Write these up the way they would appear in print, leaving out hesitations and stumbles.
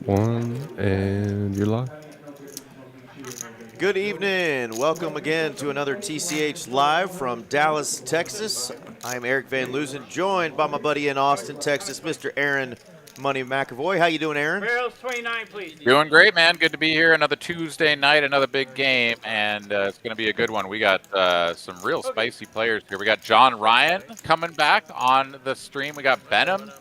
One, and you're live. Good evening. Welcome again to another TCH Live from Dallas, Texas. I'm Eric Van Loosen, joined by my buddy in Austin, Texas, Mr. Aaron Money McAvoy. How you doing, Aaron? Barrels 29, please. Doing great, man. Good to be here. Another Tuesday night, another big game, and it's going to be a good one. We got some real spicy players here. We got John Ryan coming back on the stream. We got Benham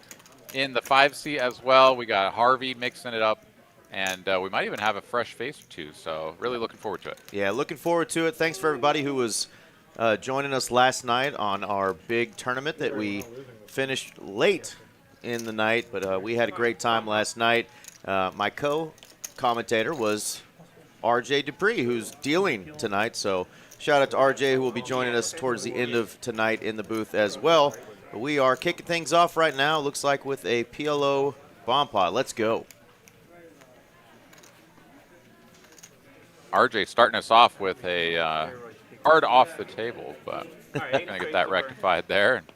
in the 5 seat as well. We got Harvey mixing it up, and we might even have a fresh face or two. So really looking forward to it. Yeah, looking forward to it. Thanks for everybody who was joining us last night on our big tournament that we finished late in the night, but we had a great time last night. My co-commentator was RJ Dupree, who's dealing tonight. So shout out to RJ, who will be joining us towards the end of tonight in the booth as well. But we are kicking things off right now, looks like with a PLO bomb pot. Let's go. RJ starting us off with a card off the table, but going to get that rectified there. And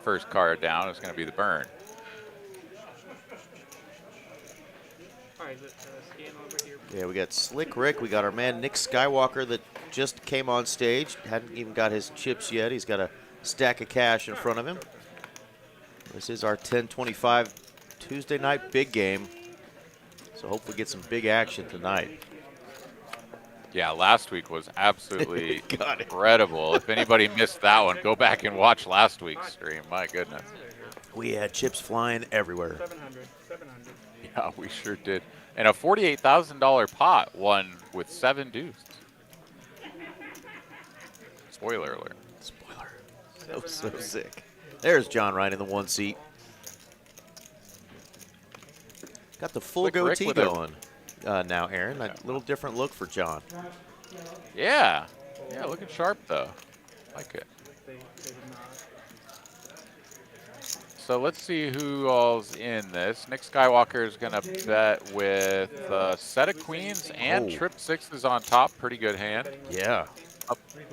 first card down is going to be the burn. Yeah, we got Slick Rick. We got our man Nick Skywalker that just came on stage. Hadn't even got his chips yet. He's got a stack of cash in front of him. This is our 1025 Tuesday night big game. So hopefully get some big action tonight. Yeah, last week was absolutely incredible. If anybody missed that one, go back and watch last week's stream. My goodness. We had chips flying everywhere. 700. Yeah, we sure did. And a $48,000 pot won with 7 deuces. Spoiler alert. Spoiler. That was so sick. There's John Ryan in the 1 seat. Got the full goatee going now, Aaron. A little different look for John. Yeah. Yeah, looking sharp, though. Like it. So let's see who all's in this. Nick Skywalker is going to bet with a set of queens and trip sixes on top. Pretty good hand. Yeah.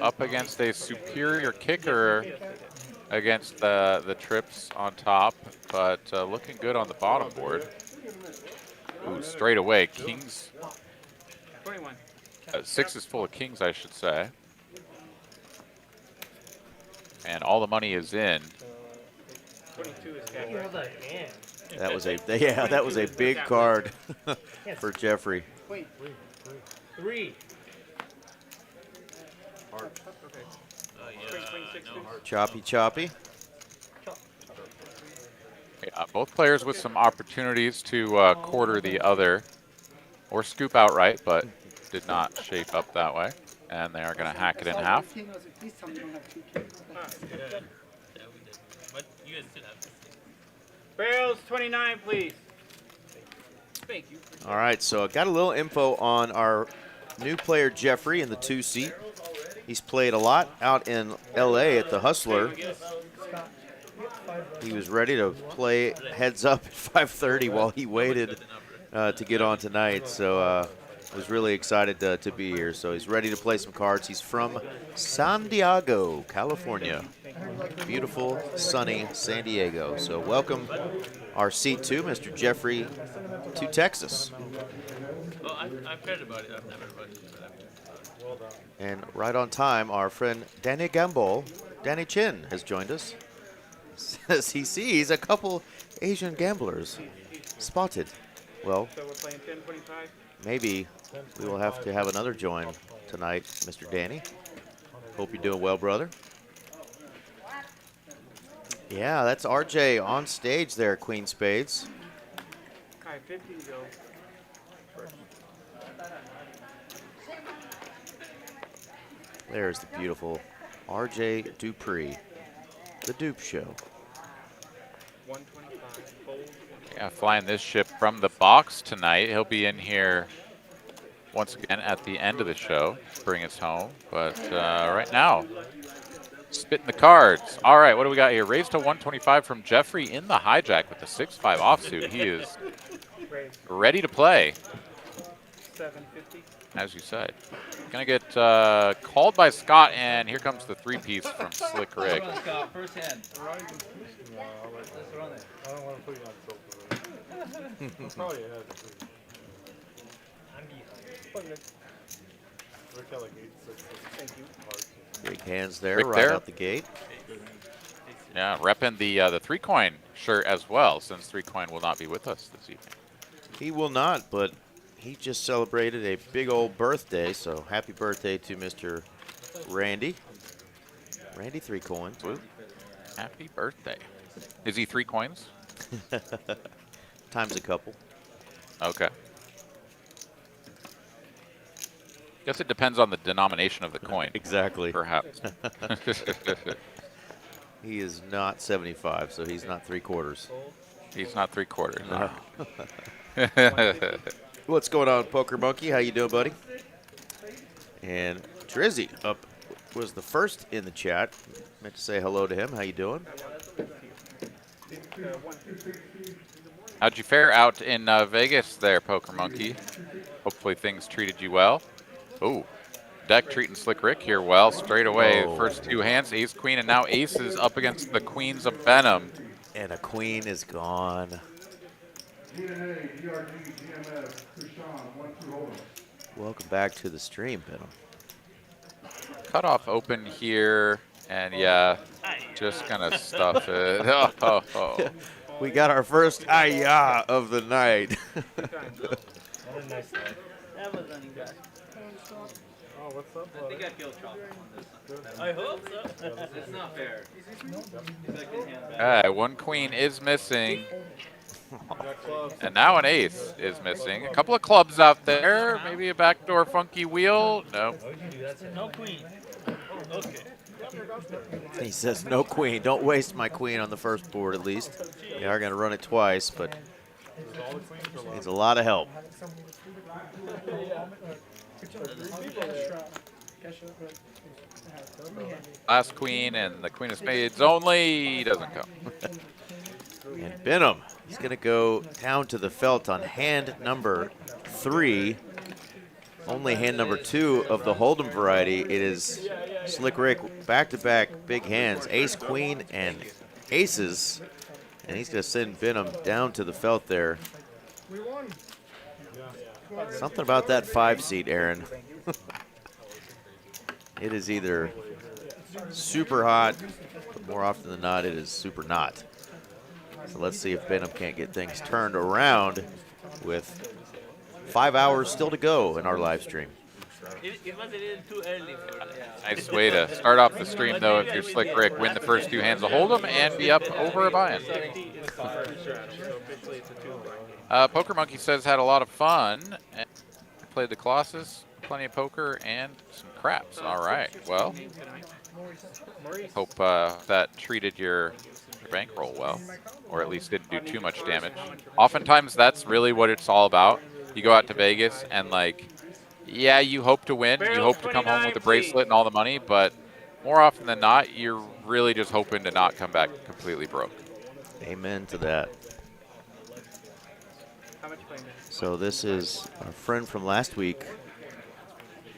Up against a superior kicker against the trips on top, but looking good on the bottom board. Ooh, straight away, kings. 21. Six is full of kings, I should say. And all the money is in. 22 is cash. That was a big card for Jeffrey. Wait. 3. Choppy. Yeah, both players with some opportunities to quarter the other or scoop outright, but did not shape up that way. And they are going to hack it in half. Barrels 29, please. Thank you. All right, so I got a little info on our new player Jeffrey in the 2 seat. He's played a lot out in LA at the Hustler. He was ready to play heads up at 5:30 while he waited to get on tonight. So was really excited to be here. So he's ready to play some cards. He's from San Diego, California. Beautiful, sunny San Diego. So welcome our seat 2, Mr. Jeffrey, to Texas. Well, I've heard about it. I've never heard it. And right on time, our friend Danny Gamble, Danny Chin, has joined us. Says he sees a couple Asian gamblers spotted. Well, So we're playing 1025. maybe we will have to have another join tonight, Mr. Danny. Hope you're doing well, brother. Yeah, that's RJ on stage there, Queen Spades. All right, 50 to go. There's the beautiful RJ Dupree, the Dupe Show. 125. Fold. Yeah, flying this ship from the box tonight. He'll be in here once again at the end of the show, bring us home. But right now, spitting the cards. All right, what do we got here? Raised to 125 from Jeffrey in the hijack with the 6-5 offsuit. He is ready to play, 750. as you said. Gonna get called by Scott, and here comes the 3-piece from Slick Rick. First hand. Probably has. I'm behind. Look at like 8, 6, 6. Thank you. Big hands there, Rick right there. out the gate. Yeah, repping the 3-coin shirt as well, since 3-coin will not be with us this evening. He will not, but he just celebrated a big old birthday, so happy birthday to Mr. Randy. Randy 3 coins. Woo. Happy birthday. Is he 3 coins? Times a couple. Okay. Guess it depends on the denomination of the coin. Exactly. Perhaps. He is not 75, so he's not 3/4. He's not 3/4. No. What's going on, Poker Monkey? How you doing, buddy? And Drizzy up was the first in the chat. Meant to say hello to him. How you doing? How'd you fare out in Vegas there, Poker Monkey? Hopefully things treated you well. Oh, deck treating Slick Rick here well. Straight away, Oh. first 2 hands, ace, queen, and now aces up against the queens of Benham. And a queen is gone. Welcome back to the stream, Benham. Cutoff open here, and yeah, just gonna stuff it. Oh. We got our first ayah of the night. That was running back. Oh, what's up? I think I feel chocolate on this. I hope so. It's not fair. Second hand back. 1 queen is missing, Jack clubs. and now an ace is missing. A couple of clubs out there, maybe a backdoor funky wheel. No. No queen. Okay. He says, no queen. Don't waste my queen on the first board, at least. They are going to run it twice, but needs a lot of help. Last queen and the queen of spades only doesn't come. And Benham, he's going to go down to the felt on hand number 3. Only hand number 2 of the Hold'em variety. It is Slick Rick, back-to-back big hands, ace, queen, and aces. And he's going to send Benham down to the felt there. Something about that 5 seat, Aaron. It is either super hot, but more often than not, it is super not. So let's see if Benham can't get things turned around with 5 hours still to go in our live stream. It was a little too early for that. Nice way to start off the stream, though, if you're Slick Rick. Win the first 2 hands of Hold'em and be up over a buy-in. Poker Monkey says had a lot of fun. And played the Colossus, plenty of poker, and some craps. All right. Well, hope that treated your bankroll well, or at least didn't do too much damage. Oftentimes, that's really what it's all about. You go out to Vegas and, like, yeah, you hope to win. You hope to come home with the bracelet and all the money, but more often than not, you're really just hoping to not come back completely broke. Amen to that. So this is our friend from last week.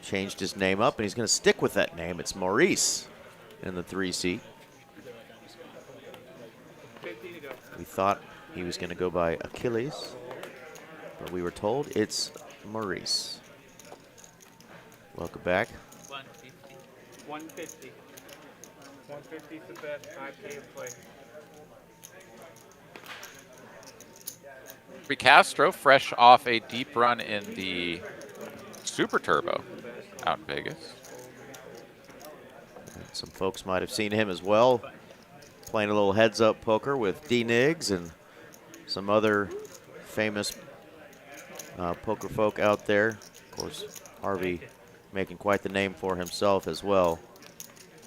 Changed his name up, and he's going to stick with that name. It's Maurice in the 3 seat. We thought he was going to go by Achilles, but we were told it's Maurice. Welcome back. 150. 150. 150 is the best. 5K of play. Castro, fresh off a deep run in the Super Turbo out in Vegas. Some folks might have seen him as well, playing a little heads-up poker with D. Niggs and some other famous poker folk out there. Of course, Harvey making quite the name for himself as well.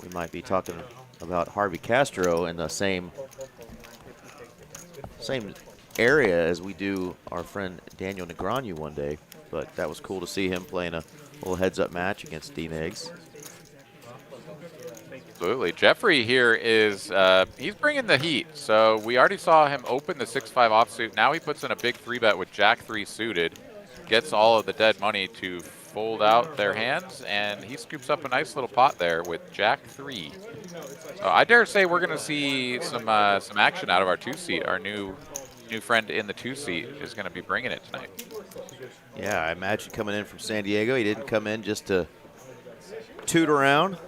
We might be talking about Harvey Castro in the same area as we do our friend Daniel Negreanu one day, but that was cool to see him playing a little heads-up match against D. Niggs. Absolutely. Jeffrey here is, he's bringing the heat. So we already saw him open the 6-5 offsuit. Now he puts in a big 3-bet with Jack-3 suited, gets all of the dead money to fold out their hands, and he scoops up a nice little pot there with Jack-3. So I dare say we're going to see some action out of our 2 seat, our new new friend in the 2-seat, is going to be bringing it tonight. Yeah, I imagine coming in from San Diego. He didn't come in just to toot around.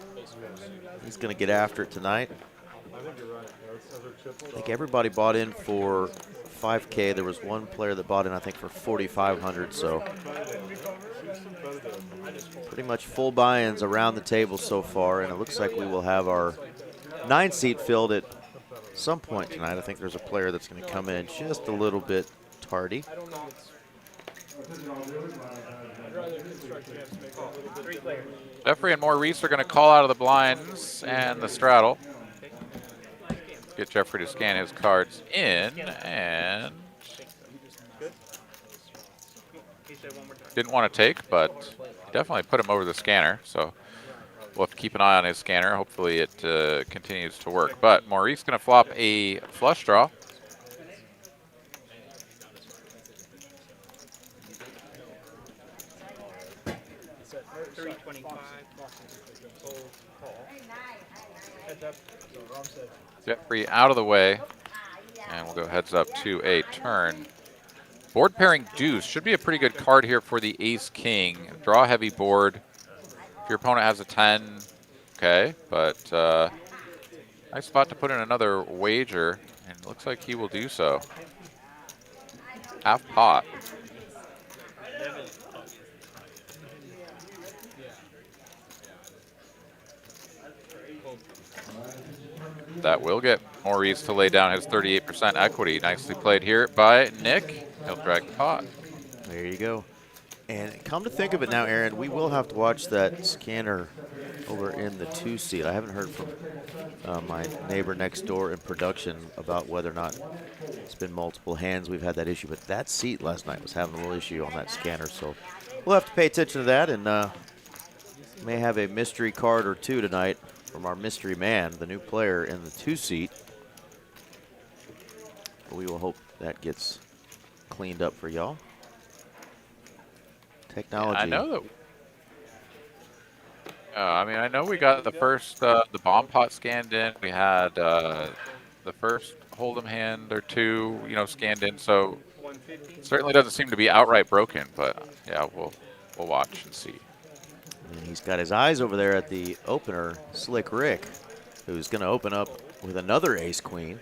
He's going to get after it tonight. I think everybody bought in for 5K. There was one player that bought in, I think, for 4,500. So pretty much full buy-ins around the table so far, and it looks like we will have our 9-seat filled at some point tonight. I think there's a player that's going to come in just a little bit tardy. Jeffrey and Maurice are going to call out of the blinds and the straddle. Get Jeffrey to scan his cards in, and didn't want to take, but definitely put him over the scanner. So we'll have to keep an eye on his scanner. Hopefully it continues to work. But Maurice going to flop a flush draw. Jeffrey out of the way, and we'll go heads up to a turn. Board pairing deuce should be a pretty good card here for the ace-king. Draw heavy board. If your opponent has a 10, okay, but nice spot to put in another wager, and it looks like he will do so. Half pot. That will get Maurice to lay down his 38% equity. Nicely played here by Nick. He'll drag the pot. There you go. And come to think of it now, Aaron, we will have to watch that scanner over in the 2-seat. I haven't heard from my neighbor next door in production about whether or not it's been multiple hands. We've had that issue, but that seat last night was having a little issue on that scanner. So we'll have to pay attention to that, and may have a mystery card or two tonight from our mystery man, the new player in the 2-seat. We will hope that gets cleaned up for y'all. Technology. Yeah, I know that. I know we got the first, the bomb pot scanned in. We had the first hold'em hand or two, scanned in. So certainly doesn't seem to be outright broken, but yeah, we'll watch and see. And he's got his eyes over there at the opener, Slick Rick, who's going to open up with another ace-queen.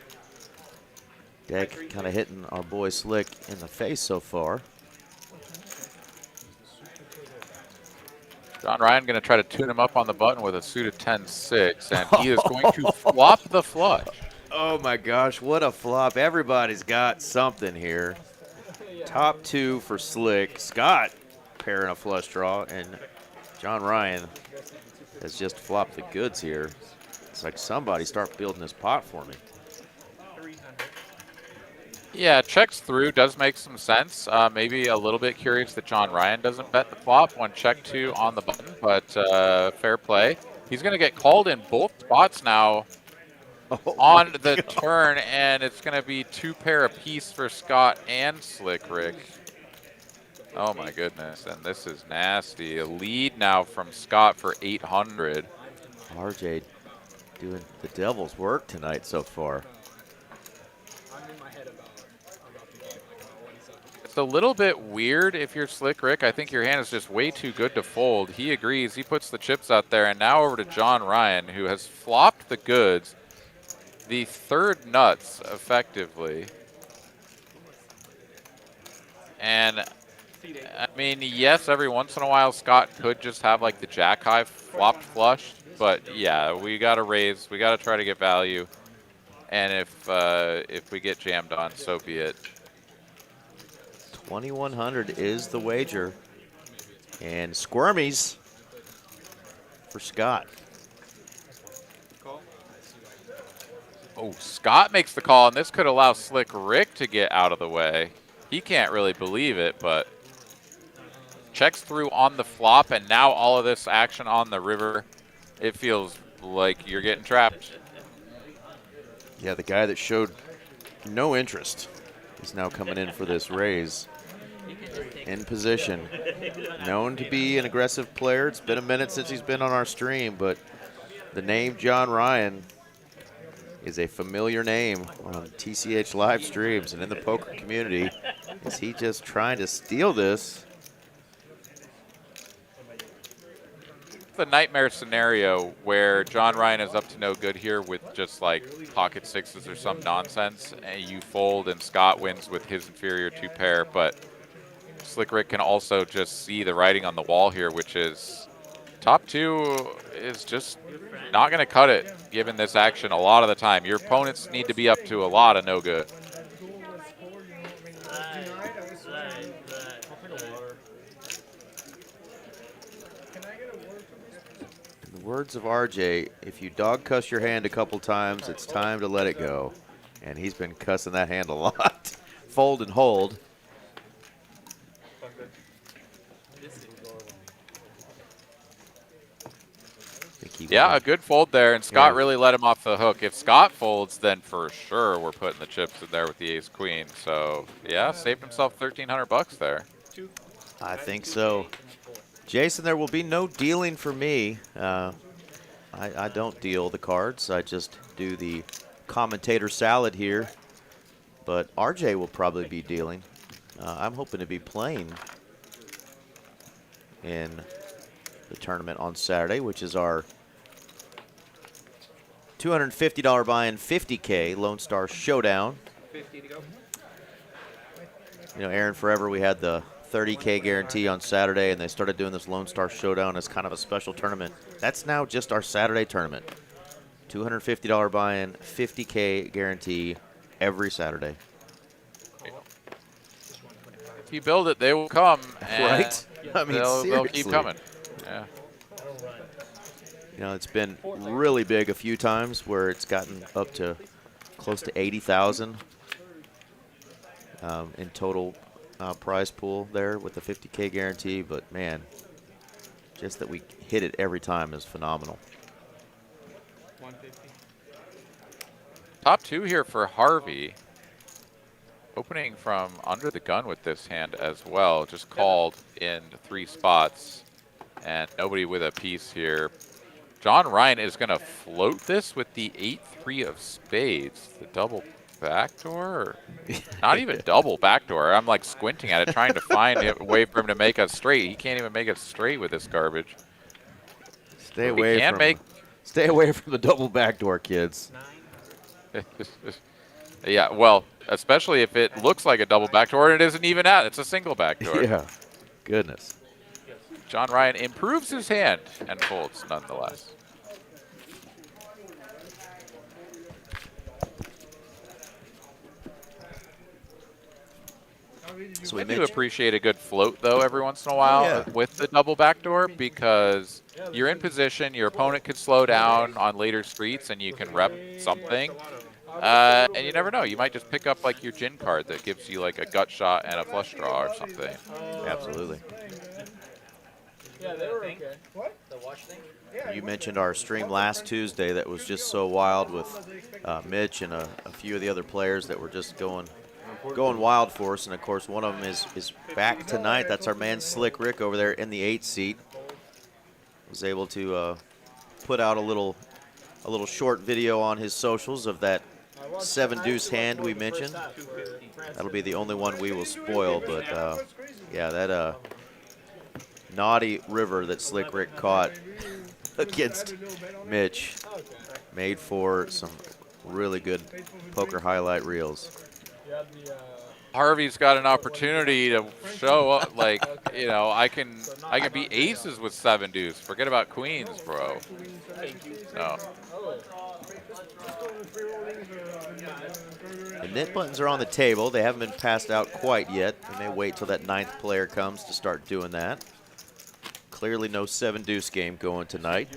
Deck kind of hitting our boy Slick in the face so far. John Ryan going to try to tune him up on the button with a suited 10-6, and he is going to flop the flush. Oh my gosh, what a flop. Everybody's got something here. Top two for Slick. Scott pairing a flush draw, and John Ryan has just flopped the goods here. It's like somebody start building this pot for me. Yeah, checks through does make some sense. Maybe a little bit curious that John Ryan doesn't bet the flop when check two on the button, but fair play. He's going to get called in both spots now on the turn, and it's going to be two pair apiece for Scott and Slick Rick. Oh my goodness, and this is nasty. A lead now from Scott for 800. RJ doing the devil's work tonight so far. It's a little bit weird if you're Slick Rick. I think your hand is just way too good to fold. He agrees. He puts the chips out there, and now over to John Ryan, who has flopped the goods. The third nuts, effectively. And I mean, yes, every once in a while Scott could just have like the jack high flopped flush, but yeah, we got to raise, we got to try to get value, and if we get jammed on, so be it. 2,100 is the wager, and squirmies for Scott. Oh, Scott makes the call, and this could allow Slick Rick to get out of the way. He can't really believe it, but checks through on the flop, and now all of this action on the river. It feels like you're getting trapped. Yeah, the guy that showed no interest is now coming in for this raise. In position. Known to be an aggressive player. It's been a minute since he's been on our stream, but the name John Ryan is a familiar name on TCH live streams and in the poker community. Is he just trying to steal this? The nightmare scenario where John Ryan is up to no good here with just like pocket sixes or some nonsense, and you fold and Scott wins with his inferior 2-pair, but Slick Rick can also just see the writing on the wall here, which is top 2 is just not going to cut it given this action a lot of the time. Your opponents need to be up to a lot of no good. In the words of RJ, if you dog cuss your hand a couple times, it's time to let it go. And he's been cussing that hand a lot. Fold and hold. Yeah, a good fold there, and Scott really let him off the hook. If Scott folds, then for sure we're putting the chips in there with the ace-queen. So, yeah, saved himself $1,300 there. I think so. Jason, there will be no dealing for me. I don't deal the cards. I just do the commentator salad here. But RJ will probably be dealing. I'm hoping to be playing in the tournament on Saturday, which is our $250 buy-in, 50K Lone Star Showdown. 50 to go. You know, Aaron, forever we had the 30K guarantee on Saturday, and they started doing this Lone Star Showdown as kind of a special tournament. That's now just our Saturday tournament. $250 buy-in, 50K guarantee every Saturday. If you build it, they will come. And Right? I mean, they'll keep coming. Yeah. You know, it's been really big a few times where it's gotten up to close to 80,000 in total prize pool there with the 50K guarantee. But man, just that we hit it every time is phenomenal. 150. Top 2 here for Harvey. Opening from under the gun with this hand as well. Just called in 3 spots and nobody with a piece here. John Ryan is going to float this with the 8-3 of spades. The double backdoor? Or not even double backdoor. I'm like squinting at it, trying to find a way for him to make us straight. He can't even make us straight with this garbage. Stay away from the double backdoor, kids. Yeah, well, especially if it looks like a double backdoor and it isn't even at. It's a single backdoor. Yeah, goodness. John Ryan improves his hand and folds nonetheless. So I do appreciate a good float, though, every once in a while with the double backdoor, because you're in position, your opponent could slow down on later streets, and you can rep something. And you never know. You might just pick up, like, your gin card that gives you, like, a gut shot and a flush draw or something. Absolutely. Yeah, they were okay. What? The watch thing? You mentioned our stream last Tuesday that was just so wild with Mitch and a few of the other players that were just going wild for us. And, of course, one of them is back tonight. That's our man Slick Rick over there in the 8th seat. Was able to put out a little short video on his socials of that 7-deuce hand we mentioned. That'll be the only one we will spoil. But, yeah, that naughty river that Slick Rick caught against Mitch made for some really good poker highlight reels. Harvey's got an opportunity to show up, like, you know, I can beat aces with 7-deuce. Forget about queens, bro. No. The knit buttons are on the table. They haven't been passed out quite yet. They may wait till that 9th player comes to start doing that. Clearly no 7-deuce game going tonight.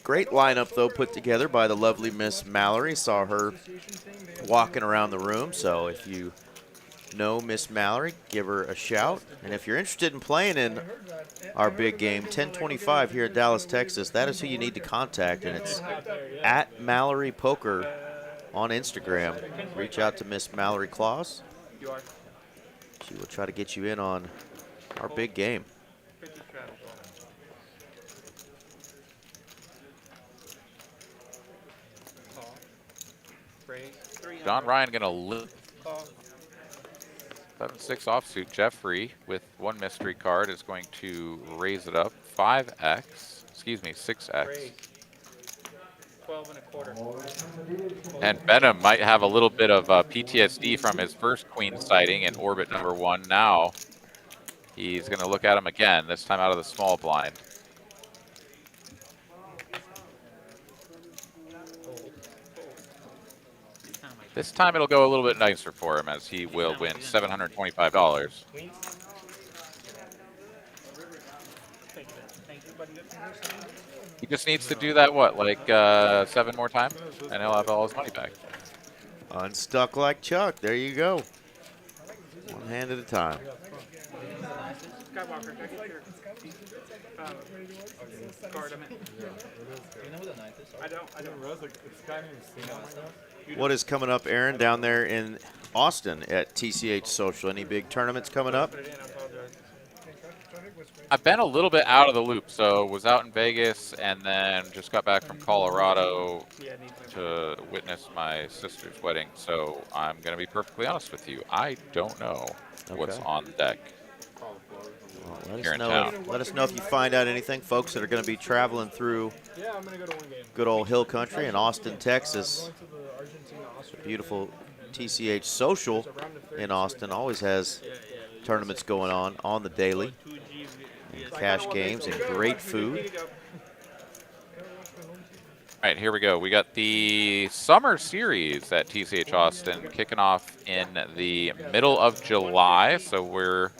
Great lineup, though, put together by the lovely Miss Mallory. Saw her walking around the room, so if you know Miss Mallory, give her a shout. And if you're interested in playing in our big game, 1025 here in Dallas, Texas, that is who you need to contact, and it's at Mallory Poker on Instagram. Reach out to Miss Mallory Claus. She will try to get you in on our big game. Raise. 300. John Ryan going to live. Call. 7-6 offsuit. Jeffrey with one mystery card is going to raise it up 5x. Excuse me, 6x. Raise. 12 and a quarter. And Benham might have a little bit of PTSD from his first queen sighting in orbit number 1. Now he's going to look at him again, this time out of the small blind. This time it'll go a little bit nicer for him, as he will win $725. He just needs to do that, what, like 7 more times, and he'll have all his money back. Unstuck like Chuck. There you go. One hand at a time. Skywalker, check your card. I don't. What is coming up, Aaron, down there in Austin at TCH Social? Any big tournaments coming up? Put it in, I apologize. I've been a little bit out of the loop, so was out in Vegas and then just got back from Colorado Yeah, it needs my to witness my sister's wedding. So I'm going to be perfectly honest with you. I don't know what's Okay. on deck. Well, Here in town. let us know if you find out anything, folks that are going to be traveling through Yeah, I'm gonna go to one game. good old Hill Country in Austin, Texas. To the Argentina, Austria. Beautiful TCH Social in Austin always has tournaments going on the daily. 2G. And cash games and great food. All right, here we go. We got the Summer Series at TCH Austin kicking off in the middle of July. So we're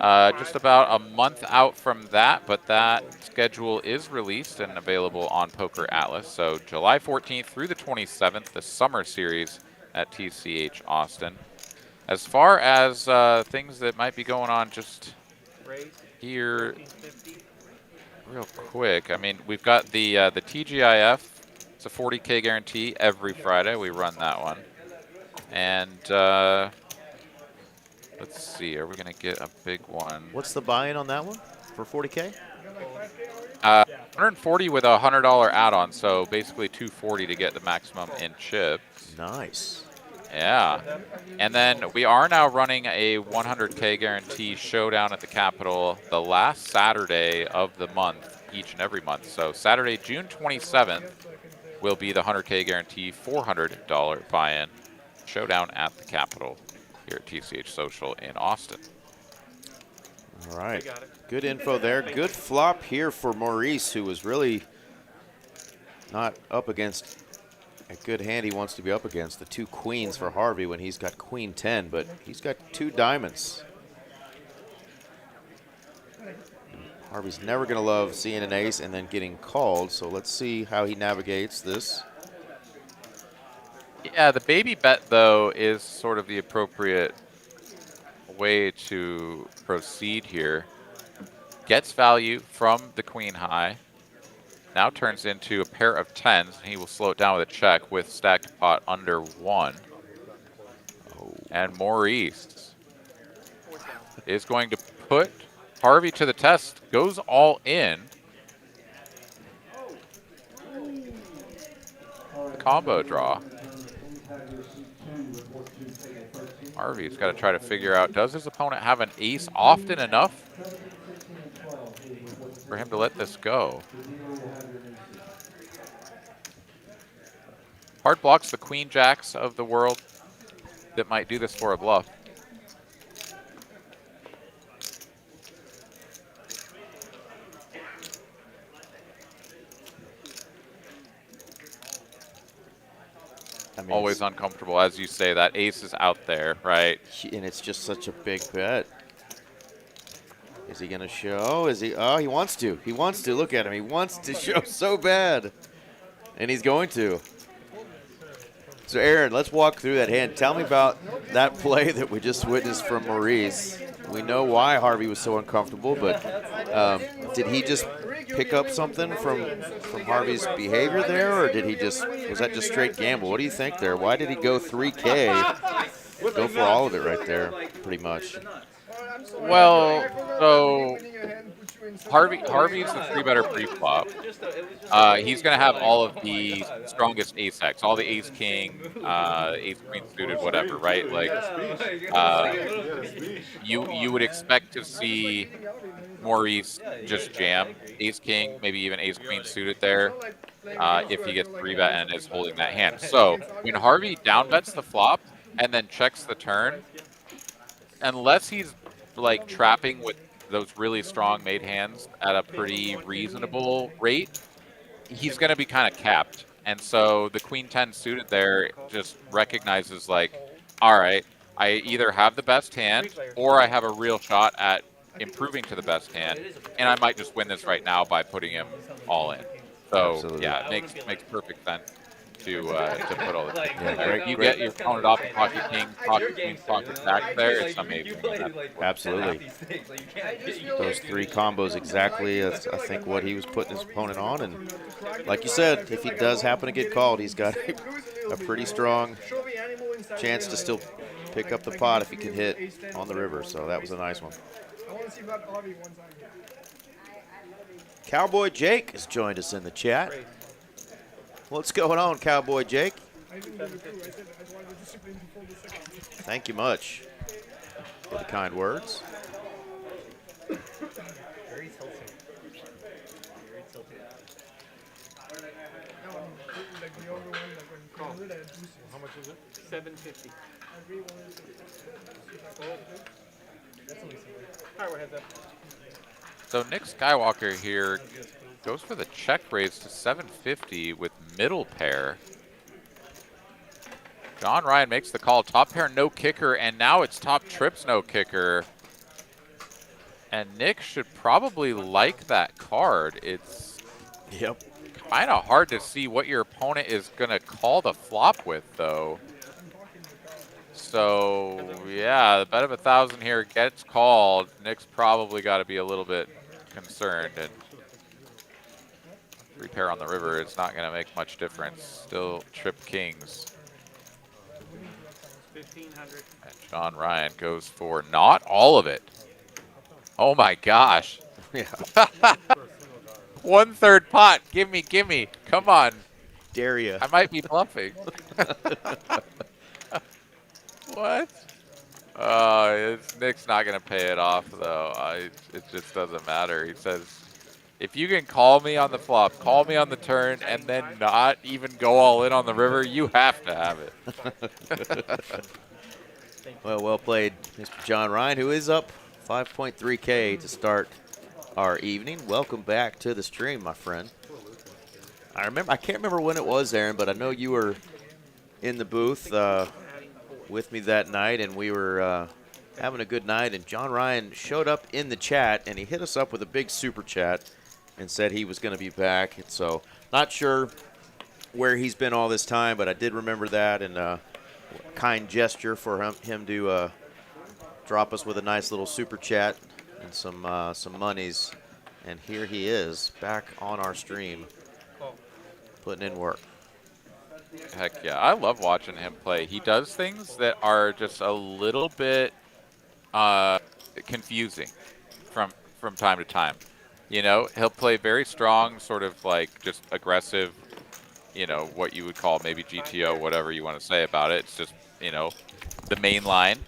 just about a month out from that, but that schedule is released and available on Poker Atlas. So July 14th through the 27th, the Summer Series at TCH Austin. As far as things that might be going on just here real quick, I mean, we've got the TGIF. It's a 40K guarantee every Friday. We run that one. And let's see, are we going to get a big one? What's the buy-in on that one for 40K? 140 with a $100 add-on, so basically 240 to get the maximum in chips. Nice. Yeah. And then we are now running a 100K guarantee showdown at the Capitol the last Saturday of the month, each and every month. So Saturday, June 27th will be the 100K guarantee $400 buy-in showdown at the Capitol here at TCH Social in Austin. All right. Good info there. Good flop here for Maurice, who was really not up against a good hand he wants to be up against. The 2 queens for Harvey when he's got queen 10, but he's got 2 diamonds. Harvey's never going to love seeing an ace and then getting called, so let's see how he navigates this. Yeah, the baby bet, though, is sort of the appropriate way to proceed here. Gets value from the queen high. Now turns into a pair of 10s, and he will slow it down with a check with stacked pot under 1. And Maurice is going to put Harvey to the test, goes all in. The combo draw. Harvey's got to try to figure out, does his opponent have an ace often enough for him to let this go? Hard blocks the queen jacks of the world that might do this for a bluff. I mean, Always uncomfortable, as you say, that ace is out there, right? and it's just such a big bet. Is he going to show? Is he? Oh, he wants to. He wants to. Look at him. He wants to show so bad. And he's going to. So, Aaron, let's walk through that hand. Tell me about that play that we just witnessed from Maurice. We know why Harvey was so uncomfortable, but did he just pick up something from Harvey's behavior there, or did he just, was that just straight gamble? What do you think there? Why did he go 3K? Go for all of it right there, pretty much. Well, so Harvey's the 3-better pre-flop. He's going to have all of the strongest ace X, all the ace king, ace queen suited, whatever, right? Like, you would expect to see Maurice just jam ace king, maybe even ace queen suited there, if he gets 3-bet and is holding that hand. So when Harvey down bets the flop and then checks the turn, unless he's like trapping with those really strong made hands at a pretty reasonable rate, he's going to be kind of capped. And so the queen 10 suited there just recognizes like, all right, I either have the best hand or I have a real shot at improving to the best hand, and I might just win this right now by putting him all in. So Absolutely. yeah, it makes perfect sense to put all this. Yeah, You get your opponent off the pocket king, pocket queen, pocket jack there. It's amazing. Absolutely. Those 3 combos exactly, I think, what he was putting his opponent on. And like you said, if he does happen to get called, he's got a pretty strong chance to still pick up the pot if he can hit on the river. So that was a nice one. Cowboy Jake has joined us in the chat. What's going on, Cowboy Jake? Thank you much for the kind words. Very tilting. Very tilting. How much is it? 750. That's only something. All right, we're heads up. So Nick Skywalker here goes for the check raise to 750 with middle pair. John Ryan makes the call. Top pair, no kicker, and now it's top trips, no kicker. And Nick should probably like that card. It's kind of hard to see what your opponent is going to call the flop with, though. So, yeah, the bet of 1,000 here gets called. Nick's probably got to be a little bit concerned. And 3 pair on the river, it's not going to make much difference. Still trip kings. 1,500. And John Ryan goes for not all of it. Oh, my gosh. Yeah. 1/3 pot. Gimme, gimme. Come on. Dare you. I might be bluffing. What? Nick's not going to pay it off, though. It just doesn't matter. He says, if you can call me on the flop, call me on the turn, and then not even go all in on the river, you have to have it. Well played, Mr. John Ryan, who is up 5.3K to start our evening. Welcome back to the stream, my friend. I can't remember when it was, Aaron, but I know you were in the booth with me that night, and we were having a good night, and John Ryan showed up in the chat, and he hit us up with a big super chat and said he was going to be back. And so not sure where he's been all this time, but I did remember that, and kind gesture for him to drop us with a nice little super chat and some monies. And here he is back on our stream, putting in work. Heck yeah, I love watching him play. He does things that are just a little bit confusing from time to time. You know, he'll play very strong, sort of like just aggressive, you know, what you would call maybe GTO, whatever you want to say about it. It's just, you know, the main line.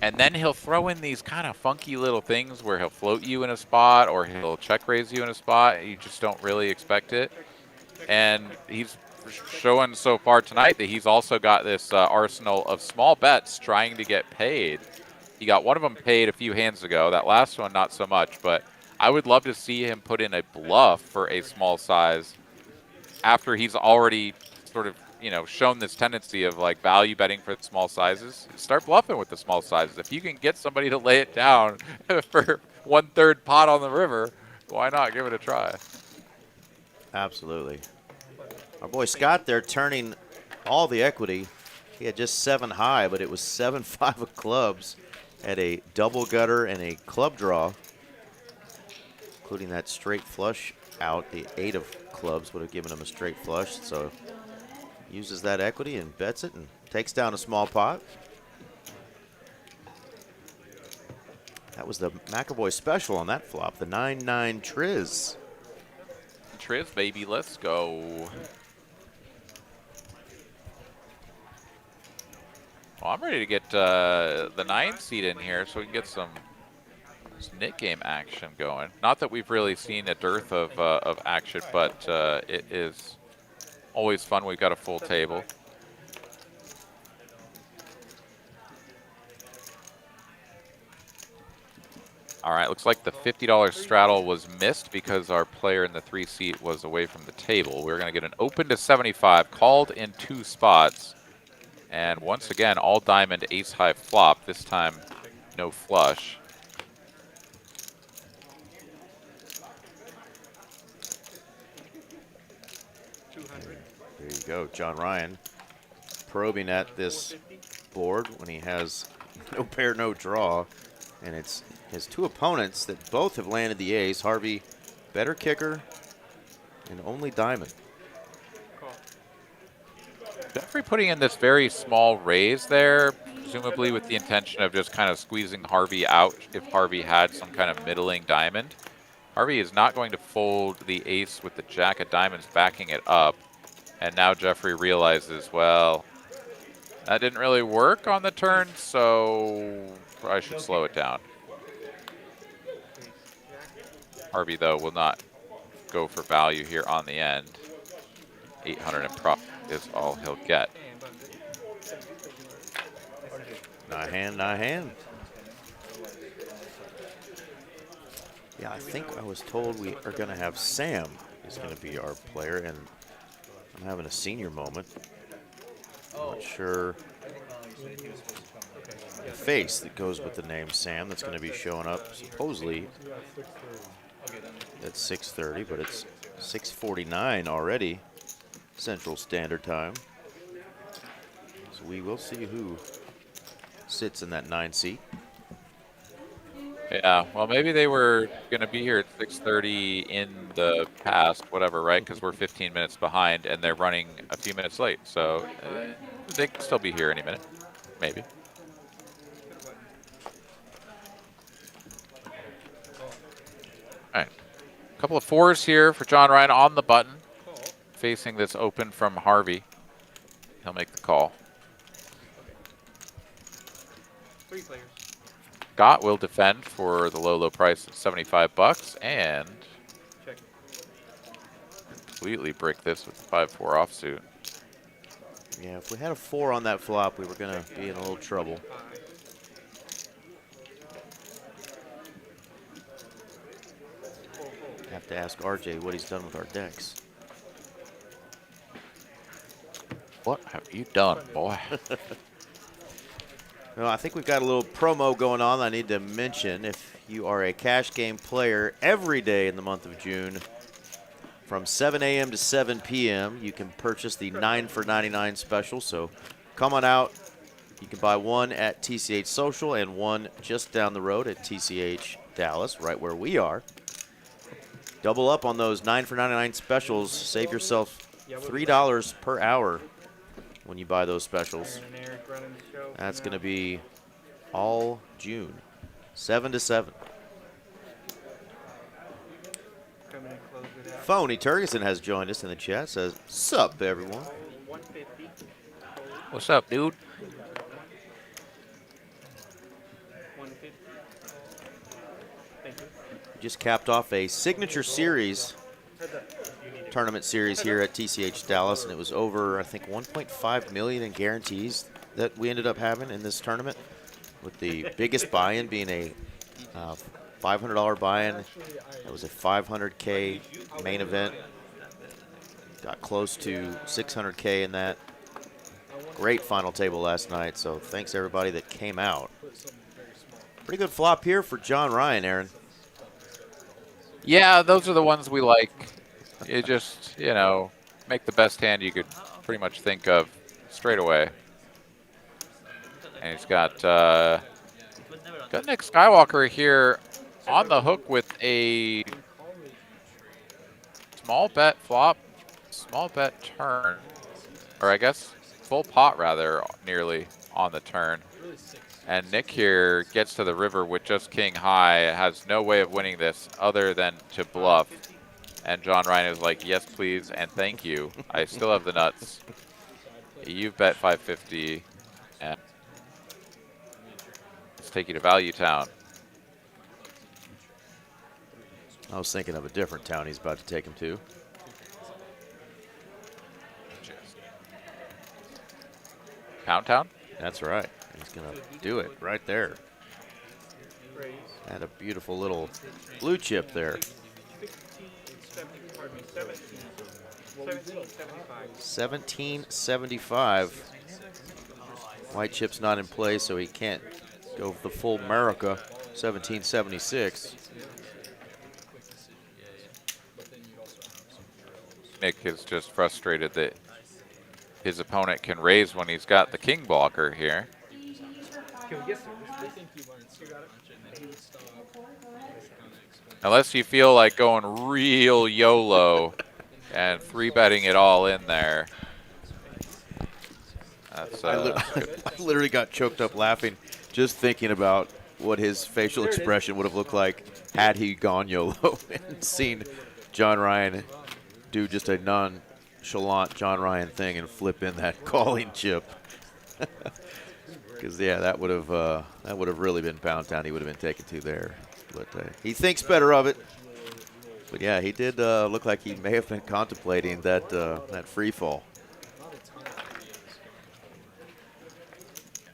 And then he'll throw in these kind of funky little things where he'll float you in a spot or he'll check raise you in a spot. You just don't really expect it. And he's showing so far tonight that he's also got this arsenal of small bets trying to get paid. He got one of them paid a few hands ago. That last one, not so much. But I would love to see him put in a bluff for a small size after he's already sort of, you know, shown this tendency of like value betting for the small sizes. Start bluffing with the small sizes. If you can get somebody to lay it down for 1/3 pot on the river, why not give it a try? Absolutely. Our boy Scott there turning all the equity. He had just 7 high, but it was 7-5 of clubs at a double gutter and a club draw, including that straight flush out. The 8 of clubs would have given him a straight flush. So uses that equity and bets it and takes down a small pot. That was the McAvoy special on that flop, the 9-9 Triz. Triz, baby, let's go. Well, I'm ready to get the 9 seed in here so we can get some Nick game action going. Not that we've really seen a dearth of action, but it is always fun. We've got a full table. All right, looks like the $50 straddle was missed because our player in the 3 seat was away from the table. We're going to get an open to 75, called in 2 spots. And once again, all diamond ace high flop, this time no flush. There you go, John Ryan probing at this board when he has no pair, no draw. And it's his 2 opponents that both have landed the ace. Harvey, better kicker, and only diamond. Jeffrey putting in this very small raise there, presumably with the intention of just kind of squeezing Harvey out if Harvey had some kind of middling diamond. Harvey is not going to fold the ace with the jack of diamonds backing it up. And now Jeffrey realizes, well, that didn't really work on the turn, so I should slow it down. Harvey, though, will not go for value here on the end. 800 in profit is all he'll get. Not hand, not hand. Yeah, I think I was told we are going to have Sam is going to be our player, and I'm having a senior moment. I'm not sure the face that goes with the name Sam that's going to be showing up supposedly at 6:30, but it's 6:49 already Central Standard Time. So we will see who sits in that 9 seat. Yeah, well, maybe they were going to be here at 6:30 in the past, whatever, right? Because we're 15 minutes behind and they're running a few minutes late. So they can still be here any minute, maybe. All right, a couple of 4s here for John Ryan on the button, facing this open from Harvey. He'll make the call. 3 players. Scott will defend for the low price of 75 bucks and Check. completely brick this with the 5-4 offsuit. Yeah, if we had a 4 on that flop, we were going to be in a little trouble. 5. Have to ask RJ what he's done with our decks. What have you done, boy? Well, I think we've got a little promo going on I need to mention. If you are a cash game player every day in the month of June, from 7 a.m. to 7 p.m., you can purchase the 9 for 99 special. So come on out. You can buy 1 at TCH Social and 1 just down the road at TCH Dallas, right where we are. Double up on those 9 for 99 specials. Save yourself $3 per hour when you buy those specials. Aaron and Eric running the show. That's going to be all June, 7 to 7. Come in and close it out. Phony Turgeson has joined us in the chat. Says, "Sup, everyone." 150. What's up, dude? 150. Thank you. Just capped off a signature series, tournament series here at TCH Dallas, and it was over, I think, 1.5 million in guarantees that we ended up having in this tournament, with the biggest buy-in being a $500 buy-in. It was a 500K main event. Got close to 600K in that. Great final table last night, so thanks everybody that came out. Pretty good flop here for John Ryan, Aaron. Yeah, those are the ones we like. You just, you know, make the best hand you could pretty much think of straight away. And he's got Nick Skywalker here on the hook with a small bet flop, small bet turn, or I guess full pot rather, nearly on the turn. And Nick here gets to the river with just king high, has no way of winning this other than to bluff. And John Ryan is like, yes, please, and thank you. I still have the nuts. You've bet 550, and let's take you to Value Town. I was thinking of a different town he's about to take him to. Pound Town? That's right. He's going to do it right there. And a beautiful little blue chip there. 1775. White chip's not in play, so he can't go the full America. 1776. Nick is just frustrated that his opponent can raise when he's got the king blocker here. Unless you feel like going real YOLO and 3-betting it all in there. That's, I literally got choked up laughing just thinking about what his facial expression would have looked like had he gone YOLO and seen John Ryan do just a nonchalant John Ryan thing and flip in that calling chip. Because yeah, that would have really been Pound Town. He would have been taken to there. But he thinks better of it. But yeah, he did look like he may have been contemplating that that free fall.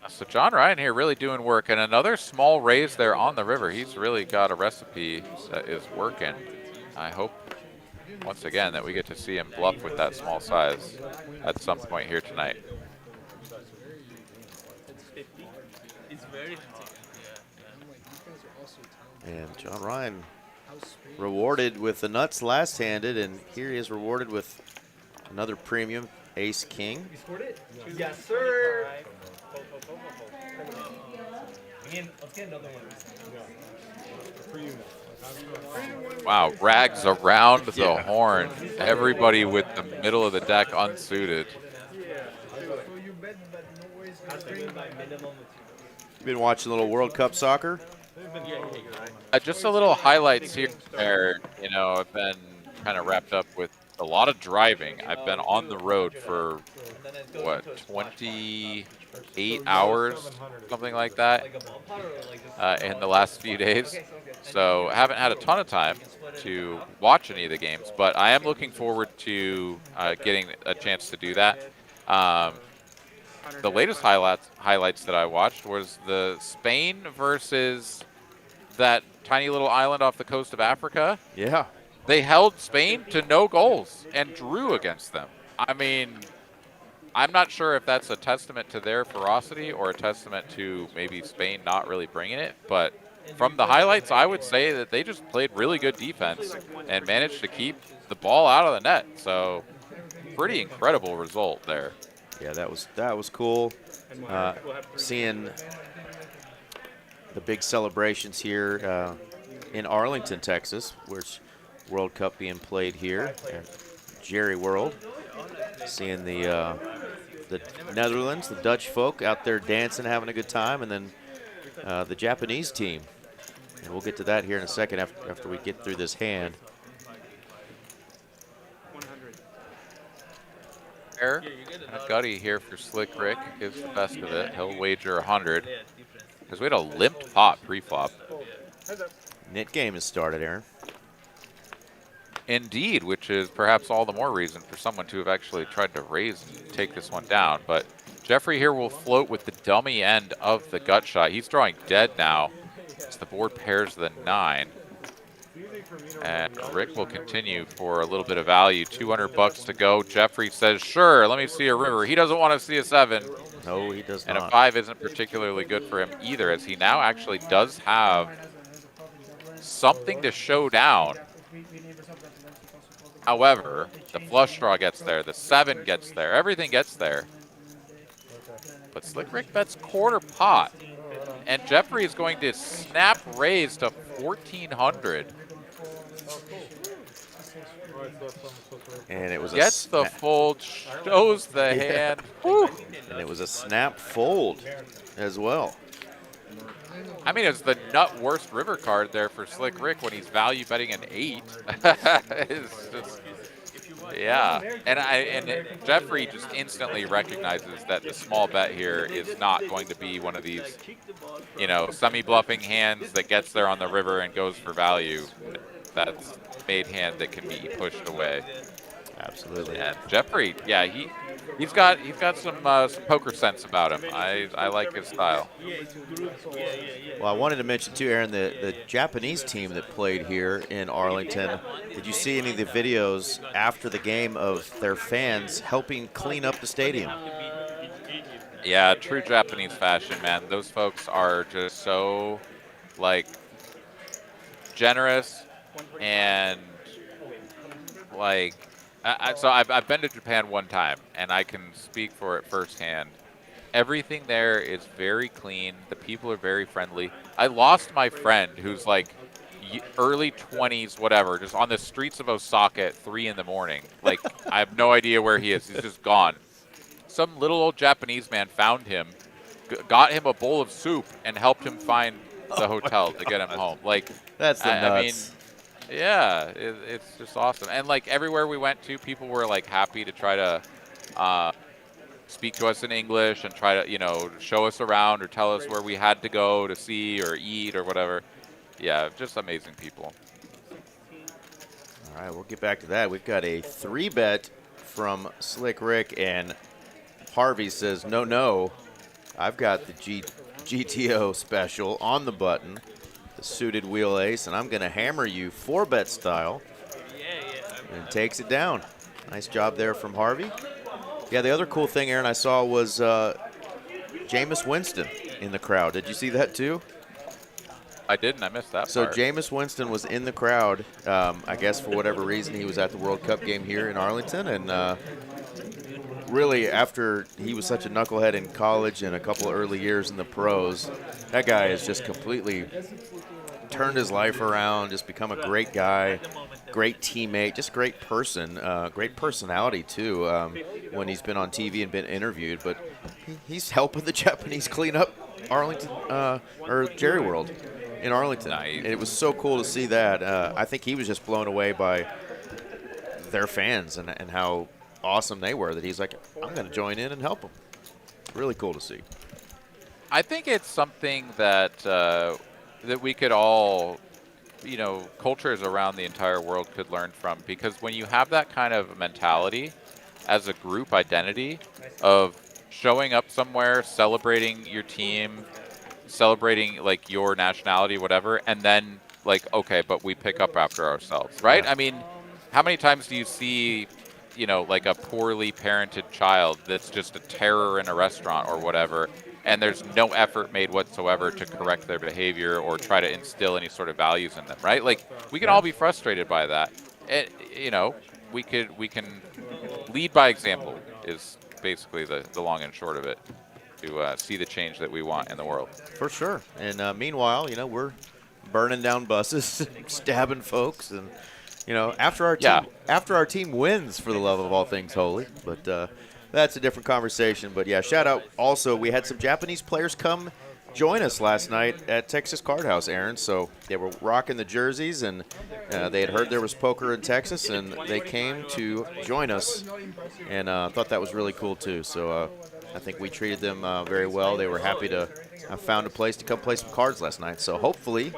So John Ryan here really doing work, and another small raise there on the river. He's really got a recipe that is working. I hope once again that we get to see him bluff with that small size at some point here tonight. And John Ryan rewarded with the nuts last-handed, and here he is rewarded with another premium ace-king. Yes, sir. Let's get another one. Wow, rags around the horn. Everybody with the middle of the deck unsuited. You've been watching a little World Cup soccer? Just a little highlights here and there. You know, I've been kind of wrapped up with a lot of driving. I've been on the road for, what, 28 hours, something like that, in the last few days. So I haven't had a ton of time to watch any of the games, but I am looking forward to getting a chance to do that. The latest highlights that I watched was the Spain versus that tiny little island off the coast of Africa. Yeah. They held Spain to no goals and drew against them. I mean, I'm not sure if that's a testament to their ferocity or a testament to maybe Spain not really bringing it, but from the highlights, I would say that they just played really good defense and managed to keep the ball out of the net. So pretty incredible result there. Yeah, that was cool. Seeing the big celebrations here in Arlington, Texas, which World Cup being played here, Jerry World. Seeing the Netherlands, the Dutch folk out there dancing, having a good time, and then the Japanese team. And we'll get to that here in a second after we get through this hand. Kind of gutty here for Slick Rick. Gives the best of it. He'll wager 100 because we had a limped pot pre-flop. Knit game has started, Aaron. Indeed, which is perhaps all the more reason for someone to have actually tried to raise and take this one down. But Jeffrey here will float with the dummy end of the gut shot. He's drawing dead now as the board pairs the 9. And Rick will continue for a little bit of value. 200 bucks to go. Jeffrey says, sure, let me see a river. He doesn't want to see a 7. No, he does not. And a 5 isn't particularly good for him either, as he now actually does have something to show down. However, the flush draw gets there, the 7 gets there, everything gets there. But Slick Rick bets quarter pot. And Jeffrey is going to snap raise to 1,400. And it was gets the fold, shows the hand. Whew. And it was a snap fold as well. I mean, it's the nut worst river card there for Slick Rick when he's value betting an 8. It's just, yeah, and Jeffrey just instantly recognizes that the small bet here is not going to be one of these, you know, semi-bluffing hands that gets there on the river and goes for value. That's made hand that can be pushed away. Absolutely. And Jeffrey, yeah, he's got some poker sense about him. I like his style. Well, I wanted to mention too, Aaron, the Japanese team that played here in Arlington. Did you see any of the videos after the game of their fans helping clean up the stadium? Yeah, true Japanese fashion, man. Those folks are just so, like, generous and, like, so I've been to Japan one time, and I can speak for it firsthand. Everything there is very clean. The people are very friendly. I lost my friend who's like early 20s, whatever, just on the streets of Osaka at 3 in the morning. Like, I have no idea where he is. He's just gone. Some little old Japanese man found him, got him a bowl of soup, and helped him find the hotel to get him home. Like, That's the nuts. I mean, yeah, it's just awesome. And like everywhere we went to, people were like happy to try to speak to us in English and try to, you know, show us around or tell us where we had to go to see or eat or whatever. Yeah, just amazing people. All right, we'll get back to that. We've got a 3-bet from Slick Rick, and Harvey says, no, I've got the GTO special on the button, the suited wheel ace, and I'm going to hammer you 4-bet style. And takes it down. Nice job there from Harvey. Yeah, the other cool thing, Aaron, I saw was Jameis Winston in the crowd. Did you see that too? I didn't. I missed that So part. Jameis Winston was in the crowd. I guess for whatever reason, he was at the World Cup game here in Arlington. And really, after he was such a knucklehead in college and a couple of early years in the pros, that guy has just completely turned his life around, just become a great guy, great teammate, just great person, great personality too when he's been on TV and been interviewed. But he's helping the Japanese clean up Arlington or Jerry World in Arlington. Nice. And it was so cool to see that. I think he was just blown away by their fans and how awesome they were, that he's like, I'm going to join in and help them. Really cool to see. I think it's something that that we could all, you know, cultures around the entire world could learn from, because when you have that kind of mentality as a group identity of showing up somewhere, celebrating your team, celebrating like your nationality, whatever, and then like, okay, but we pick up after ourselves, right? Yeah. I mean, how many times do you see, you know, like a poorly parented child that's just a terror in a restaurant or whatever, and there's no effort made whatsoever to correct their behavior or try to instill any sort of values in them, right? Like, we can all be frustrated by that. You know, we can lead by example is basically the long and short of it, to see the change that we want in the world. For sure. And meanwhile, you know, we're burning down buses, stabbing folks, and you know, after our team wins, for the love of all things holy. But that's a different conversation. But yeah, shout out. Also, we had some Japanese players come join us last night at Texas Card House, Aaron. So they were rocking the jerseys, and they had heard there was poker in Texas, and they came to join us, and thought that was really cool too. So I think we treated them very well. They were happy to have found a place to come play some cards last night. So hopefully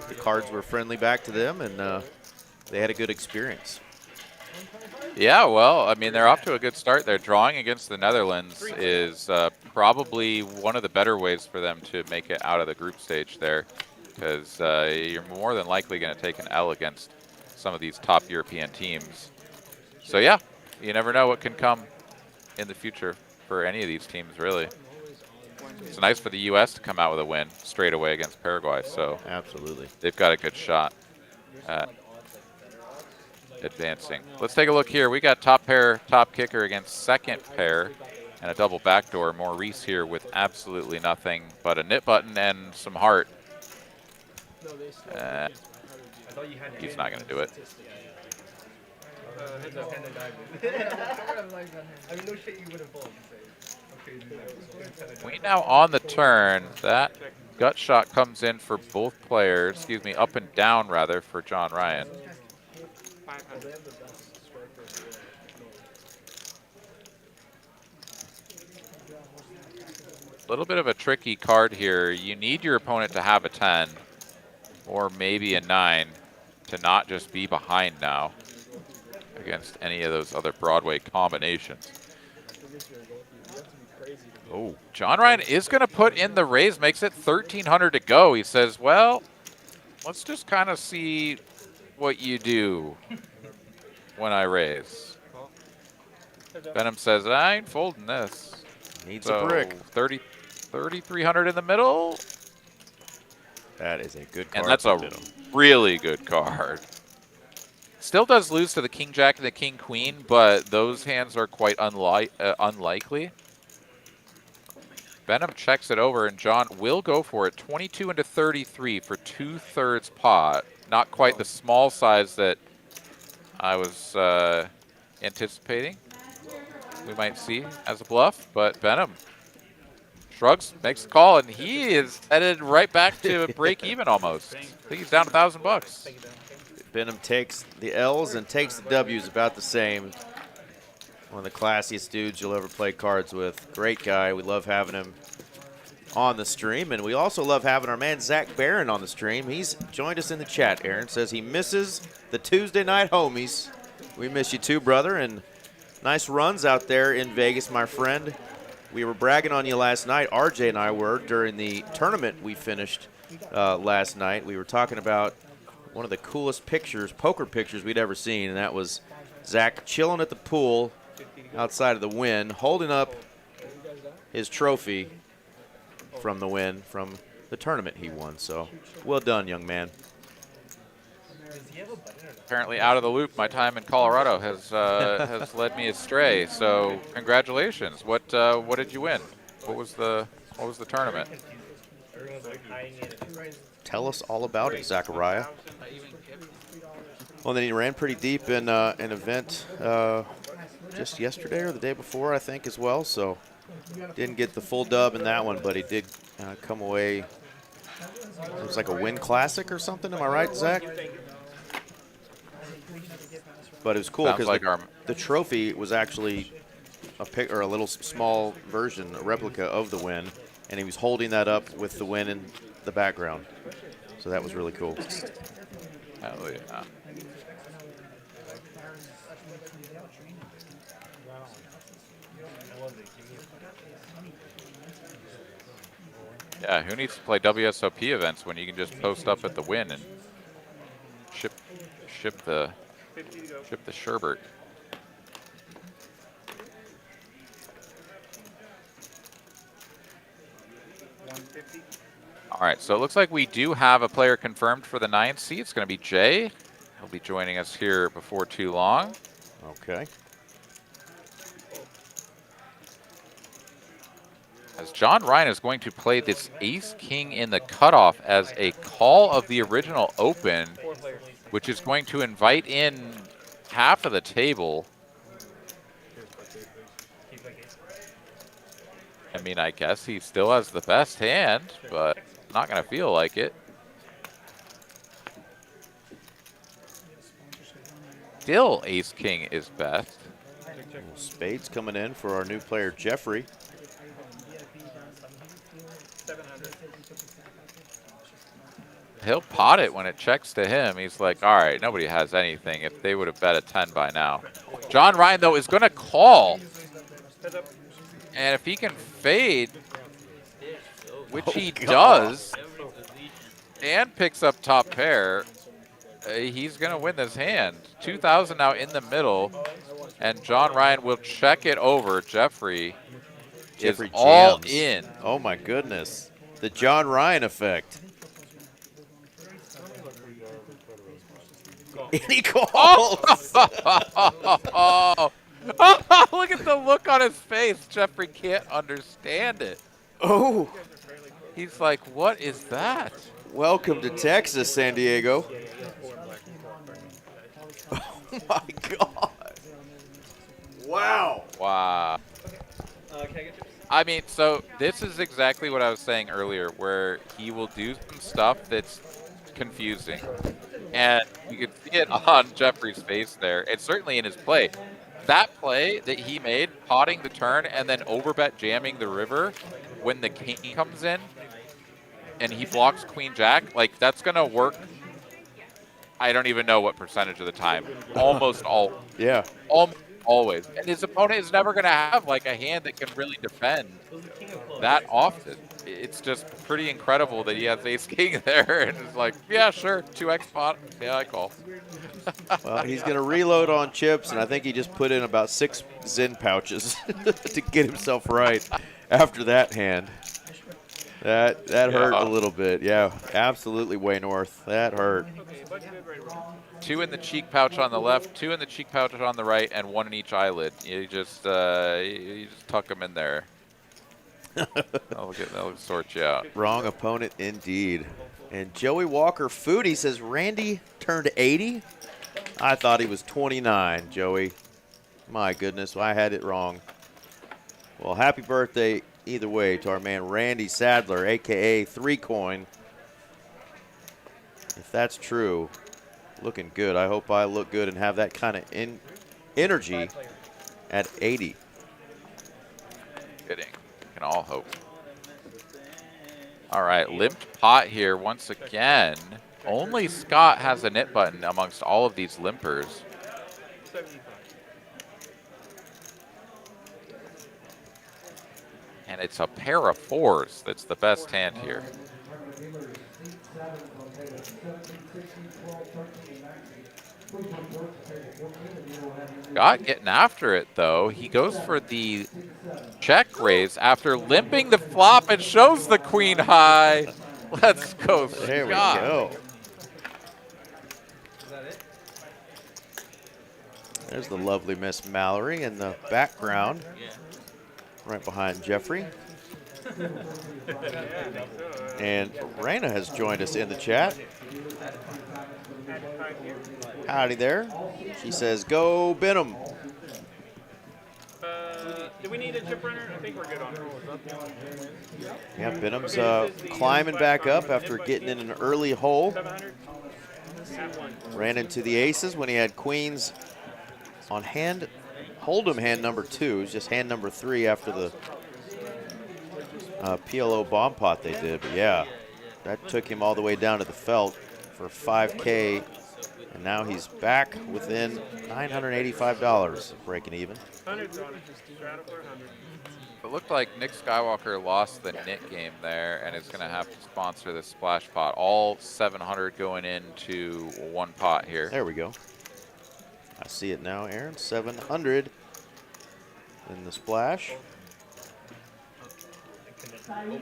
the cards were friendly back to them, and they had a good experience. Yeah, well, I mean, they're off to a good start. Their drawing against the Netherlands is probably one of the better ways for them to make it out of the group stage there, because you're more than likely going to take an L against some of these top European teams. So, yeah, you never know what can come in the future for any of these teams, really. It's nice for the U.S. to come out with a win straight away against Paraguay, so Absolutely. they've got a good shot at advancing. Let's take a look here. We got top pair, top kicker against second pair, and a double backdoor. Maurice here with absolutely nothing but a knit button and some heart. He's not going to do it. We now on the turn. That Gut shot comes in for both players. Excuse me, up and down rather for John Ryan. 500. A little bit of a tricky card here. You need your opponent to have a 10 or maybe a 9 to not just be behind now against any of those other Broadway combinations. Oh, John Ryan is going to put in the raise, makes it 1,300 to go. He says, well, let's just kind of see what you do when I raise. Venom says, I ain't folding this. Needs So a brick. 3,300 in the middle. That is a good card. And that's a really good card. Still does lose to the King Jack and the King Queen, but those hands are quite unlikely. Venom checks it over, and John will go for it. 22 into 33 for 2/3 pot. Not quite the small size that I was anticipating we might see as a bluff, but Venom shrugs, makes the call, and he is headed right back to break even almost. I think he's down $1,000. Benham takes the L's and takes the W's about the same. One of the classiest dudes you'll ever play cards with. Great guy. We love having him on the stream. And we also love having our man Zach Barron on the stream. He's joined us in the chat. Aaron says he misses the Tuesday night homies. We miss you too, brother. And nice runs out there in Vegas, my friend. We were bragging on you last night. RJ and I were during the tournament we finished last night. We were talking about one of the coolest pictures, poker pictures we'd ever seen, and that was Zach chilling at the pool outside of the win, holding up his trophy from the win from the tournament he won. So well done, young man. Apparently out of the loop, my time in Colorado has led me astray. So congratulations. What did you win? What was the tournament? Tell us all about it, Zachariah. Well, then he ran pretty deep in an event just yesterday or the day before, I think, as well. So didn't get the full dub in that one, but he did come away. It was like a win classic or something. Am I right, Zach? But it was cool because like the trophy was actually a little small version, a replica of the win, and he was holding that up with the win in the background. So that was really cool. Hell yeah. Yeah, who needs to play WSOP events when you can just post up at the win and ship the sherbert? All right, so it looks like we do have a player confirmed for the 9th seed. It's going to be Jay. He'll be joining us here before too long. Okay. As John Ryan is going to play this ace-king in the cutoff as a call of the original open, which is going to invite in half of the table. I mean, I guess he still has the best hand, but not going to feel like it. Still, ace-king is best. Spades coming in for our new player, Jeffrey. 700. He'll pot it when it checks to him. He's like, all right, nobody has anything. If they would have bet a 10 by now. John Ryan, though, is going to call. And if he can fade, which he does, and picks up top pair, he's going to win this hand. 2,000 now in the middle, and John Ryan will check it over. Jeffrey is all in. Oh, my goodness. The John Ryan effect. And he calls. Oh, look at the look on his face. Jeffrey can't understand it. Oh. He's like, what is that? Welcome to Texas, San Diego. Oh, my God. Wow. Wow. Can I get chips? I mean, so this is exactly what I was saying earlier, where he will do some stuff that's confusing. And you can see it on Jeffrey's face there. It's certainly in his play. That play that he made, potting the turn and then overbet jamming the river when the king comes in and he blocks queen jack, like that's going to work. I don't even know what percentage of the time. Almost all. Yeah. Almost always. And his opponent is never going to have like a hand that can really defend that often. It's just pretty incredible that he has ace king there and it's like, yeah, sure, 2x pot. Yeah, I call. Well, he's going to reload on chips, and I think he just put in about 6 Zen pouches to get himself right after that hand. That hurt a little bit. Yeah, absolutely way north. That hurt. 2 in the cheek pouch on the left, 2 in the cheek pouch on the right, and 1 in each eyelid. You just tuck them in there. That'll sort you out. Wrong opponent indeed. And Joey Walker Foodie says Randy turned 80. I thought he was 29, Joey. My goodness, I had it wrong. Well, happy birthday either way to our man Randy Sadler, a.k.a. 3Coin. If that's true, looking good. I hope I look good and have that kind of energy at 80. Kidding. We can all hope. All right, limped pot here once again. Only Scott has a knit button amongst all of these limpers. And it's a pair of 4s that's the best hand here. Scott getting after it, though. He goes for the check raise after limping the flop and shows the queen high. Let's go, Scott. There we go. There's the lovely Miss Mallory in the background, right behind Jeffrey. And Raina has joined us in the chat. Howdy there. She says, go Benham. Do we need a chip runner? I think we're good on it. Yeah, Benham's climbing back up after getting in an early hole. Ran into the aces when he had queens on hand. Hold'em hand number 2. It was just hand number 3 after the PLO bomb pot they did. But yeah, that took him all the way down to the felt for 5K. And now he's back within $985 breaking even. It looked like Nick Skywalker lost the knit game there and is going to have to sponsor the splash pot. All 700 going into one pot here. There we go. I see it now, Aaron. 700 in the splash.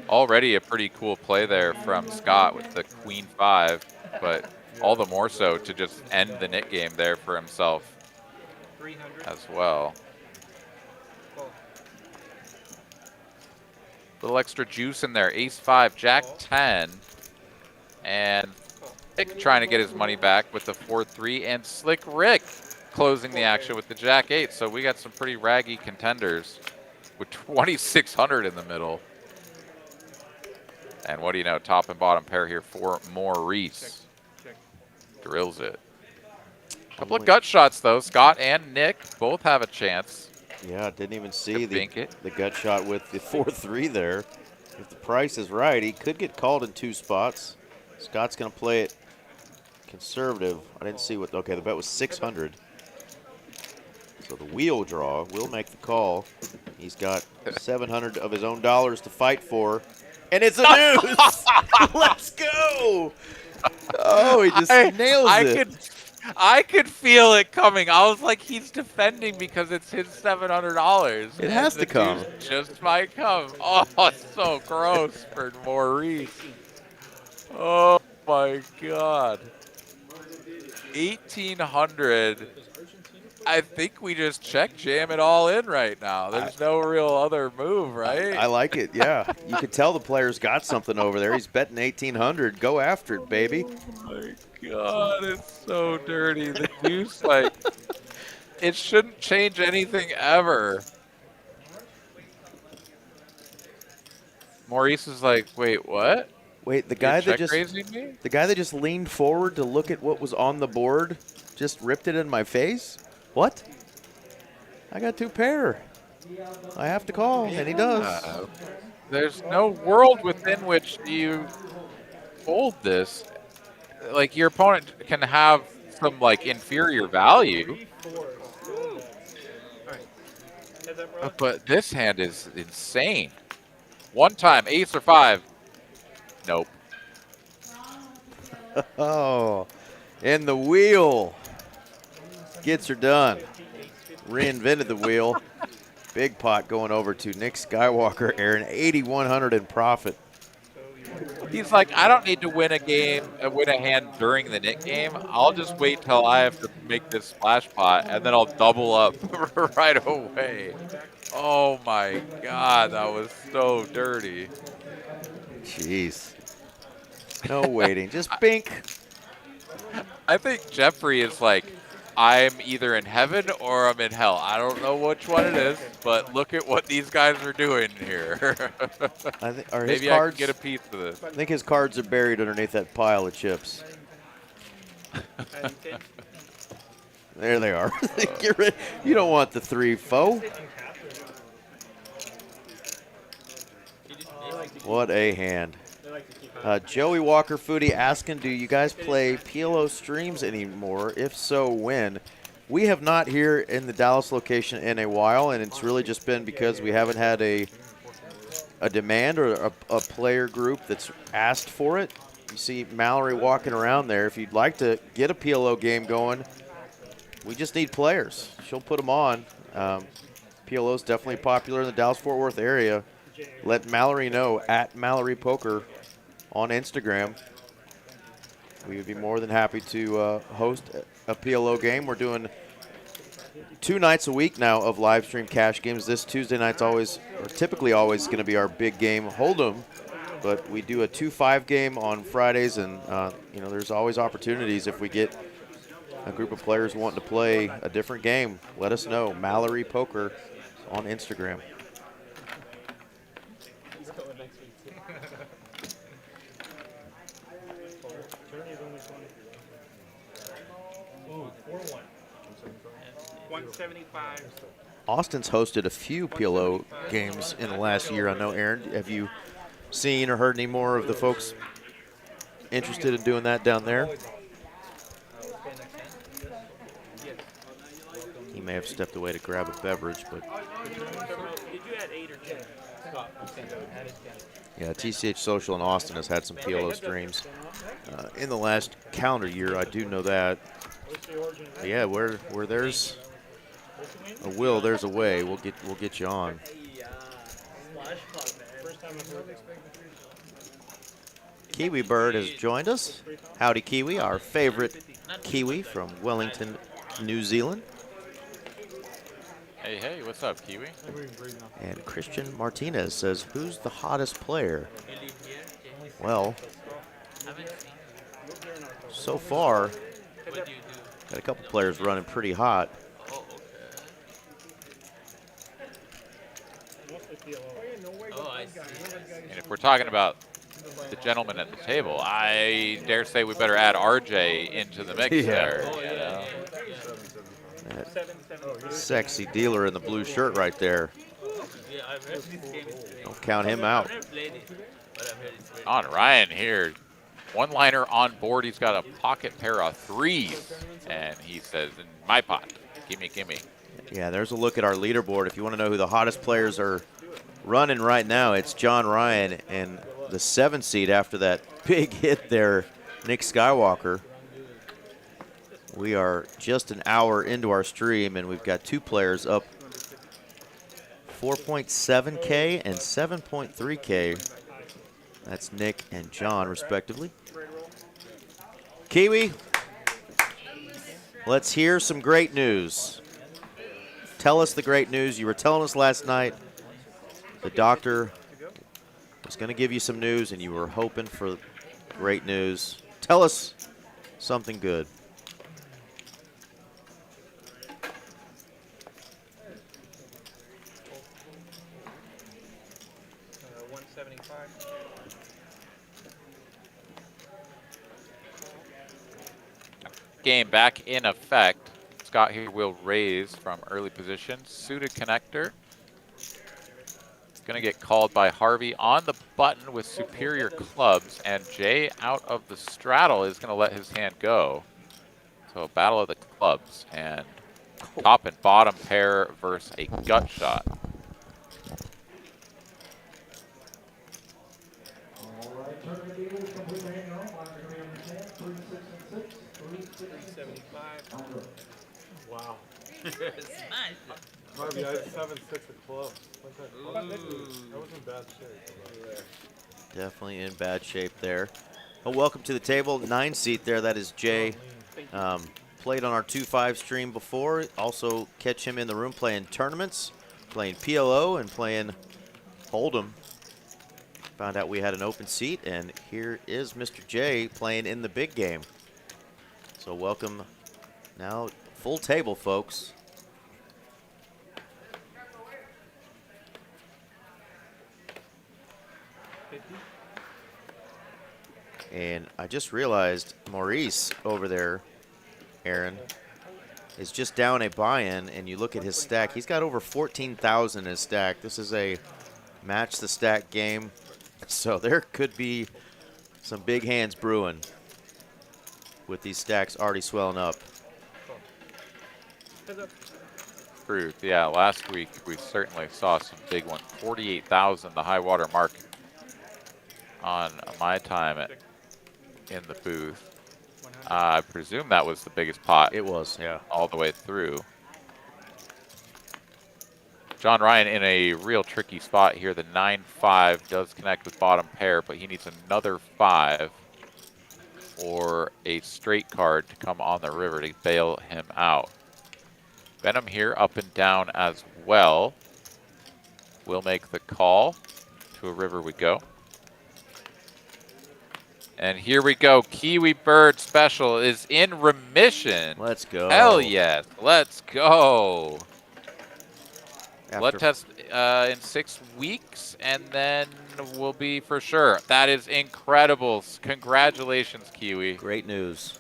Already a pretty cool play there from Scott with the queen 5, but all the more so to just end the knit game there for himself as well. Little extra juice in there. Ace 5, Jack 10, and Nick trying to get his money back with the 4-3, and Slick Rick closing the action with the Jack 8. So we got some pretty raggy contenders with 2,600 in the middle. And what do you know? Top and bottom pair here for Maurice. Drills it. Couple of gut shots, though. Scott and Nick both have a chance. Yeah, didn't even see the gut shot with the 4-3 there. If the price is right, he could get called in 2 spots. Scott's going to play it conservative. I didn't see what, okay, the bet was 600. So the wheel draw will make the call. He's got 700 of his own dollars to fight for. And it's a deuce! Let's go! Oh, he just nails it. I could feel it coming. I was like, he's defending because it's his $700. It has to come. Just might come. Oh, it's so gross for Maurice. Oh my God. 1,800. I think we just check jam it all in right now. There's no real other move, right? I like it, yeah. You can tell the player's got something over there. He's betting 1,800. Go after it, baby. Oh my God, it's so dirty. The deuce, like, it shouldn't change anything ever. Maurice is like, wait, what? Wait, the You're guy that check just raising me? the guy that just leaned forward to look at what was on the board just ripped it in my face? What? I got 2 pair. I have to call, and he does. There's no world within which you fold this. Like, your opponent can have some, like, inferior value, Heads up, bro. but this hand is insane. One time, ace or 5. Nope. Oh, and the wheel gets her done. Reinvented the wheel. Big pot going over to Nick Skywalker, Aaron, 8,100 in profit. He's like, I don't need to win a game, win a hand during the Nick game. I'll just wait till I have to make this splash pot, and then I'll double up right away. Oh my God, that was so dirty. Jeez. No waiting, just bink. I think Jeffrey is like, I'm either in heaven or I'm in hell. I don't know which one it is, but look at what these guys are doing here. Are his Maybe cards, I can get a piece of this. I think his cards are buried underneath that pile of chips. There they are. Get rid. You don't want the 3 foe. What a hand. Joey Walker Foodie asking, do you guys play PLO streams anymore? If so, when? We have not here in the Dallas location in a while, and it's really just been because we haven't had a demand or a player group that's asked for it. You see Mallory walking around there. If you'd like to get a PLO game going, we just need players. She'll put them on. PLO is definitely popular in the Dallas-Fort Worth area. Let Mallory know at Mallory Poker on Instagram. We would be more than happy to host a PLO game. We're doing 2 nights a week now of live stream cash games. This Tuesday night's typically always going to be our big game Hold'em, but we do a 2-5 game on Fridays, and there's always opportunities. If we get a group of players wanting to play a different game, let us know. Mallory Poker on Instagram. Austin's hosted a few PLO games in the last year. I know, Aaron, have you seen or heard any more of the folks interested in doing that down there? He may have stepped away to grab a beverage, but yeah, TCH Social in Austin has had some PLO streams in the last calendar year. I do know that. But yeah, where there's a will, there's a way. We'll get you on. Kiwi Bird has joined us. Howdy, Kiwi, our favorite Kiwi from Wellington, New Zealand. Hey, what's up, Kiwi? And Christian Martinez says, who's the hottest player? Well, so far, got a couple players running pretty hot. And if we're talking about the gentleman at the table, I dare say we better add RJ into the mix there. You know? That sexy dealer in the blue shirt right there. Don't count him out. On Ryan here, one-liner on board. He's got a pocket pair of 3s, and he says, in my pot, gimme. Yeah, there's a look at our leaderboard. If you want to know who the hottest players are running right now, it's John Ryan and the 7 seed after that big hit there, Nick Skywalker. We are just an hour into our stream, and we've got 2 players up 4.7K and 7.3K. That's Nick and John, respectively. Kiwi, let's hear some great news. Tell us the great news. You were telling us last night the doctor was going to give you some news, and you were hoping for great news. Tell us something good. game back in effect. Scott here will raise from early position. Suited connector. Going to get called by Harvey on the button with superior clubs, and Jay out of the straddle is going to let his hand go. So a battle of the clubs, and top and bottom pair versus a gut shot. Wow. Smash. Harvey, I had 7-6 of clubs. That was in bad shape. Definitely in bad shape there. Well, welcome to the table. 9 seat there. That is Jay. Played on our 2-5 stream before. Also catch him in the room playing tournaments, playing PLO, and playing Hold'em. Found out we had an open seat, and here is Mr. J playing in the big game. So welcome now, full table, folks. And I just realized Maurice over there, Aaron, is just down a buy-in, and you look at his stack. He's got over 14,000 in his stack. This is a match the stack game, so there could be some big hands brewing with these stacks already swelling up. Truth, yeah, last week we certainly saw some big ones. 48,000, the high water mark on my time in the booth. I presume that was the biggest pot. It was, yeah. All the way through. John Ryan in a real tricky spot here. The 9-5 does connect with bottom pair, but he needs another 5 or a straight card to come on the river to bail him out. Benham here up and down as well. We'll make the call. To a river we go. And here we go. Kiwi Bird Special is in remission. Let's go. Hell yes. Let's go. Blood After test in 6 weeks, and then we'll be for sure. That is incredible. Congratulations, Kiwi. great news.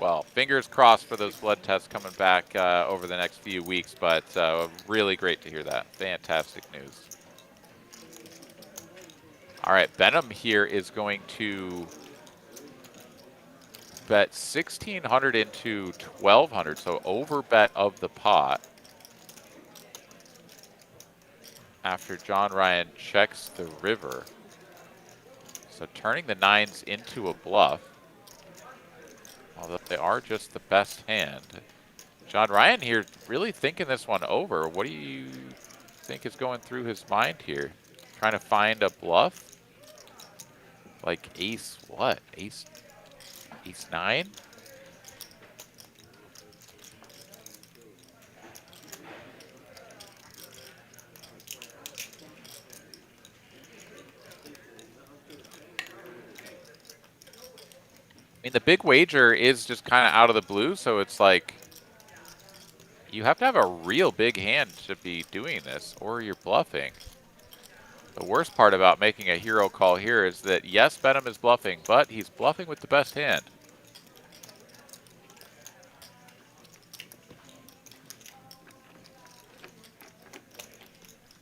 Well, fingers crossed for those blood tests coming back over the next few weeks, but really great to hear that. Fantastic news. All right, Benham here is going to bet 1,600 into 1,200, so over bet of the pot. After John Ryan checks the river. So turning the 9s into a bluff. Although they are just the best hand. John Ryan here really thinking this one over. What do you think is going through his mind here? Trying to find a bluff? Like ace what? Ace 9? I mean, the big wager is just kind of out of the blue, so it's like you have to have a real big hand to be doing this, or you're bluffing. The worst part about making a hero call here is that, yes, Benham is bluffing, but he's bluffing with the best hand.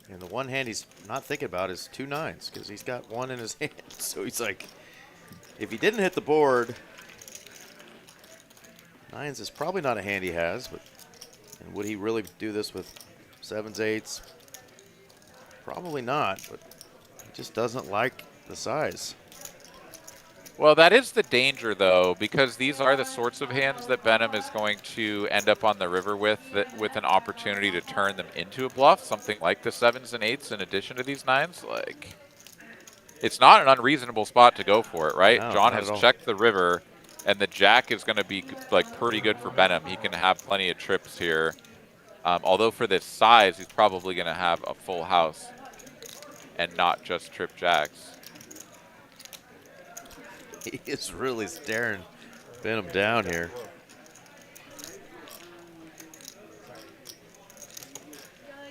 And the one hand he's not thinking about is 2 9s, because he's got 1 in his hand. So he's like, if he didn't hit the board, 9s is probably not a hand he has, but and would he really do this with 7s, 8s? Probably not, but he just doesn't like the size. Well, that is the danger, though, because these are the sorts of hands that Benham is going to end up on the river with an opportunity to turn them into a bluff, something like the 7s and 8s in addition to these 9s. Like, it's not an unreasonable spot to go for it, right? No, John not has at all. checked the river, and the jack is going to be, like, pretty good for Benham. He can have plenty of trips here. Although for this size, he's probably going to have a full house and not just trip jacks. He is really staring Benham down here.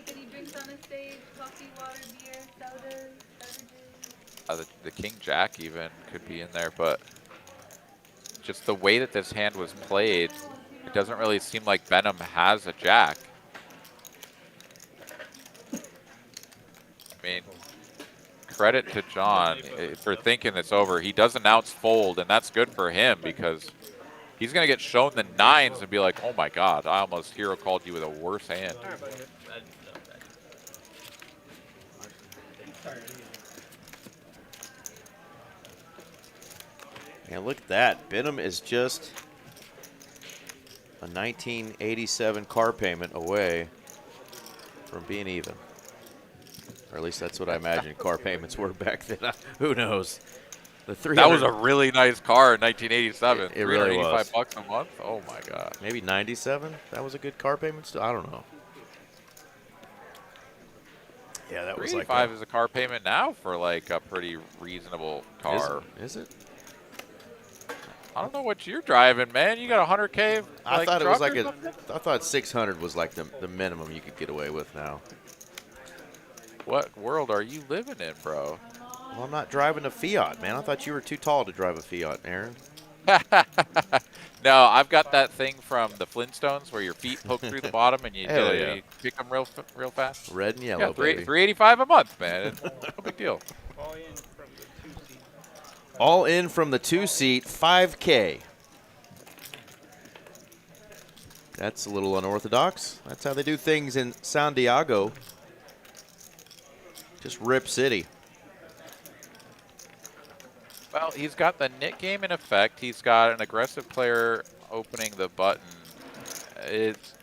Any drinks on the stage? Coffee, water, beer, sodas, beverages? The king jack even could be in there, but just the way that this hand was played, it doesn't really seem like Benham has a jack. I mean, credit to John for thinking it's over. He does announce fold, and that's good for him because he's going to get shown the nines and be like, oh my God, I almost hero called you with a worse hand. Yeah, look at that. Benham is just a 1987 car payment away from being even. Or at least that's what I imagine car payments were back then. Who knows? The 300, That was a really nice car in 1987. It really was. $385 a month? Oh my God. maybe 97. That was a good car payment still. I don't know. Yeah, that was like $385 is a car payment now for like a pretty reasonable car. Is it? I don't know what you're driving, man. You got a 100K. I thought it was truck like or a. something? I thought 600 was like the minimum you could get away with now. What world are you living in, bro? Well, I'm not driving a Fiat, man. I thought you were too tall to drive a Fiat, Aaron. No, I've got that thing from the Flintstones where your feet poke through the bottom and you, Hell yeah. you pick them real fast. Red and yellow, Yeah, baby. $385 a month, man. No big deal. All in from the 2-seat. All in from the 2-seat, 5K. That's a little unorthodox. That's how they do things in San Diego. Just Rip City. Well, he's got the nit game in effect. He's got an aggressive player opening the button. It's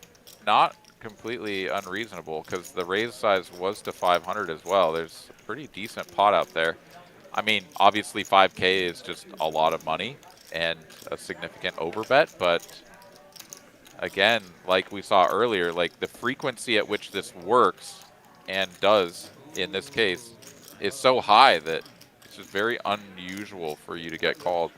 not completely unreasonable because the raise size was to 500 as well. There's a pretty decent pot out there. I mean, obviously 5K is just a lot of money and a significant overbet, but again, like we saw earlier, like the frequency at which this works and does in this case is so high that it's just very unusual for you to get called.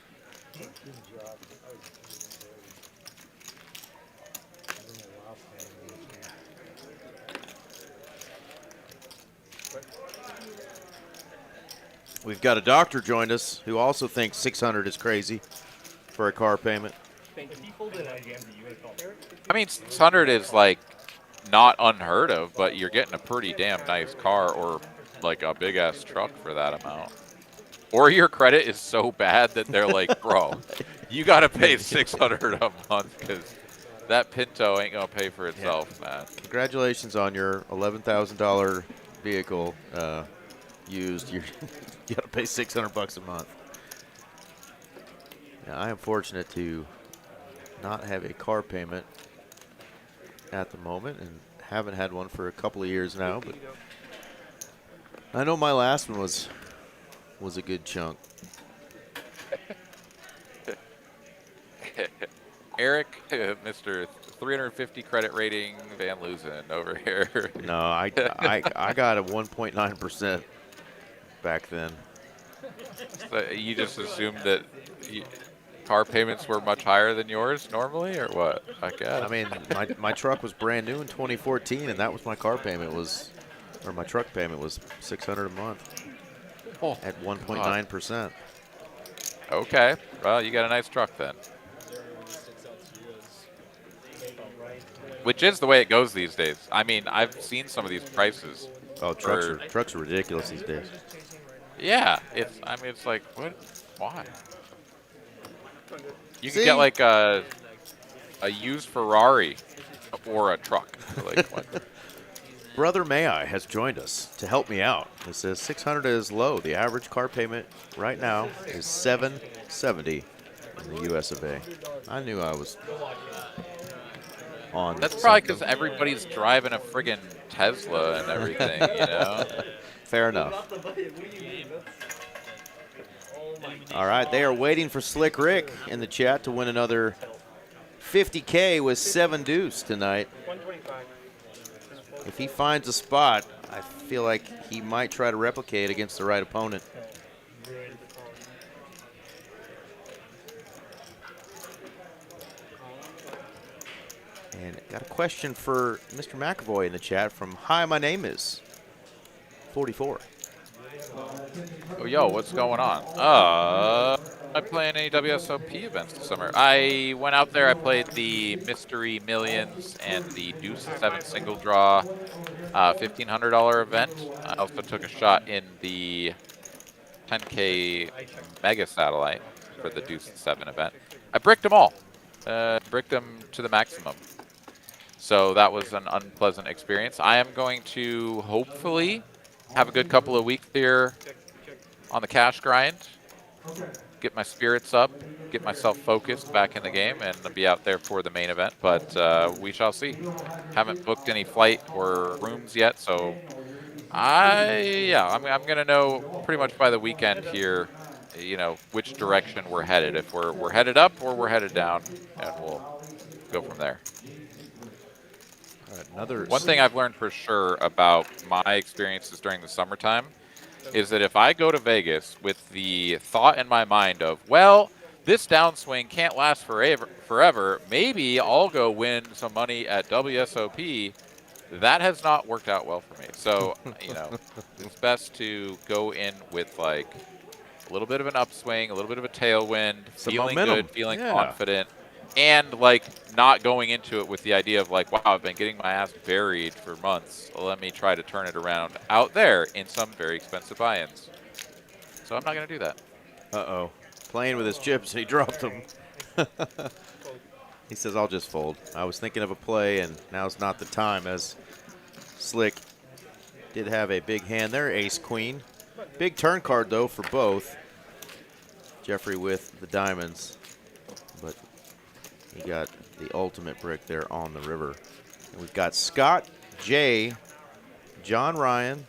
We've got a doctor join us who also thinks 600 is crazy for a car payment. I mean, 600 is like not unheard of, but you're getting a pretty damn nice car or like a big ass truck for that amount. Or your credit is so bad that they're like, bro, you got to pay 600 a month because that Pinto ain't going to pay for itself, man. Congratulations on your $11,000 vehicle used. You got to pay $600 a month. Yeah, I am fortunate to not have a car payment at the moment and haven't had one for a couple of years now, but I know my last one was a good chunk. Eric, Mr. 350 credit rating Van Loosen over here. No, I got a 1.9% back then. So you just assumed that car payments were much higher than yours normally, or what? I guess. I mean, my truck was brand new in 2014, and that was my car payment or my truck payment was $600 a month at 1.9%. Okay, well, you got a nice truck then. Which is the way it goes these days. I mean, I've seen some of these prices. Oh, trucks are ridiculous these days. Yeah, it's like, what? Why? You See? can get like a used Ferrari or a truck. Like, what? Brother May I has joined us to help me out. He says 600 is low. The average car payment right now is $770 in the US of A. I knew I was on. That's probably because everybody's driving a friggin' Tesla and everything, you know? Fair enough. All right, they are waiting for Slick Rick in the chat to win another 50K with 7 deuce tonight. 125. If he finds a spot, I feel like he might try to replicate against the right opponent. And got a question for Mr. McAvoy in the chat from Hi, my name is 44. Oh, yo, what's going on? I playing any WSOP events this summer? I went out there. I played the Mystery Millions and the Deuce 7 single draw $1,500 event. I also took a shot in the 10K Mega Satellite for the Deuce 7 event. I bricked them all. Bricked them to the maximum. So that was an unpleasant experience. I am going to hopefully have a good couple of weeks here on the cash grind, get my spirits up, get myself focused back in the game, and be out there for the main event. But we shall see. Haven't booked any flight or rooms yet, so I'm gonna know pretty much by the weekend here, you know, which direction we're headed. If we're headed up or we're headed down, and we'll go from there. One thing I've learned for sure about my experiences during the summertime is that if I go to Vegas with the thought in my mind of, well, this downswing can't last forever, maybe I'll go win some money at WSOP, that has not worked out well for me. So, you know, it's best to go in with like a little bit of an upswing, a little bit of a tailwind, feeling momentum. good, feeling confident, and like not going into it with the idea of like, wow, I've been getting my ass buried for months. Let me try to turn it around out there in some very expensive buy-ins. So I'm not going to do that. Uh-oh. Playing with his chips, and he dropped them. He says, I'll just fold. I was thinking of a play, and now's not the time, as Slick did have a big hand there, ace-queen. Big turn card, though, for both. Jeffrey with the diamonds, but he got the ultimate brick there on the river. And we've got Scott, Jay, John Ryan,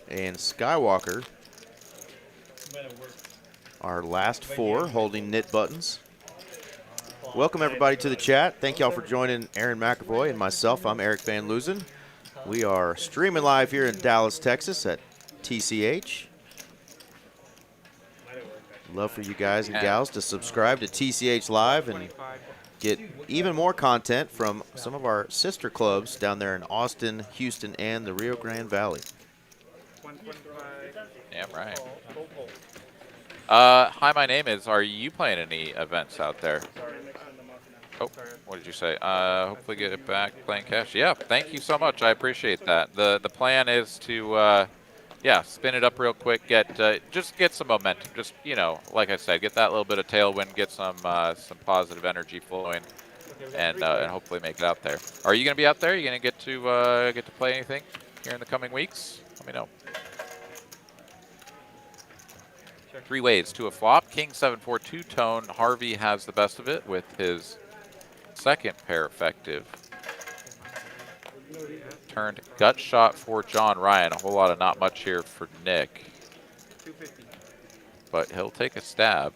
and Skywalker. Our last four holding knit buttons. Welcome, everybody, to the chat. Thank y'all for joining Aaron McAvoy and myself. I'm Eric Van Loozen. We are streaming live here in Dallas, Texas at TCH. Love for you guys and gals to subscribe to TCH Live and get even more content from some of our sister clubs down there in Austin, Houston, and the Rio Grande Valley. Damn right. Hi, my name is. Are you playing any events out there? Oh, what did you say? Hopefully get it back playing cash. Yeah, thank you so much. I appreciate that. The plan is to spin it up real quick. Just get some momentum. Just, you know, like I said, get that little bit of tailwind, get some positive energy flowing, and hopefully make it out there. Are you going to be out there? Are you going to get to play anything here in the coming weeks? Let me know. 3 ways to a flop. King 7-4 two-tone. Harvey has the best of it with his second pair effective. Turned gut shot for John Ryan. A whole lot of not much here for Nick. But he'll take a stab.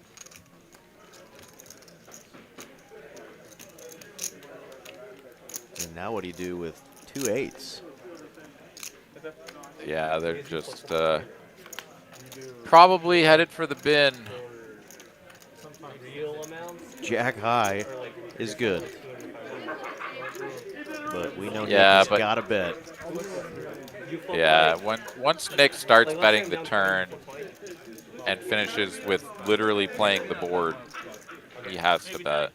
And now what do you do with 2 8s? Yeah, they're just probably headed for the bin. Jack high is good. But we know Yeah, Nick has but got to bet. Yeah, once Nick starts betting the turn and finishes with literally playing the board, he has to bet.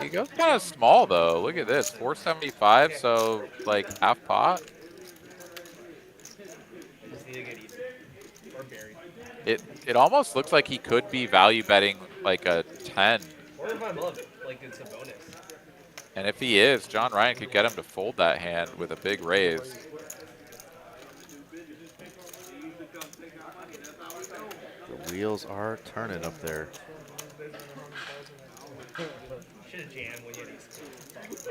He goes kind of small though. Look at this, 475, so like half pot. It almost looks like he could be value betting like a 10. Or if I'm up, like it's a bonus. And if he is, John Ryan could get him to fold that hand with a big raise. The wheels are turning up there. Should have jammed when you had these.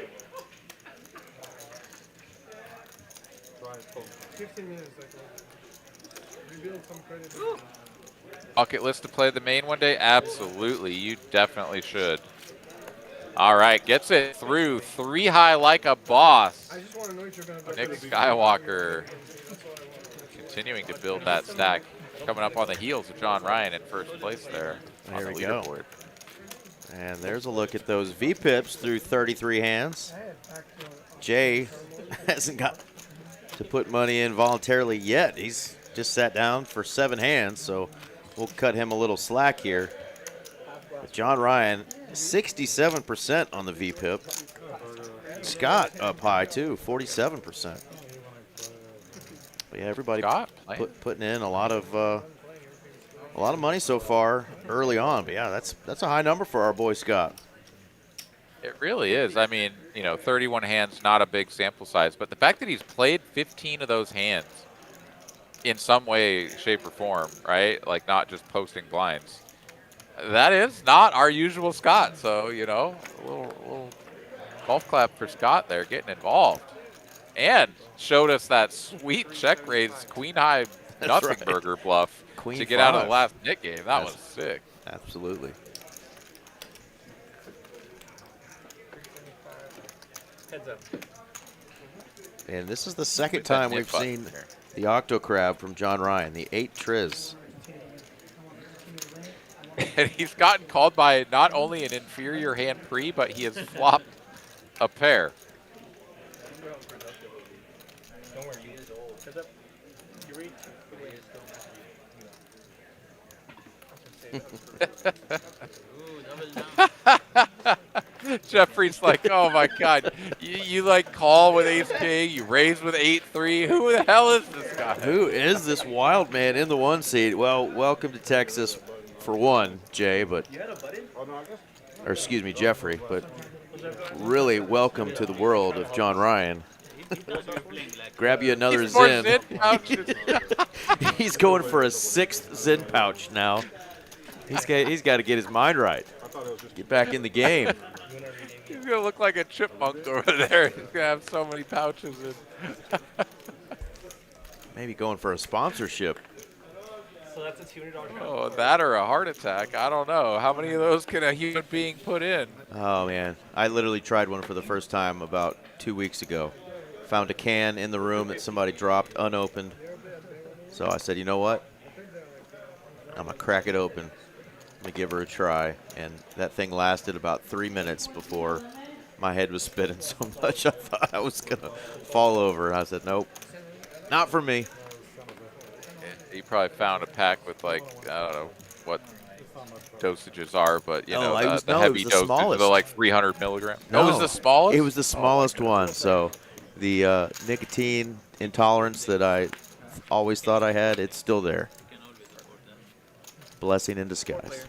15 minutes, reveal some credit. Bucket list to play the main one day? Absolutely, you definitely should. All right, gets it through 3 high like a boss. I just want to know if you're going to Nick Skywalker continuing to build that stack, coming up on the heels of John Ryan in first place there. There on the we go. leaderboard. And there's a look at those V-pips through 33 hands. Jay hasn't got to put money in voluntarily yet. He's just sat down for 7 hands, so we'll cut him a little slack here. But John Ryan, 67% on the VPIP. Scott up high too, 47%. But yeah, everybody Scott putting in a lot of money so far early on. But yeah, that's a high number for our boy Scott. It really is. I mean, you know, 31 hands, not a big sample size, but the fact that he's played 15 of those hands in some way, shape, or form, right? Like not just posting blinds. That is not our usual Scott. So, you know, a little golf clap for Scott there, getting involved. And showed us that sweet check raise queen high nothing right. burger bluff Queen to get out of five. the last Nick game. That was sick. Absolutely. Heads up. And this is the second time we've seen the Octo Crab from John Ryan, the 8 Triz. And he's gotten called by not only an inferior hand pre, but he has flopped a pair. Don't worry, you old. Heads up. You read? Jeffrey's like, oh my God, you like call with ace king, you raise with 8-3. Who the hell is this guy? Who is this wild man in the 1 seed? Well, welcome to Texas for one, Jay, but or excuse me, Jeffrey, but really welcome to the world of John Ryan. Grab you another Zin. He's going for a 6th Zin pouch now. He's got to get his mind right. Get back in the game. He's going to look like a chipmunk over there. He's going to have so many pouches in. Maybe going for a sponsorship. So that's a $200 shot. Oh, that or a heart attack. I don't know. How many of those can a human being put in? Oh, man. I literally tried one for the first time about 2 weeks ago. Found a can in the room that somebody dropped unopened. So I said, you know what? I'm going to crack it open. I'm going to give her a try. And that thing lasted about 3 minutes before my head was spinning so much I thought I was going to fall over. And I said, nope, not for me. He probably found a pack with, like, I don't know what dosages are, but, you know, the heavy dosage of the, like, 300 milligrams. No, it was the smallest? It was the smallest one. So the nicotine intolerance that I always thought I had, it's still there. Blessing in disguise.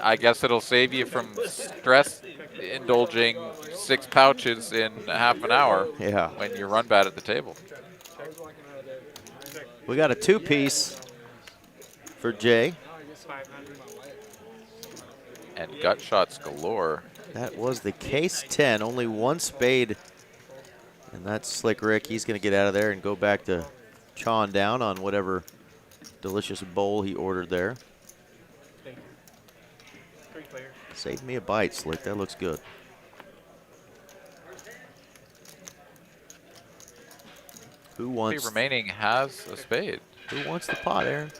I guess it'll save you from stress indulging 6 pouches in half an hour when you run bad at the table. We got a 2-piece for Jay. And gut shots galore. That was the case 10, only 1 spade. And that's Slick Rick. He's going to get out of there and go back to chawing down on whatever delicious bowl he ordered there. Save me a bite, Slick. That looks good. Who wants? The remaining has a spade. Who wants the pot, Aaron?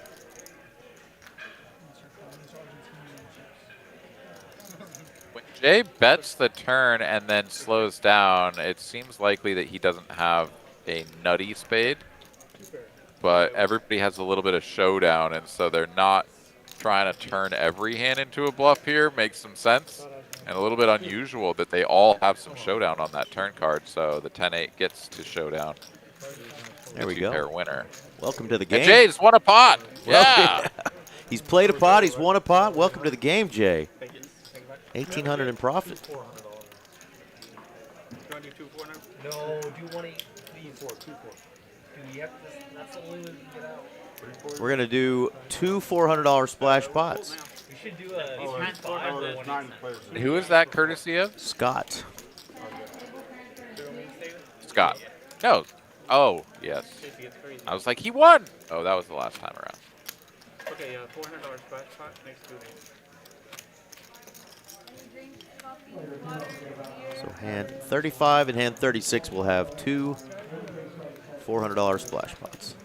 When Jay bets the turn and then slows down, it seems likely that he doesn't have a nutty spade. But everybody has a little bit of showdown, and so they're not trying to turn every hand into a bluff here. Makes some sense. And a little bit unusual that they all have some showdown on that turn card, so the 10-8 gets to showdown. There we go. Pair winner. Welcome to the game. And Jay's won a pot. Yeah. He's played a pot. He's won a pot. Welcome to the game, Jay. 1,800 in profit. You want to do 2 4 now? No, do 1 8 please. 4 2 4. Dude, you have to, that's the only way we can get out. We're gonna do 2 $400 splash pots. We should do a 5 or 1 8. Who is that courtesy of? Scott. Scott. No. Oh, yes. I was like, he won. Oh, that was the last time around. Okay, $400 splash pot next to me. So hand 35 and hand 36 will have 2 $400 splash pots.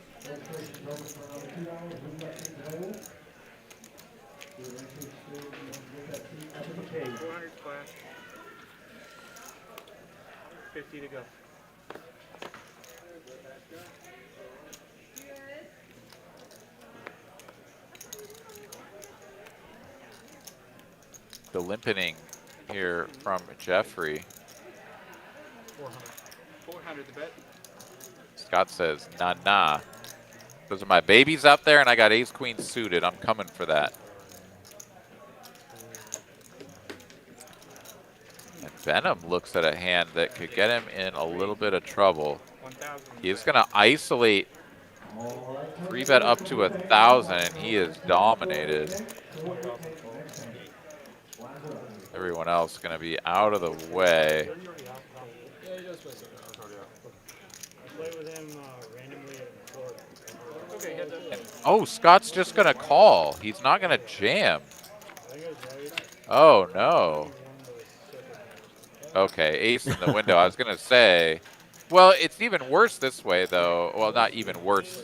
$400 splash. 50 to go. the limpening here from Jeffrey. 400 the bet. Scott says, nah. Those are my babies out there, and I got ace queen suited. I'm coming for that. And Venom looks at a hand that could get him in a little bit of trouble. 1,000. He's going to isolate 3-bet up to 1,000, and he is dominated. Everyone else going to be out of the way. Yeah, he does play something. I play with him randomly in Florida. Okay, heads up. And, oh, Scott's just going to call. He's not going to jam. Oh, no. Okay, ace in the window. I was going to say, well, it's even worse this way, though. Well, not even worse.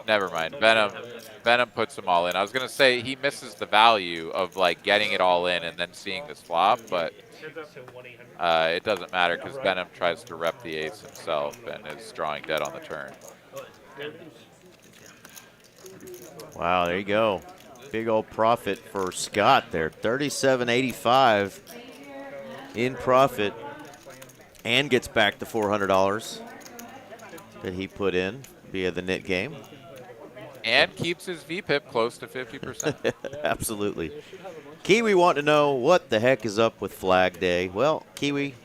Never mind. Venom puts them all in. I was going to say he misses the value of, like, getting it all in and then seeing this flop, but it doesn't matter because Venom tries to rep the ace himself and is drawing dead on the turn. Wow, there you go. Big old profit for Scott there. 37.85 in profit, and gets back the $400 that he put in via the knit game. And keeps his VPIP close to 50%. Absolutely. Kiwi want to know what the heck is up with Flag Day. Well, Kiwi,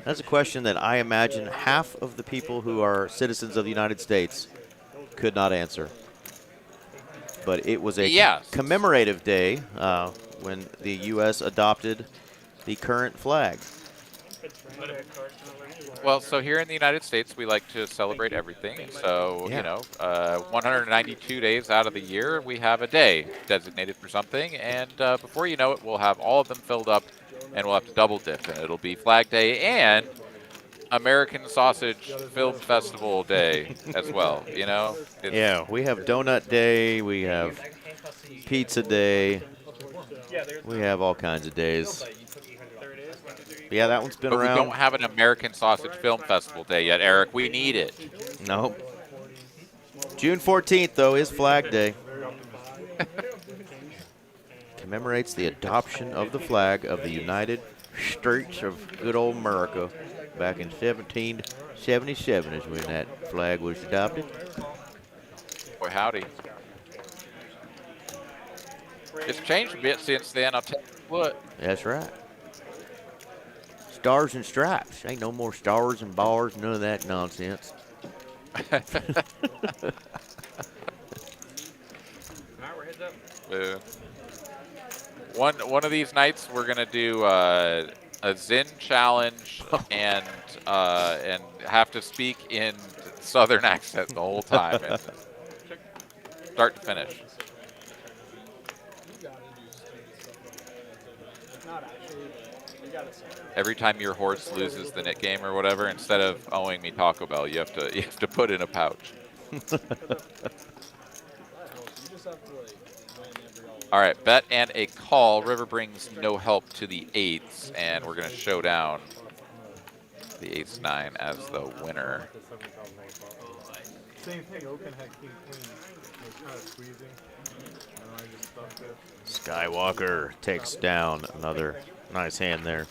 that's a question that I imagine half of the people who are citizens of the United States could not answer. But it was a commemorative day when the U.S. adopted the current flag. Well, so here in the United States, we like to celebrate everything. So, you know, 192 days out of the year, we have a day designated for something. And before you know it, we'll have all of them filled up, and we'll have to double dip. And it'll be Flag Day and American Sausage Film Festival Day as well, you know? Yeah, we have Donut Day, we have Pizza Day, we have all kinds of days. Yeah, that one's been around. We don't have an American Sausage Film Festival Day yet, Eric. We need it. No. June 14th, though, is Flag Day. Commemorates the adoption of the flag of the United States of good old America. Back in 1777 is when that flag was adopted. Boy, howdy. It's changed a bit since then, I'll tell you what. That's right. Stars and stripes. Ain't no more stars and bars, none of that nonsense. One of these nights, we're gonna do a Zin challenge and have to speak in Southern accent the whole time, and start to finish. Every time your horse loses the knit game or whatever, instead of owing me Taco Bell, you have to put in a pouch. All right, bet and a call. River brings no help to the eights, and we're going to show down the ace-9 as the winner. Same thing, Open had king queen. It was kind of squeezing. And I just stuck it. Skywalker takes down another nice hand there.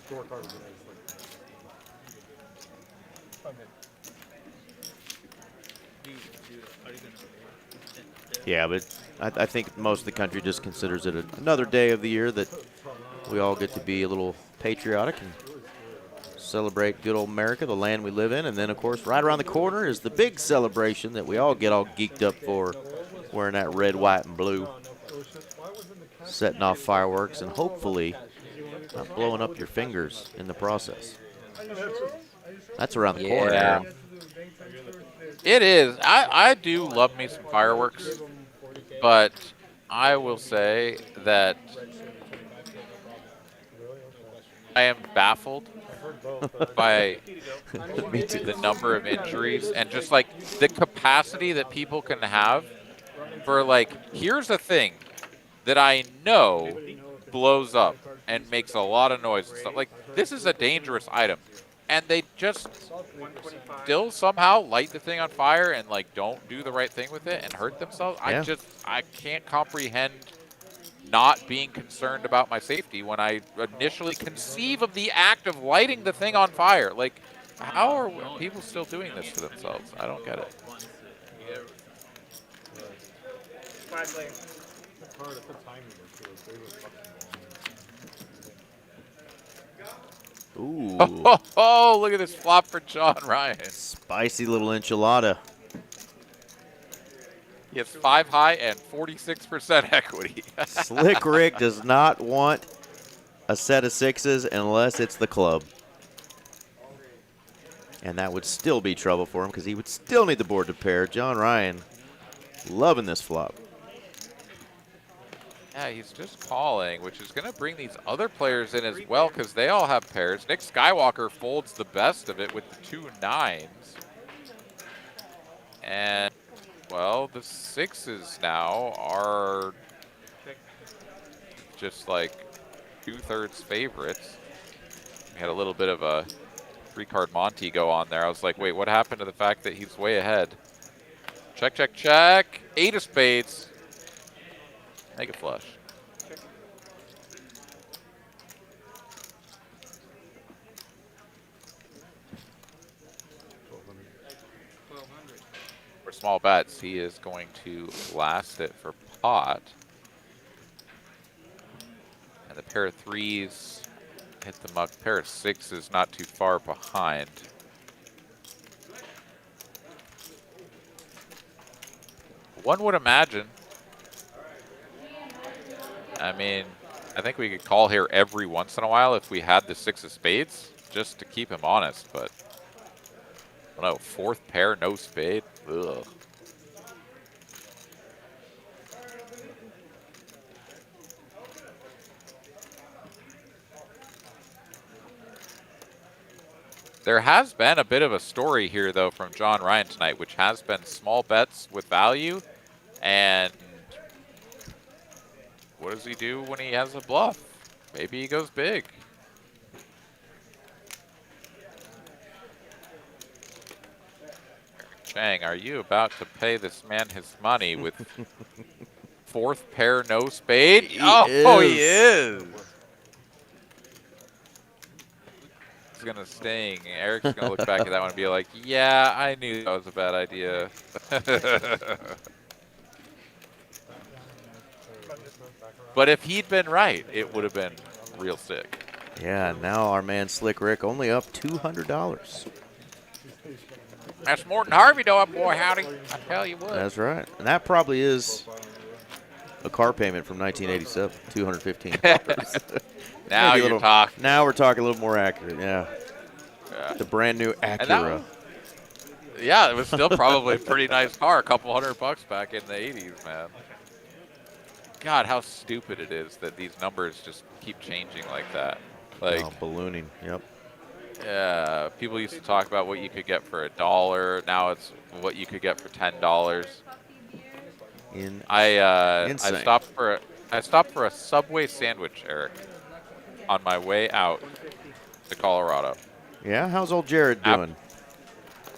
Yeah, but I think most of the country just considers it another day of the year that we all get to be a little patriotic and celebrate good old America, the land we live in. And then, of course, right around the corner is the big celebration that we all get all geeked up for, wearing that red, white, and blue, setting off fireworks, and hopefully not blowing up your fingers in the process. That's around the corner. Yeah. It is. I do love me some fireworks, but I will say that I am baffled by the number of injuries and just like the capacity that people can have for, like, here's a thing that I know blows up and makes a lot of noise and stuff. Like, this is a dangerous item, and they just still somehow light the thing on fire and, like, don't do the right thing with it and hurt themselves. Yeah. I can't comprehend not being concerned about my safety when I initially conceive of the act of lighting the thing on fire. Like, how are people still doing this to themselves? I don't get it. Five lane. It's hard. It's a timing issue. They were fucking long. Ooh, Oh, look at this flop for John Ryan. spicy little enchilada. He has 5 high and 46% equity. Slick Rick does not want a set of sixes unless it's the club. And that would still be trouble for him because he would still need the board to pair. John Ryan loving this flop. Yeah, he's just calling, which is going to bring these other players in as well because they all have pairs. Nick Skywalker folds the best of it with the 2 9s. And, well, the 6s now are just like 2/3 favorites. We had a little bit of a 3-card Monty go on there. I was like, wait, what happened to the fact that he's way ahead? Check, check, check. 8 of spades. Make it flush. For small bets, he is going to blast it for pot. And the pair of 3s hit the muck. Pair of 6s not too far behind. One would imagine. I mean, I think we could call here every once in a while if we had the 6 of spades, just to keep him honest, but I don't know, 4th pair, no spade. Ugh. There has been a bit of a story here, though, from John Ryan tonight, which has been small bets with value. And what does he do when he has a bluff? Maybe he goes big. Chang, are you about to pay this man his money with 4th pair, no spade? He is. He's gonna sting. Eric's gonna look back at that one and be like, yeah, I knew that was a bad idea. But if he'd been right, it would have been real sick. Yeah, now our man Slick Rick only up $200. That's more than Harvey dough, boy, howdy. I tell you what. That's right. And that probably is a car payment from 1987, $215. Now you're talking. Now we're talking a little more accurate, yeah. The brand new Acura. Yeah, it was still probably a pretty nice car, a couple $100 back in the 80s, man. God, how stupid it is that these numbers just keep changing like that. Like, ballooning, yep. Yeah, people used to talk about what you could get for $1. Now it's what you could get for $10. I stopped for a Subway sandwich, Eric, on my way out to Colorado. Yeah, how's old Jared doing?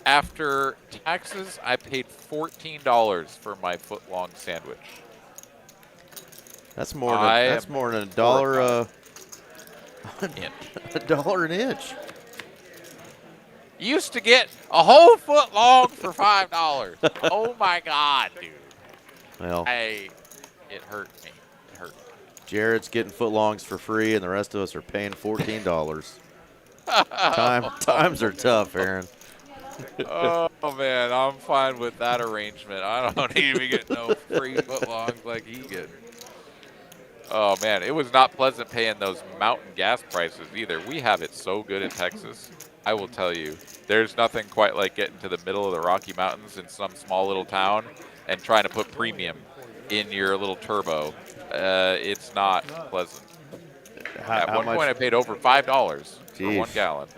After taxes, I paid $14 for my foot-long sandwich. That's more than a dollar a dollar an inch. Used to get a whole foot long for $5. Oh my God, dude. Well, it hurt me. It hurt me. Jared's getting footlongs for free, and the rest of us are paying $14. Times are tough, Aaron. Oh man, I'm fine with that arrangement. I don't even get no free footlongs like he getting. Oh man, it was not pleasant paying those mountain gas prices either. We have it so good in Texas. I will tell you, there's nothing quite like getting to the middle of the Rocky Mountains in some small little town and trying to put premium in your little turbo. It's not pleasant. At one point, I paid over $5 for 1 gallon.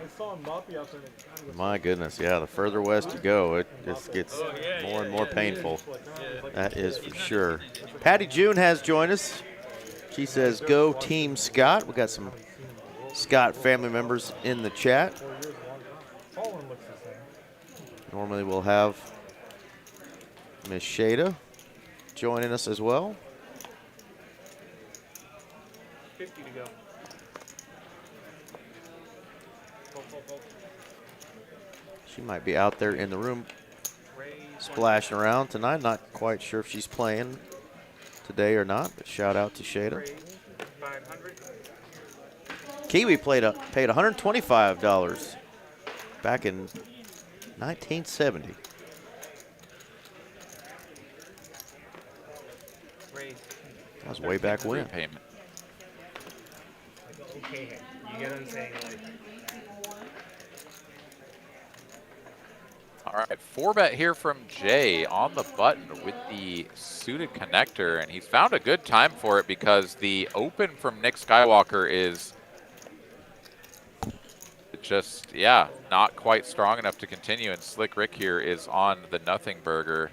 My goodness, yeah. The further west you go, it just gets more and more painful. That is for sure. Patty June has joined us. She says, "Go Team Scott." We got some Scott family members in the chat. Normally we'll have Miss Shada joining us as well. 50 to go. She might be out there in the room Raise splashing around tonight. Not quite sure if she's playing today or not, but shout out to Shada. raise 500. Kiwi paid $125 back in 1970. Raise. That was way back when. Payment. Like, okay, you get what I'm saying? Like, All right, 4-bet here from Jay on the button with the suited connector, and he's found a good time for it because the open from Nick Skywalker is just, yeah, not quite strong enough to continue, and Slick Rick here is on the nothing burger.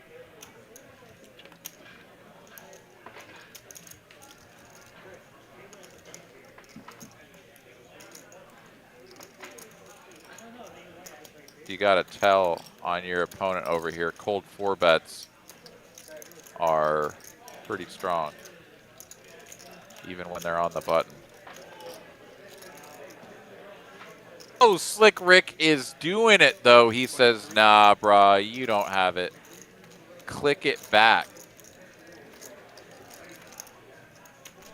You got to tell on your opponent over here, cold 4-bets are pretty strong, even when they're on the button. Oh, Slick Rick is doing it, though. He says, nah, brah, you don't have it. Click it back.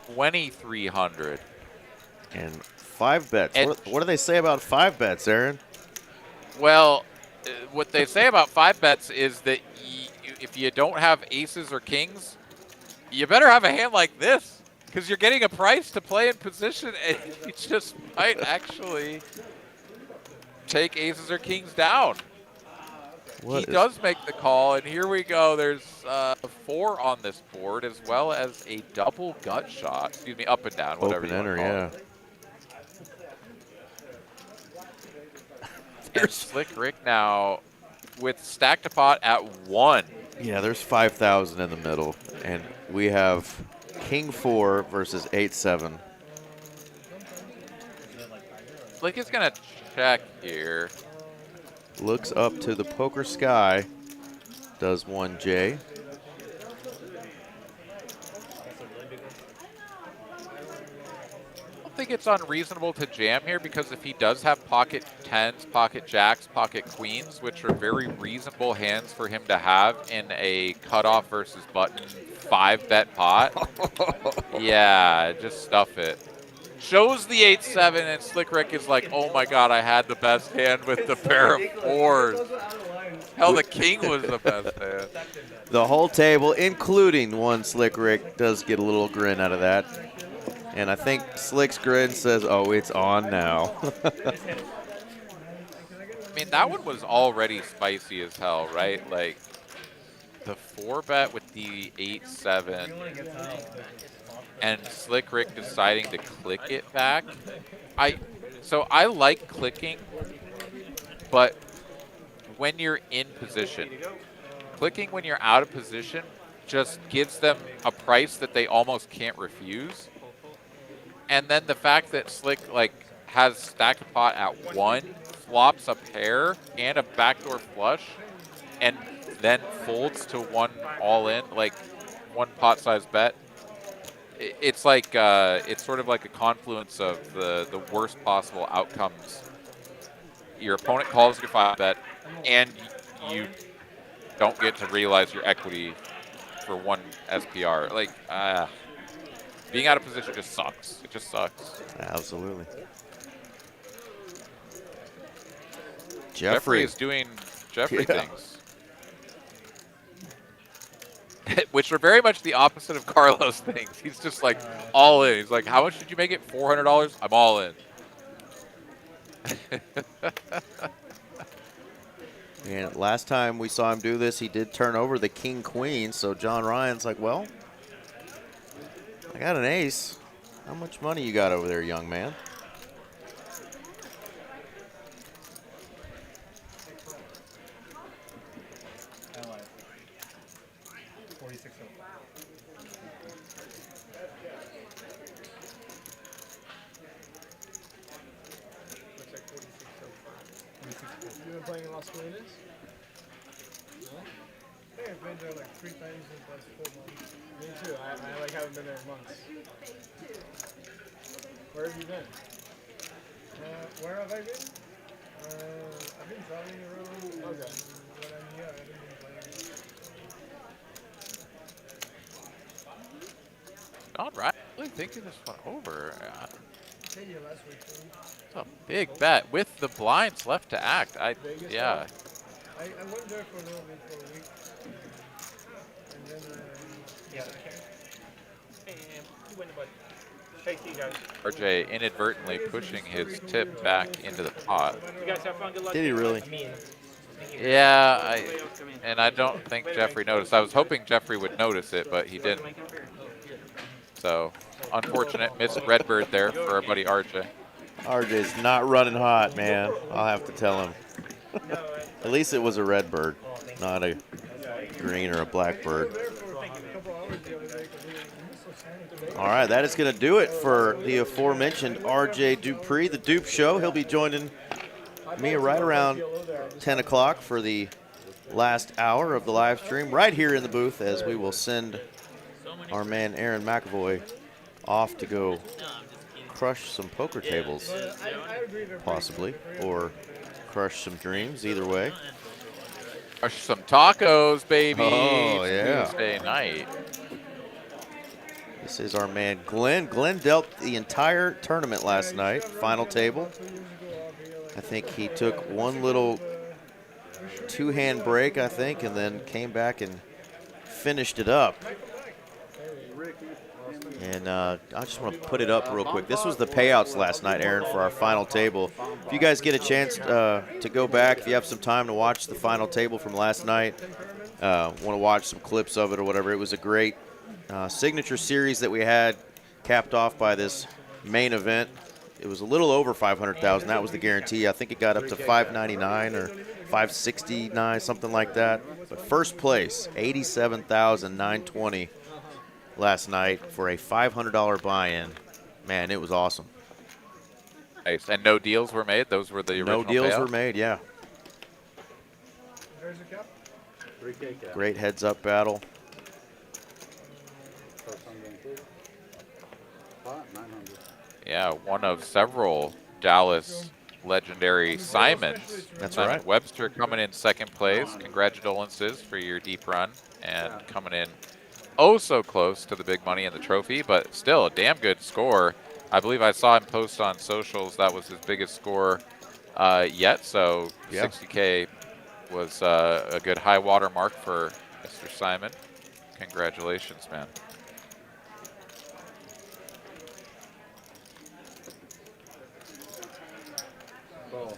2,300. And 5-bets. And- What do they say about 5-bets, Aaron? Well, what they say about 5-bets is that if you don't have aces or kings, you better have a hand like this because you're getting a price to play in position, and you just might actually take aces or kings down. He does make the call, and here we go. There's 4 on this board, as well as a double gut shot. Excuse me, up and down, whatever Open you want enter, to call yeah. it. And Slick Rick now with stack to pot at 1. Yeah, there's 5,000 in the middle, and we have King 4 versus 8-7. Slick is gonna check here. Looks up to the poker sky. Does 1J. I don't think it's unreasonable to jam here because if he does have pocket 10s, pocket jacks, pocket queens, which are very reasonable hands for him to have in a cutoff versus button 5-bet pot, yeah, just stuff it. Shows the 8-7, and Slick Rick is like, oh my god, I had the best hand with the pair of 4s. Hell, the king was the best hand. The whole table, including one Slick Rick, does get a little grin out of that. And I think Slick's grin says, oh, it's on now. I mean, that one was already spicy as hell, right? Like, the 4-bet with the 8-7 and Slick Rick deciding to click it back. So I like clicking, but when you're in position, clicking when you're out of position just gives them a price that they almost can't refuse. And then the fact that Slick has stack to pot at 1, flops a pair and a backdoor flush, and then folds to 1 all in, like 1 pot size bet. It's like it's sort of like a confluence of the worst possible outcomes. Your opponent calls your 5-bet, and you don't get to realize your equity for 1 SPR. Like, being out of position just sucks. It just sucks. Absolutely. Jeffrey is doing Jeffrey things. Which are very much the opposite of Carlos things. He's just like all in. He's like, how much did you make it? $400? I'm all in. And last time we saw him do this, he did turn over the king queen. So John Ryan's like, well, I got an ace. How much money you got over there, young man? You been playing in Las Vegas? No? I think I've been there like 3 times in the past 4 months. Me too. I haven't been there in months. Where have you been? Where have I been? I've been traveling around. Okay. When I'm here, I haven't been playing. All right. Really thinking this one over. I paid you last week. It's a big bet with the blinds left to act. Vegas Yeah. I went there for a little bit for a week. And then, Yeah. And you win the budget. Thank you guys. RJ inadvertently pushing his tip back into the pot. You guys have fun. Good luck. Did he really? I mean, Yeah, and I don't think Jeffrey noticed. I was hoping Jeffrey would notice it, but he didn't. So, unfortunate missed Redbird there for our buddy RJ. RJ's not running hot, man. I'll have to tell him. At least it was a red bird, not a green or a black bird. All right, that is going to do it for the aforementioned RJ Dupree, the Dupe Show. He'll be joining me right around 10 o'clock for the last hour of the live stream right here in the booth, as we will send our man Aaron McAvoy off to go crush some poker tables, possibly, or crush some dreams, either way. Crush some tacos, baby. Oh, yeah. Tuesday night. This is our man Glenn. Glenn dealt the entire tournament last night, final table. I think he took one little two-hand break, I think, and then came back and finished it up. And I just want to put it up real quick. This was the payouts last night, Aaron, for our final table. If you guys get a chance to go back, if you have some time to watch the final table from last night, want to watch some clips of it or whatever, it was a great signature series that we had, capped off by this main event. It was a little over 500,000. That was the guarantee. I think it got up to 599 or 569, something like that. But first place, 87,920 last night for a $500 buy-in. Man, it was awesome. Nice. And no deals were made? Those were the original No deals payout? were made, yeah. there's a cap. 3K cap. Great heads-up battle. Pot, 900. Yeah, one of several Dallas legendary Simons. That's Simon right. Webster coming in second place. Congratulations for your deep run and coming in oh so close to the big money and the trophy, but still a damn good score. I believe I saw him post on socials that was his biggest score yet, so Yeah. 60K was a good high water mark for Mr. Simon. Congratulations, man.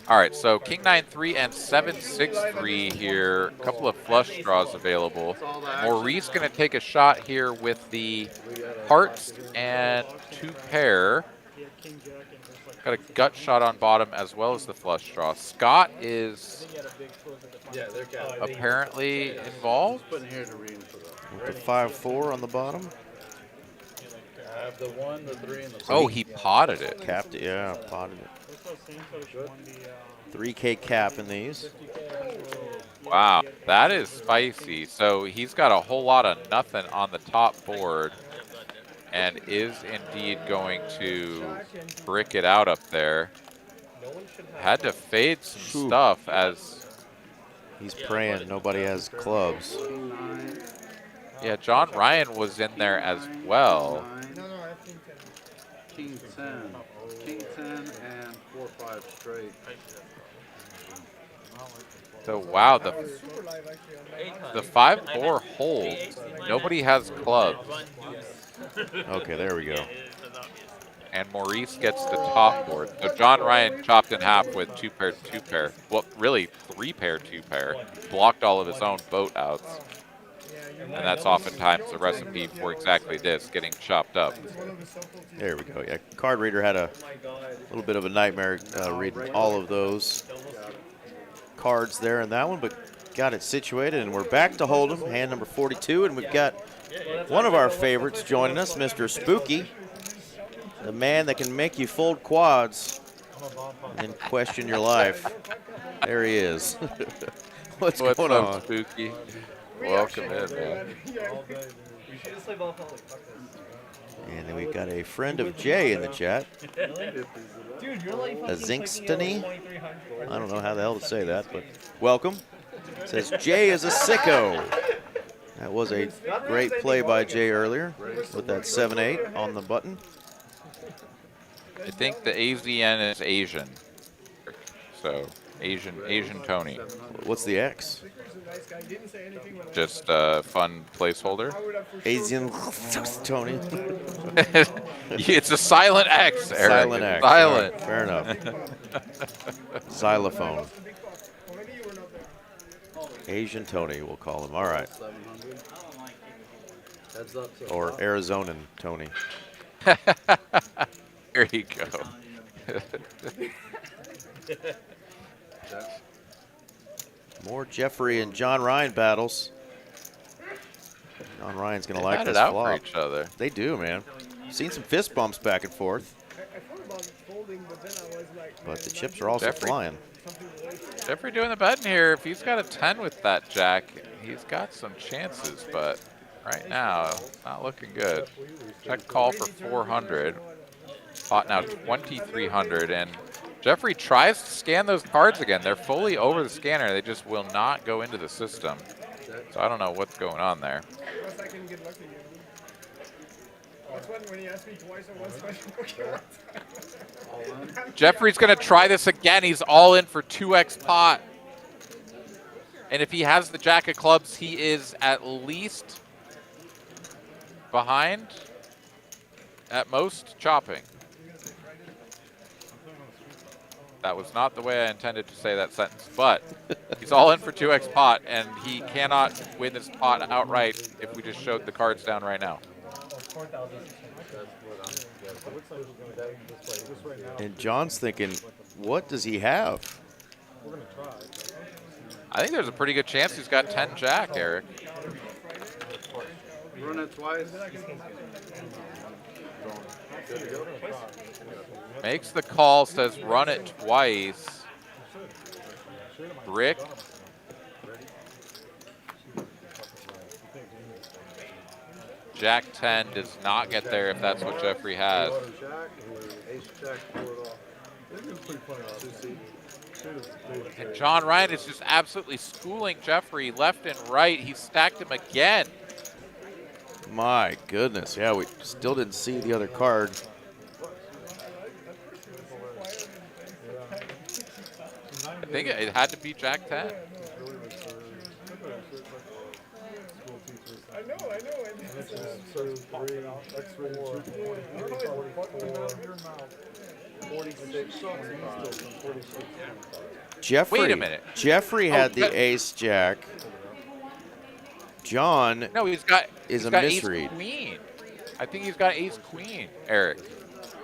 All right, so King 9-3 and 7-6-3 here. A couple of flush draws available. Maurice going to take a shot here with the hearts and 2 pair. Got a gut shot on bottom as well as the flush draw. Scott is apparently involved. Putting here to read for that. With the 5-4 on the bottom. I have the 1, the 3, and the 4. Oh, he potted it. Capped it, yeah, potted it. 3K cap in these. Wow, that is spicy. So he's got a whole lot of nothing on the top board and is indeed going to brick it out up there. Had to fade some stuff as... He's praying nobody has clubs. King 9. Yeah, John Ryan was in there as well. No, I think King 10. King 10 and 4-5 straight. So wow, the super live actually on my the 5-4 holds. Nobody has clubs, Okay, there we go. and Maurice gets the top board. So John Ryan chopped in half with 2-pair, 2-pair. Well, really 3-pair, 2-pair. Blocked all of his own boat outs, and that's oftentimes the recipe for exactly this, getting chopped up. There we go. Yeah, card reader had a little bit of a nightmare reading all of those cards there in that one, but got it situated, and we're back to Hold'em, hand number 42, and we've got one of our favorites joining us, Mr. Spooky, the man that can make you fold quads and question your life. There he is. What's going up, on? Spooky? Welcome in, man. We should just play ball. Fuck this. And then we've got a friend of Jay in the chat. Dude, you're like A Zinxtony? 2300. I don't know how the hell to say that, but welcome. It says Jay is a sicko. That was a great play by Jay earlier with that 7-8 on the button. I think the AZN is Asian. So Asian Tony. What's the X? Just a fun placeholder. Asian Tony. It's a silent X, Eric. Silent It's X. Silent. Right, fair enough. Xylophone. Asian Tony, we'll call him. All right. 700. Heads up. To Or Arizonan Tony. There you go. More Jeffrey and John Ryan battles. John Ryan's going to like Had it this out flop. for each other. They do, man. Seen some fist bumps back and forth, I thought about folding, but then I was like, but man, the chips are also Jeffrey. flying. Jeffrey doing the betting here. If he's got a 10 with that jack, he's got some chances, but right now, not looking good. Check call for 400. Pot now 2,300, and Jeffrey tries to scan those cards again. They're fully over the scanner. They just will not go into the system. So I don't know what's going on there. Plus I can get lucky. That's when he asked me twice on one special poker. Jeffrey's going to try this again. He's all in for 2x pot. And if he has the jack of clubs, he is at least behind, at most chopping. That was not the way I intended to say that sentence, but he's all in for 2x pot, and he cannot win this pot outright if we just showed the cards down right now. And John's thinking, what does he have? I think there's a pretty good chance he's got 10 jack, Eric. run it twice. Good to go. Makes the call, says run it twice. Brick. Jack 10 does not get there if that's what Jeffrey has. And John Ryan is just absolutely schooling Jeffrey left and right. He stacked him again. My goodness. Yeah, we still didn't see the other card. I think it had to be Jack 10. I know. Jeffrey. Wait a minute. Jeffrey had the ace jack. John No, he's got a got misread. ace queen. I think he's got ace queen, Eric.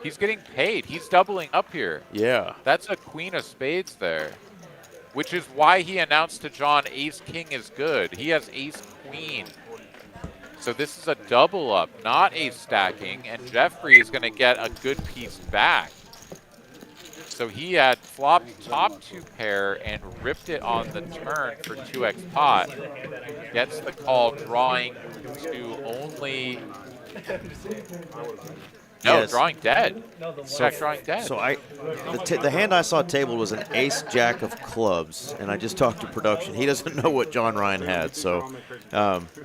He's getting paid. He's doubling up here. Yeah. That's a queen of spades there, which is why he announced to John ace king is good. He has ace queen. So this is a double up, not ace stacking, and Jeffrey is going to get a good piece back. So he had flopped top two pair and ripped it on the turn for 2x pot. Gets the call, drawing to only... No, Yes. drawing dead. Jack drawing dead. So the hand I saw tabled was an ace jack of clubs, and I just talked to production. He doesn't know what John Ryan had, so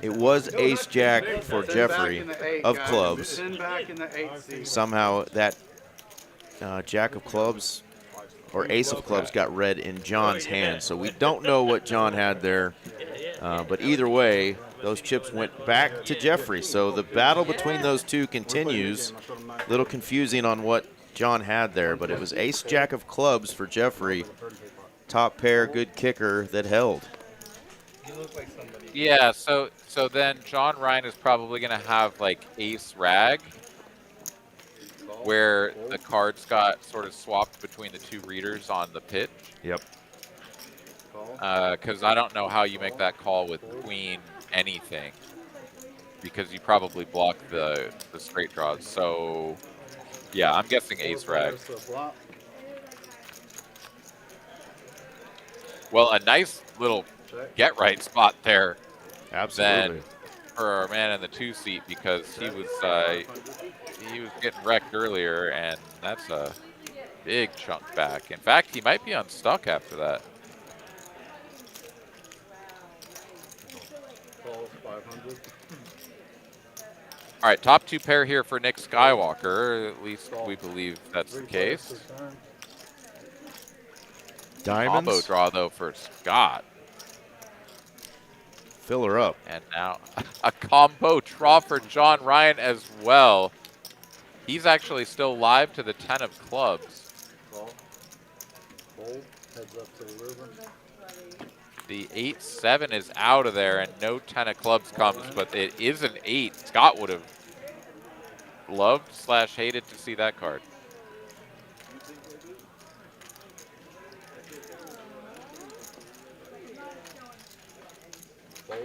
it was ace jack for Jeffrey of clubs. Somehow that jack of clubs or ace of clubs got read in John's hand, so we don't know what John had there. But either way, those chips went back to Jeffrey. So the battle between those two continues. A little confusing on what John had there, but it was ace jack of clubs for Jeffrey. Top pair, good kicker that held. Yeah, so then John Ryan is probably going to have like ace rag, where the cards got sort of swapped between the two readers on the pitch. Yep. Because I don't know how you make that call with queen anything, because you probably block the straight draws. So yeah, I'm guessing ace rag. Well, a nice little get right spot there. Absolutely. Then for our man in the 2 seat, because he was he was getting wrecked earlier, and that's a big chunk back. In fact, he might be unstuck after that. Call 500. All right, top 2 pair here for Nick Skywalker. At least we believe that's the case. Combo Diamonds. draw, though, for Scott. Fill her up. And now a combo draw for John Ryan as well. He's actually still live to the 10 of clubs. Call. Fold. Heads up to the river. The 8-7 is out of there, and no 10 of clubs comes, but it is an 8. Scott would have loved / hated to see that card.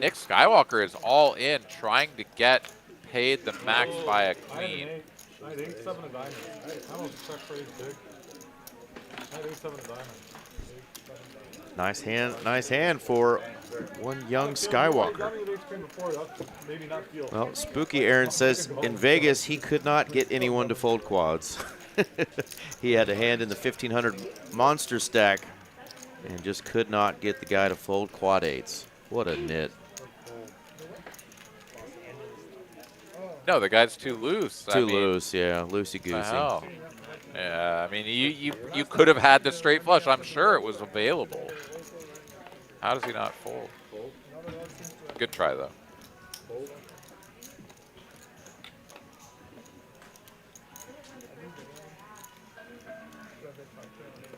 Nick Skywalker is all in, trying to get paid the max by a queen. I had 8, 7 of diamonds. I almost check raise big. I had 8, 7 of diamonds. Nice hand for one young Skywalker. Well, Spooky Aaron says in Vegas he could not get anyone to fold quads. He had a hand in the 1500 monster stack and just could not get the guy to fold quad 8s. What a nit. No, the guy's too loose. Too loose, yeah, loosey-goosey. Hell. Yeah, I mean, you could have had the straight flush. I'm sure it was available. How does he not fold? Good try, though.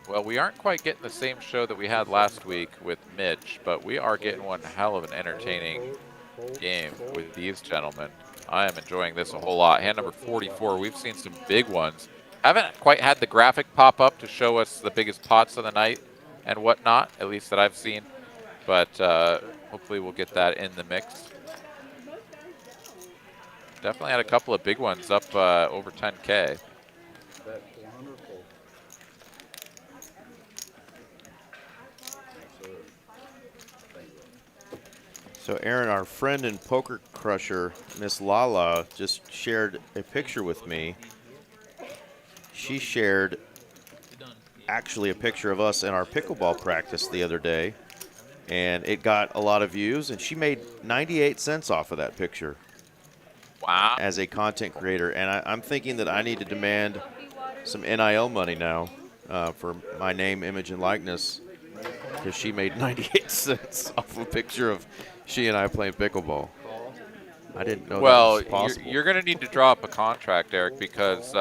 Well, we aren't quite getting the same show that we had last week with Mitch, but we are getting one hell of an entertaining game with these gentlemen. I am enjoying this a whole lot. Hand number 44, we've seen some big ones. Haven't quite had the graphic pop up to show us the biggest pots of the night and whatnot, at least that I've seen. But hopefully we'll get that in the mix. Definitely had a couple of big ones up over 10K. Bet 400 fold. So Aaron, our friend and poker crusher, Miss Lala, just shared a picture with me. She shared actually a picture of us in our pickleball practice the other day, and it got a lot of views, and she made 98 cents off of that picture. Wow. As a content creator, and I'm thinking that I need to demand some NIL money now for my name, image, and likeness, because she made 98 cents off a picture of she and I playing pickleball. I didn't know that was possible. You're going to need to draw up a contract, Eric, because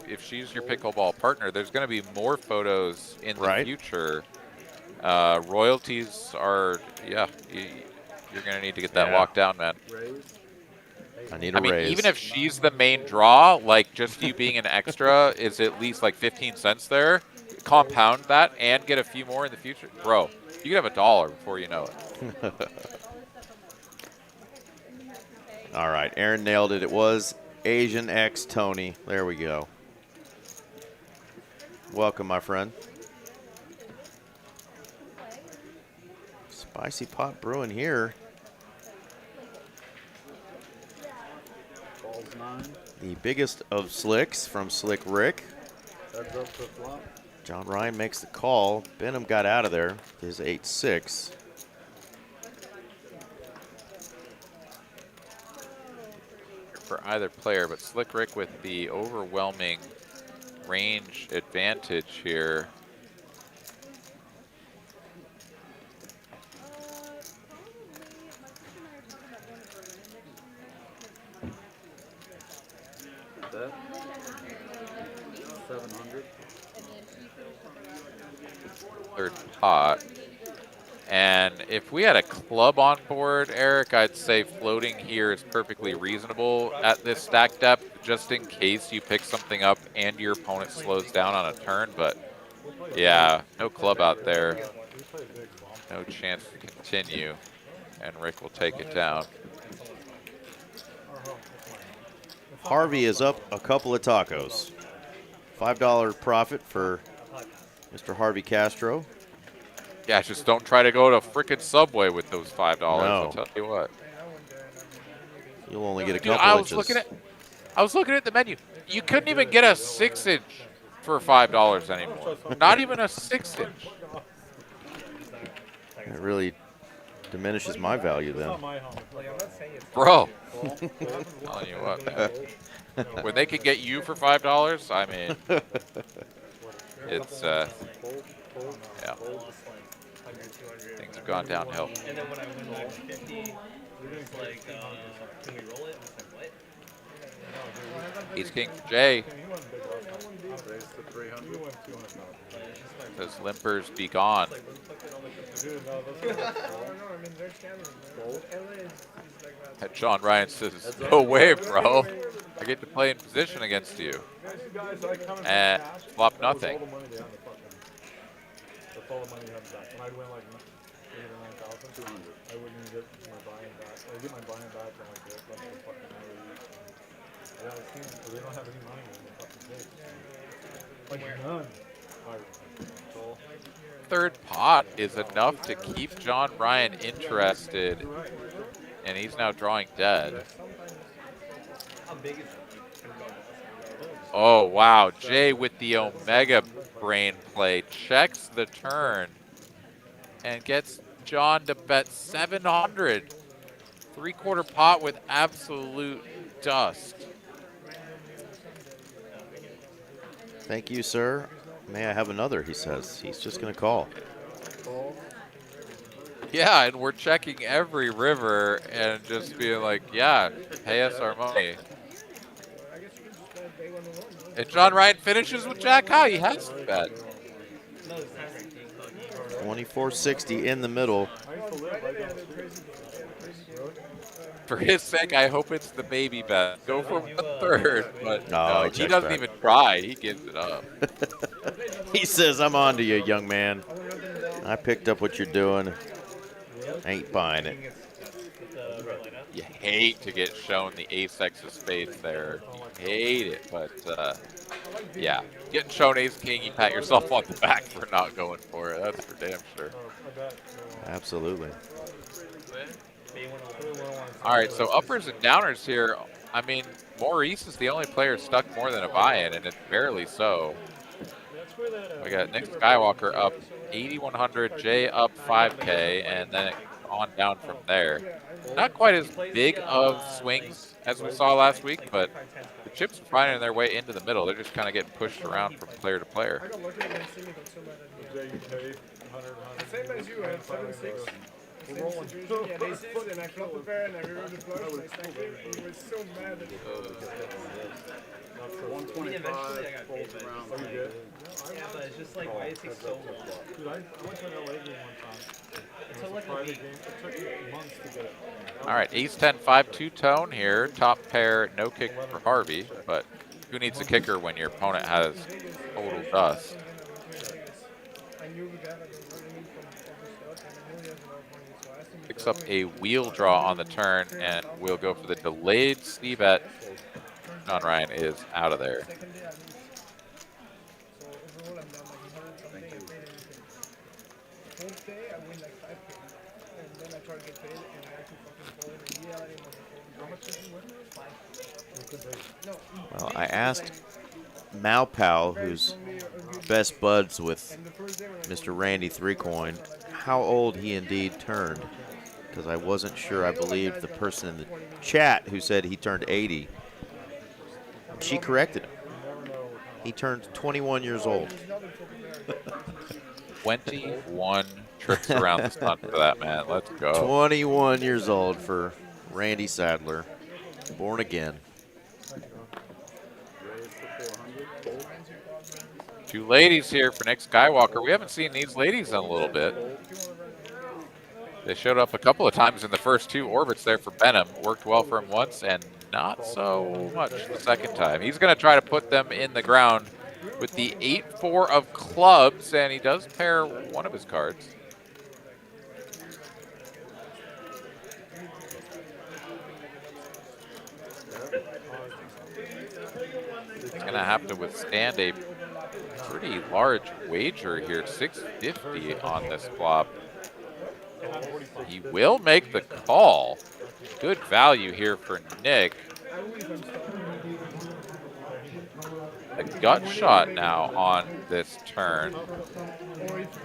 if she's your pickleball partner, there's going to be more photos in the future. Royalties are, you're going to need to get that locked down, man. I need a raise. Even if she's the main draw, like just you being an extra is at least like 15 cents there. Compound that and get a few more in the future. Bro, you could have $1 before you know it. All right, Aaron nailed it. It was Asian X Tony. There we go. Welcome, my friend. Spicy pot brewing here. Balls 9. The biggest of slicks from Slick Rick. Heads up to flop. John Ryan makes the call. Benham got out of there. His 8-6. For either player, but Slick Rick with the overwhelming range advantage here. Bet 700. Third pot. And if we had a club on board, Eric, I'd say floating here is perfectly reasonable at this stack depth, just in case you pick something up and your opponent slows down on a turn. But yeah, no club out there. No chance to continue. And Rick will take it down. Harvey is up a couple of tacos. $5 profit for Mr. Harvey Castro. Yeah, just don't try to go to frickin' Subway with those $5. No. I'll tell you what. You'll only get a Dude, couple I was inches. looking at the menu. You couldn't even get a 6-inch for $5 anymore. Not even a 6-inch. It really diminishes my value then. Bro. Telling you what, man. When they can get you for $5, I mean, it's, yeah. Things have gone downhill. And then when I win back 50, it's like, can we roll it? And it's like, what? Ace King for Jay. Raised to 300. Says limpers be gone. And John Ryan says, no way, bro. I get to play in position against you. And flop nothing. That's all the money you have back. When I'd win like 8 or 9,000, I wouldn't even get my buy-in back. I'd get my buy-in back and like the fucking yeah, it seems they don't have any money in the fucking thing. Like none. Third pot is enough to keep John Ryan interested, and he's now drawing dead. Oh, wow. Jay with the Omega brain play checks the turn and gets John to bet 700. 3/4 pot with absolute dust. Thank you, sir. May I have another, he says. He's just going to call. Yeah, and we're checking every river and just being like, yeah, pay us our money. And John Ryan finishes with Jack high. He has to bet. 2460 in the middle. For his sake, I hope it's the baby bet. Go for 1/3, but No, he he checks doesn't back. even try. He gives it up. He says, I'm on to you, young man. I picked up what you're doing. Ain't buying it. You hate to get shown the ace-X of spades there. You hate it, but yeah. Getting shown ace-king, you pat yourself on the back for not going for it. That's for damn sure. Absolutely. All right, so uppers and downers here. I mean, Maurice is the only player stuck more than a buy-in, and it's barely so. We got Nick Skywalker up 8,100, Jay up 5K, and then on down from there. Not quite as big of swings as we saw last week, but the chips are finding their way into the middle. They're just kind of getting pushed around from player to player. Same as you, I had 7-6. Same situation, he had aces, and I felt the pair, and I removed the flush, and I stacked it. He was so mad at 125 folds around. Yeah, but it's just like, why it takes so long? Dude, I went to an LA game one time. It's a like a week. It took me months to get it. All right, ace-10, 5-2 tone here. Top pair, no kick for Harvey, but who needs a kicker when your opponent has total dust? I knew the guy that was running from other stuff, and I knew he has a lot of money, so I asked him. Picks up a wheel draw on the turn, and we'll go for the delayed c-bet. John Ryan is out of there. Second day I lose. So overall I'm down like 100 something, I paid everything. Fourth day I win like 5K, and then I try to get paid, and I actually fucking fall in and yell at him on the phone. How much did you win? 5. No, Well, I asked Malpal, who's best buds with Mr. Randy 3Coin, how old he indeed turned. Because I wasn't sure. I believed the person in the chat who said he turned 80. She corrected him. He turned 21 years old. 21 trips around the sun for that man. Let's go. 21 years old for Randy Sadler. Born again. Two ladies here for Nick Skywalker. We haven't seen these ladies in a little bit. They showed up a couple of times in the first two orbits there for Benham. Worked well for him once and not so much the second time. He's going to try to put them in the ground with the 8-4 of clubs, and he does pair one of his cards. He's going to have to withstand a pretty large wager here, 650 on this flop. He will make the call. Good value here for Nick. a gut shot now on this turn.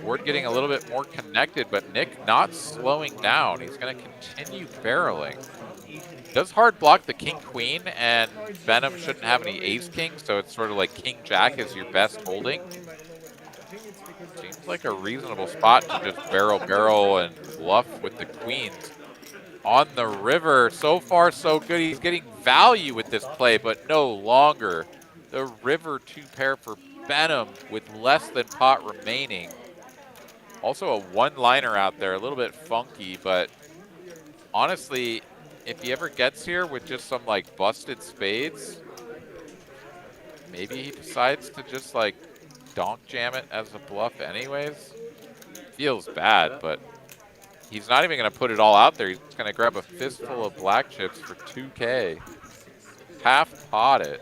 Ward getting a little bit more connected, but Nick not slowing down. He's going to continue barreling. Does hard block the king-queen, and Venom shouldn't have any ace-king, so it's sort of like king-jack is your best holding. Seems like a reasonable spot to just barrel and bluff with the queens. On the river, so far so good. He's getting value with this play, but no longer. The river 2-pair for Venom with less than pot remaining. Also a one-liner out there, a little bit funky, but honestly, if he ever gets here with just some like busted spades, maybe he decides to just like donk jam it as a bluff anyways. Feels bad, but he's not even going to put it all out there. He's going to grab a fistful of black chips for 2K. Half pot it.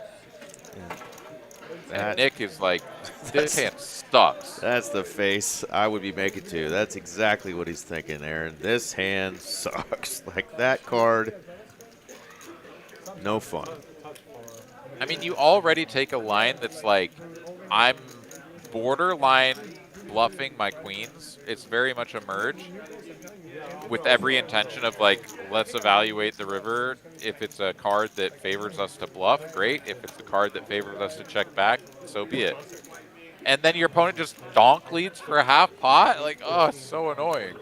And Nick is like, this hand sucks. That's the face I would be making too. That's exactly what he's thinking, Aaron. This hand sucks. Like that card, no fun. I mean, you already take a line that's like, I'm borderline bluffing my queens. It's very much a merge with every intention of like, let's evaluate the river. If it's a card that favors us to bluff, great. If it's a card that favors us to check back, so be it. And then your opponent just donk leads for a half pot? Like, oh, it's so annoying.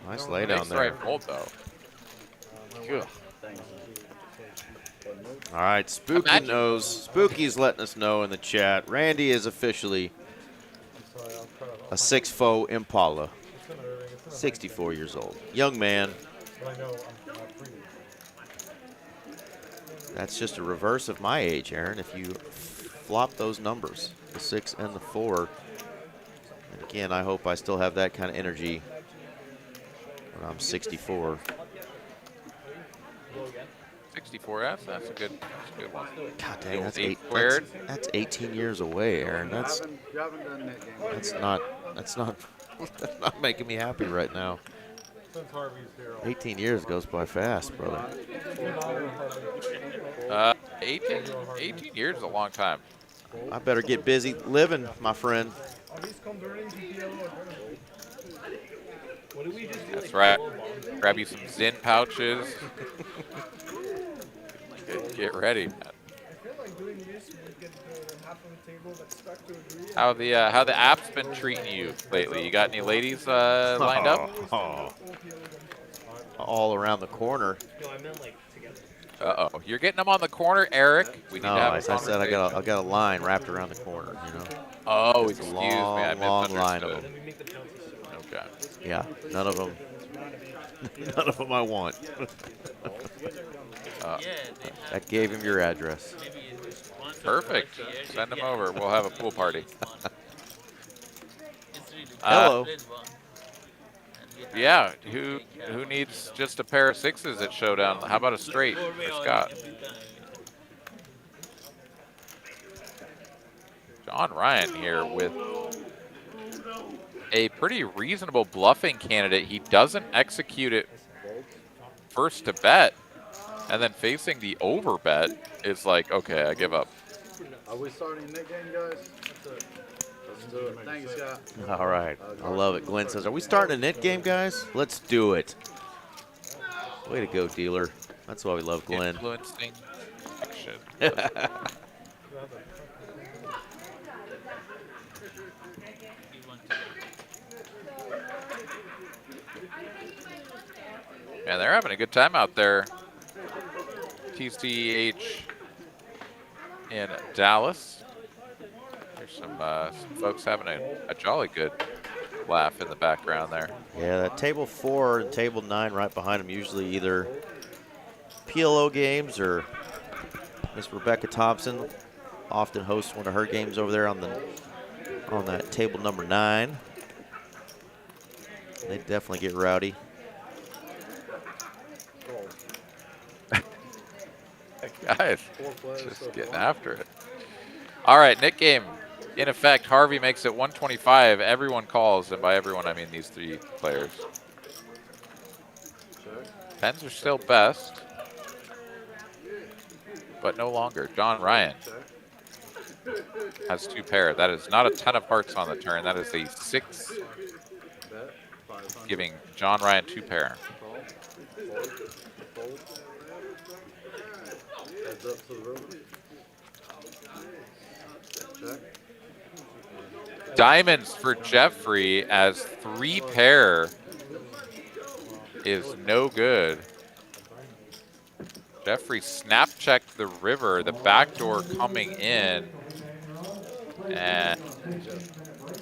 Nice laydown there. Right fold, though. Ugh. All right, Spooky knows. Spooky's letting us know in the chat. Randy is officially a 6'4" Impala. 64 years old. Young man. That's just a reverse of my age, Aaron, if you flop those numbers, the 6 and the 4. And again, I hope I still have that kind of energy when I'm 64. 64, that's a good one. God dang, that's 18 years away, Aaron. That's not that's not making me happy right now. 18 years goes by fast, brother. 18 years is a long time. I better get busy living, my friend. That's right. Grab you some Zin pouches. Get ready. How the app's been treating you lately? You got any ladies lined up? All around the corner. Uh-oh, you're getting them on the corner, Eric. We need to have a I said I got a line wrapped around the corner. You know. Oh, it's excuse a me, I long line of misunderstood. them. Okay. Yeah, none of them. None of them I want. That gave him your address. Perfect. Send them over. We'll have a pool party. Hello. Yeah, who needs just a pair of sixes at Showdown? How about a straight for Scott? John Ryan here with a pretty reasonable bluffing candidate. He doesn't execute it first to bet, and then facing the over bet is like, okay, I give up. Are we starting Nick game, guys? Let's do it. Thank you, Scott. All right. I love it. Glenn says, are we starting a net game, guys? Let's do it. Way to go, dealer. That's why we love Glenn. Influencing action. Yeah, they're having a good time out there. TCH in Dallas. There's some folks having a jolly good laugh in the background there. Yeah, that table 4 and table 9 right behind them usually either PLO games or Miss Rebecca Thompson often hosts one of her games over there on that table number 9. They definitely get rowdy. Guys, just getting after it. All right, Nick game. In effect, Harvey makes it 125. Everyone calls, and by everyone, I mean these three players. Pens are still best, but no longer. John Ryan. has 2 pair. That is not a 10 of hearts on the turn. That is a 6, Bet 500. giving John Ryan 2 pair. Call. Fold. Heads up to the river. Check. Diamonds for Jeffrey as 3 pair is no good. Jeffrey snap checked the river, the back door coming in, and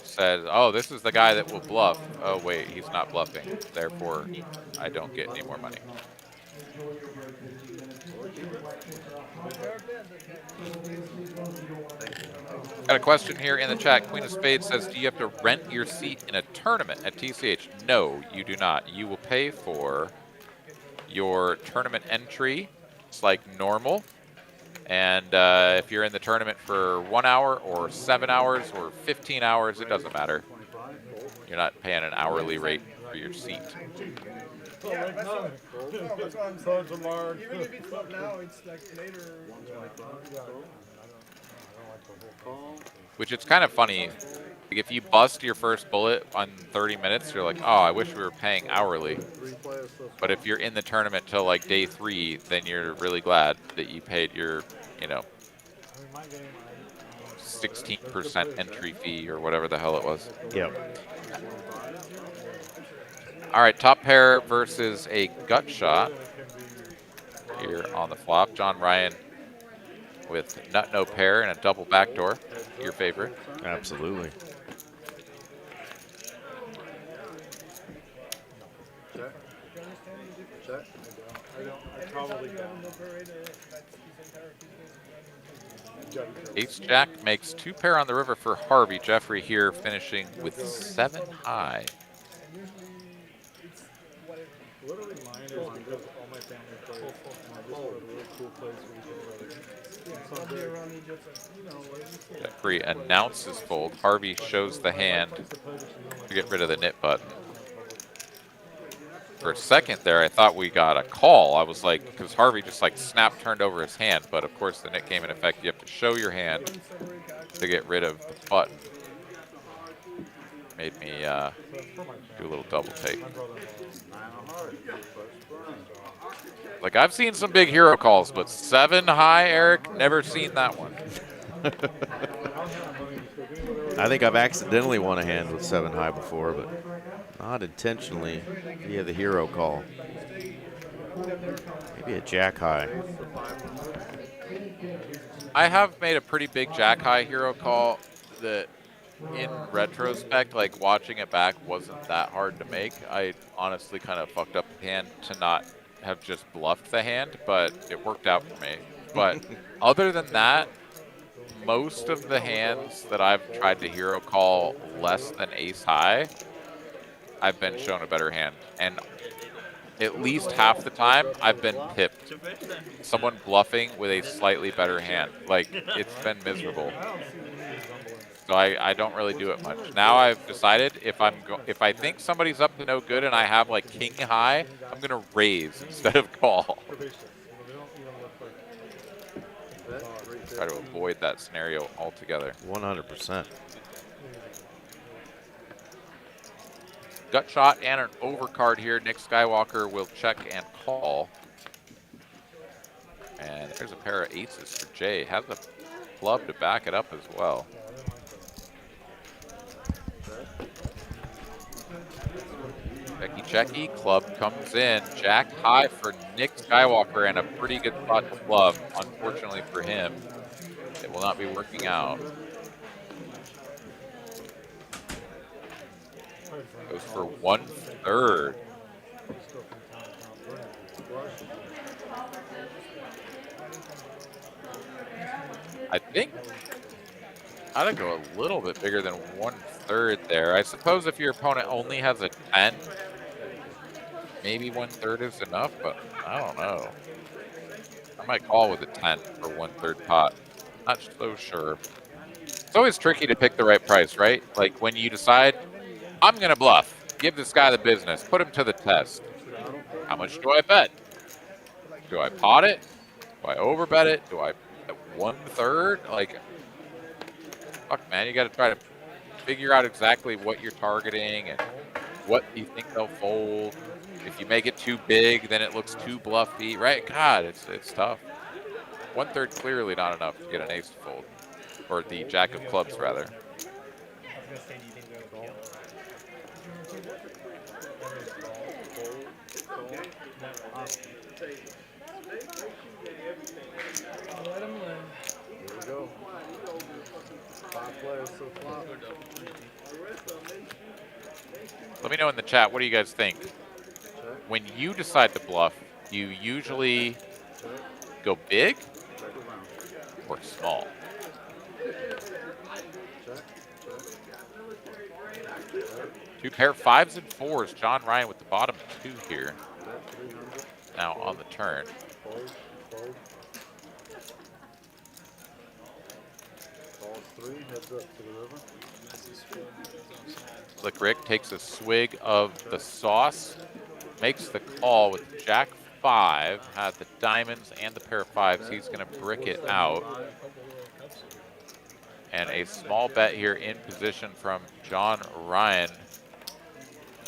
says, oh, this is the guy that will bluff. Oh, wait, he's not bluffing. Therefore, I don't get any more money. Got a question here in the chat. Queen of Spades says, do you have to rent your seat in a tournament at TCH? No, you do not. You will pay for your tournament entry. It's like normal. And if you're in the tournament for 1 hour or 7 hours or 15 hours, it doesn't matter. You're not paying an hourly rate for your seat. Yeah, that's what I'm saying. Even if it's not now, it's like later. Which it's kind of funny. Like if you bust your first bullet on 30 minutes, you're like, oh, I wish we were paying hourly. But if you're in the tournament till like day 3, then you're really glad that you paid your, 16% entry fee or whatever the hell it was. Yep. All right, top pair versus a gut shot here on the flop. John Ryan with nut no pair and a double backdoor. Your favorite. Absolutely. Check. Check. Ace Jack makes 2 pair on the river for Harvey. Jeffrey here finishing with 7 high. Literally mine is because all my family plays, and I just go to a really cool place where you can Jeffrey announces fold. Harvey shows the hand to get rid of the nit button. For a second there, I thought we got a call. I was like, because Harvey just like snap turned over his hand, but of course the nit came in effect. You have to show your hand to get rid of the button. Made me do a little double take. Like, I've seen some big hero calls, but 7 high, Eric, never seen that one. I think I've accidentally won a hand with 7 high before, but not intentionally via the hero call. Maybe a jack high. I have made a pretty big jack high hero call that in retrospect, like watching it back, wasn't that hard to make. I honestly kind of fucked up the hand to not have just bluffed the hand, but it worked out for me. But other than that, most of the hands that I've tried to hero call less than ace high, I've been shown a better hand. And at least half the time, I've been pipped. Someone bluffing with a slightly better hand. Like, it's been miserable. So I don't really do it much. Now I've decided if I think somebody's up to no good and I have like king high, I'm gonna raise instead of call. Try to avoid that scenario altogether. 100%. Gut shot and an overcard here. Nick Skywalker will check and call. And there's a pair of aces for Jay. Has the club to back it up as well. Checky, club comes in. Jack high for Nick Skywalker and a pretty good spot to bluff. Unfortunately for him, it will not be working out. Goes for 1/3. I think I'd go a little bit bigger than 1/3 there. I suppose if your opponent only has a 10, maybe 1/3 is enough, but I don't know. I might call with a 10 for 1/3 pot. Not so sure. It's always tricky to pick the right price, right? Like when you decide, I'm going to bluff, give this guy the business, put him to the test. How much do I bet? Do I pot it? Do I overbet it? Do I bet 1/3? Like, fuck, man. You got to try to figure out exactly what you're targeting and what you think they'll fold. If you make it too big, then it looks too bluffy, right? God, it's tough. 1/3 clearly not enough to get an ace to fold, or the jack of clubs rather. I was gonna say, do you think they're gonna kill? Let him live. Here we go. 5 players to the flop. Let me know in the chat, what do you guys think? When you decide to bluff, you usually go big or small? Two pair 5s and 4s. John Ryan with the bottom 2 here. Now on the turn. Fold, fold. Balls 3, heads up to the river. Slick Rick takes a swig of the sauce, makes the call with Jack 5, had the diamonds and the pair of 5s. He's going to brick it out. And a small bet here in position from John Ryan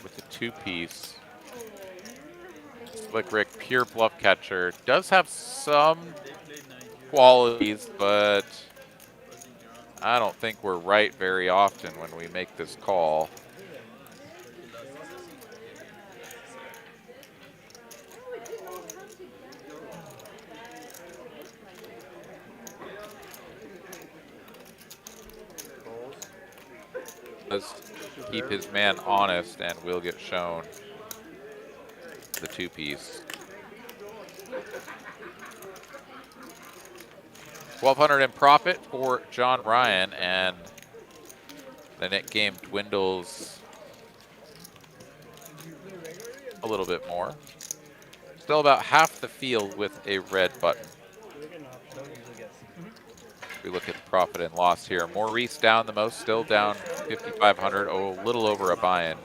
with the 2-piece. Slick Rick, pure bluff catcher. Does have some qualities, but I don't think we're right very often when we make this call. Does keep his man honest and will get shown the 2-piece. 1,200 in profit for John Ryan, and the net game dwindles a little bit more. Still about half the field with a red button. We look at the profit and loss here. Maurice down the most, still down 5,500, a little over a buy-in.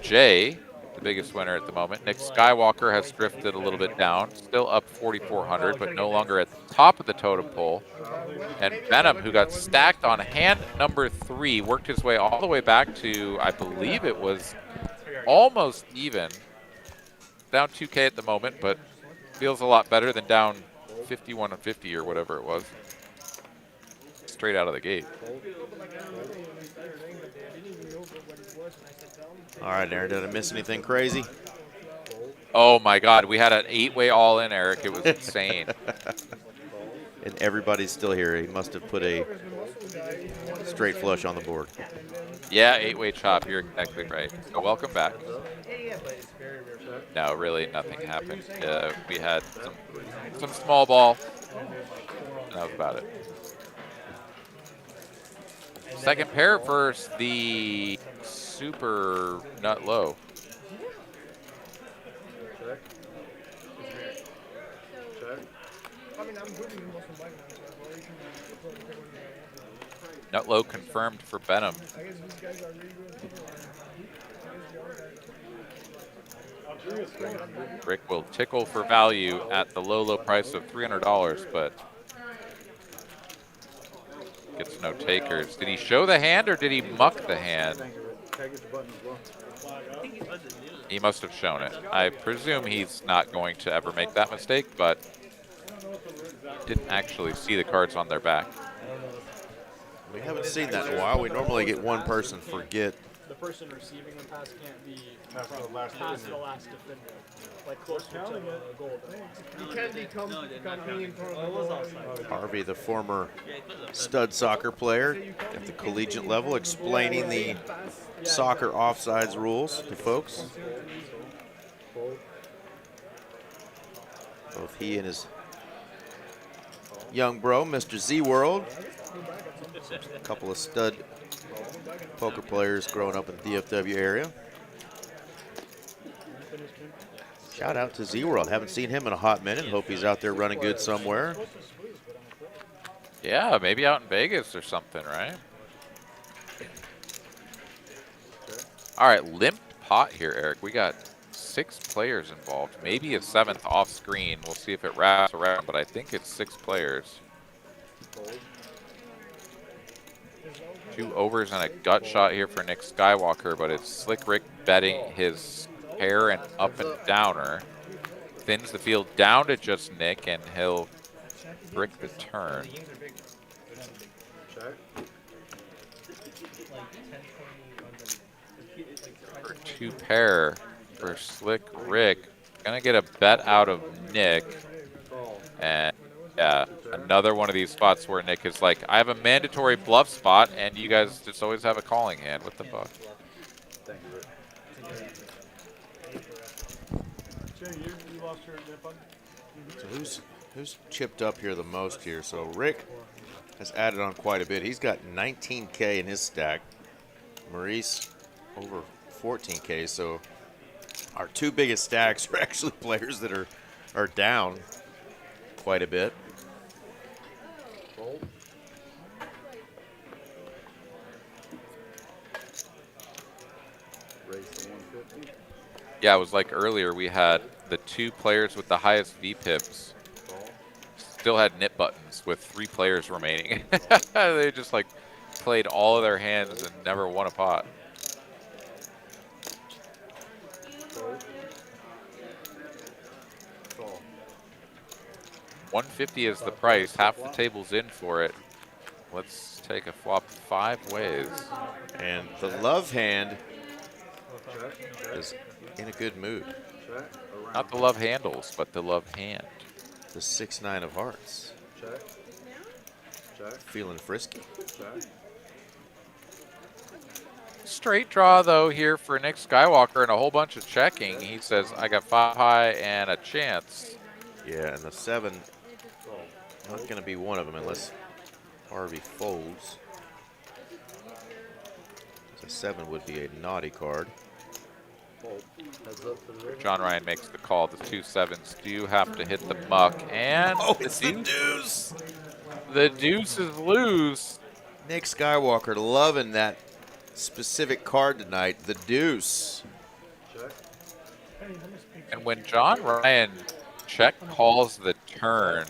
Jay, the biggest winner at the moment. Nick Skywalker has drifted a little bit down, still up 4,400, but no longer at the top of the totem pole. And Venom, who got stacked on hand number 3, worked his way all the way back to, I believe it was almost even. Down 2K at the moment, but feels a lot better than down 51 and 50 or whatever it was. Straight out of the gate. All right, Aaron, did I miss anything crazy? Oh my God, we had an 8-way all-in, Eric. It was insane. And everybody's still here. He must have put a straight flush on the board. Yeah, 8-way chop. You're exactly right. So welcome back. No, really, nothing happened. We had some small ball. And that was about it. Second pair versus the super nut low. Check. Check. Nut low confirmed for Benham. Rick will tickle for value at the low price of $300, but gets no takers. Did he show the hand or did he muck the hand? He must have shown it. I presume he's not going to ever make that mistake, but didn't actually see the cards on their back. We haven't seen that in a while. We normally get one person forget. The person receiving the pass can't be past the last defender, like closer to the goal. You can't become me in front of the goal. Harvey, the former stud soccer player at the collegiate level, explaining the soccer offsides rules to folks. Both he and his young bro, Mr. Z World, a couple of stud poker players growing up in the DFW area. Shout out to Z World. Haven't seen him in a hot minute. Hope he's out there running good somewhere. Yeah, maybe out in Vegas or something, right? All right, limp pot here, Eric. We got 6 players involved. Maybe a 7th off screen. We'll see if it wraps around, but I think it's 6 players. 2 overs and a gut shot here for Nick Skywalker, but it's Slick Rick betting his pair and up and downer. Thins the field down to just Nick, and he'll brick the turn. Check. For 2 pair for Slick Rick. Gonna get a bet out of Nick. And yeah, another one of these spots where Nick is like, I have a mandatory bluff spot, and you guys just always have a calling hand. What the fuck? Thank you, Rick. Jay, you lost your fund? So who's chipped up here the most here? So Rick has added on quite a bit. He's got 19K in his stack. Maurice over 14K. So our 2 biggest stacks are actually players that are down quite a bit. Fold. Raise to 150. Yeah, it was like earlier we had the 2 players with the highest VPIPs still had nip buttons with 3 players remaining. They just like played all of their hands and never won a pot. Fold. Call. 150 is the price. Half the table's in for it. Let's take a flop 5 ways. And the love hand Check. is in a good mood. Check. Around. Not the love handles, but the love hand. The 6-9 of hearts. Check. Check. Feeling frisky. Check. Straight draw, though, here for Nick Skywalker and a whole bunch of checking. He says, I got 5 high and a chance. Yeah, and the 7, not going to be one of them unless Harvey folds. The 7 would be a naughty card. Fold. Heads up to the river. John Ryan makes the call. The 2 7s do have to hit the muck. And Oh, it's the deuce! the deuce is loose. Nick Skywalker loving that specific card tonight, the deuce. Check. And when John Ryan check calls the turn,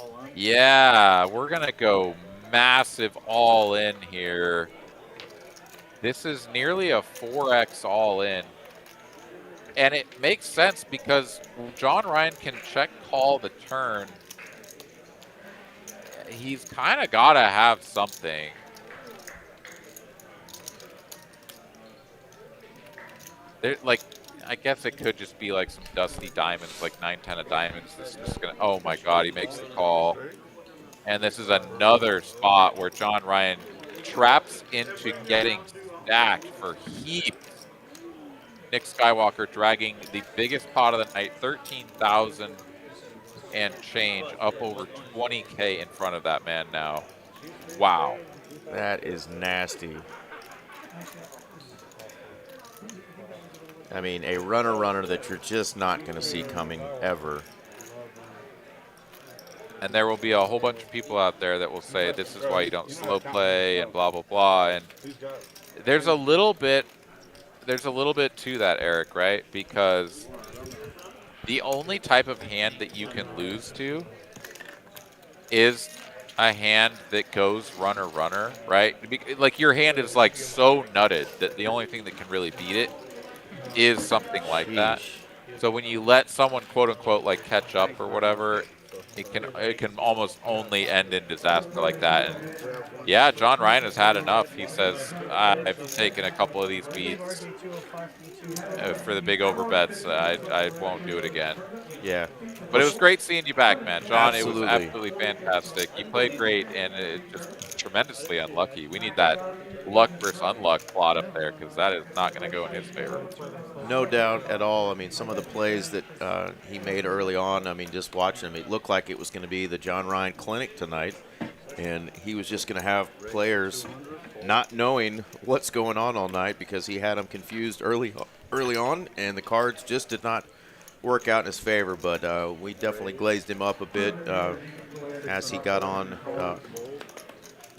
All in. yeah, we're going to go massive all in here. This is nearly a 4x all in. And it makes sense because John Ryan can check call the turn. He's kind of got to have something. There, like, I guess it could just be like some dusty diamonds, like 9-10 of diamonds. This is just gonna. Oh my God, he makes the call. And this is another spot where John Ryan traps into getting stacked for heaps. Nick Skywalker dragging the biggest pot of the night, 13,000 and change, up over 20K in front of that man now. Wow. That is nasty. I mean, a runner that you're just not going to see coming ever. And there will be a whole bunch of people out there that will say this is why you don't slow play and blah, blah, blah. And there's a little bit to that, Eric, right? Because the only type of hand that you can lose to is a hand that goes runner, right? Like your hand is like so nutted that the only thing that can really beat it is something like that. So when you let someone quote unquote like catch up or whatever, it can almost only end in disaster like that. And yeah, John Ryan has had enough. He says, I've taken a couple of these beats for the big over bets. I won't do it again. Yeah. But it was great seeing you back, man. John, Absolutely. It was absolutely fantastic. You played great and just tremendously unlucky. We need that luck versus unluck plot up there because that is not going to go in his favor. No doubt at all. I mean, some of the plays that he made early on, I mean, just watching him, it looked like it was going to be the John Ryan Clinic tonight. And he was just going to have players not knowing what's going on all night because he had them confused early on, and the cards just did not work out in his favor. But we definitely glazed him up a bit as he got on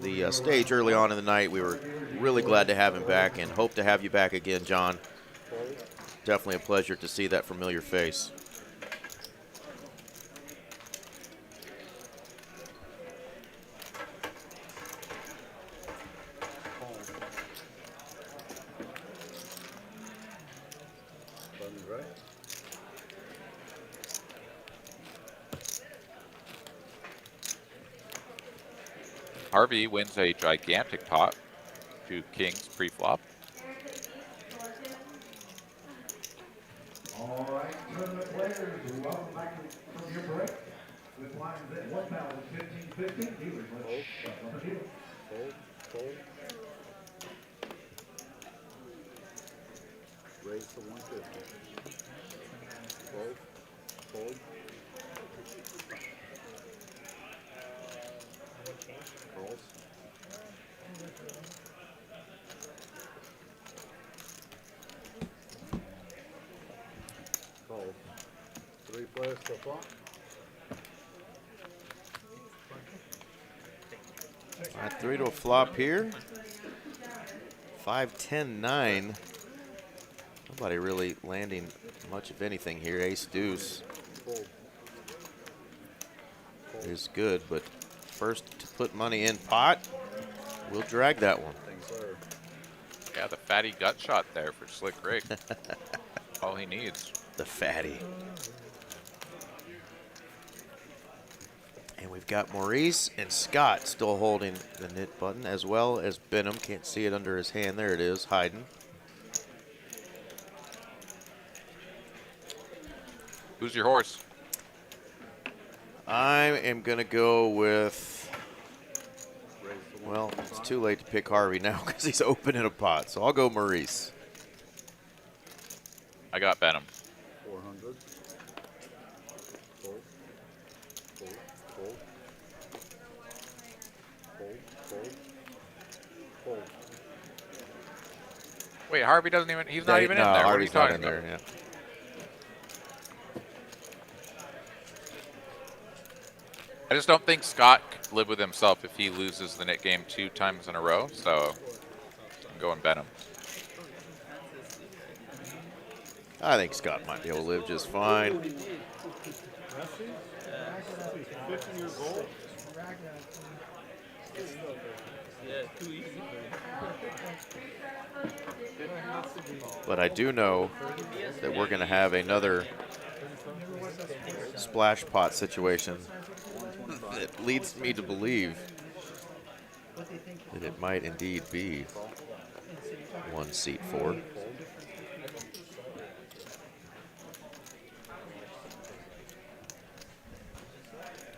the stage early on in the night. We were really glad to have him back and hope to have you back again, John. Definitely a pleasure to see that familiar face. Harvey wins a gigantic pot. 2 kings pre-flop. All right, tournament players, welcome back from your break. With lines at 1,015.50, dealers, let's start on the deal. Fold, fold. Raise to 150. Fold, fold. Calls. Call. 3 players to flop. All right, 3 to a flop here. 5, 10, 9. Nobody really landing much of anything here. Ace deuce Fold. is good, but first to put money in pot, we'll drag that one. Thanks, sir. Yeah, the fatty gut shot there for Slick Rick. All he needs. The fatty. And we've got Maurice and Scott still holding the knit button, as well as Benham. Can't see it under his hand. There it is, hiding. Who's your horse? I am going to go with, well, it's too late to pick Harvey now because he's opening a pot. So I'll go Maurice. I got Benham. 400. Fold. Fold. Fold. Fold. Fold. Fold. Wait, Harvey doesn't even, he's not even in there. What are you Harvey's not talking in there, about? yeah. I just don't think Scott could live with himself if he loses the knit game 2 times in a row, so I'm going Benham. I think Scott might be able to live just fine. 50 years old. Yeah, too easy. But I do know that we're going to have another splash pot situation that leads me to believe that it might indeed be 1 seat 4.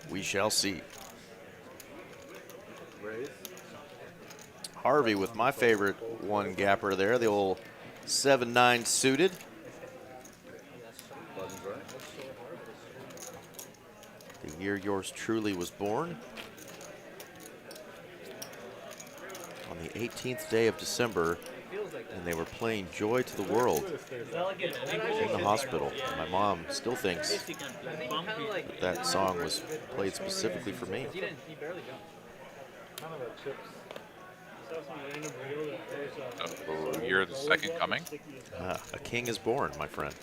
We shall see. Raise. Harvey with my favorite 1 gapper there, the old 7-9 suited. Button's right. The year yours truly was born. On the 18th day of December, and they were playing Joy to the World in the hospital. And my mom still thinks that that song was played specifically for me. Oh, you're the second coming? A king is born, my friend.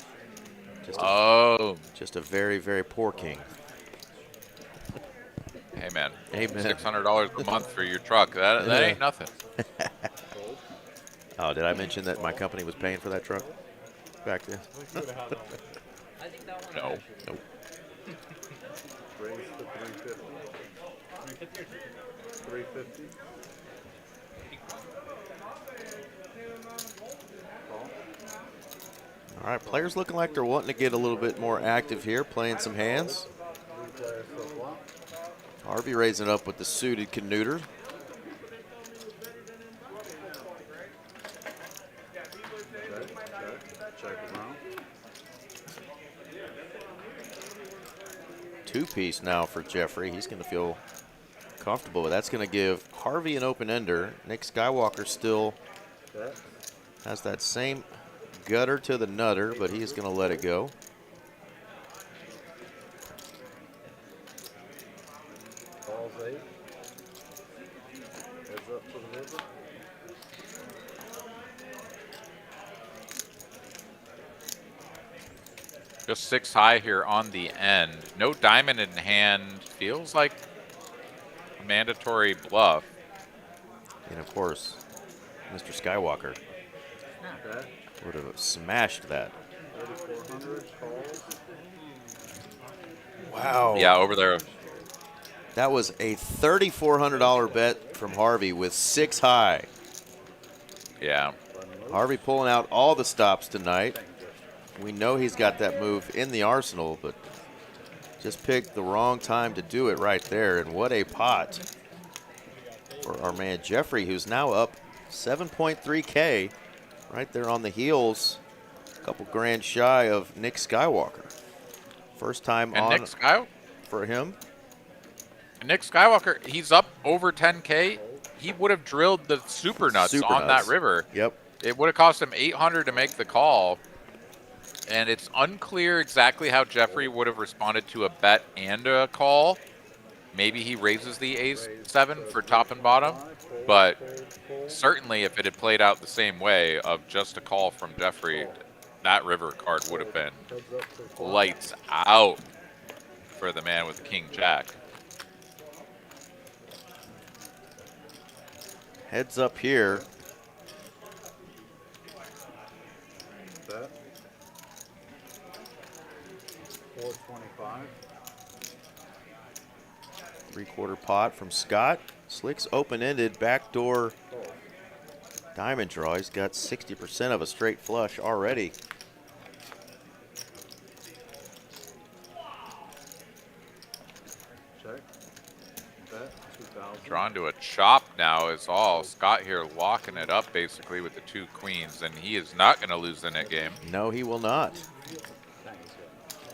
Just a very, very poor king. Hey, man. Amen. $600 a month for your truck. That ain't nothing. Oh, did I mention that my company was paying for that truck back then? No. Nope. Raise to 350. 350. Call. All right, players looking like they're wanting to get a little bit more active here, playing some hands. 3 players to flop. Harvey raising up with the suited Canuter. Check around. 2-piece now for Jeffrey. He's going to feel comfortable with that. That's going to give Harvey an open ender. Nick Skywalker still Check. has that same gutter to the nutter, but he is going to let it go. Calls 8. Heads up to the river. Just 6 high here on the end. No diamond in hand. Feels like a mandatory bluff. And of course, Mr. Skywalker Okay. would have smashed that. 3,400 calls. Wow. Yeah, over there. That was a $3,400 bet from Harvey with 6 high. Yeah. Harvey pulling out all the stops tonight. We know he's got that move in the arsenal, but just picked the wrong time to do it right there. And what a pot for our man Jeffrey, who's now up 7.3K, right there on the heels, a couple grand shy of Nick Skywalker. First time And on for him. Nick Skywalker, he's up over 10K. He would have drilled the super nuts on that river. Yep. It would have cost him 800 to make the call. And it's unclear exactly how Jeffrey would have responded to a bet and a call. Maybe he raises the ace-7 for top and bottom. But certainly if it had played out the same way of just a call from Jeffrey, that river card would have been lights out for the man with King Jack. Heads up here. Bet. 425. 3/4 pot from Scott. Slick's open-ended backdoor diamond draw. He's got 60% of a straight flush already. Check. Bet. 2000. Drawn to a chop now is all. Scott here locking it up basically with the 2 queens, and he is not going to lose the net game. No, he will not.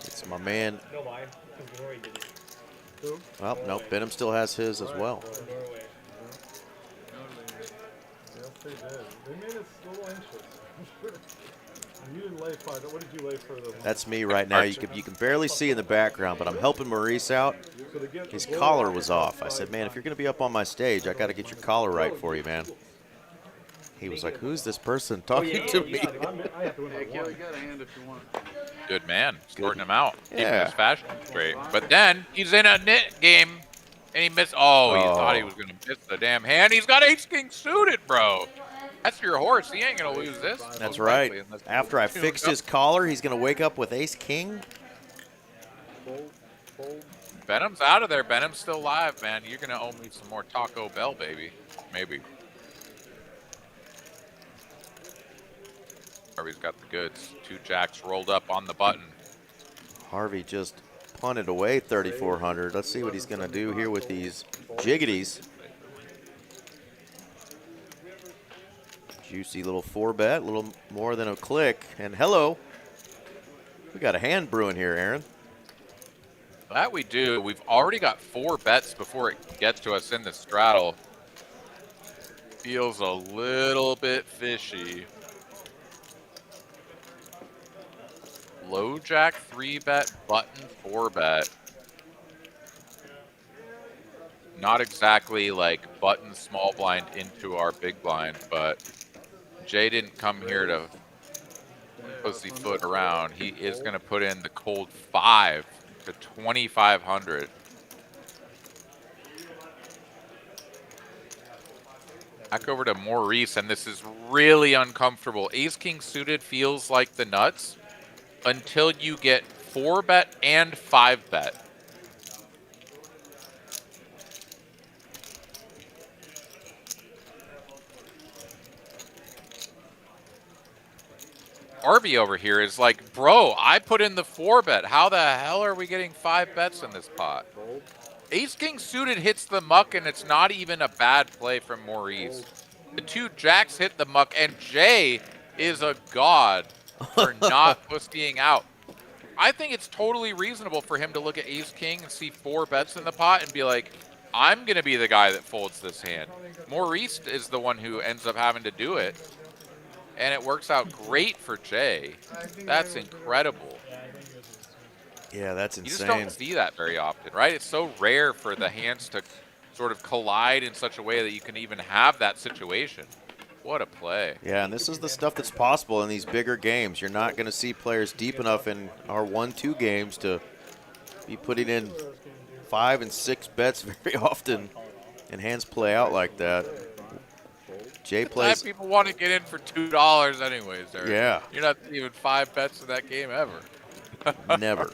It's my man. No, mine. Because Rory did it. Well, no, Benham still has his as well. Norway. Yes, they did. They made us a little anxious. And you didn't lay 5. What did you lay for the? That's me right now. You can barely see in the background, but I'm helping Maurice out. His collar was off. I said, man, if you're going to be up on my stage, I got to get your collar right for you, man. He was like, who's this person talking to me? Hey, Kelly, got a hand if you want. Good man, sorting him out, keeping Yeah. his fashion straight. But then he's in a net game, and he missed. Oh, he thought he was going to miss the damn hand. He's got ace-king suited, bro. That's your horse. He ain't going to lose this. That's right. After I fixed his collar, he's going to wake up with ace-king. Benham's out of there. Benham's still live, man. You're going to owe me some more Taco Bell, baby. Maybe. Harvey's got the goods. 2 jacks rolled up on the button. Harvey just punted away 3,400. Let's see what he's going to do here with these jiggities. Juicy little 4-bet, a little more than a click. And hello, we got a hand brewing here, Aaron. That we do. We've already got 4 bets before it gets to us in the straddle. Feels a little bit fishy. Low jack 3-bet, button 4-bet. Not exactly like button small blind into our big blind, but Jay didn't come here to pussyfoot around. He is going to put in the cold 5 to 2,500. Back over to Maurice, and this is really uncomfortable. Ace-king suited feels like the nuts until you get 4-bet and 5-bet. Arby over here is like, bro, I put in the 4-bet. How the hell are we getting 5 bets in this pot? Ace-king suited hits the muck, and it's not even a bad play from Maurice. The 2 jacks hit the muck, and Jay is a god for not pussying out. I think it's totally reasonable for him to look at ace-king and see 4 bets in the pot and be like, I'm going to be the guy that folds this hand. Maurice is the one who ends up having to do it. And it works out great for Jay. That's incredible. Yeah, that's You insane. just don't see that very often, right? It's so rare for the hands to sort of collide in such a way that you can even have that situation. What a play. Yeah, and this is the stuff that's possible in these bigger games. You're not going to see players deep enough in our 1-2 games to be putting in 5 and 6 bets very often, and hands play out like that. Jay plays. People want to get in for $2 anyways. Eric. Yeah. You're not even 5 bets in that game ever. Never.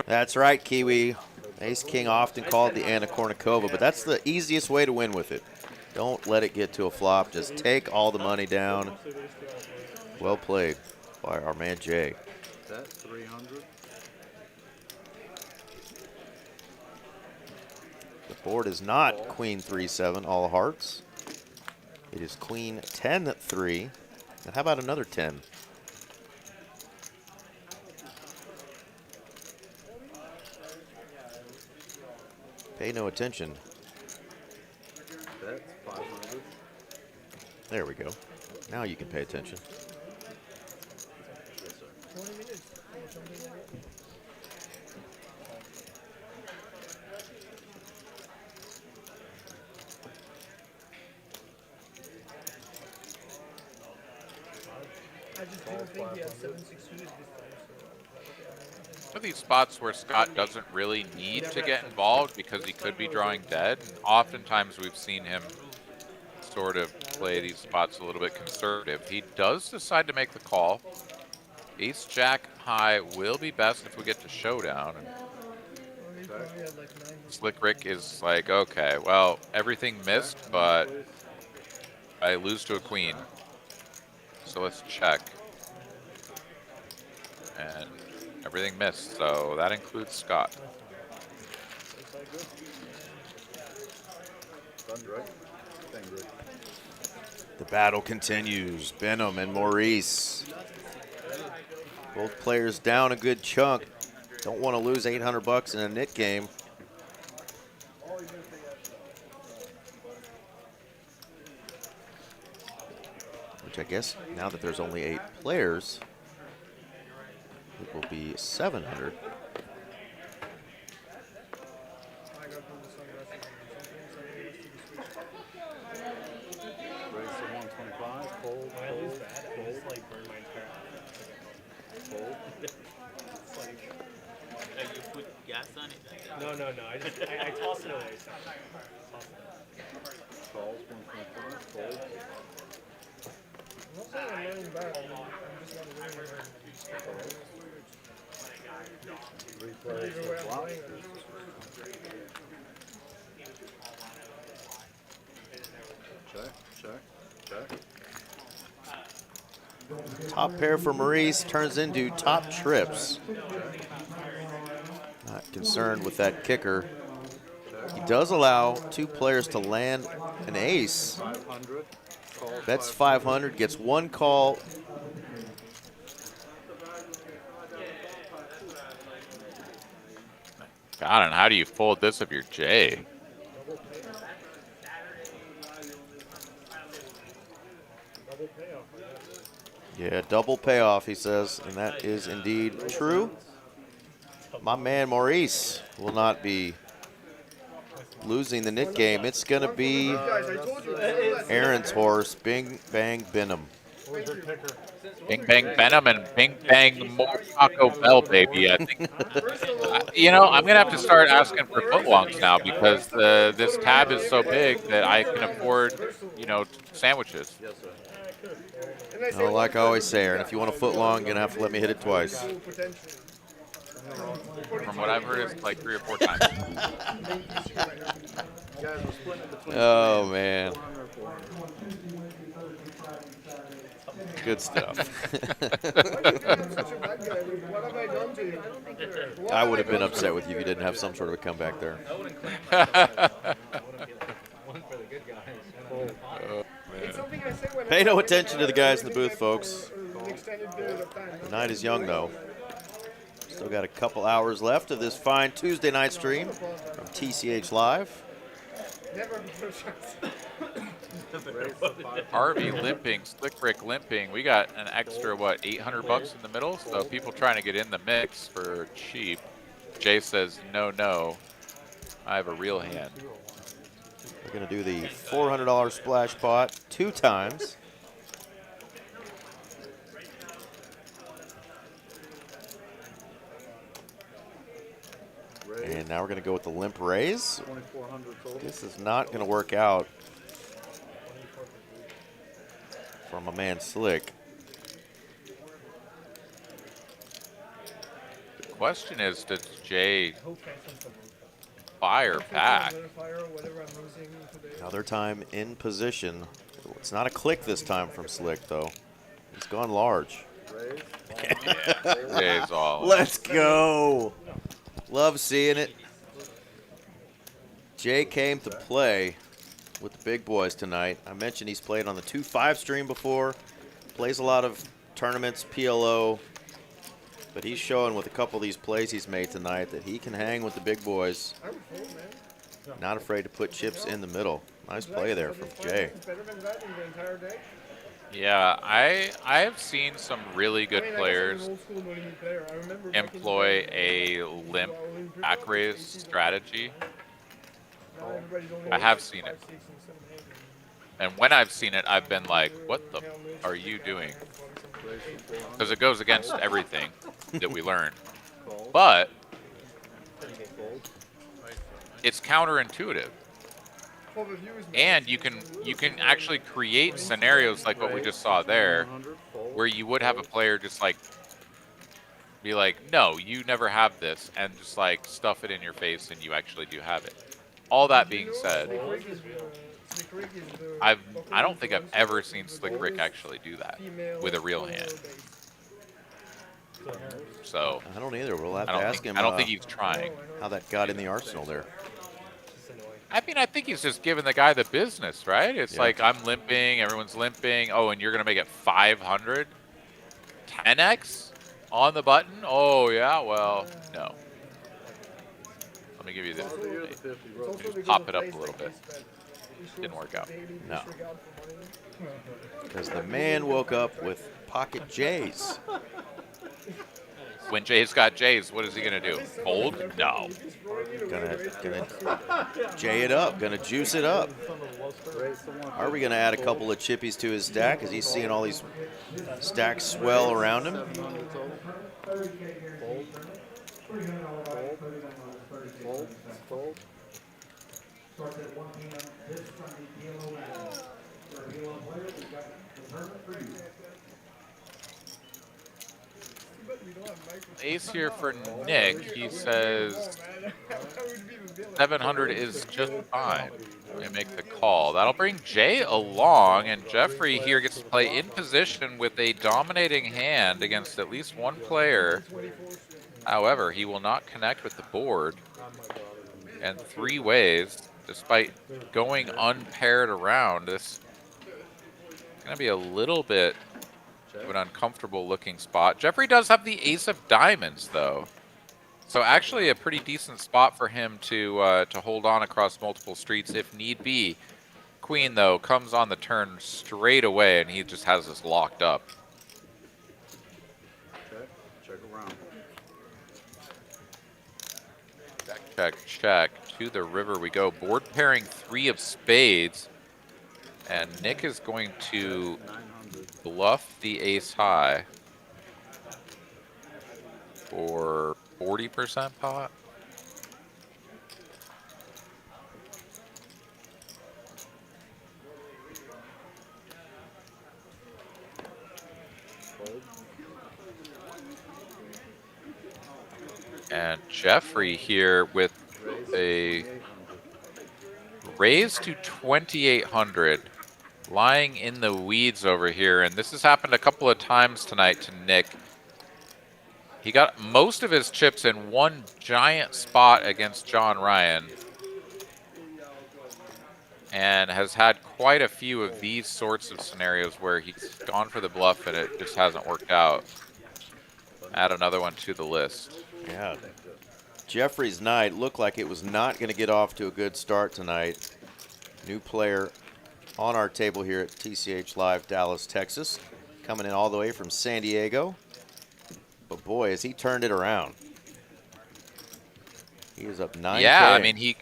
That's right, Kiwi. Ace King often called the Anna Kournikova, but that's the easiest way to win with it. Don't let it get to a flop. Just take all the money down. Well played by our man Jay. That's 300. The board is not Queen 3-7, all hearts. It is Queen 10-3. And how about another 10? Pay no attention. That's 500. There we go. Now you can pay attention. Yes, sir. 20 minutes. I just didn't think he had 7-6 suited this time, so One of these spots where Scott doesn't really need to get involved because he could be drawing dead. And oftentimes we've seen him sort of play these spots a little bit conservative. He does decide to make the call. Ace Jack high will be best if we get to showdown. And he probably had like 9. Slick Rick is like, okay, well, everything missed, but I lose to a queen. So let's check. And everything missed, so that includes Scott. The battle continues. Benham and Maurice. Both players down a good chunk. Don't want to lose 800 bucks in a nit game. Which I guess now that there's only 8 players, it will be 700. Raise to 125. Fold, When I lose fold, that, I fold, just like burn my entire fold. It's like, Like you put gas on it? no. I toss it away. So. Toss it away. Calls 125. Fold. I'm not saying I'm learning bad. I'm just not winning. Replay Either way, I'm flop. playing. Check, check, check. Top pair for Maurice turns into top trips. Not concerned with that kicker. He does allow 2 players to land an ace. 500. Calls Bets 500, gets 1 call. God, and how do you fold this if you're Jay? Double payoff, I guess. Yeah, double payoff, he says, and that is indeed true. My man Maurice will not be losing the nit game. It's going to be Guys, I told you. Aaron's horse, Bing Bang Benham. Bing Bang Benham and Bing Bang more Taco Bell, baby. I think, you know, I'm going to have to start asking for footlongs now because this tab is so big that I can afford, you know, sandwiches. Yes, sir. Oh, like I always say, Aaron, if you want a foot long, you're going to have to let me hit it twice. From what I've heard, it's like 3 or 4 times. You guys were splitting it between Oh, man. 400, 400. Good stuff. What have I done to you? I would have been upset with you if you didn't have some sort of a comeback there. One for the good guys. It's something I say when Pay no attention to the guys in the booth, folks. an extended period of time. The night is young, though. Still got a couple hours left of this fine Tuesday night stream from TCH Live. Never before shots. Harvey limping, Slick Rick limping. We got an extra, what, 800 bucks in the middle? So people trying to get in the mix for cheap. Jay says, no. I have a real hand. We're going to do the $400 splash pot 2 times. And now we're going to go with the limp raise. 2400 total. This is not going to work out for my man Slick. question is, does Jay fire back? Another time in position. It's not a click this time from Slick, though. He's gone large. Jay's all. Let's go. Love seeing it. Jay came to play with the big boys tonight. I mentioned he's played on the 2-5 stream before. Plays a lot of tournaments, PLO. But he's showing with a couple of these plays he's made tonight that he can hang with the big boys. Not afraid to put chips in the middle. Nice play there from Jay. Yeah, I have seen some really good players employ a limp back raise strategy. I have seen it. And when I've seen it, I've been like, what the are you doing? Because it goes against everything that we learned. But it's counterintuitive. And you can actually create scenarios like what we just saw there, where you would have a player just like be like, no, you never have this, and just like stuff it in your face, and you actually do have it. All that being said, I don't think I've ever seen Slick Rick actually do that with a real hand. So I don't either. We'll have to ask him. I don't think he's trying. How that got in the arsenal there. I mean, I think he's just giving the guy the business, right? It's like, I'm limping, everyone's limping. Oh, and you're going to make it 500? 10x on the button? Oh, yeah, well, no. Let me give you this. Just pop it up a little bit. Didn't work out. No. Because the man woke up with pocket J's. When Jay's got J's, what is he going to do? Fold? No. Gonna J it up. Gonna juice it up. Are we gonna add a couple of chippies to his stack? Because he's seeing all these stacks swell around him. Ace here for Nick. He says 700 is just fine. We make the call. That'll bring Jay along, and Jeffrey here gets to play in position with a dominating hand against at least one player. However, he will not connect with the board. And 3 ways, despite going unpaired around, this is going to be a little bit of an uncomfortable looking spot. Jeffrey does have the ace of diamonds, though. So actually a pretty decent spot for him to hold on across multiple streets if need be. Queen, though, comes on the turn straight away, and he just has this locked up. Check around. Check, check. To the river we go. Board pairing 3 of spades. And Nick is going to bluff the ace high for 40% pot. And Jeffrey here with a raise to 2,800. Lying in the weeds over here, and this has happened a couple of times tonight to Nick. He got most of his chips in one giant spot against John Ryan, and has had quite a few of these sorts of scenarios where he's gone for the bluff and it just hasn't worked out. Add another one to the list. Yeah. Jeffrey's night looked like it was not going to get off to a good start tonight. New player on our table here at TCH Live Dallas, Texas. Coming in all the way from San Diego. But boy, has he turned it around. He is up 9K. Yeah, I mean, he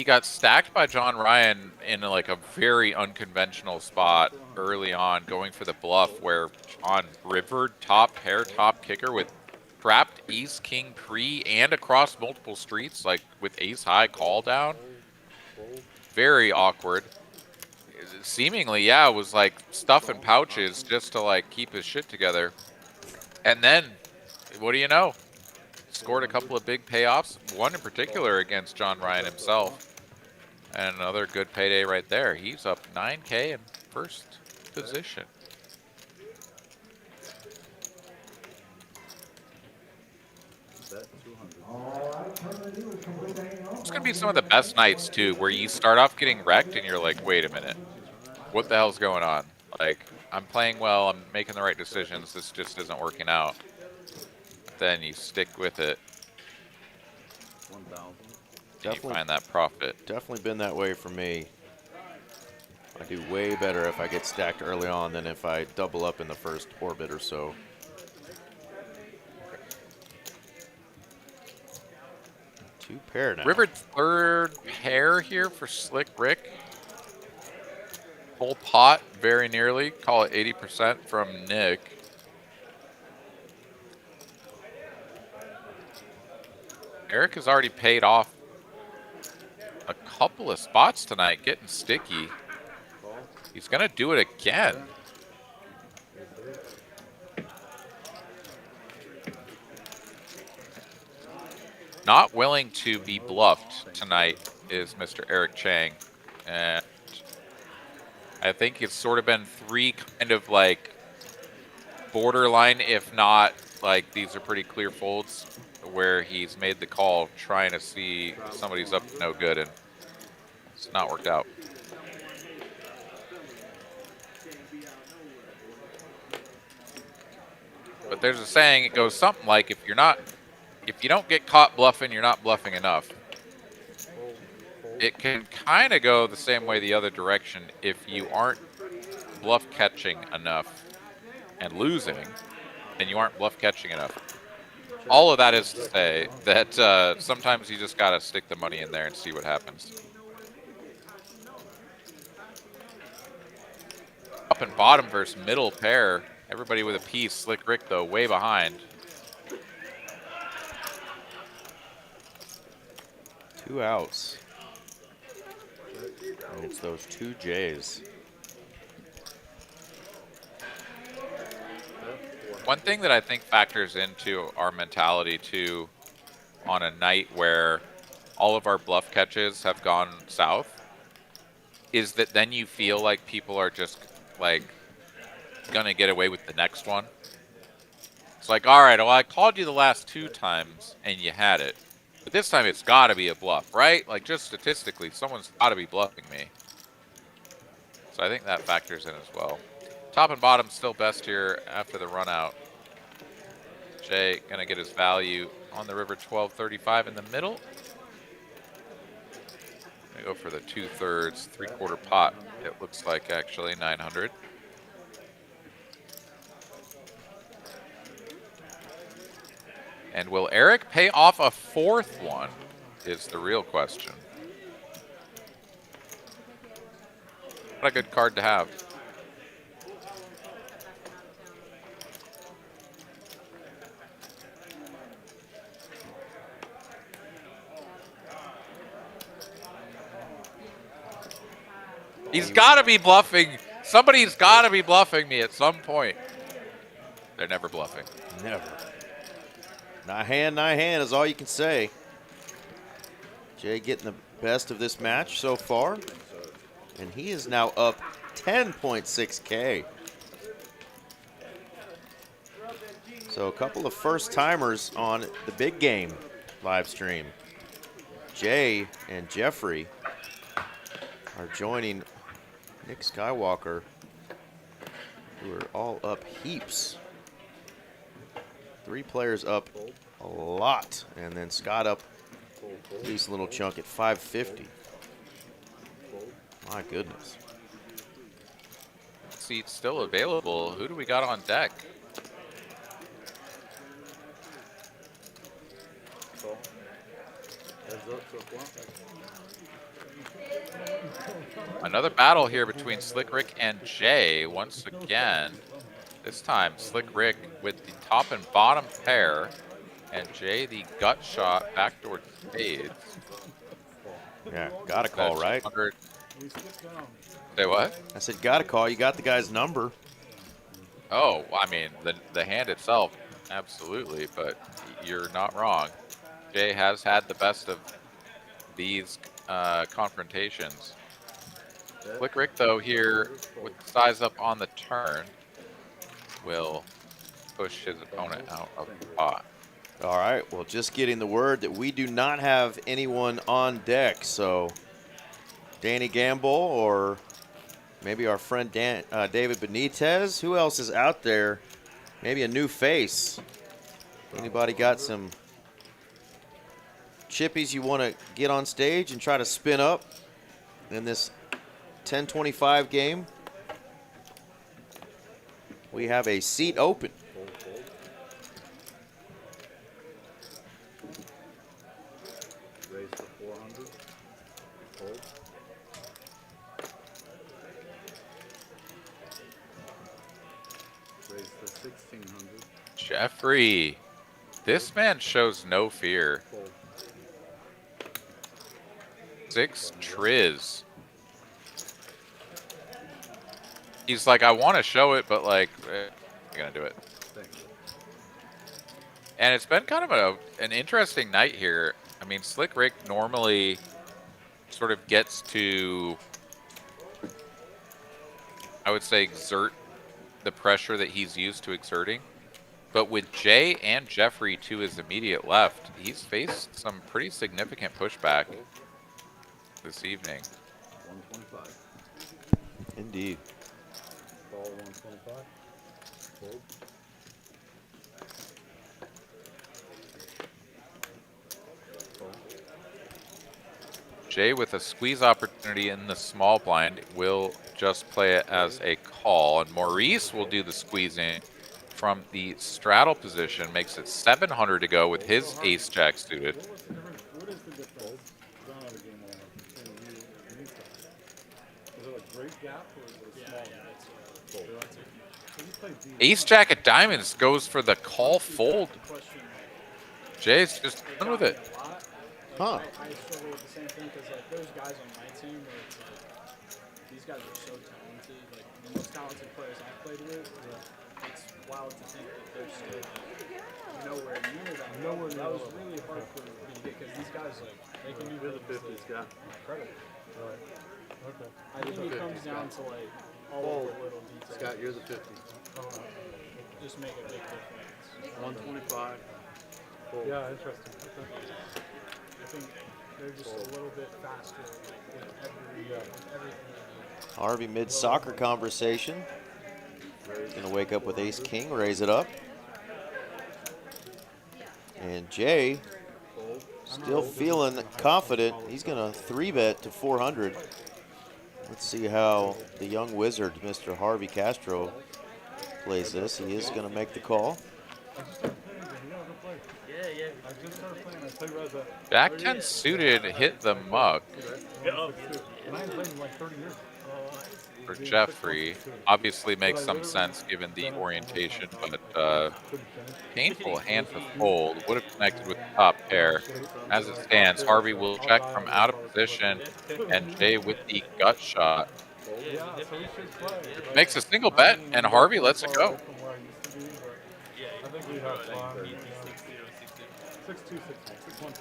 got stacked by John Ryan in like a very unconventional spot early on, going for the bluff where on river top pair top kicker with trapped ace king pre and across multiple streets, like with ace high call down. Very awkward. Seemingly, yeah, it was like stuff in pouches just to like keep his shit together. And then, what do you know? scored a couple of big payoffs, one in particular against John Ryan himself. And another good payday right there. He's up 9K in first position. It's going to be some of the best nights, too, where you start off getting wrecked and you're like, wait a minute. What the hell's going on? Like, I'm playing well, I'm making the right decisions, this just isn't working out. Then you stick with it. 1,000. And you find that profit. Definitely been that way for me. I do way better if I get stacked early on than if I double up in the first orbit or so. Two pair now. River third pair here for Slick Rick. Full pot, very nearly. Call it 80% from Nick. Eric has already paid off a couple of spots tonight, getting sticky. He's going to do it again. Not willing to be bluffed tonight is Mr. Eric Chang. And I think it's sort of been three kind of like borderline, if not like these are pretty clear folds, where he's made the call trying to see somebody's up to no good, and it's not worked out. But there's a saying, it goes something like, if you don't get caught bluffing, you're not bluffing enough. It can kind of go the same way the other direction if you aren't bluff catching enough and losing, then you aren't bluff catching enough. All of that is to say that sometimes you just got to stick the money in there and see what happens. Up and bottom versus middle pair. Everybody with a piece. Slick Rick, though, way behind. Two outs. And it's those two J's. One thing that I think factors into our mentality, too, on a night where all of our bluff catches have gone south, is that then you feel like people are just, like, going to get away with the next one. It's like, all right, well, I called you the last two times, and you had it. But this time it's got to be a bluff, right? Like, just statistically, someone's got to be bluffing me. So I think that factors in as well. Top and bottom still best here after the run out. Jay going to get his value on the river, 1235 in the middle. Going to go for the 2/3, 3/4 pot. It looks like actually 900. And will Eric pay off a fourth one is the real question. What a good card to have. He's got to be bluffing. Somebody's got to be bluffing me at some point. They're never bluffing. Never. Not hand is all you can say. Jay getting the best of this match so far. And he is now up 10.6K. So a couple of first timers on the big game live stream. Jay and Jeffrey are joining Nick Skywalker, who are all up heaps. Three players up a lot, and then Scott up a decent little chunk at 550. My goodness. Seats still available. Who do we got on deck? Another battle here between Slick Rick and Jay once again. This time, Slick Rick with the top and bottom pair, and Jay the gut shot backdoor spades. Yeah, got a call, right? Say what? I said, got a call. You got the guy's number. Oh, I mean, the hand itself. Absolutely, but you're not wrong. Jay has had the best of these confrontations. Slick Rick, though, here with the size up on the turn, will push his opponent out of the pot. All right, well, just getting the word that we do not have anyone on deck, so Danny Gamble or maybe our friend David Benitez. Who else is out there? Maybe a new face. Anybody got some chippies you want to get on stage and try to spin up in this 10-25 game? We have a seat open. Raise to 400. Fold. Raise to 1600. Jeffrey, this man shows no fear. Fold. 6 triz. He's like, I want to show it, but like, I'm gonna do it. Thanks. And it's been kind of an interesting night here. I mean, Slick Rick normally sort of gets to, I would say, exert the pressure that he's used to exerting. But with Jay and Jeffrey to his immediate left, he's faced some pretty significant pushback this evening. 125. Indeed. Call 125. Fold. Fold. Jay with a squeeze opportunity in the small blind will just play it as a call, and Maurice will do the squeezing from the straddle position, makes it 700 to go with his ace jack suited. What is the difference? Gone out of game one between you and these guys. Is it a great gap or is it a small gap? So you play these Ace jack at diamonds goes for the call fold. question. Jay's just done with it. Huh. I struggle with the same thing because like there's guys on my team where it's like these guys are so talented, like the most talented players I've played with. It's wild to think that they're still nowhere near that. That was really hard for me to get because these guys like they can do the 50s, Scott. incredible. Right. Okay. I think it comes down to like all of the little details. Scott, you're the 50. Just make a big difference. 125. Fold. Yeah, interesting. I think they're just a little bit faster with everything. Harvey mid soccer conversation. Gonna wake up with ace king, raise it up. And Jay still feeling confident. He's gonna 3-bet to 400. Let's see how the young wizard, Mr. Harvey Castro, plays this. He is gonna make the call. Jack 10 suited hit the mug for Jeffrey. Obviously makes some sense given the orientation, but painful hand for fold. Would have connected with the top pair. As it stands, Harvey will check from out of position, and Jay with the gut shot makes a single bet, and Harvey lets it go. I think we have fun. 6-2, 6-1.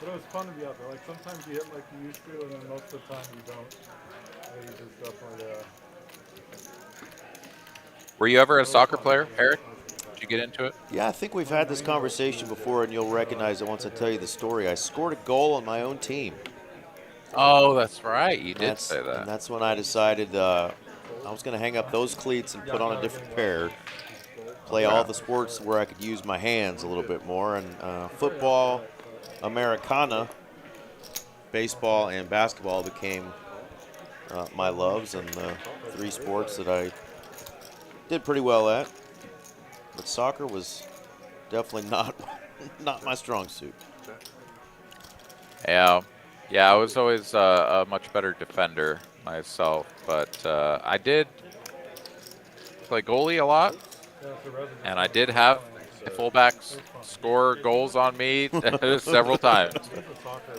But it was fun to be out there. Like sometimes you hit like you used to, and then most of the time you don't. You just definitely. Were you ever a soccer player, Eric? Did you get into it? Yeah, I think we've had this conversation before, and you'll recognize it once I tell you the story. I scored a goal on my own team. Oh, that's right. You did say And that. that's when I decided I was going to hang up those cleats and put on a different pair. Play all the sports where I could use my hands a little bit more. And football, Americana, baseball, and basketball became my loves and the 3 sports that I did pretty well at. But soccer was definitely not my strong suit. Yeah, I was always a much better defender myself, but I did play goalie a lot, and I did have the fullbacks score goals on me several times.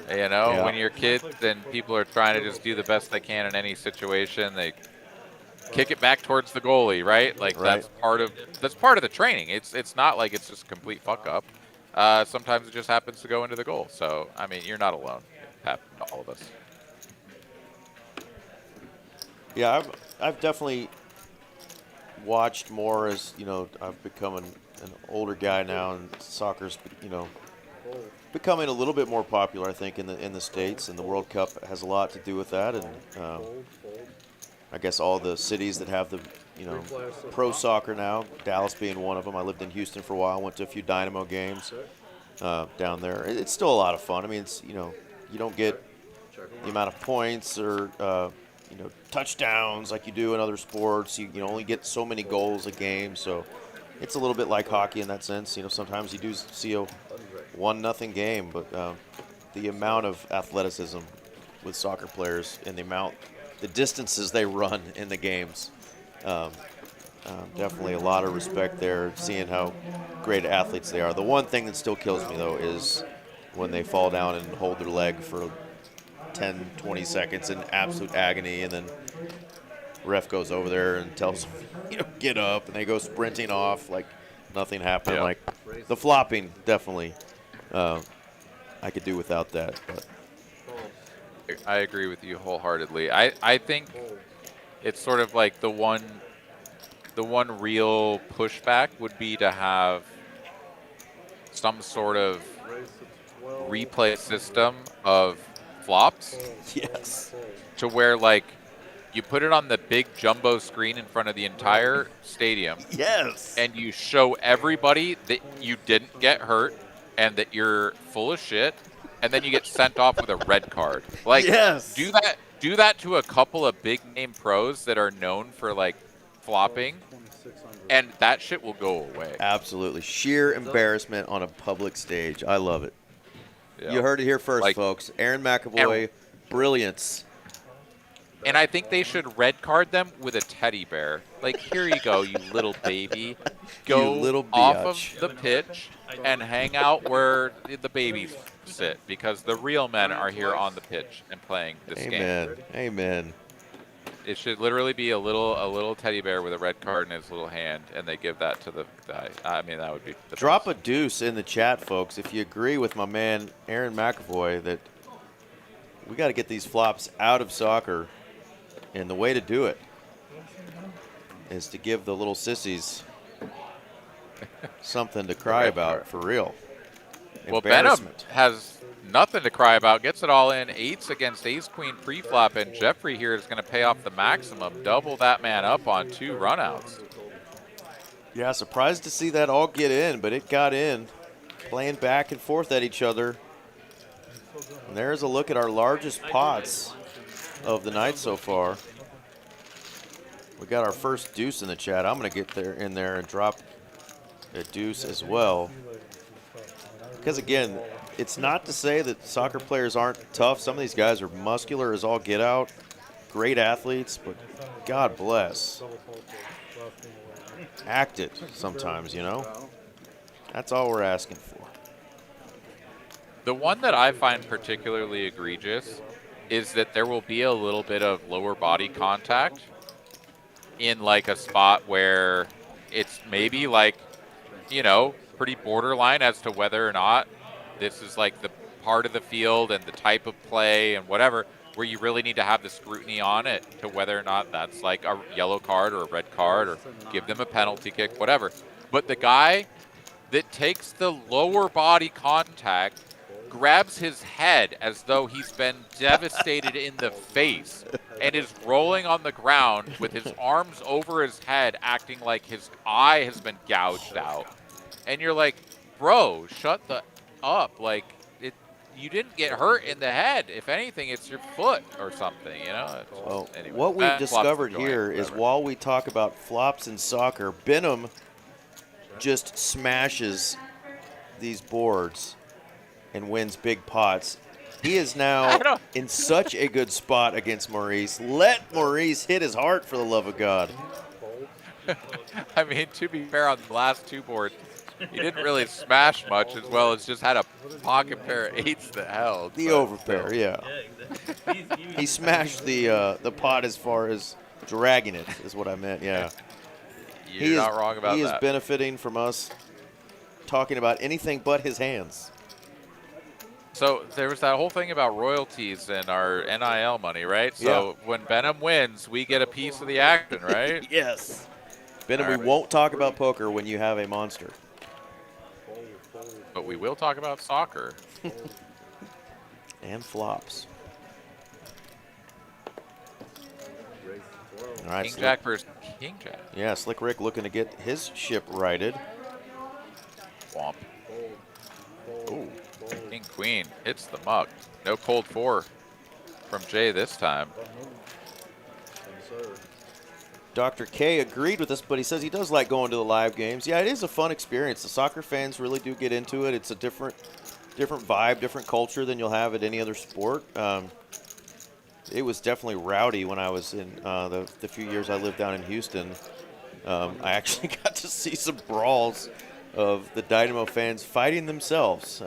You know, when you're kids and people are trying to just do the best they can in any situation, they kick it back towards the goalie, right? Like Right. that's part of the training. It's not like it's just a complete fuck up. Sometimes it just happens to go into the goal. So I mean, you're not alone. It happened to all of us. Yeah, I've definitely watched more as, you know, I've become an older guy now, and soccer's, you know, becoming a little bit more popular, I think, in the States, and the World Cup has a lot to do with that. And I guess all the cities that have the, you know, pro soccer now, Dallas being one of them. I lived in Houston for a while, went to a few Dynamo games down there. It's still a lot of fun. I mean, it's, you know, you don't get the amount of points or you know, touchdowns like you do in other sports. You only get so many goals a game, so it's a little bit like hockey in that sense. You know, sometimes you do see a 1-0 game, but the amount of athleticism with soccer players and the distances they run in the games, definitely a lot of respect there, seeing how great athletes they are. The one thing that still kills me, though, is when they fall down and hold their leg for 10, 20 seconds in absolute agony, and then ref goes over there and tells them, you know, get up, and they go sprinting off like nothing happened. Yeah. Like the flopping, definitely, I could do without that. But I agree with you wholeheartedly. I think it's sort of like the one real pushback would be to have some sort of replay system of flops. Yes. To where, like, you put it on the big jumbo screen in front of the entire stadium. Yes. And you show everybody that you didn't get hurt and that you're full of shit, and then you get sent off with a red card. Like, yes. Do that to a couple of big name pros that are known for, like, flopping, and that shit will go away. Absolutely. Sheer embarrassment on a public stage. I love it. Yeah. You heard it here first, Like, folks. Aaron McAvoy, brilliance. And I think they should red card them with a teddy bear. Like, here you go, you little baby. Go You little off biatch. of the pitch and hang out where the babies sit, because the real men are here on the pitch and playing this game. Amen. Amen. It should literally be a little teddy bear with a red card in his little hand, and they give that to the guy. I mean, that would be the Drop best. a deuce in the chat, folks, if you agree with my man Aaron McAvoy that we got to get these flops out of soccer, and the way to do it is to give the little sissies something to cry about for real. Well, Benham Embarrassment. has nothing to cry about. Gets it all in. 8s against ace-queen pre-flop, and Jeffrey here is going to pay off the maximum. Double that man up on 2 runouts. Yeah, surprised to see that all get in, but it got in. Playing back and forth at each other. And there's a look at our largest pots of the night so far. We got our first deuce in the chat. I'm going to get in there and drop a deuce as well. Because, again, it's not to say that soccer players aren't tough. Some of these guys are muscular as all get out. Great athletes, but God bless. Act it sometimes, you know. That's all we're asking for. The one that I find particularly egregious is that there will be a little bit of lower body contact in, like, a spot where it's maybe, like, you know, pretty borderline as to whether or not this is, like, the part of the field and the type of play and whatever, where you really need to have the scrutiny on it to whether or not that's like a yellow card or a red card or give them a penalty kick, whatever. But the guy that takes the lower body contact grabs his head as though he's been devastated in the face and is rolling on the ground with his arms over his head, acting like his eye has been gouged out. And you're like, bro, shut the up. Like, you didn't get hurt in the head. If anything, it's your foot or something, you know? Well, anyway, what we've that discovered flops the here joint, is whatever. while we talk about flops in soccer, Benham just smashes these boards and wins big pots. He is now in such a good spot against Maurice. Let Maurice hit his heart, for the love of God. I mean, to be fair, on the last 2 boards, he didn't really smash much, as well as just had a pocket pair of 8s that held. The so overpair, still. yeah. He smashed the pot as far as dragging it is what I meant. Yeah. You're not wrong about he that. is benefiting from us talking about anything but his hands. So there was that whole thing about royalties and our NIL money, right? So when Benham wins, we get a piece of the action, right? Yes. Benham, All we right. won't talk about poker when you have a monster. But we will talk about soccer. And flops. All right, King Jack versus King Jack. Yeah, Slick Rick looking to get his ship righted. Womp. Ooh. King Queen hits the muck. No cold 4 from Jay this time. Dr. K agreed with us, but he says he does like going to the live games. Yeah, it is a fun experience. The soccer fans really do get into it. It's a different vibe, different culture than you'll have at any other sport. It was definitely rowdy when I was in the few years I lived down in Houston. I actually got to see some brawls of the Dynamo fans fighting themselves,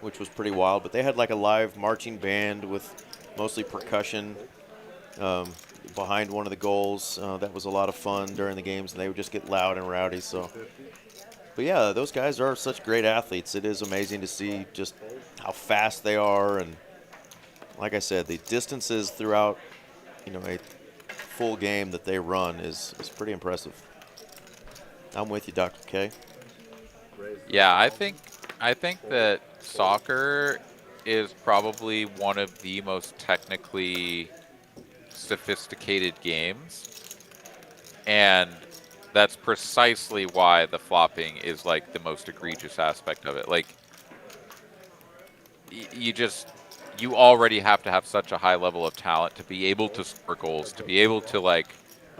which was pretty wild. But they had like a live marching band with mostly percussion behind one of the goals. That was a lot of fun during the games, and they would just get loud and rowdy. So, but yeah, those guys are such great athletes. It is amazing to see just how fast they are, and like I said, the distances throughout, a full game that they run is pretty impressive. I'm with you, Dr. K. Yeah, I think that soccer is probably one of the most technically sophisticated games, and that's precisely why the flopping is like the most egregious aspect of it. Like, you already have to have such a high level of talent to be able to score goals, to be able to like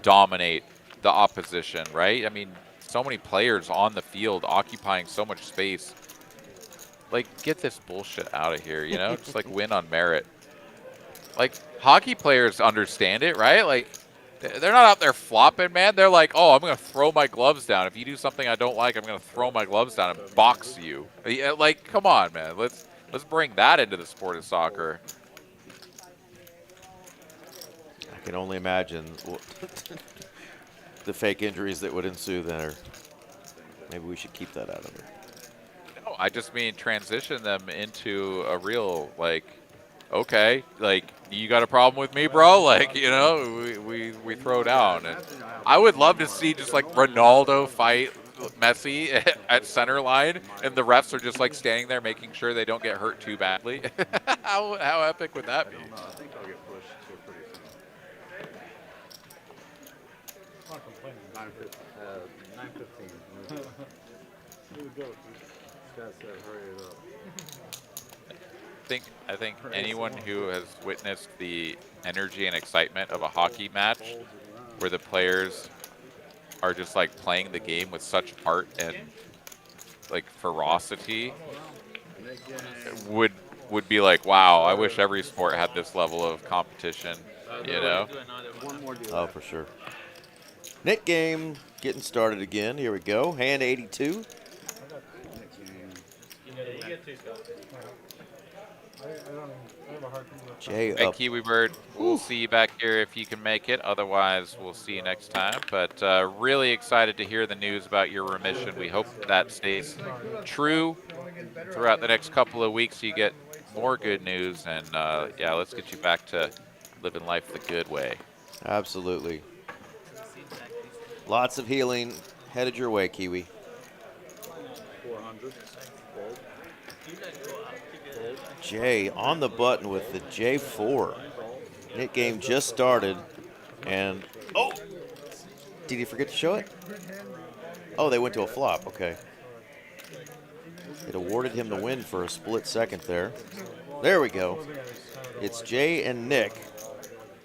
dominate the opposition, right? I mean, so many players on the field occupying so much space. Like, get this bullshit out of here, just like win on merit. Like, hockey players understand it, right? Like, they're not out there flopping, man. They're like, oh, I'm going to throw my gloves down. If you do something I don't like, I'm going to throw my gloves down and box you. Like, come on, man. Let's bring that into the sport of soccer. I can only imagine the fake injuries that would ensue there. Maybe we should keep that out of it. No, I just mean transition them into a real, like, okay, like, you got a problem with me, bro? Like, we throw down. And I would love to see just like Ronaldo fight Messi at center line, and the refs are just like standing there making sure they don't get hurt too badly. How epic would that be? I think I'll get pushed to pretty soon. I'm not complaining. 9:15. Here we go. Scott said, hurry it up. I think anyone who has witnessed the energy and excitement of a hockey match where the players are just like playing the game with such heart and like ferocity would be like, wow, I wish every sport had this level of competition, Oh, for sure. Net game getting started again. Here we go. Hand 82. Jay Hey, up. Kiwi Bird, we'll see you back here if you can make it. Otherwise, we'll see you next time. But really excited to hear the news about your remission. We hope that stays true throughout the next couple of weeks. So you get more good news. And, yeah, let's get you back to living life the good way. Absolutely. Lots of healing headed your way, Kiwi. 400. Jay on the button with the J4. Net game just started, and oh, did he forget to show it? Oh, they went to a flop. Okay. It awarded him the win for a split second there. There we go. It's Jay and Nick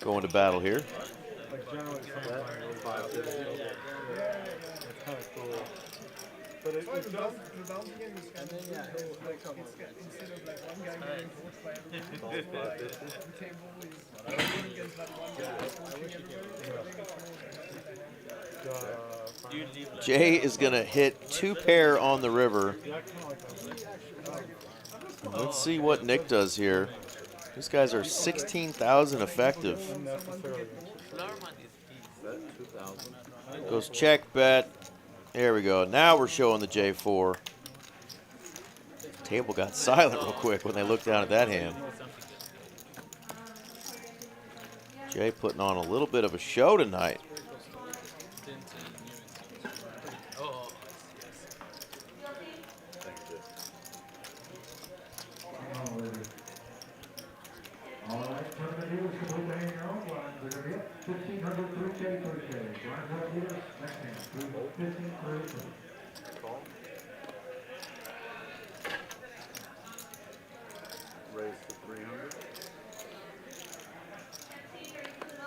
going to battle here. But the bouncing game is kind of like instead of like one guy getting coached by everybody, the table is going against that one guy coaching everybody. Jay is going to hit 2 pair on the river. Let's see what Nick does here. These guys are 16,000 effective. Bet 2,000. Goes check, bet. There we go. Now we're showing the J4. Table got silent real quick when they looked down at that hand. Jay putting on a little bit of a show tonight. Oh, All right, tournament leaders complete the hand your own lines. They're gonna be up 1,500 3K, 3K. Lines up leaders, next hand, 15, 33. Call. Raise to 300.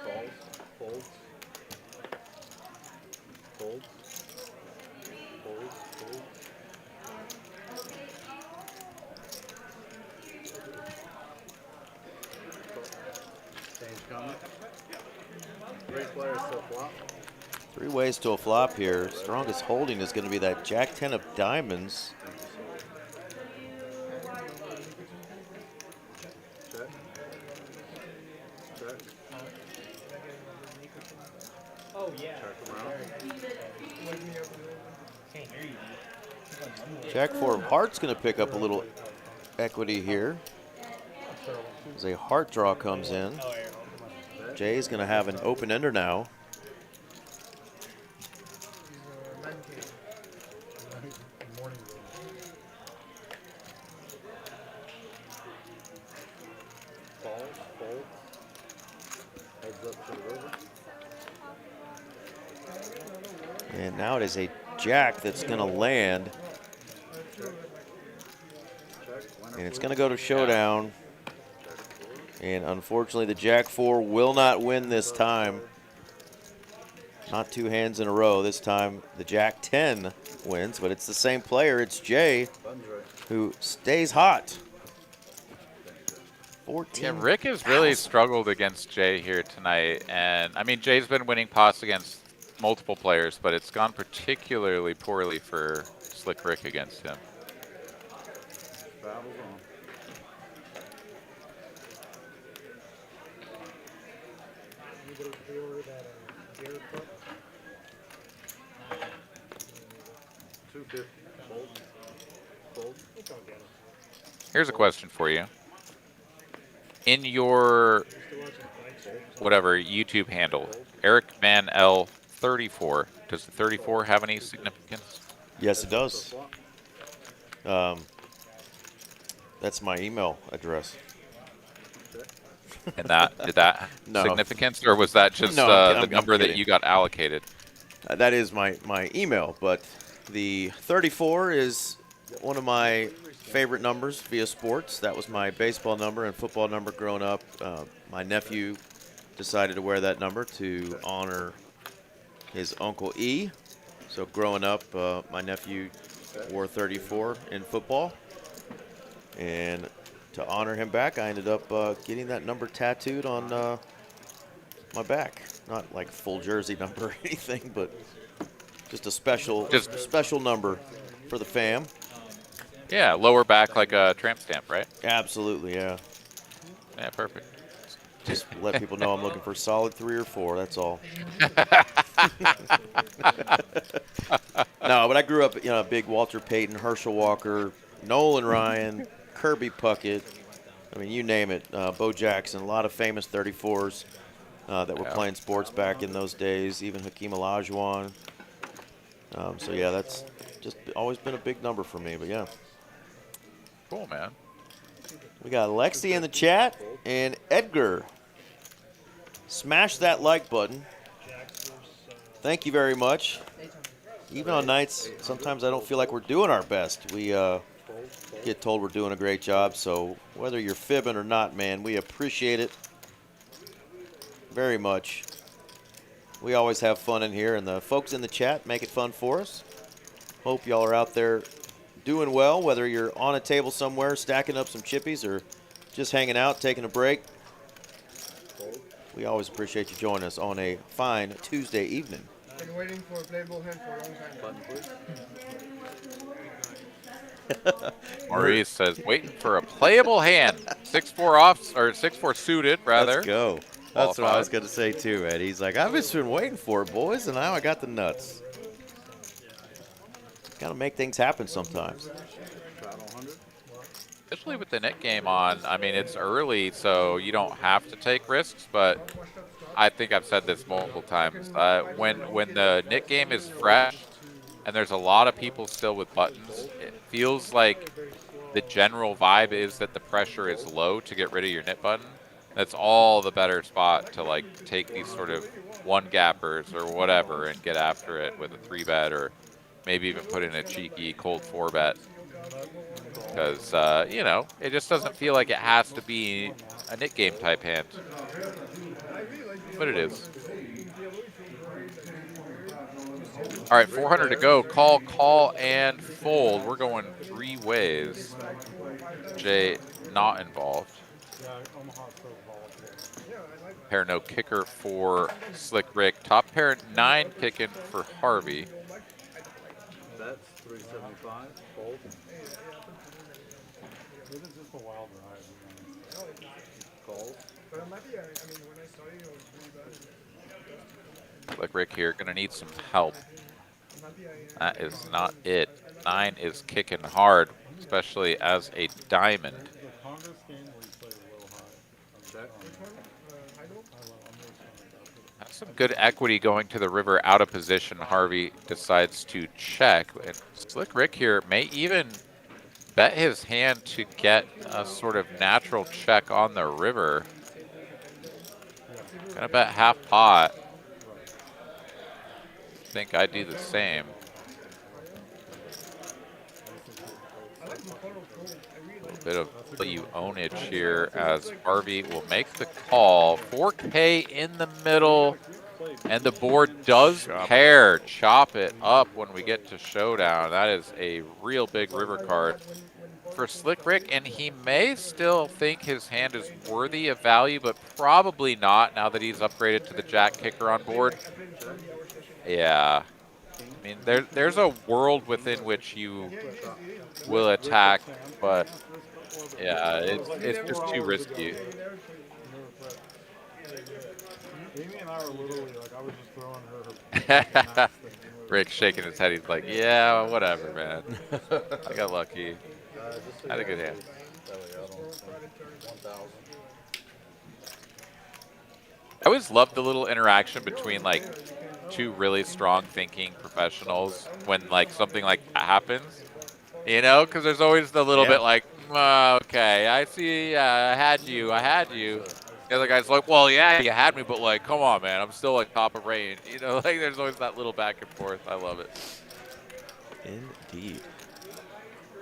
Calls. Folds. Folds. Folds. Folds. Change coming. 3 players still flop. 3 ways to a flop here. Strongest holding is going to be that Jack 10 of diamonds. Check. Check. oh yeah. Check around. Can't hear you. Jack 4 of hearts going to pick up a little equity here. As a heart draw comes in. Jay's going to have an open ender now. Balls. Folds. Heads up to the river. And now it is a Jack that's going to land. Check. Winner, And it's please. going to go to showdown. And unfortunately, the Jack 4 will not win this time. Not 2 hands in a row. This time, the Jack 10 wins, but it's the same player. It's Jay who stays hot. 14. Yeah, Rick has really struggled against Jay here tonight. And, I mean, Jay's been winning pots against multiple players, but it's gone particularly poorly for Slick Rick against him. Babbles on. Anybody pre-order that Garrett cup? 250. Fold. Fold. It's all good. Here's a question for you. In your whatever YouTube handle, Eric Van L 34, does the 34 have any significance? Yes, it does. That's my email address. And that did that No. significance, or was that just No, the I'm number that kidding. you got allocated? That is my email, but the 34 is one of my favorite numbers via sports. That was my baseball number and football number growing up. My nephew decided to wear that number to honor his Uncle E. So growing up, my nephew wore 34 in football. And to honor him back, I ended up getting that number tattooed on my back. Not like full jersey number or anything, but just a special number for the fam. Yeah, lower back like a tramp stamp, right? Absolutely, yeah. Yeah, perfect. Just let people know I'm looking for solid 3 or 4. That's all. No, but I grew up, a big Walter Payton, Herschel Walker, Nolan Ryan, Kirby Puckett. I mean, you name it. Bo Jackson, a lot of famous 34s that were playing sports back in those days. Even Hakeem Olajuwon. So yeah, that's just always been a big number for me. But yeah. Cool, man. We got Lexi in the chat and Edgar. Smash that like button. Thank you very much. Even on nights, sometimes I don't feel like we're doing our best. We get told we're doing a great job. So whether you're fibbing or not, man, we appreciate it very much. We always have fun in here, and the folks in the chat make it fun for us. Hope y'all are out there doing well, whether you're on a table somewhere stacking up some chippies or just hanging out, taking a break. We always appreciate you joining us on a fine Tuesday evening. Been waiting for a playable hand for a long time. Maurice says, waiting for a playable hand. 6-4 off, or 6-4 suited, rather. Let's go. That's what I was qualified. going to say too, Ed. He's like, I've just been waiting for it, boys, and now I got the nuts. Got to make things happen sometimes. Especially with the net game on. I mean, it's early, so you don't have to take risks, but I think I've said this multiple times. When the net game is fresh and there's a lot of people still with buttons, it feels like the general vibe is that the pressure is low to get rid of your nit button. That's all the better spot to like take these sort of one gappers or whatever and get after it with a 3-bet or maybe even put in a cheeky cold 4-bet. Because, you know, it just doesn't feel like it has to be a nit game type hand. But it is. All right, 400 to go. Call, and fold. We're going 3 ways. Jay not involved. Pair no kicker for Slick Rick. Top pair 9 picking for Harvey. That's 375. Fold. This is just a wild ride. Calls. But I'm happy, I mean, when I started, it was really bad. Slick Rick here, gonna need some help. That is not it. 9 is kicking hard, especially as a diamond. That's some good equity going to the river out of position. Harvey decides to check. And Slick Rick here may even bet his hand to get a sort of natural check on the river. Gonna bet half pot. Think I'd do the same. A bit of value ownage here as Harvey will make the call. 4K in the middle, and the board does pair. Chop it up when we get to showdown. That is a real big river card for Slick Rick, and he may still think his hand is worthy of value, but probably not now that he's upgraded to the jack kicker on board. Yeah. I mean, there's a world within which you will attack, but yeah, it's just too risky. Amy and I were literally like, I was just throwing her. Rick shaking his head. He's like, yeah, whatever, man. I got lucky. Had a good hand. I always love the little interaction between like two really strong thinking professionals when like something like that happens, you know, because there's always the little bit like, okay, I see, I had you. The other guy's like, well, yeah, you had me, but like, come on, man, I'm still like top of range, you know, like there's always that little back and forth. I love it. Indeed.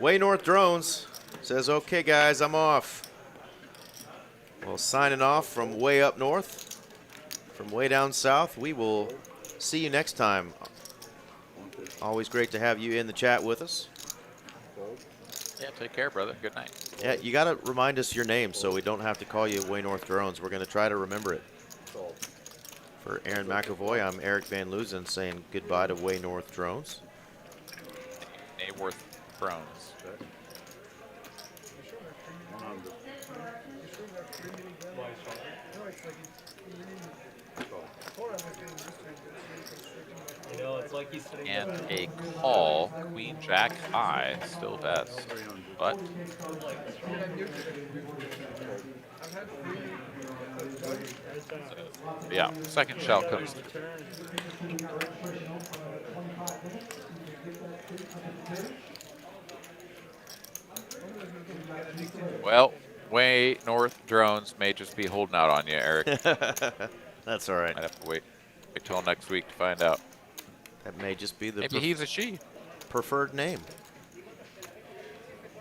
Way North Drones says, okay, guys, I'm off. Well, signing off from way up north, from way down south. We will see you next time. Always great to have you in the chat with us. Yeah, take care, brother. Good night. Yeah, you got to remind us your name so we don't have to call you Way North Drones. We're going to try to remember it. For Aaron McAvoy, I'm Eric Van Loozen saying goodbye to Way North Drones. Nayworth Drones. You know, it's like he's sitting And a call, Queen Jack high, still best. But yeah, second shell comes. Well, Way North Drones may just be holding out on you, Eric. That's all right. Might have to wait till next week to find out. That may just be the Maybe he's a she. preferred name.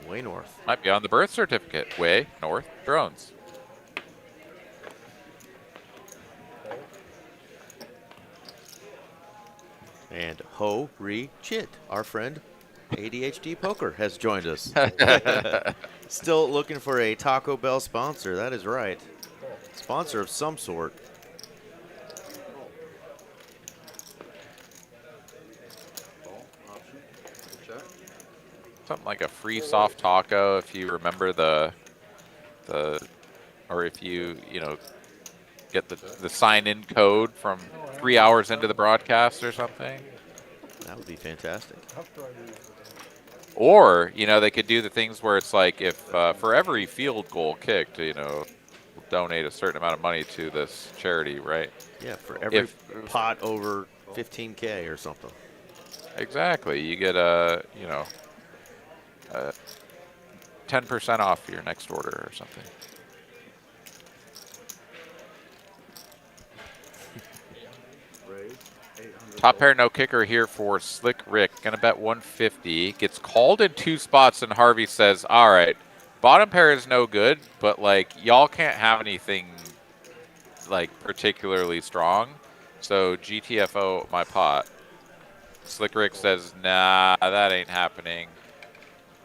Way North. Might be on the birth certificate. Way North Drones. And Ho Ri Chit, our friend ADHD Poker, has joined us. Still looking for a Taco Bell sponsor. That is right. Sponsor of some sort. Something like a free soft taco, if you remember or if you know, get the sign-in code from 3 hours into the broadcast or something. That would be fantastic. Or, you know, they could do the things where it's like if for every field goal kicked, you know, we'll donate a certain amount of money to this charity, right? Yeah, for every pot over 15K or something. Exactly. You get a, you know, 10% off your next order or something. Top pair, no kicker here for Slick Rick. Gonna bet 150. Gets called in 2 spots, and Harvey says, all right, bottom pair is no good, but, like, y'all can't have anything, like, particularly strong. So GTFO my pot. Slick Rick says, nah, that ain't happening.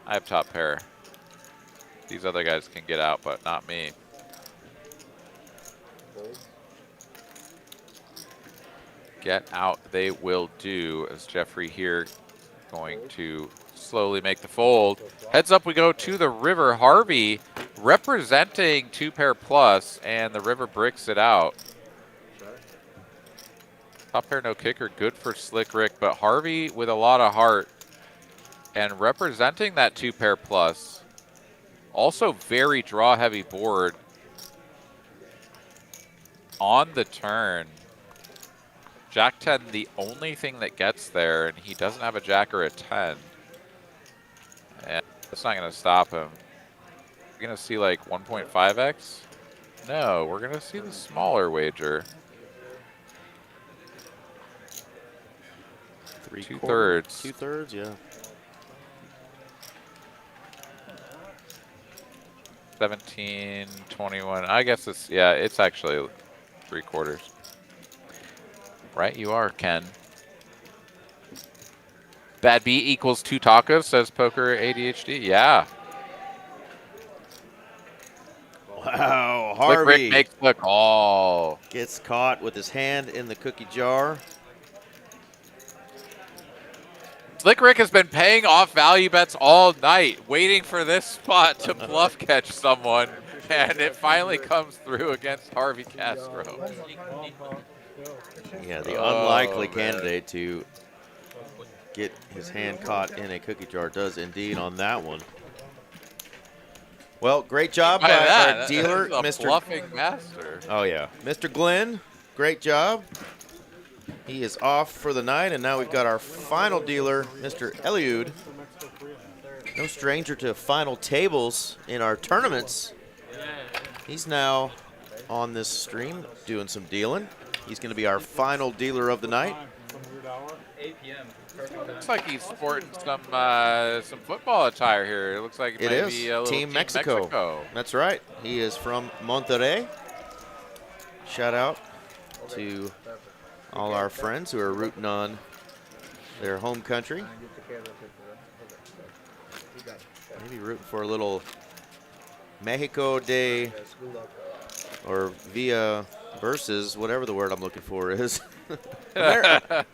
I have top pair. These other guys can get out, but not me. Get out they will do, as Jeffrey here going to slowly make the fold. Heads up we go to the river. Harvey representing 2-pair plus, and the river bricks it out. Top pair, no kicker, good for Slick Rick, but Harvey with a lot of heart and representing that 2-pair plus. Also very draw heavy board on the turn. Jack 10, the only thing that gets there, and he doesn't have a jack or a 10. And that's not going to stop him. We're going to see like 1.5x? No, we're going to see the smaller wager. 2/3. 2/3, yeah. 17, 21. I guess it's, yeah, it's actually 3/4. Right, you are, Ken. Bad B equals 2 tacos, says Poker ADHD. Yeah. Wow, Slick Harvey Rick makes the call. gets caught with his hand in the cookie jar. Slick Rick has been paying off value bets all night, waiting for this spot to bluff catch someone, and it finally comes through against Harvey Castro. Yeah, the unlikely candidate to get his hand caught in a cookie jar does indeed on that one. Well, great job by our dealer, Mr. Bluffing master. Oh, yeah. Mr. Glenn, great job. He is off for the night, and now we've got our final dealer, Mr. Eliud. No stranger to final tables in our tournaments. He's now on this stream doing some dealing. He's going to be our final dealer of the night. 8 p.m. Looks like he's sporting some football attire here. It looks like it might be a little Team Mexico. That's right. He is from Monterrey. Shout out to all our friends who are rooting on their home country. Maybe rooting for a little Mexico Day or via versus whatever the word I'm looking for is.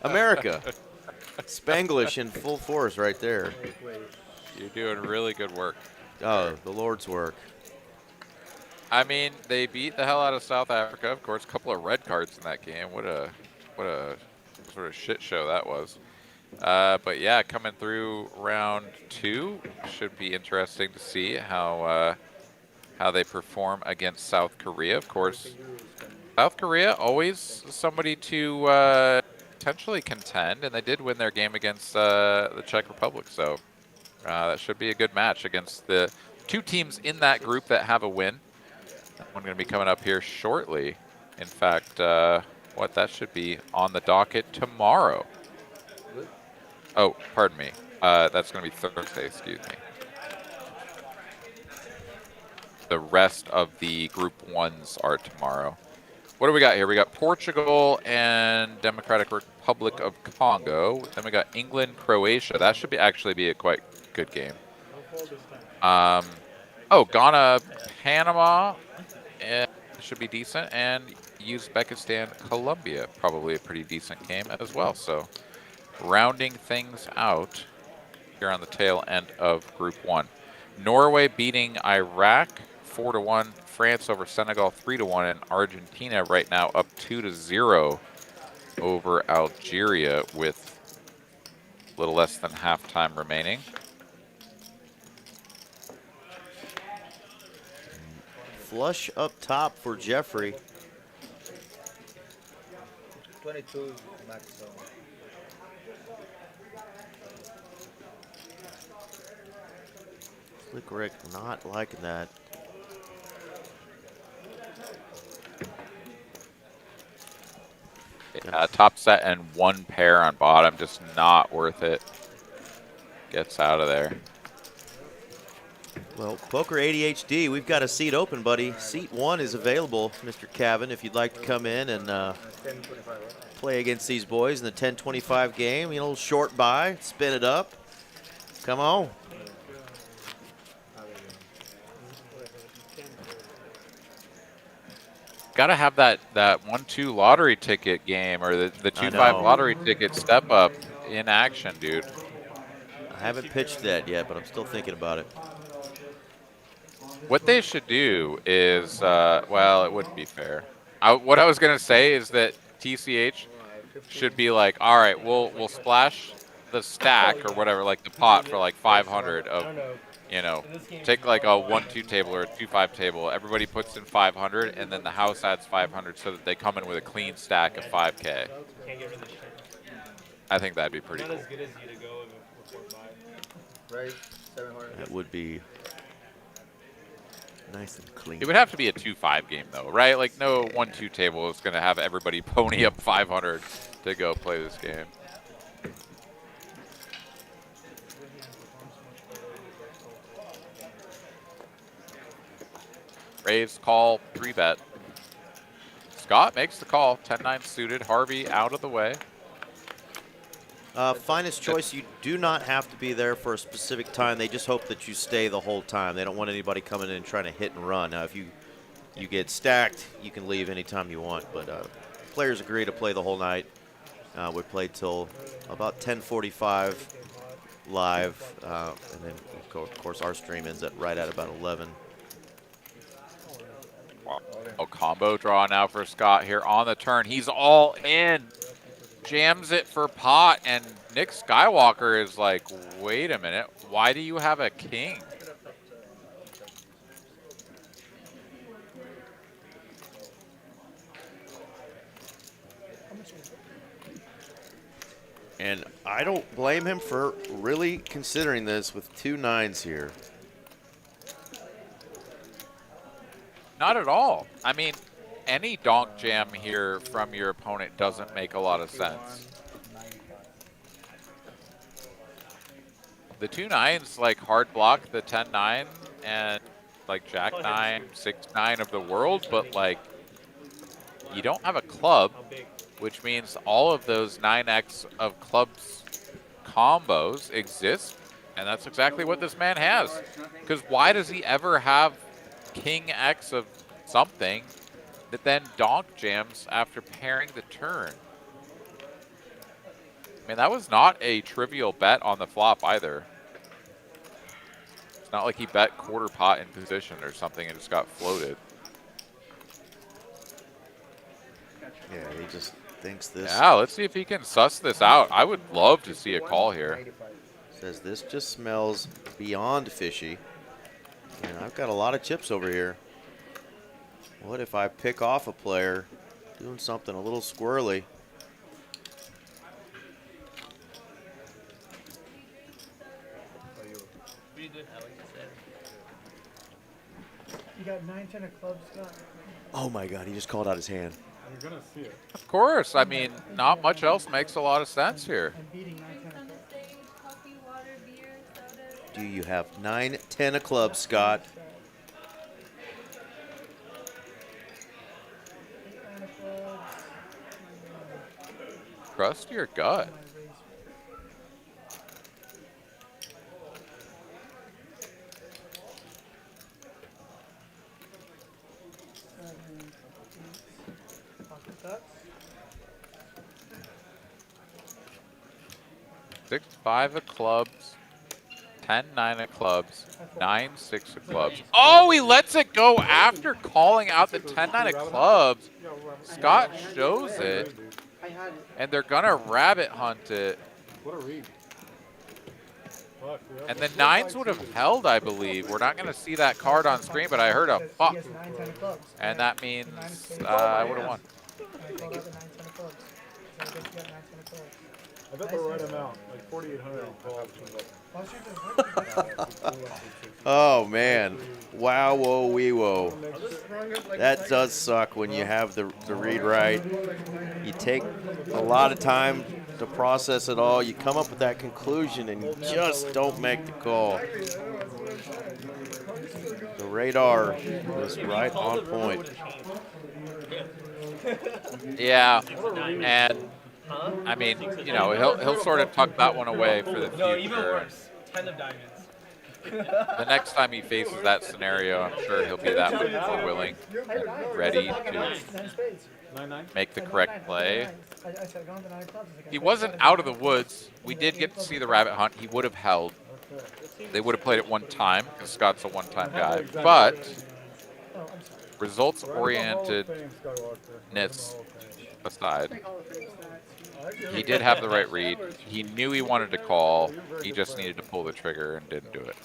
America. Spanglish in full force right there. You're doing really good work. Oh, the Lord's work. I mean, they beat the hell out of South Africa. Of course, a couple of red cards in that game. What a sort of shit show that was. But yeah, coming through round 2 should be interesting to see how they perform against South Korea. Of course, South Korea always somebody to potentially contend, and they did win their game against the Czech Republic. So that should be a good match against the 2 teams in that group that have a win. That one going to be coming up here shortly. In fact, that should be on the docket tomorrow. Oh, pardon me. That's going to be Thursday, excuse me. The rest of the Group 1s are tomorrow. What do we got here? We got Portugal and Democratic Republic of Congo. Then we got England, Croatia. That should actually be a quite good game. Ghana, Panama. Should be decent. And Uzbekistan, Colombia. Probably a pretty decent game as well. So rounding things out here on the tail end of Group 1. Norway beating Iraq 4-1. France over Senegal 3-1, and Argentina right now up 2-0 over Algeria with a little less than halftime remaining. Flush up top for Jeffrey. 22 max. Slick Rick not liking that. Top set and one pair on bottom, just not worth it. Gets out of there. Well, Poker ADHD, we've got a seat open, buddy. Seat 1 is available, Mr. Cavan, if you'd like to come in and play against these boys in the 10-25 game. You know, short buy, spin it up. Come on. Got to have that 1-2 lottery ticket game, or the 2-5 lottery ticket step up in action, dude. I haven't pitched that yet, but I'm still thinking about it. What they should do is, well, it wouldn't be fair. What I was gonna say is that TCH should be like, all right, we'll splash the stack or whatever, like the pot for like 500 of, you know, take like a 1-2 table or a 2-5 table. Everybody puts in 500, and then the house adds 500, so that they come in with a clean stack of 5K. I think that'd be pretty cool. That would be nice and clean. It would have to be a 2-5 game, though, right? Like, no 1-2 table is going to have everybody pony up 500 to go play this game. Raise, call, 3-bet. Scott makes the call. 10-9 suited. Harvey out of the way. Finest choice, you do not have to be there for a specific time. They just hope that you stay the whole time. They don't want anybody coming in and trying to hit and run. Now, if you get stacked, you can leave anytime you want. But players agree to play the whole night. We played till about 10:45 live. And then, of course, our stream ends right at about 11. Wow. A combo draw now for Scott here on the turn. He's all in. Jams it for pot, and Nick Skywalker is like, wait a minute, why do you have a king? And I don't blame him for really considering this with 2 9s here. Not at all. I mean, any donk jam here from your opponent doesn't make a lot of sense. The 2 9s like hard block the 10-9 and like Jack 9, 6-9 of the world, but like you don't have a club, which means all of those 9x of clubs combos exist, and that's exactly what this man has. Because why does he ever have King X of something that then donk jams after pairing the turn? I mean, that was not a trivial bet on the flop either. It's not like he bet quarter pot in position or something and just got floated. Yeah, he just thinks this. Yeah, let's see if he can suss this out. I would love to see a call here. Says this just smells beyond fishy. And I've got a lot of chips over here. What if I pick off a player doing something a little squirrely? You got 9-10 of clubs, Scott. Oh my God, he just called out his hand. You're gonna see it. Of course. I mean, not much else makes a lot of sense here. I'm beating 9-10 of clubs. Coffee, water, beer, soda. Do you have 9-10 of clubs, Scott? 8-9 of clubs. Trust your gut. Pocket 6-5 of clubs, 10-9 of clubs, 9-6 of clubs. Oh, he lets it go after calling out the 10-9 of clubs. Scott shows it, and they're gonna rabbit hunt it. What a read. Fuck, yeah. And the nines would have held, I believe. We're not gonna see that card on screen, but I heard a fuck, He has 9, 10 of clubs. and that means I would have won. I called out the 9, 10 of clubs. So I guess you got 9, 10 of clubs. I bet the right amount, like 4,800 calls. Oh man! Wow! Whoa! Wee! Whoa! That does suck when you have the read right. You take a lot of time to process it all. You come up with that conclusion and you just don't make the call. The radar was right on point. Yeah, and I mean, you know, he'll sort of tuck that one away for the future. No, even worse. 10 of diamonds. The next time he faces that scenario, I'm sure he'll be that much more willing and ready to make the correct play. He wasn't out of the woods. We did get to see the rabbit hunt. He would have held. They would have played it one time, because Scott's a one-time guy. But results-orientedness aside, he did have the right read. He knew he wanted to call. He just needed to pull the trigger and didn't do it.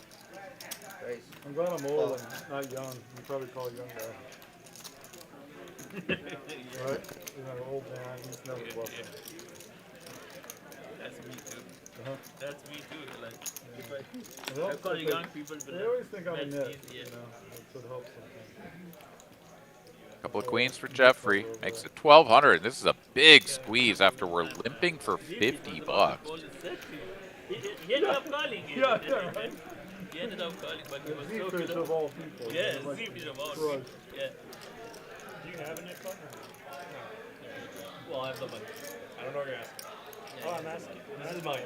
I'm glad I'm old and not young. You probably call a young guy. Right? You know, old man, he's never bluffed him. That's me too. That's me too. Like, if I Well, call young people, but they always think I'm a that's nit, easy, you yeah. know, so it helps sometimes. Couple of queens for Jeffrey. Makes it 1,200. This is a big squeeze after we're limping for 50 bucks. Call is sexy. He ended up calling it. Yeah, right? He ended up calling, but he was so Fish good. of all people. Yeah, Like, Z-fish of all right. people. Yeah. Do you have a net button? Well, I have the money. I don't know what you're asking. Oh, I'm asking. This is mine.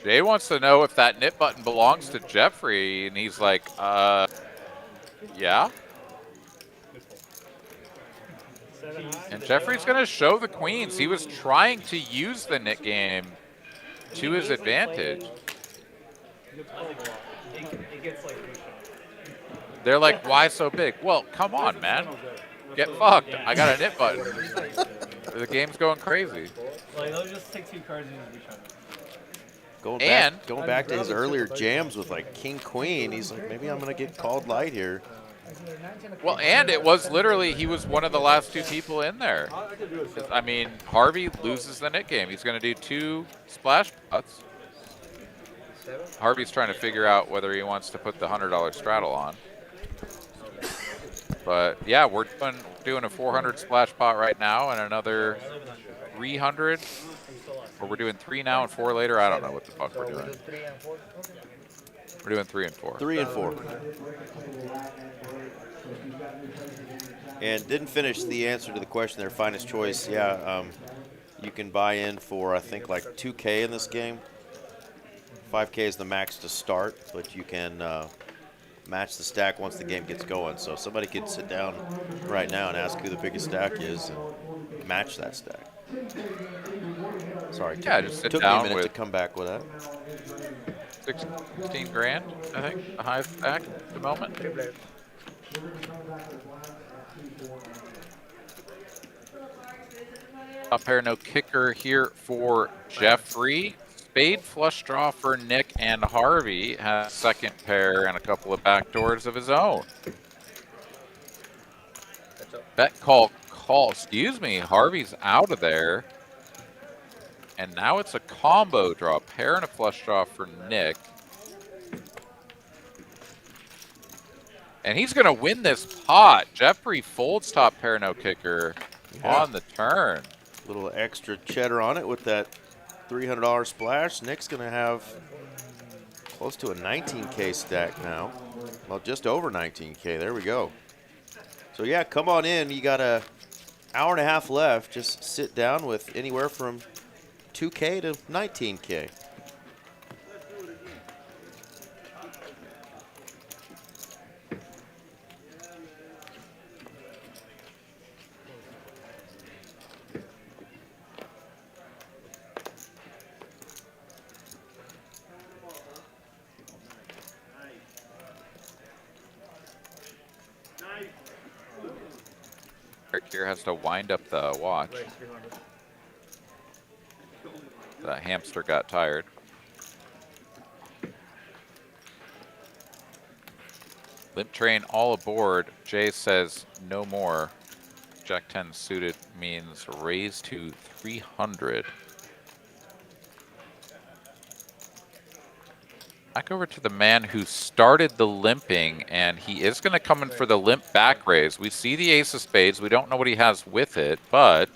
Jay wants to know if that knit button belongs to Jeffrey, and he's like, yeah. And Jeffrey's going to show the queens. He was trying to use the knit game to his advantage. It gets like three shots. They're like, why so big? Well, come on, man. Get fucked. I got a knit button. The game's going crazy. Like, they'll just take 2 cards and just re-shot it. Going back to his earlier jams with like King Queen, he's like, maybe I'm gonna get called light here. Well, and it was literally, he was one of the last 2 people in there. I mean, Harvey loses the knit game. He's going to do 2 splash pots. Harvey's trying to figure out whether he wants to put the $100 straddle on. But yeah, we're doing a 400 splash pot right now and another 300. Or we're doing 3 now and 4 later. I don't know what the fuck we're doing. We're doing 3 and 4. 3 and 4. And didn't finish the answer to the question there, finest choice. Yeah, you can buy in for, I think, like 2K in this game. 5K is the max to start, but you can match the stack once the game gets going. So somebody could sit down right now and ask who the biggest stack is and match that stack. Sorry, Yeah, just sit took me down a minute to with come back with that. 16 grand, I think, the highest stack at the moment. Top pair, no kicker here for Jeffrey. Spade flush draw for Nick, and Harvey has second pair and a couple of backdoors of his own. Bet call, excuse me, Harvey's out of there. And now it's a combo draw, pair and a flush draw for Nick. And he's going to win this pot. Jeffrey folds top pair, no kicker on the turn. Little extra cheddar on it with that $300 splash. Nick's going to have close to a 19K stack now. Well, just over 19K. There we go. So, yeah, come on in. You got an hour and a half left. Just sit down with anywhere from 2K to 19K. Here has to wind up the watch. The hamster got tired. Limp train all aboard. Jay says no more. Jack 10 suited means raise to 300. Back over to the man who started the limping, and he is going to come in for the limp back raise. We see the ace of spades. We don't know what he has with it, but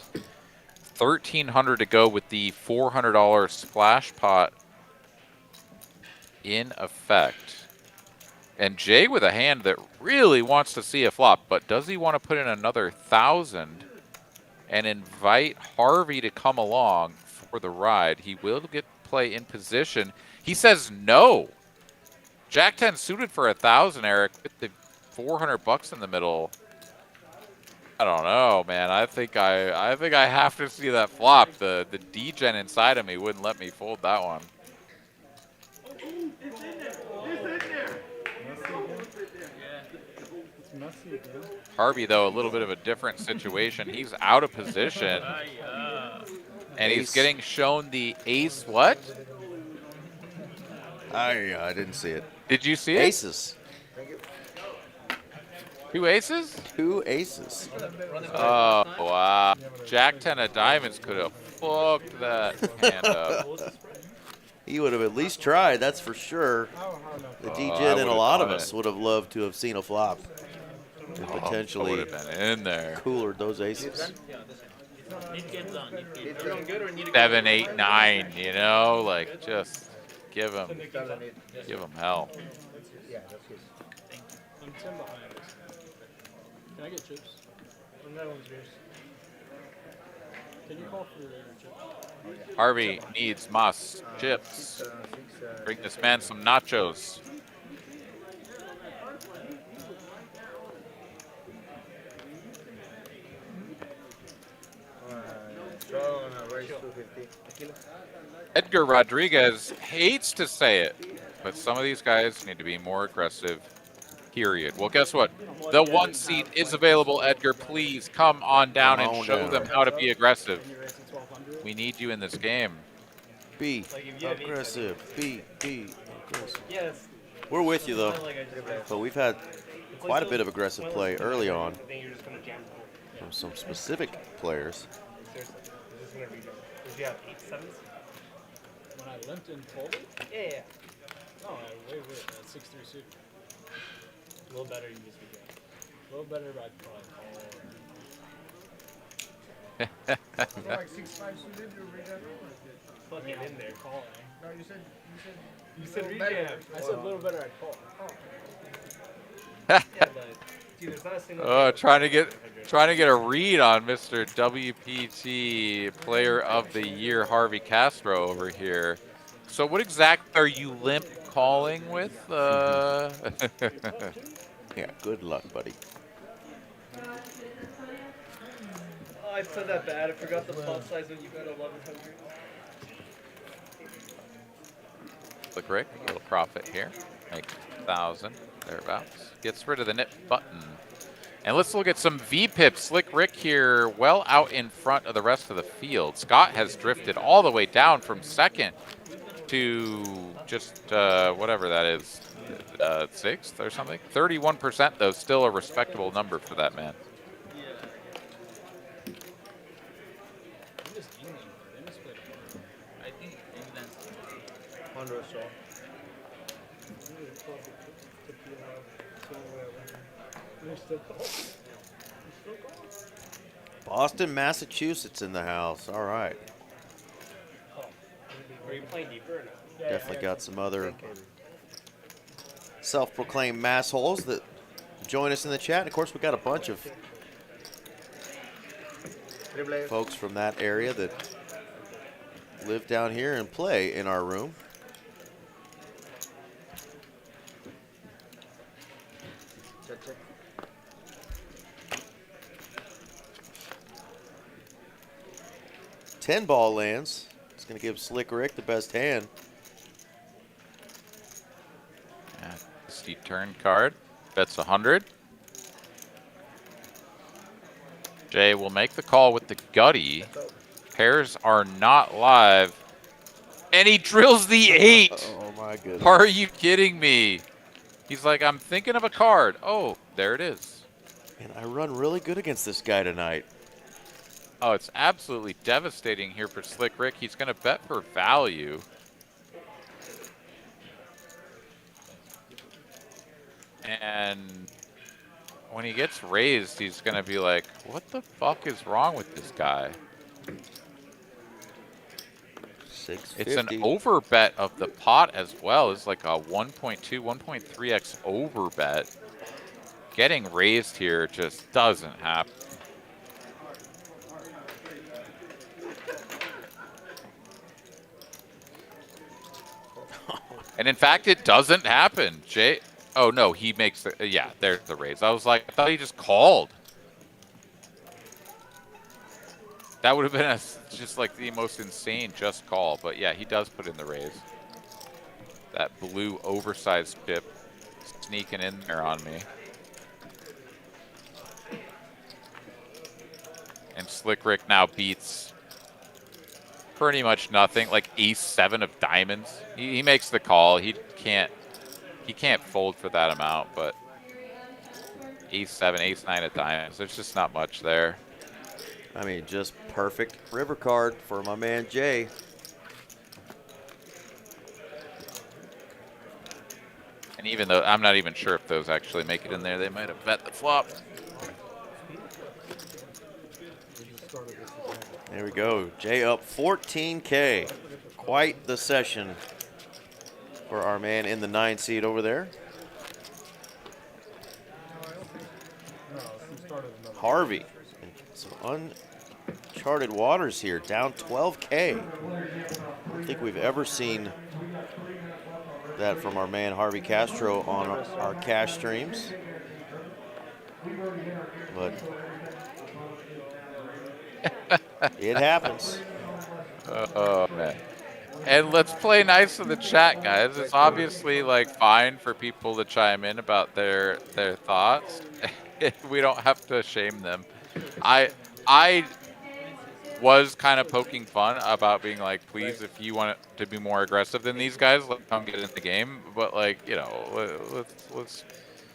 1,300 to go with the $400 splash pot in effect. And Jay with a hand that really wants to see a flop, but does he want to put in another 1,000 and invite Harvey to come along for the ride? He will get play in position. He says no. Jack 10 suited for 1,000, Eric, with the 400 bucks in the middle. I don't know, man. I think I have to see that flop. The degen inside of me wouldn't let me fold that one. Harvey, though, a little bit of a different situation. He's out of position, and he's getting shown the ace. What? I didn't see it. Did you see it? Aces. 2 aces? 2 aces. Oh, wow. Jack 10 of diamonds could have fucked that hand up. He would have at least tried, that's for sure. The DJ and a lot of us would have loved to have seen a flop. And potentially would have been in there. coolered those aces. 7, 8, 9, you know? Like, just give him hell. I'm 10 behind. Can I get chips? That one's yours. Can you call for chips? Harvey needs Moss chips. Bring this man some nachos. Edgar Rodriguez hates to say it, but some of these guys need to be more aggressive, period. Well, guess what? The 1 seat is available, Edgar. Please come on down and show them how to be aggressive. We need you in this game. Be aggressive. Be aggressive. Yes. We're with you, though. But we've had quite a bit of aggressive play early on from some specific players. Seriously, this is gonna be done. Did you have 8 sevens? When I limped and folded? Yeah. No, wait, 6-3 suit. A little better, you just be good. A little better, but I'd probably call. Like 6-5 suited, you read that? Fucking in there. Calling. No, you said little rejam. better. I said a little better, I'd call. Yeah, but dude, there's not a single. Oh, trying to get a read on Mr. WPT Player of the Year Harvey Castro over here. So what exactly are you limp calling with? Yeah, good luck, buddy. Oh, I said that bad. I forgot the font size when you got 1100. Look, Rick, a little profit here. Make 1,000 thereabouts. Gets rid of the nip button. And let's look at some V-pips. Slick Rick here, well out in front of the rest of the field. Scott has drifted all the way down from second to just whatever that is, 6th or something. 31% though, still a respectable number for that man. I think England's 100 or so. Boston, Massachusetts in the house. All right. Are you playing deeper or not? Definitely got some other self-proclaimed massholes that join us in the chat. And of course, we got a bunch of folks from that area that live down here and play in our room. Ten ball lands. It's going to give Slick Rick the best hand. Steep turn card. Bets 100. Jay will make the call with the gutty. Pairs are not live. And he drills the 8. Oh, my goodness. Are you kidding me? He's like, I'm thinking of a card. Oh, there it is. And I run really good against this guy tonight. Oh, it's absolutely devastating here for Slick Rick. He's going to bet for value. And when he gets raised, he's going to be like, what the fuck is wrong with this guy? It's an over bet of the pot as well. It's like a 1.2, 1.3x over bet. Getting raised here just doesn't happen. And in fact, it doesn't happen. Jay, oh no, he makes the, yeah, there's the raise. I was like, I thought he just called. That would have been just like the most insane just call. But yeah, he does put in the raise. That blue oversized chip sneaking in there on me. And Slick Rick now beats pretty much nothing, like ace-7 of diamonds. He makes the call. He can't fold for that amount, but ace-7, ace-9 of diamonds. There's just not much there. I mean, just perfect river card for my man Jay. And even though I'm not even sure if those actually make it in there, they might have bet the flop. There we go. Jay up 14K. Quite the session for our man in the 9 seed over there. Harvey. Some uncharted waters here. Down 12K. I don't think we've ever seen that from our man Harvey Castro on our cash streams. But it happens. Oh, man. And let's play nice in the chat, guys. It's obviously like fine for people to chime in about their thoughts. We don't have to shame them. I was kind of poking fun about being like, please, if you want to be more aggressive than these guys, come get in the game. But like, you know,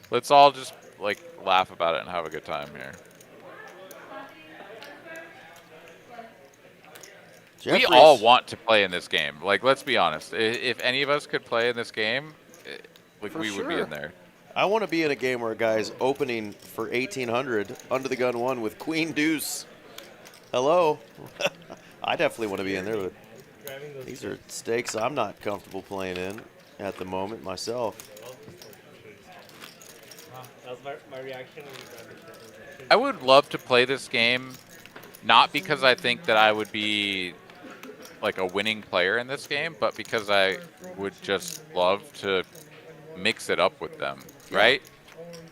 let's all just like laugh about it and have a good time here. Jeffries. We all want to play in this game. Like, let's be honest. If any of us could play in this game, like we would be in there. I want to be in a game where a guy's opening for 1800 under the gun 1 with queen deuce. Hello. I definitely want to be in there, but these are stakes I'm not comfortable playing in at the moment myself. That was my reaction. I would love to play this game, not because I think that I would be like a winning player in this game, but because I would just love to mix it up with them, right?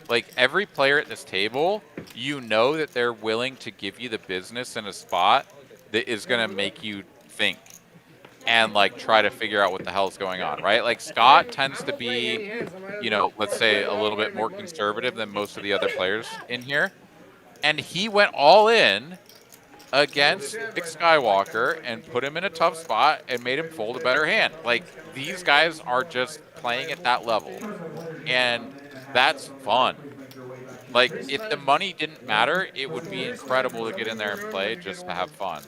Like every player at this table, you know that they're willing to give you the business in a spot that is going to make you think and like try to figure out what the hell is going on, right? Like Scott tends to be, you know, let's say a little bit more conservative than most of the other players in here. And he went all in against Nick Skywalker and put him in a tough spot and made him fold a better hand. Like, these guys are just playing at that level, and that's fun. Like, if the money didn't matter, it would be incredible to get in there and play just to have fun.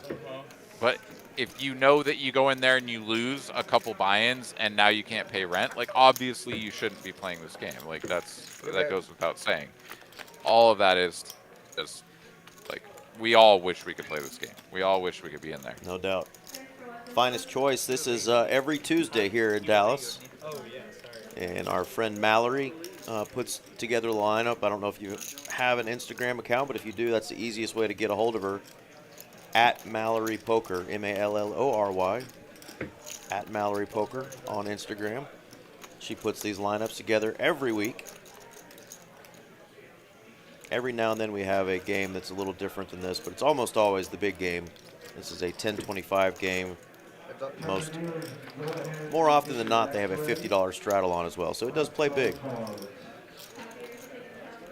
But if you know that you go in there and you lose a couple buy-ins and now you can't pay rent, like, obviously you shouldn't be playing this game. Like, that goes without saying. All of that is just like, we all wish we could play this game. We all wish we could be in there. No doubt. Finest Choice. This is every Tuesday here in Dallas. And our friend Mallory puts together the lineup. I don't know if you have an Instagram account, but if you do, that's the easiest way to get a hold of her. At Mallory Poker, Mallory, at Mallory Poker on Instagram. She puts these lineups together every week. Every now and then we have a game that's a little different than this, but it's almost always the big game. This is a 10-25 game. More often than not, they have a $50 straddle on as well, so it does play big.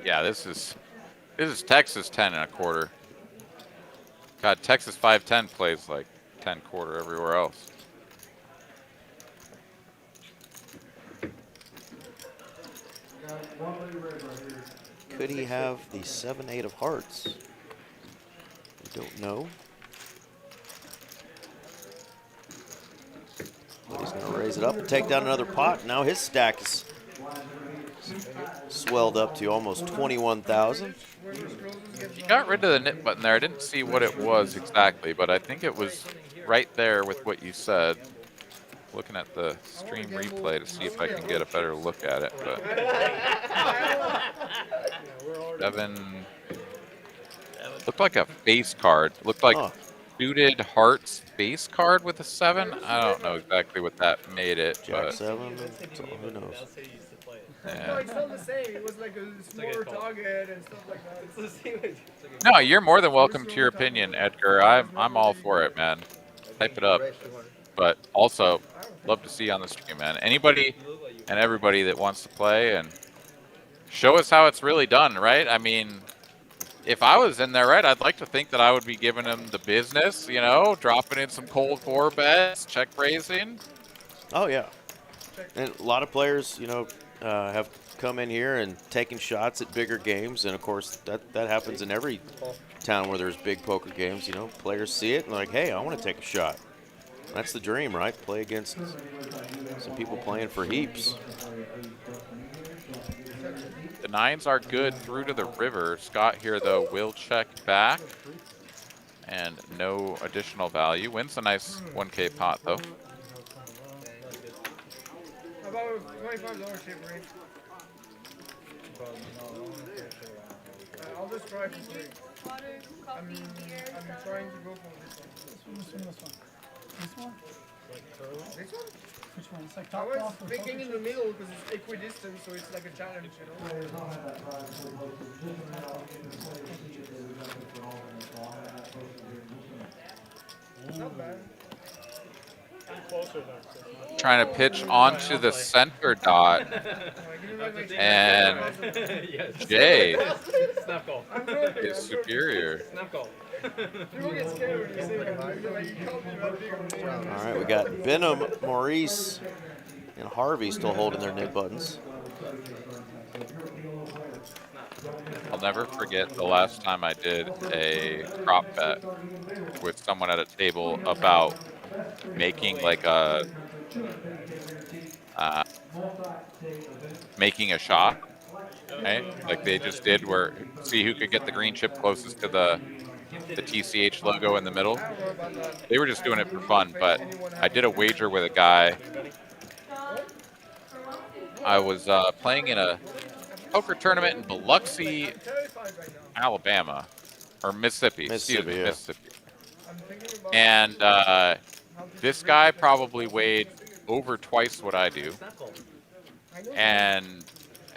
Yeah, this is Texas 10 1/4. God, Texas 510 plays like 10 quarter everywhere else. Could he have the 7-8 of hearts? We don't know. But he's going to raise it up and take down another pot. Now his stack is swelled up to almost 21,000. He got rid of the nit button there. I didn't see what it was exactly, but I think it was right there with what you said. Looking at the stream replay to see if I can get a better look at it. But 7 looked like a face card. Looked like suited hearts face card with a 7. I don't know exactly what that made it. Jack but 7. Who knows? No, it's not the same. It was like a smaller target and stuff like that. It's the same. No, you're more than welcome to your opinion, Edgar. I'm all for it, man. Type it up. But also, love to see you on the stream, man. Anybody and everybody that wants to play and show us how it's really done, right? I mean, if I was in there, right, I'd like to think that I would be giving them the business, you know, dropping in some cold 4 bets, check raising. Oh, yeah. And a lot of players, you know, have come in here and taken shots at bigger games. And, of course, that happens in every town where there's big poker games. You know, players see it and like, hey, I want to take a shot. That's the dream, right? Play against some people playing for heaps. The 9s are good through to the river. Scott here, though, will check back. And no additional value. Wins a nice 1K pot, though. How about $25 chip range? I'll just try for free. Water, coffee, beer, I'm trying to go for this one. This one. This one? Which one? It's like I top was off or picking in the middle because it's equidistant, so it's like a challenge, you know? Not bad. I'm closer though. Trying to pitch onto the center dot. And Jay Snap call. is superior. Snap call. People get scared when you say that. Like, you can't be that big of a deal. All right, we got Venom, Maurice, and Harvey still holding their nib buttons. I'll never forget the last time I did a prop bet with someone at a table about making like a making a shot, right? Like they just did, where see who could get the green chip closest to the TCH logo in the middle. They were just doing it for fun, but I did a wager with a guy. I was playing in a poker tournament in Biloxi, Alabama, or Mississippi. Excuse me, yeah. Mississippi. And this guy probably weighed over twice what I do, and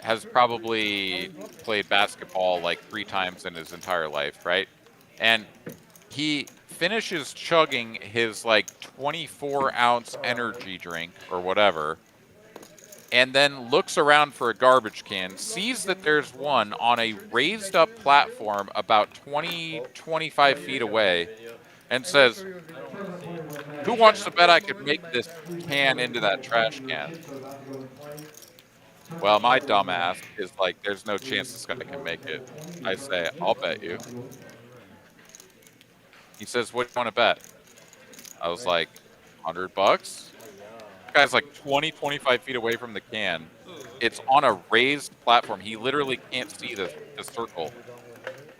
has probably played basketball like 3 times in his entire life, right? And he finishes chugging his like 24-ounce energy drink or whatever, and then looks around for a garbage can, sees that there's one on a raised up platform about 25 feet away, and says, "Who wants to bet I could make this can into that trash can?" Well, my dumb ass is like, there's no chance this guy can make it. I say, I'll bet you. He says, what do you want to bet? I was like, $100? The guy's like 25 feet away from the can. It's on a raised platform. He literally can't see the circle.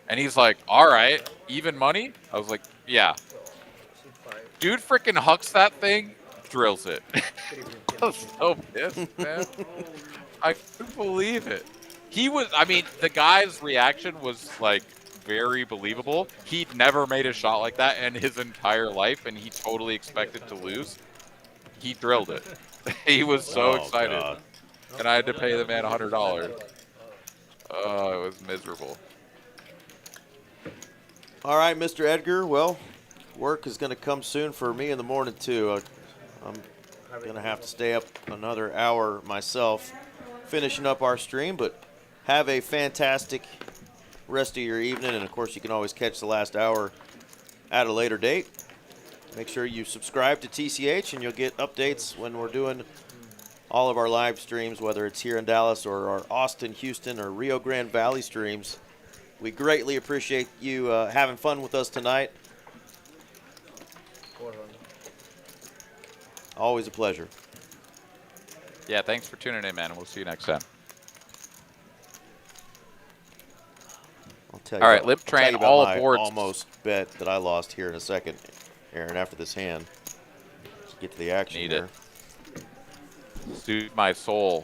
And he's like, all right, even money? I was like, yeah. Dude freaking hucks that thing, drills it. I was so pissed, man. I couldn't believe it. He was, I mean, the guy's reaction was like very believable. He'd never made a shot like that in his entire life, and he totally expected to lose. He drilled it. He was so excited. God. And I had to pay the man $100. Oh, it was miserable. All right, Mr. Edgar. Well, work is going to come soon for me in the morning, too. I'm going to have to stay up another hour myself, finishing up our stream, but have a fantastic rest of your evening. And, of course, you can always catch the last hour at a later date. Make sure you subscribe to TCH and you'll get updates when we're doing all of our live streams, whether it's here in Dallas or our Austin, Houston, or Rio Grande Valley streams. We greatly appreciate you having fun with us tonight. Always a pleasure. Yeah, thanks for tuning in, man. We'll see you next time. I'll tell you All right, about- Lip I'll tell you Train, about all my aboard. almost bet that I lost here in a second, Aaron, after this hand. Let's get to the action Need here. it. Suit my soul.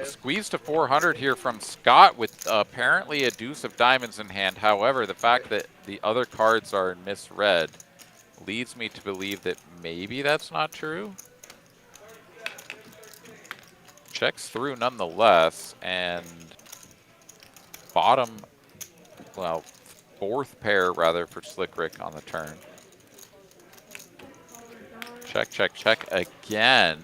Squeeze to 400 here from Scott with apparently a deuce of diamonds in hand. However, the fact that the other cards are misread leads me to believe that maybe that's not true. Checks through nonetheless, and bottom, well, fourth pair rather for Slick Rick on the turn. Check, check, check again.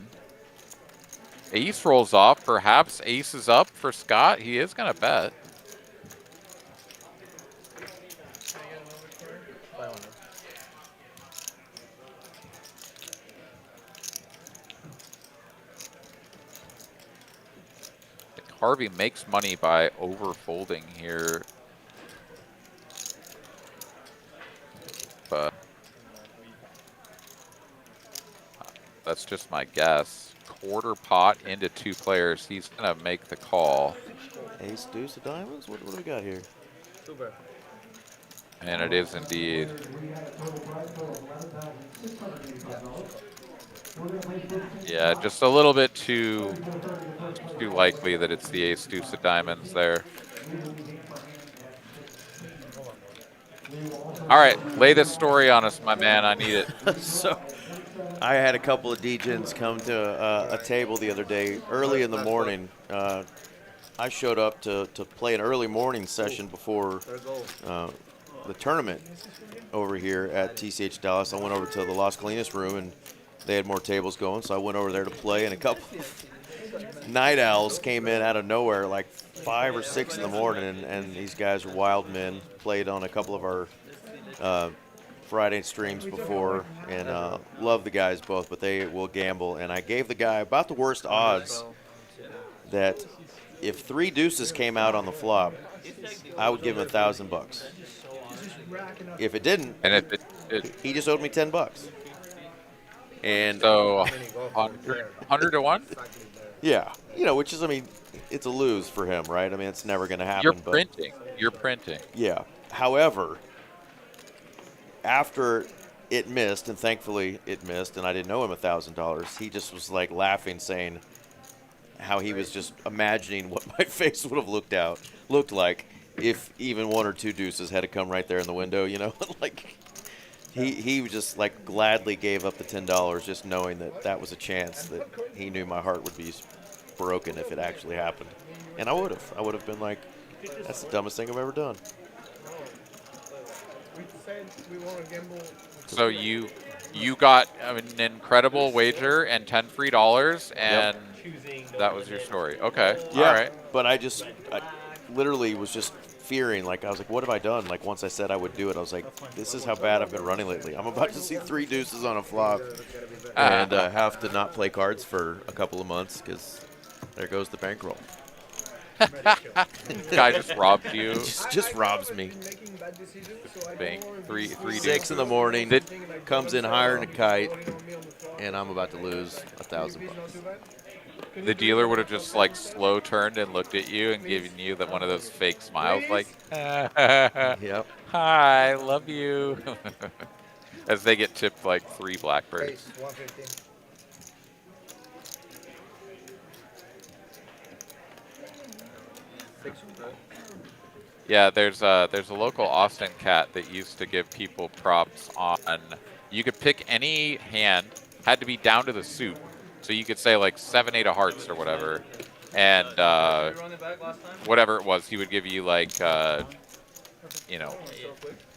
Ace rolls off. Perhaps ace is up for Scott. He is going to bet. Harvey makes money by overfolding here. But that's just my guess. Quarter pot into two players. He's going to make the call. Ace, deuce of diamonds? What do we got here? And it is indeed. Yeah, just a little bit too likely that it's the ace deuce of diamonds there. All right, lay this story on us, my man. I need it. So, I had a couple of DJs come to a table the other day, early in the morning. I showed up to play an early morning session before the tournament over here at TCH Dallas. I went over to the Las Colinas room, and they had more tables going, so I went over there to play, and a couple of night owls came in out of nowhere, like 5 or 6 in the morning, and these guys are wild men, played on a couple of our Friday streams before, and love the guys both, but they will gamble. And I gave the guy about the worst odds that if 3 deuces came out on the flop, I would give him $1,000. If it didn't, And he just owed me $10. And so 100 to 1? yeah, you know, which is, I mean, it's a lose for him, right? I mean, it's never going to happen. You're but printing. You're printing. yeah. However, after it missed, and thankfully it missed, and I didn't owe him $1,000, he just was like laughing, saying how he was just imagining what my face would have looked like if even 1 or 2 deuces had to come right there in the window, you know? Like, he just like gladly gave up the $10 just knowing that that was a chance that he knew my heart would be broken if it actually happened. And I would have been like, that's the dumbest thing I've ever done. We said we want to gamble. So you got an incredible wager and $10 free, and that was your story. Okay. Yeah, All right. but I literally was just fearing, like, I was like, what have I done? Like, once I said I would do it, I was like, this is how bad I've been running lately. I'm about to see 3 deuces on a flop and have to not play cards for a couple of months because there goes the bankroll. Guy just robbed you. Just robs me. Making bad decisions, so I Bank don't 3 6 deuces. in the morning, comes in higher than a kite, and I'm about to lose $1,000. The dealer would have just like slow turned and looked at you and given you one of those fake smiles, like, Yep. "Hi, love you," as they get tipped like 3 blackbirds. 115. Yeah, there's a local Austin cat that used to give people props on. You could pick any hand, had to be down to the suit, so you could say like 7, 8 of hearts or whatever, and whatever it was, he would give you like you know,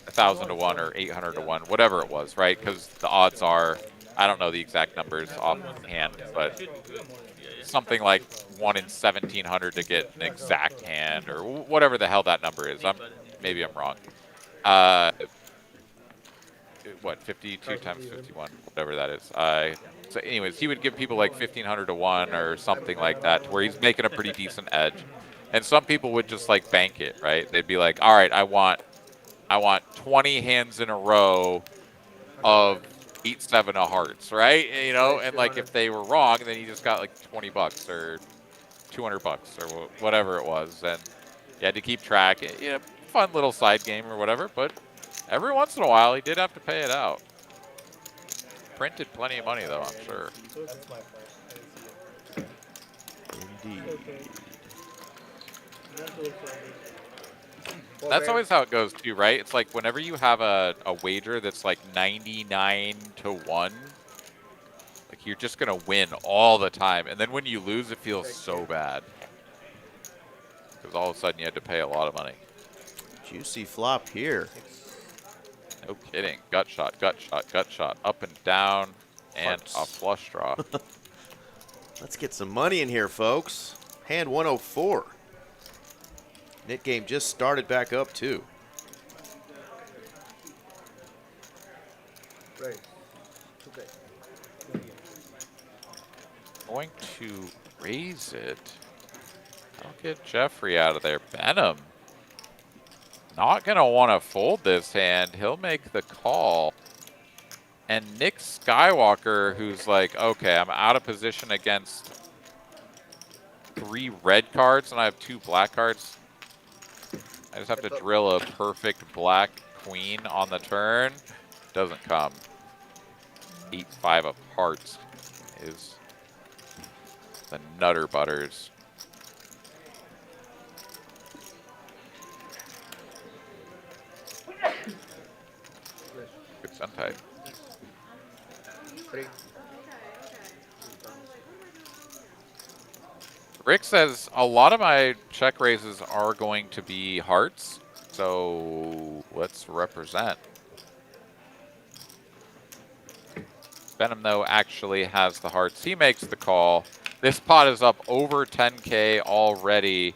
1,000 to 1 or 800 to 1, whatever it was, right? Because the odds are, I don't know the exact numbers offhand, but something like 1 in 1,700 to get an exact hand or whatever the hell that number is. Maybe I'm wrong. What, 52 times 51, whatever that is. So anyways, he would give people like 1,500 to 1 or something like that, to where he's making a pretty decent edge. And some people would just like bank it, right? They'd be like, all right, I want 20 hands in a row of 8-7 of hearts, right? You know, and like if they were wrong, then you just got like $20 or $200 or whatever it was, and you had to keep track. You know, fun little side game or whatever, but every once in a while he did have to pay it out. Printed plenty of money though, I'm sure. That's my fault. I didn't see it. Indeed. Okay. That looks like it. That's always how it goes too, right? It's like whenever you have a wager that's like 99 to 1, like you're just gonna win all the time, and then when you lose, it feels so bad because all of a sudden you had to pay a lot of money. Juicy flop here. No kidding. Gut shot, gut shot, gut shot, up and down, and Hearts. a flush draw. Let's get some money in here, folks. Hand 104. Net game just started back up, too. Right. Okay. Going to raise it. I'll get Jeffrey out of there. Benham. Not going to want to fold this hand. He'll make the call. And Nick Skywalker, who's like, okay, I'm out of position against 3 red cards, and I have 2 black cards. I just have to drill a perfect black queen on the turn. Doesn't come. 8-5 of hearts is the Nutter Butters. Good sun type. Rick says a lot of my check raises are going to be hearts, so let's represent. Benham, though, actually has the hearts. He makes the call. This pot is up over 10K already.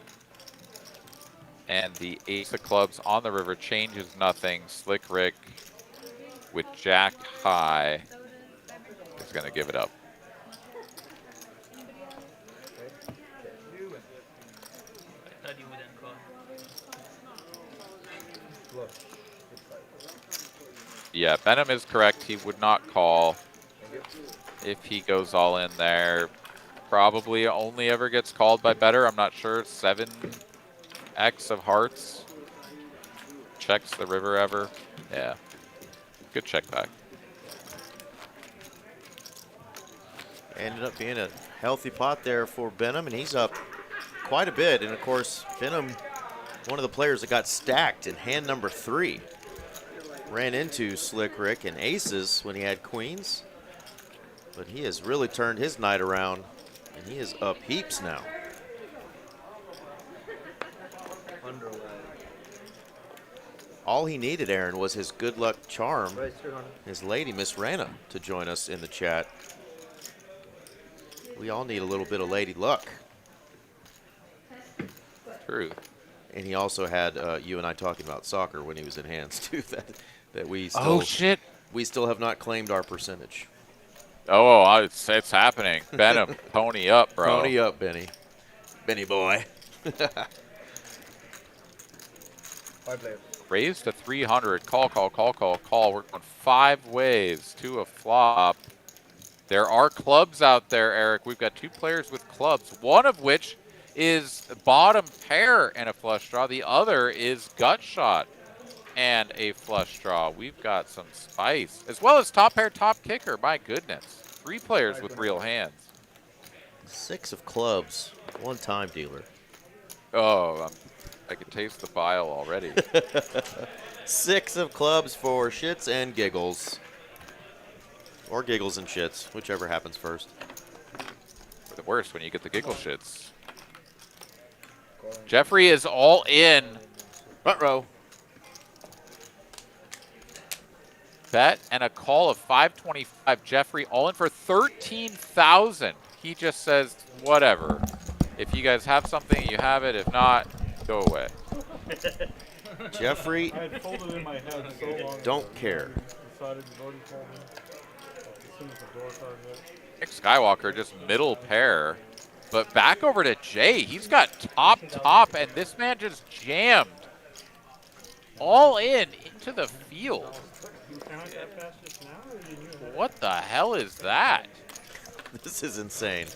And the ace of clubs on the river changes nothing. Slick Rick with jack high is going to give it up. Yeah, Benham is correct. He would not call if he goes all in there. Probably only ever gets called by better. I'm not sure. 7x of hearts. Checks the river ever. Yeah. Good check back. Ended up being a healthy pot there for Benham, and he's up quite a bit. And, of course, Benham, one of the players that got stacked in hand number 3. Ran into Slick Rick and aces when he had queens. But he has really turned his night around, and he is up heaps now. All he needed, Aaron, was his good luck charm, his lady, Miss Rana, to join us in the chat. We all need a little bit of lady luck. True. And he also had you and I talking about soccer when he was in hands, too, that we still, Oh, shit. We still have not claimed our percentage. Oh, it's happening. Benham, pony up, bro. Pony up, Benny. Benny boy. Raise to 300. Call, call, call, call, call. We're going 5 ways to a flop. There are clubs out there, Eric. We've got 2 players with clubs, one of which is bottom pair and a flush draw. The other is gut shot and a flush draw. We've got some spice, as well as top pair, top kicker. My goodness. 3 players with real hands. 6 of clubs. One time dealer. Oh, I can taste the bile already. 6 of clubs for shits and giggles. Or giggles and shits, whichever happens first. For the worst when you get the giggle shits. Jeffrey is all in. Front row. Bet and a call of 525. Jeffrey all in for 13,000. he just says, whatever. If you guys have something, you have it. If not, go away. Jeffrey, I had folded in my head so long. don't care. Decided to already fold in. As soon as the door started hit. Nick Skywalker just middle pair. But back over to Jay. He's got top, and this man just jammed all in into the field. What the hell is that? This is insane.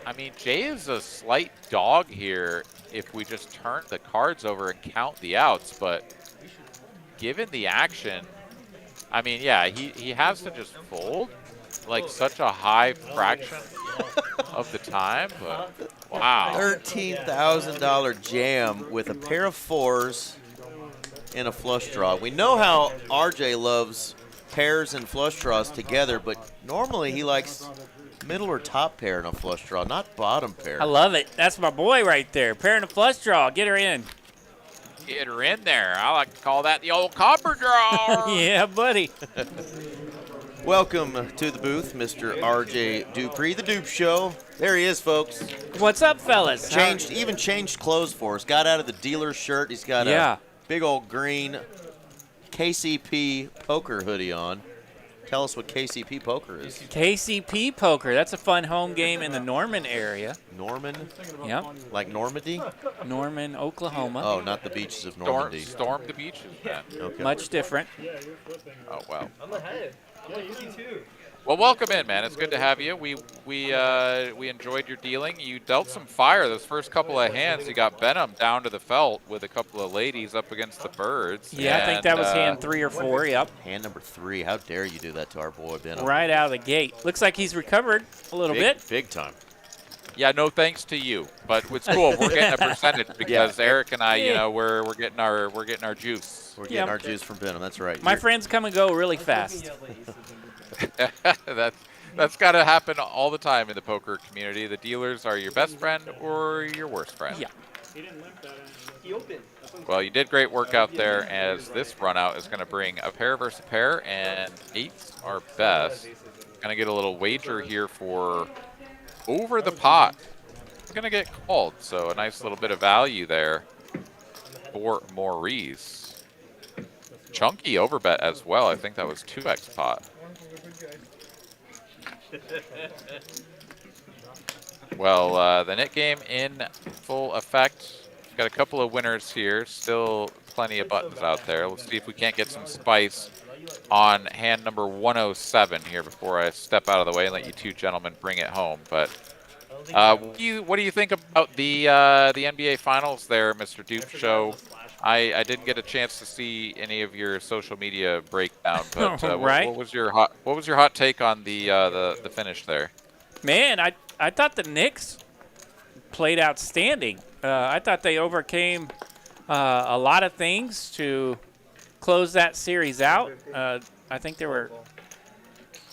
I mean, Jay is a slight dog here if we just turn the cards over and count the outs, but given the action, I mean, yeah, he has to just fold like such a high fraction of the time, but wow. $13,000 jam with a pair of fours and a flush draw. We know how RJ loves pairs and flush draws together, but normally he likes middle or top pair in a flush draw, not bottom pair. I love it. That's my boy right there. Pair and a flush draw. Get her in. Get her in there. I like to call that the old copper draw. Yeah, buddy. Welcome to the booth, Mr. RJ Dupree, the Dupe Show. There he is, folks. What's up, fellas? Even changed clothes for us. Got out of the dealer's shirt. He's got a big old green KCP poker hoodie on. Tell us what KCP poker is. KCP poker. That's a fun home game in the Norman area. Norman? Yep. Like Normandy? Norman, Oklahoma. Oh, not the beaches of Normandy. Storm the beaches? Yeah. Okay. Much different. Oh, well. I'm ahead. Yeah, you too. Well, welcome in, man. It's good to have you. We enjoyed your dealing. You dealt some fire those first couple of hands. You got Benham down to the felt with a couple of ladies up against the birds. Yeah, I think that was hand 3 or 4. Yep. Hand number 3. How dare you do that to our boy Benham? Right out of the gate. Looks like he's recovered a little bit. Big time. Yeah, no thanks to you, but it's cool. We're getting a percentage because Eric and I, you know, we're getting our juice. We're getting our juice from Benham. That's right. My friends come and go really fast. That's got to happen all the time in the poker community. The dealers are your best friend or your worst friend. Yeah. He didn't limp that in. He opened. Well, you did great work out there, as this run out is going to bring a pair versus a pair, and 8s are best. Going to get a little wager here for over the pot. It's going to get called, so a nice little bit of value there for Maurice. Chunky overbet as well. I think that was 2x pot. Well, the net game in full effect. Got a couple of winners here. Still plenty of buttons out there. Let's see if we can't get some spice on hand number 107 here before I step out of the way and let you two gentlemen bring it home. But what do you think about the NBA Finals there, Mr. Dupe Show? I didn't get a chance to see any of your social media breakdown, but what was your hot take on the finish there? Man, I thought the Knicks played outstanding. I thought they overcame a lot of things to close that series out. I think they were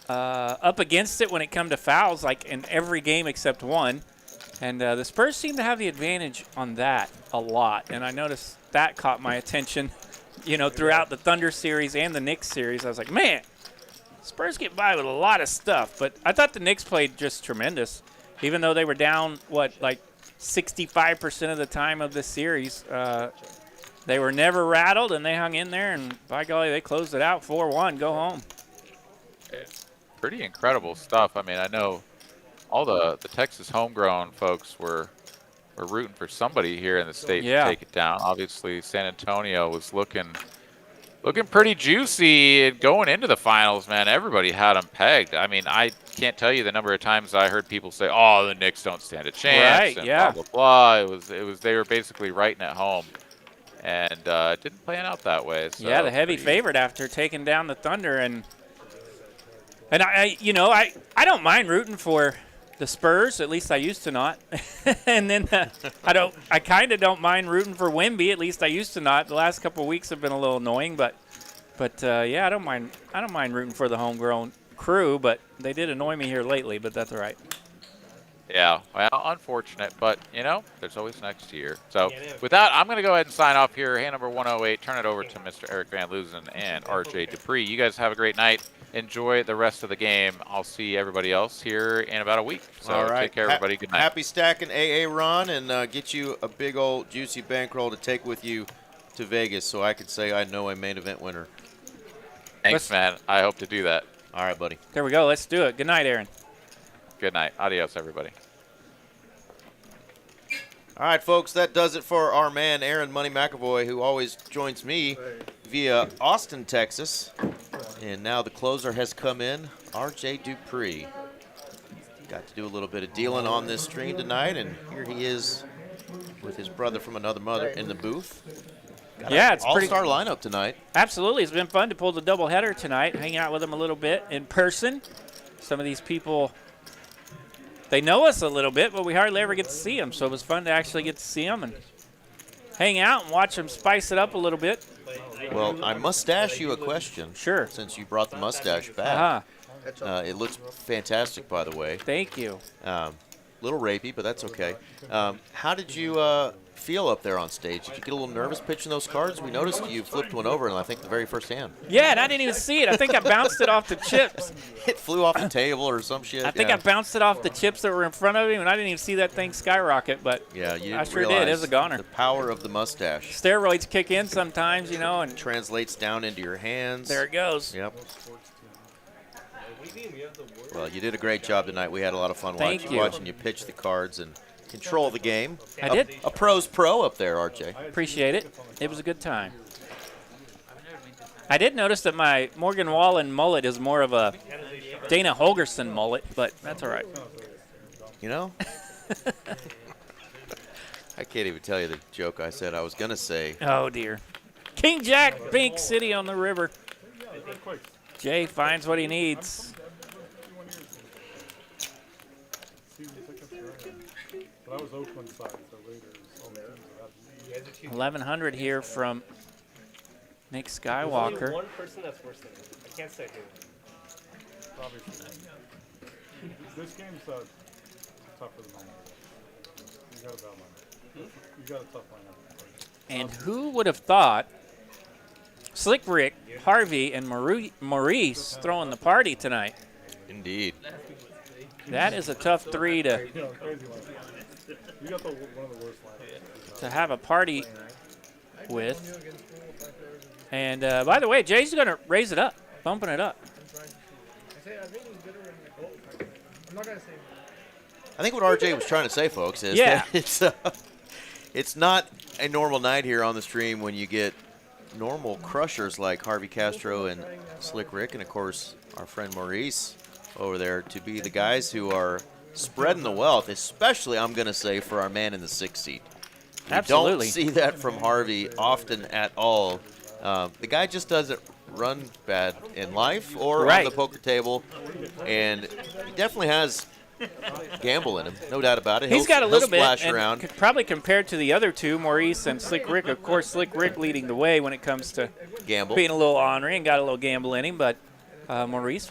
up against it when it come to fouls, like in every game except one. And the Spurs seem to have the advantage on that a lot. And I noticed that caught my attention, you know, throughout the Thunder series and the Knicks series. I was like, man, Spurs get by with a lot of stuff. But I thought the Knicks played just tremendous. Even though they were down, like 65% of the time of this series, they were never rattled, and they hung in there. And by golly, they closed it out 4-1, go home. Pretty incredible stuff. I mean, I know all the Texas homegrown folks were rooting for somebody here in the state to take it down. Obviously, San Antonio was looking pretty juicy going into the finals, man. Everybody had them pegged. I mean, I can't tell you the number of times I heard people say, "Oh, the Knicks don't stand a chance," right, and yeah. blah blah blah. It was they were basically writing it home, and it didn't plan out that way. So yeah, the heavy favorite after taking down the Thunder, and I don't mind rooting for the Spurs. At least I used to not. And then I kind of don't mind rooting for Wemby. At least I used to not. The last couple of weeks have been a little annoying, but yeah, I don't mind rooting for the homegrown crew. But they did annoy me here lately. But that's all right. Yeah, well, unfortunate, but you know, there's always next year. So with that, I'm going to go ahead and sign off here. Hand number 108. Turn it over to Mr. Eric Van Loozen and RJ Dupree. You guys have a great night. enjoy the rest of the game. I'll see everybody else here in about a week. So All right. take care, everybody. Good night. Happy stacking, AA Ron, and get you a big old juicy bankroll to take with you to Vegas so I could say I know a main event winner. Thanks, man. I hope to do that. All right, buddy. There we go. Let's do it. Good night, Aaron. Good night. Adios, everybody. All right, folks, that does it for our man, Aaron Money McAvoy, who always joins me via Austin, Texas. And now the closer has come in, RJ Dupree. Got to do a little bit of dealing on this stream tonight, and here he is with his brother from another mother in the booth. Yeah, it's pretty all-star lineup tonight. Absolutely. It's been fun to pull the doubleheader tonight, hang out with them a little bit in person. Some of these people, they know us a little bit, but we hardly ever get to see them. So it was fun to actually get to see them and hang out and watch them spice it up a little bit. Well, I must ask you a question. Sure. Since you brought the mustache back. It looks fantastic, by the way. Thank you. Little rapey, but that's okay. How did you feel up there on stage? Did you get a little nervous pitching those cards? We noticed you flipped one over in, I think, the very first hand. Yeah, and I didn't even see it. I think I bounced it off the chips. It flew off the table or some shit. I think I bounced it off the chips that were in front of him, and I didn't even see that thing skyrocket, but yeah, you I sure did. It was a goner. The power of the mustache. Steroids kick in sometimes, you know, and translates down into your hands. There it goes. Yep. Well, you did a great job tonight. We had a lot of fun watching you pitch the cards and control the game. I did. A pro's pro up there, RJ. Appreciate it. It was a good time. I did notice that my Morgan Wallen mullet is more of a Dana Holgerson mullet, but that's all right. You know? I can't even tell you the joke I said I was going to say. Oh, dear. King Jack, Pink City on the river. Jay finds what he needs. That was Oakland side, so Raiders. 1100 here from Nick Skywalker. There's only one person that's worse than me. I can't say who. Obviously. This game's tougher than mine. You got a bad lineup. You got a tough lineup. And who would have thought Slick Rick, Harvey, and Maurice throwing the party tonight? Indeed. That is a tough three to You got one of the worst lineups. to have a party with. And by the way, Jay's going to raise it up, bumping it up. I think what RJ was trying to say, folks, is that it's not a normal night here on the stream when you get normal crushers like Harvey Castro and Slick Rick, and of course our friend Maurice over there to be the guys who are spreading the wealth, especially, I'm going to say, for our man in the 6th seat. Absolutely. You don't see that from Harvey often at all. The guy just doesn't run bad in life or on the poker table, and he definitely has gamble in him, no doubt about it. He's got a little bit, splash and around. Probably compared to the other two, Maurice and Slick Rick. Of course, Slick Rick leading the way when it comes to gamble, being a little ornery and got a little gamble in him, but Maurice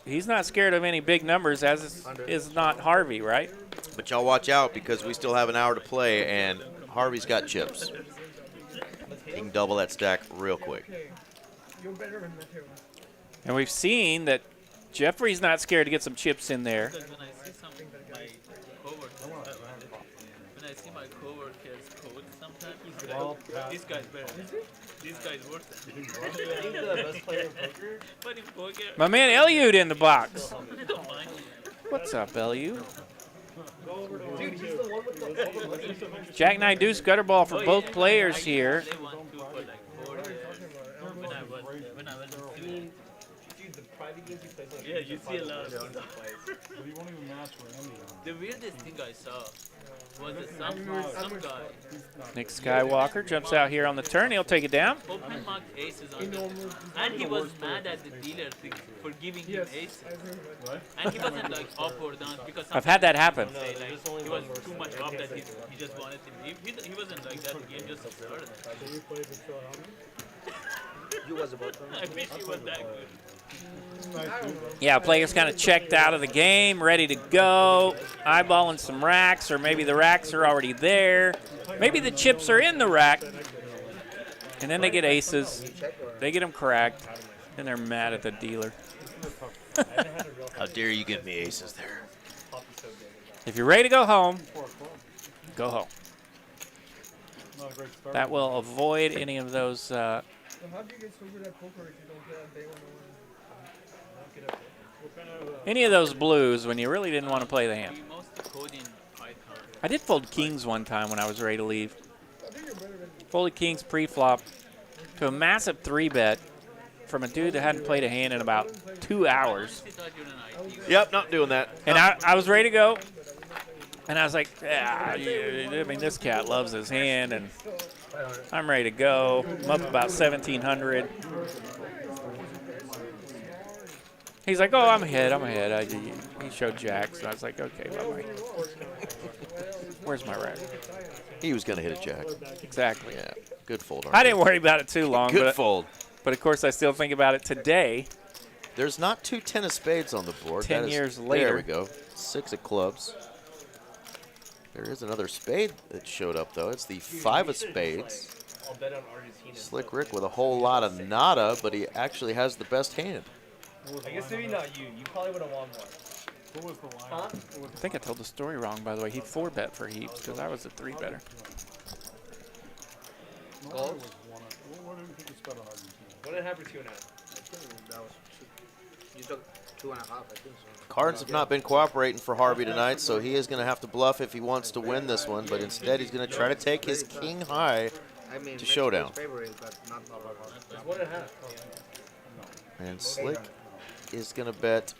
he's not scared of any big numbers, as is not Harvey, right? But y'all watch out because we still have an hour to play, and Harvey's got chips. He can double that stack real quick. And we've seen that Jeffrey's not scared to get some chips in there. When I see my coworkers code sometimes, this guy's better. This guy's worse than me. He's the best player in poker. But in poker, My man Eliud in the box. I don't mind. What's up, Eliud? Dude, he's the one with the Jack 9 Deuce gutter ball for both players here. They want to for like 4 years. When I was doing, dude, the private games he plays on. yeah, you see a lot of stuff. But he won't even match for any of them. The weirdest thing I saw was that some guy Nick Skywalker jumps out here on the turn. He'll take it down. open marked aces on him, and he was mad at the dealer for giving him aces. And he wasn't like up or down because I've had that happen. say, like, he was too much up that he just wanted to leave. He wasn't like that. The game just started. I wish he was that good. Yeah, players kind of checked out of the game, ready to go, eyeballing some racks, or maybe the racks are already there. Maybe the chips are in the rack, and then they get aces. They get them cracked. And they're mad at the dealer. How dare you give me aces there? If you're ready to go home, go home. Not a great start. That will avoid any of those. So how do you get so good at poker if you don't get a day one Any of those blues when you really didn't want to play the hand. We mostly code in Python. I did fold kings one time when I was ready to leave. Folded kings pre-flop to a massive 3-bet from a dude that hadn't played a hand in about 2 hours. Yep, not doing that. And I was ready to go. And I was like, yeah, I mean, this cat loves his hand, and I'm ready to go. I'm up about 1,700. He's like, oh, I'm ahead. He showed jacks, and I was like, okay, bye-bye. Where's my rack? He was going to hit a jack. Exactly. Yeah, good fold. I didn't worry about it too long. Good fold. But, of course, I still think about it today. There's not 2 10 of spades on the board. 10 years later. There we go. 6 of clubs. There is another spade that showed up, though. It's the 5 of spades. Slick Rick with a whole lot of nada, but he actually has the best hand. I guess maybe not you. You probably would have won more. What was the line? Huh? I think I told the story wrong, by the way. He 4-bet for heaps because I was a 3-better. What did you think you spent on Argentina? 1.5 or 2.5? That was you took 2.5, I think so. Cards have not been cooperating for Harvey tonight, so he is going to have to bluff if he wants to win this one, but instead he's going to try to take his king high I mean, to showdown. favorite, but not It's 1.5. And Slick is going to bet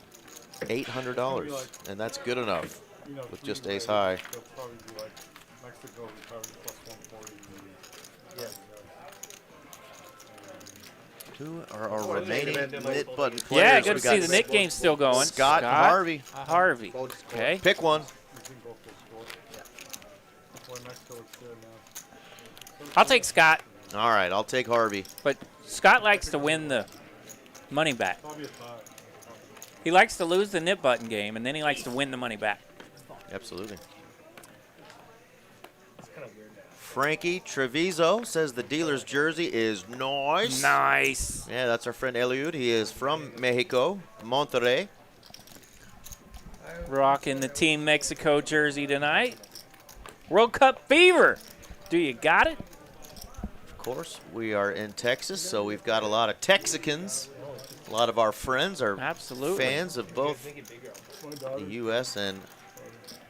$800, and that's good enough with just ace high. They'll probably be like Mexico, we probably plus 140. Yeah. Who are our remaining knit button players? Yeah, good We to see got the knit game still going. Scott and Harvey. Harvey. Okay. Pick one. You can go for score. Boy, Mexico looks good now. I'll take Scott, All right, I'll take Harvey. but Scott likes to win the money back. Probably a tie. He likes to lose the nip button game, and then he likes to win the money back. Absolutely. Frankie Treviso says the dealer's jersey is nice. Nice. Yeah, that's our friend Eliud. He is from Mexico, Monterrey. Rocking the Team Mexico jersey tonight. World Cup fever. Do you got it? Of course, we are in Texas, so we've got a lot of Texicans. A lot of our friends are Absolutely. fans of both the U.S. and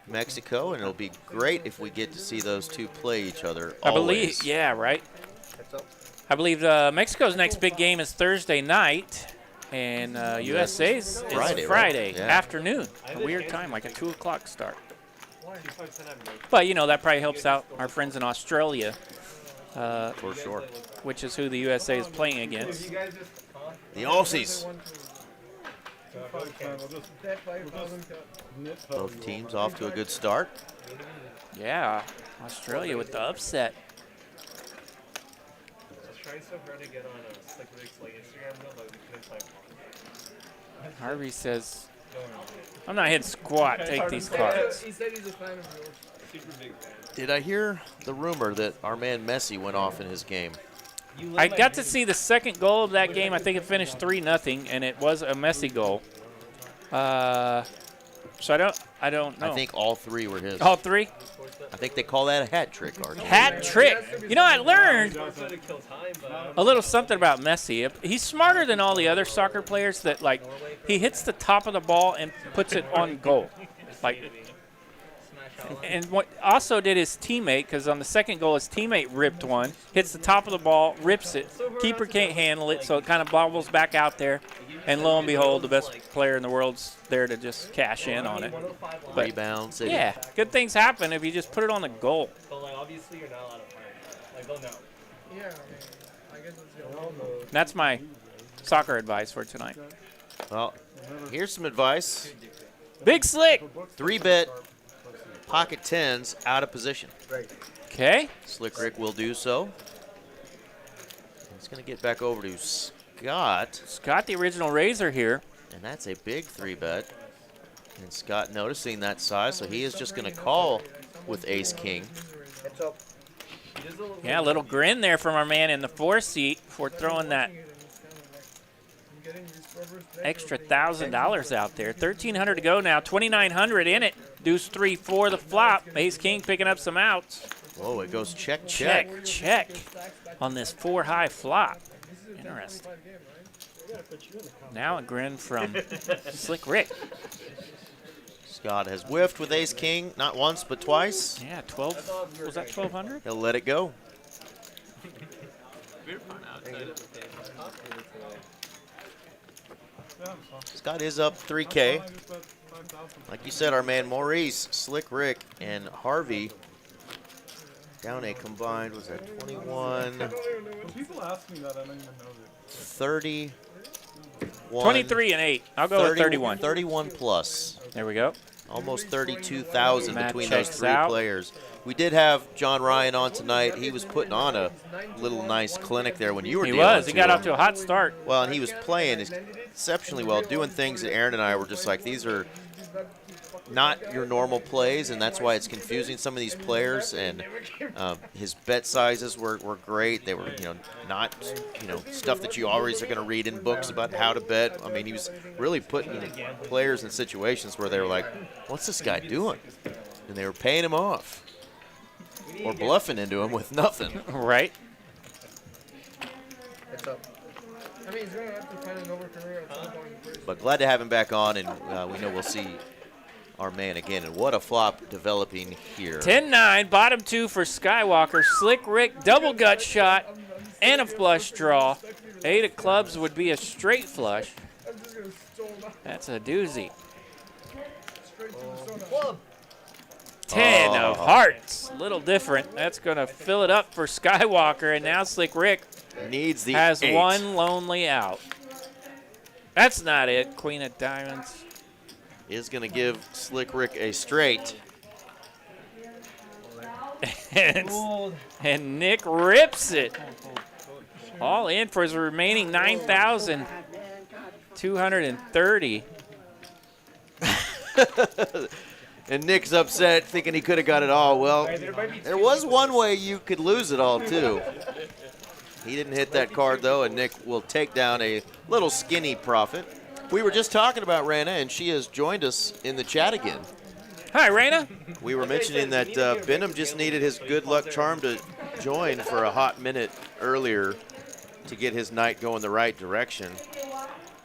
Mexico, and it'll be great if we get to see those two play each other I always. believe, yeah, right. I believe Mexico's next big game is Thursday night, and USA's is Friday, Friday right? Yeah. afternoon. A weird time, like a 2 o'clock start. But, you know, that probably helps out our friends in Australia, For sure. which is who the USA is playing against. The Aussies. Both teams off to a good start. Yeah, Australia with the upset. I was trying so hard to get on Slick Rick's Instagram though, but we couldn't find one. Harvey says, I'm not hitting squat, take these cards. He said he's a fan of yours. Super big fan. Did I hear the rumor that our man Messi went off in his game? I got to see the second goal of that game. I think it finished 3-0, and it was a Messi goal. So I don't know. I think all three were his. All three? I think they call that a hat trick, RJ. Hat trick. You know, I learned a little something about Messi. He's smarter than all the other soccer players that, like, he hits the top of the ball and puts it on goal. Like, and what also did his teammate, because on the second goal, his teammate ripped one, hits the top of the ball, rips it. Keeper can't handle it, so it kind of bobbles back out there. And lo and behold, the best player in the world's there to just cash in on it. But, Rebound city. yeah, good things happen if you just put it on the goal. But like obviously you're not allowed to find. Like they'll know. Yeah, I guess it's That's my soccer advice for tonight. Well, here's some advice. Big Slick. 3-bet pocket tens out of position. Okay. Slick Rick will do so. He's going to get back over to Scott. Scott, the original raiser here. And that's a big 3-bet. And Scott noticing that size, so he is just going to call with ace-king. Yeah, a little grin there from our man in the 4 seat before throwing that extra $1,000 out there. 1,300 to go now. 2,900 in it. Deuce 3 for the flop. Ace King picking up some outs. Whoa, it goes check, check. Check on this 4-high flop. Interesting. Now a grin from Slick Rick. Scott has whiffed with Ace King, not once but twice. Yeah, 12. Was that 1,200? He'll let it go. Scott is up 3K. Like you said, our man Maurice, Slick Rick, and Harvey down a combined, was that 21? When people ask me that, I don't even know that. 30. 23 and 8. I'll go with 31. 31 plus. There we go. Almost 32,000 Matt between those checks 3 out. players. We did have John Ryan on tonight. He was putting on a little nice clinic there when you were He dealing was. He got him. off to a hot start. Well, and he was playing exceptionally well, doing things that Aaron and I were just like, these are not your normal plays, and that's why it's confusing some of these players. And his bet sizes were great. They were, not, stuff that you always are going to read in books about how to bet. I mean, he was really putting players in situations where they were like, what's this guy doing? And they were paying him off or bluffing into him with nothing. Right. It's up. I mean, he's going to have to find an over career at some point. But glad to have him back on, and we know we'll see our man again. And what a flop developing here. 10-9, bottom 2 for Skywalker. Slick Rick, double gut shot, and a flush draw. 8 of clubs would be a straight flush. That's a doozy. 10 of hearts. A little different. That's going to fill it up for Skywalker, and now Slick Rick needs the has 8. one lonely out. That's not it. Queen of diamonds. Is going to give Slick Rick a straight. and Nick rips it. All in for his remaining 9,230. And Nick's upset, thinking he could have got it all. Well, there was one way you could lose it all, too. He didn't hit that card, though, and Nick will take down a little skinny profit. We were just talking about Raina, and she has joined us in the chat again. Hi, Raina. We were mentioning that Benham just needed his good luck charm to join for a hot minute earlier to get his night going the right direction.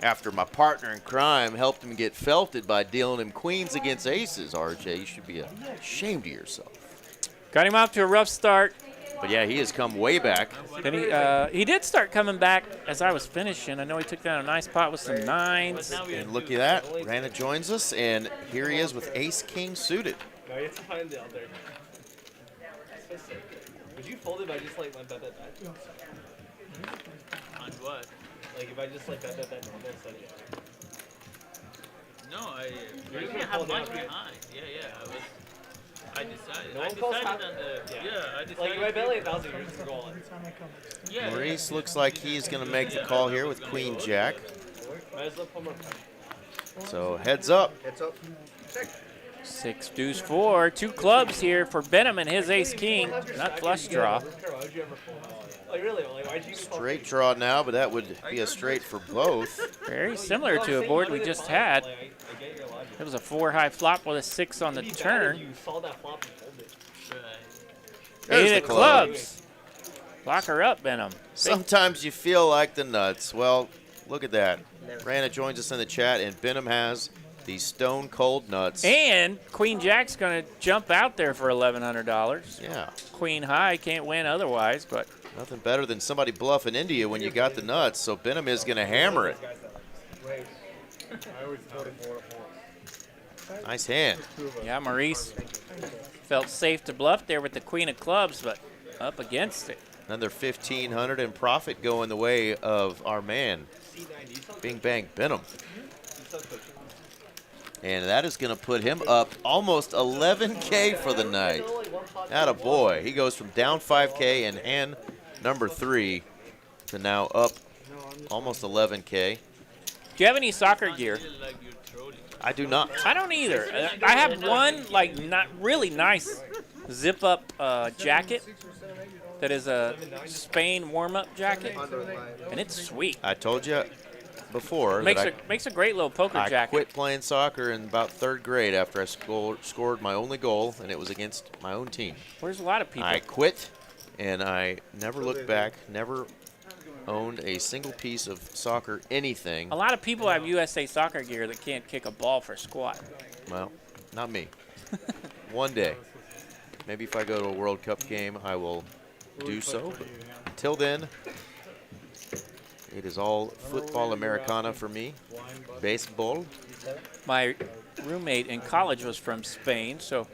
After my partner in crime helped him get felted by dealing him queens against aces, RJ, you should be ashamed of yourself. Got him off to a rough start. But yeah, he has come way back. Then he did start coming back as I was finishing. I know he took down a nice pot with some 9s. And look at that. Rana joins us, and here he is with ace-king suited. No, you have to find the other. So sick. Would you fold if I just like went bet back? On what? Like if I just like bet normal instead of No, I didn't have much behind. Yeah, I decided. No I one calls decided on the. yeah. I decided. Like if I bet like 1,000, you're just going. Yeah. Maurice looks like he's going to make the call here with queen jack. Might as well put more pressure. So heads up. It's up. 6 deuce 4. 2 clubs here for Benham and his ace king. Not flush draw. Why would you ever fold? Like really? Like why'd you Straight draw now, but that would be a straight for both. Very similar to a board we just had. It was a 4-high flop with a 6 on the turn. You saw that flop and folded. There's 8 the of club. clubs. Lock her up, Benham. Sometimes you feel like the nuts. Well, look at that. Rana joins us in the chat, and Benham has the stone cold nuts. And Queen Jack's going to jump out there for $1,100. Yeah. Queen high can't win otherwise, but Nothing better than somebody bluffing into you when you got the nuts, so Benham is going to hammer it. Nice hand. yeah, Maurice felt safe to bluff there with the queen of clubs, but up against it. Another 1,500 in profit going the way of our man, Bing Bang Benham. And that is going to put him up almost 11K for the night. Atta boy. He goes from down 5K in hand number 3 to now up almost 11K. Do you have any soccer gear? I do not. I don't either. I have one, like, not really nice zip-up jacket that is a Spain warm-up jacket, and it's sweet. I told you before. Makes that makes a great little poker I jacket. quit playing soccer in about 3rd grade after I scored my only goal, and it was against my own team. There's a lot of people. I quit, and I never looked back, never owned a single piece of soccer anything. A lot of people have USA Soccer gear that can't kick a ball for squat. Well, not me. One day. Maybe if I go to a World Cup game, I will do so. But until then, it is all football Americana for me. Baseball. My roommate in college was from Spain, so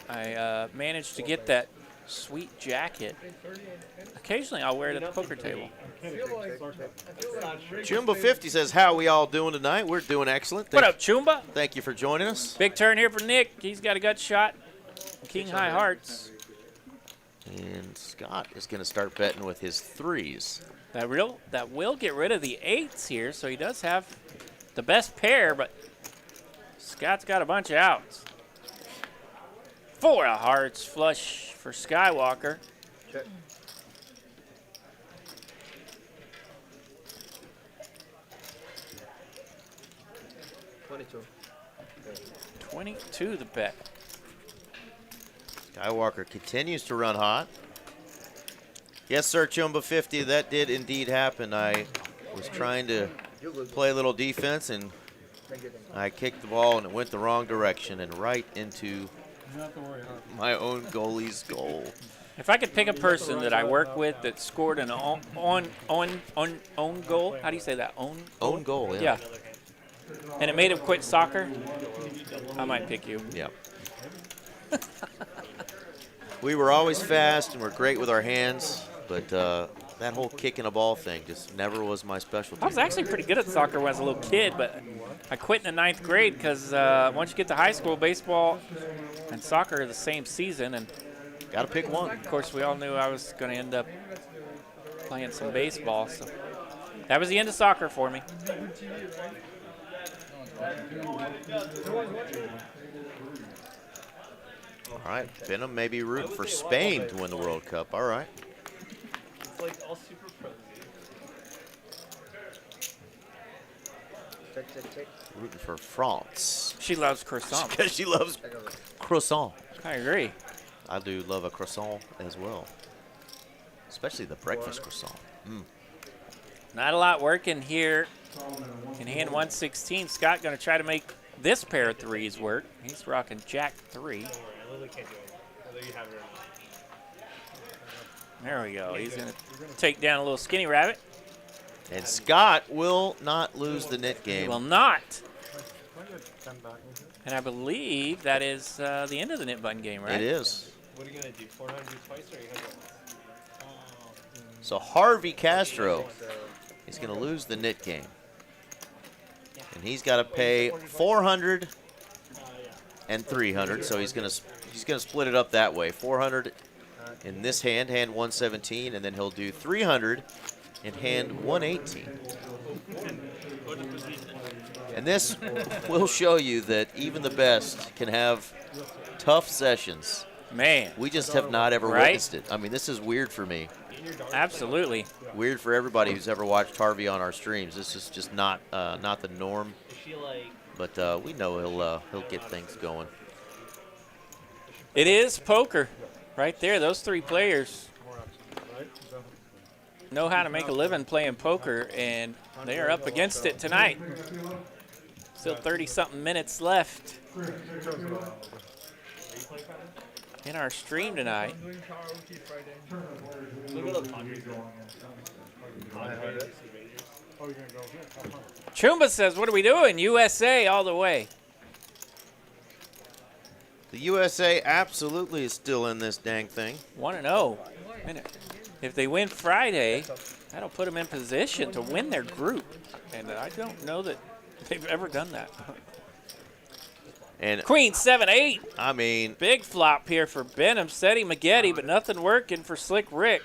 I managed to get that sweet jacket. Occasionally, I'll wear it at the poker table. Chumba 50 says, how we all doing tonight? We're doing excellent. What up, Chumba? Thank you for joining us. Big turn here for Nick. He's got a gut shot. King high hearts. And Scott is going to start betting with his 3s. That will get rid of the 8s here, so he does have the best pair, but Scott's got a bunch of outs. 4 of hearts flush for Skywalker. Check. 22 the bet. Skywalker continues to run hot. Yes, sir, Chumba 50, that did indeed happen. I was trying to play a little defense, and I kicked the ball, and it went the wrong direction and right into my own goalie's goal. If I could pick a person that I work with that scored an own goal, how do you say that? Own goal, yeah. Yeah. And it made him quit soccer, I might pick you. Yeah. We were always fast and we're great with our hands, but that whole kicking a ball thing just never was my specialty. I was actually pretty good at soccer when I was a little kid, but I quit in the 9th grade because once you get to high school, baseball and soccer are the same season, and got to pick one. Of course, we all knew I was going to end up playing some baseball, so that was the end of soccer for me. All right, Venom may be rooting for Spain to win the World Cup. All right. It's like all super pros. Rooting for France. She loves croissants. Because she loves croissant. I agree. I do love a croissant as well, especially the breakfast croissant. Not a lot working here in hand 116. Scott going to try to make this pair of 3s work. He's rocking Jack 3. There we go. He's going to take down a little skinny rabbit. And Scott will not lose the net game. He will not. And I believe that is the end of the knit button game, right? It is. What are you going to do, 400 twice or 800 once? So Harvey Castro is going to lose the knit game. And he's got to pay 400 and 300, so he's going to split it up that way. 400 in this hand 117, and then he'll do 300 in hand 118. And this will show you that even the best can have tough sessions. Man. We just have not ever witnessed it. I mean, this is weird for me. Absolutely. Weird for everybody who's ever watched Harvey on our streams. This is just not the norm. But we know he'll get things going. It is poker. Right there, those 3 players know how to make a living playing poker, and they are up against it tonight. Still 30-something minutes left in our stream tonight. Chumba says, what are we doing? USA all the way. The USA absolutely is still in this dang thing. 1-0. If they win Friday, that'll put them in position to win their group. And I don't know that they've ever done that. And Queen 7-8. I mean, big flop here for Benham, Seti Maggette, but nothing working for Slick Rick.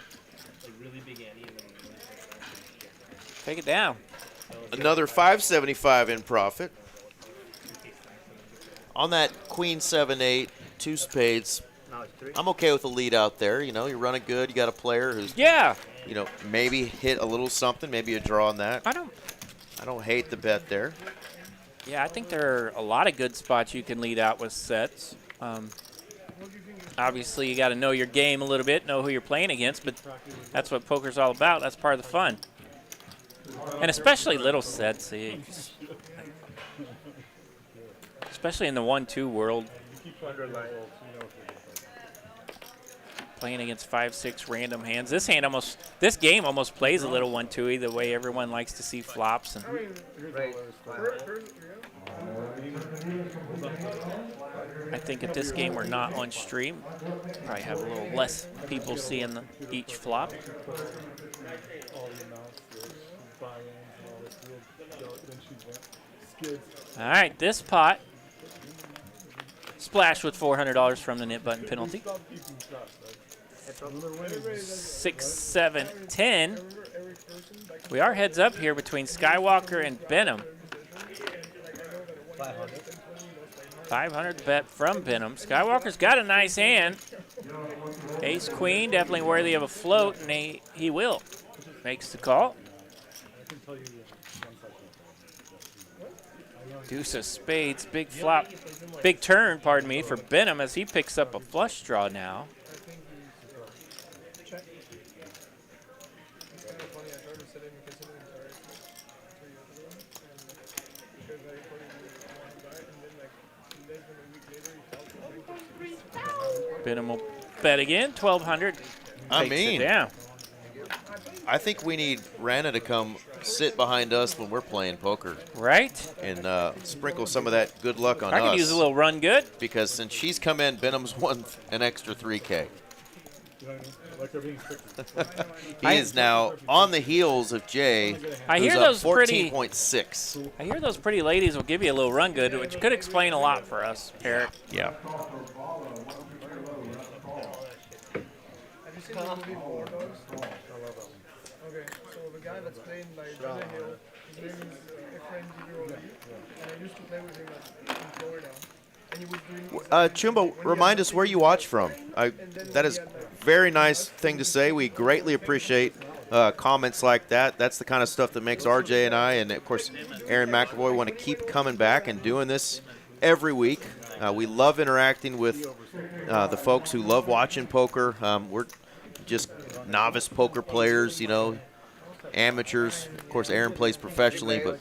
Take it down. Another 575 in profit. On that Queen 7-8, 2 spades, I'm okay with the lead out there. You know, you're running good. You got a player who's you know, maybe hit a little something, maybe a draw on that. I don't hate the bet there. Yeah, I think there are a lot of good spots you can lead out with sets. Obviously, you got to know your game a little bit, know who you're playing against, but that's what poker's all about. That's part of the fun. And especially little sets, especially in the 1-2 world. Playing against 5-6 random hands. This game almost plays a little 1-2-y the way everyone likes to see flops. And I think if this game were not on stream, probably have a little less people seeing each flop. All right, this pot splash with $400 from the nip button penalty. 6, 7, 10. We are heads up here between Skywalker and Benham. 500 bet from Benham. Skywalker's got a nice hand. Ace Queen, definitely worthy of a float, and he will. Makes the call. Deuce of spades, big flop, big turn, pardon me, for Benham as he picks up a flush draw now. Benham will bet again, 1,200. I mean, yeah. I think we need Rana to come sit behind us when we're playing poker. Right. And sprinkle some of that good luck on us. I could use a little run good. Because since she's come in, Benham's won an extra 3K. He is now on the heels of Jay, I hear who's those up pretty 14.6. I hear those pretty ladies will give you a little run good, which could explain a lot for us, Eric. Yeah. Have you seen the movie War Dogs? Okay, so the guy that's playing like Jonah Hill, his name is Efrain Giroudi, and I used to play with him in Florida. And he was doing Chumbo, remind us where you watch from. That is a very nice thing to say. We greatly appreciate comments like that. That's the kind of stuff that makes RJ and I, and of course Aaron McAvoy, want to keep coming back and doing this every week. We love interacting with the folks who love watching poker. We're just novice poker players, you know, amateurs. Of course, Aaron plays professionally, but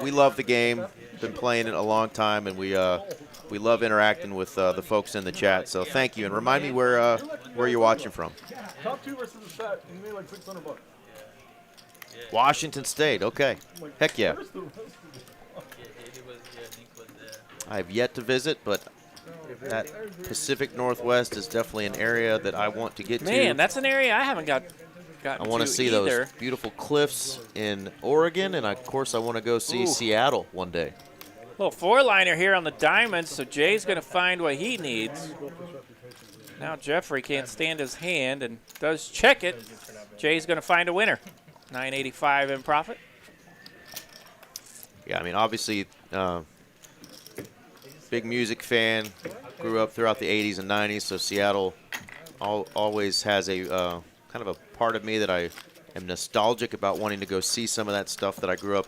we love the game. Been playing it a long time, and we love interacting with the folks in the chat. So thank you, and remind me where you're watching from. Top 2 versus the set, and you made like $600. Washington State. Okay. Heck yeah. I have yet to visit, but that Pacific Northwest is definitely an area that I want to get to. Man, that's an area I haven't gotten I want to see either. those beautiful cliffs in Oregon, and of course I want to go see Seattle one day. Little 4-liner here on the diamonds, so Jay's going to find what he needs. Now Jeffrey can't stand his hand and does check it. Jay's going to find a winner. 985 in profit. Yeah, I mean, obviously, big music fan. Grew up throughout the 80s and 90s, so Seattle always has a kind of a part of me that I am nostalgic about, wanting to go see some of that stuff that I grew up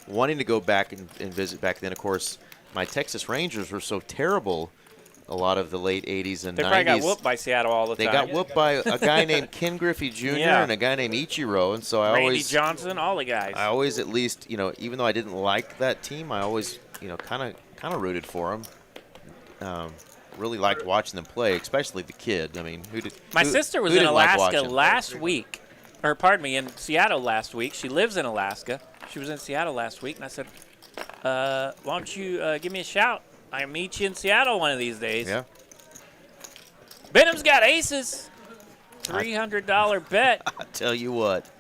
wanting to go back and visit back then. Of course, my Texas Rangers were so terrible a lot of the late 80s and 90s. They probably got whooped by Seattle all the time. They got whooped by a guy named Ken Griffey Jr. and a guy named Ichiro, and so Randy Johnson, all the guys. I always, at least, you know, even though I didn't like that team, I always, you know, kind of rooted for them. Really liked watching them play, especially the kid. I mean, my sister was in Alaska last week, or pardon me, in Seattle last week. She lives in Alaska. She was in Seattle last week, and I said, why don't you give me a shout? I'll meet you in Seattle one of these days. Yeah. Benham's got aces. $300 bet. I tell you what,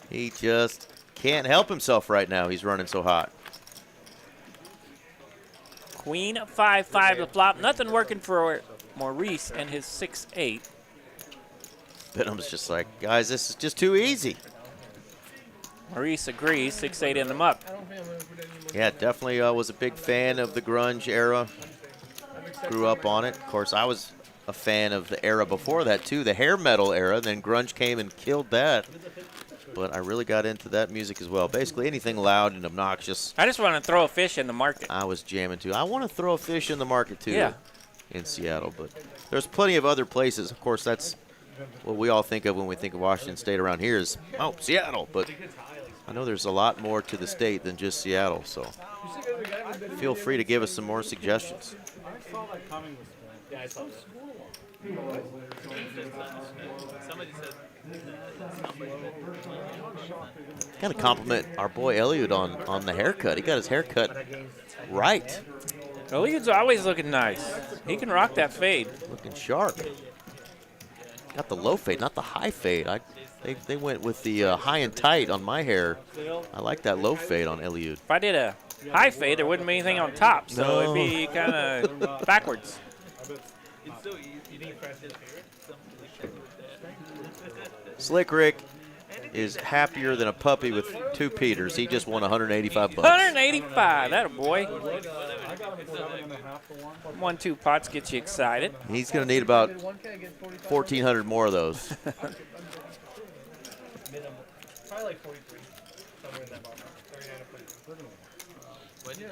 he just can't help himself right now. He's running so hot. Queen 5-5 the flop. Nothing working for Maurice and his 6-8. Benham's just like, guys, this is just too easy. Maurice agrees. 6-8 in them up. Yeah, definitely was a big fan of the grunge era. Grew up on it. Of course, I was a fan of the era before that too, the hair metal era. Then grunge came and killed that. But I really got into that music as well. Basically anything loud and obnoxious. I just want to throw a fish in the market. I was jamming too. I want to throw a fish in the market too. Yeah. In Seattle, but there's plenty of other places. Of course, that's what we all think of when we think of Washington State around here is, oh, Seattle. But I know there's a lot more to the state than just Seattle, so feel free to give us some more suggestions. I saw that coming this spring. Yeah, I saw that. Somebody said Got to compliment our boy Elliot on the haircut. He got his haircut right. Elliot's always looking nice. He can rock that fade. Looking sharp. Got the low fade, not the high fade. They went with the high and tight on my hair. I like that low fade on Eliud. If I did a high fade, there wouldn't be anything on top, so it'd be kind of backwards. it's so easy. You need practice here. Slick Rick is happier than a puppy with 2 Peters. He just won 185 bucks. 185, that a boy. I got him 7.5 to 1. 1-2 pots get you excited. He's going to need about 1,400 more of those. Minimum. Probably like 43. Somewhere in that ballpark. 39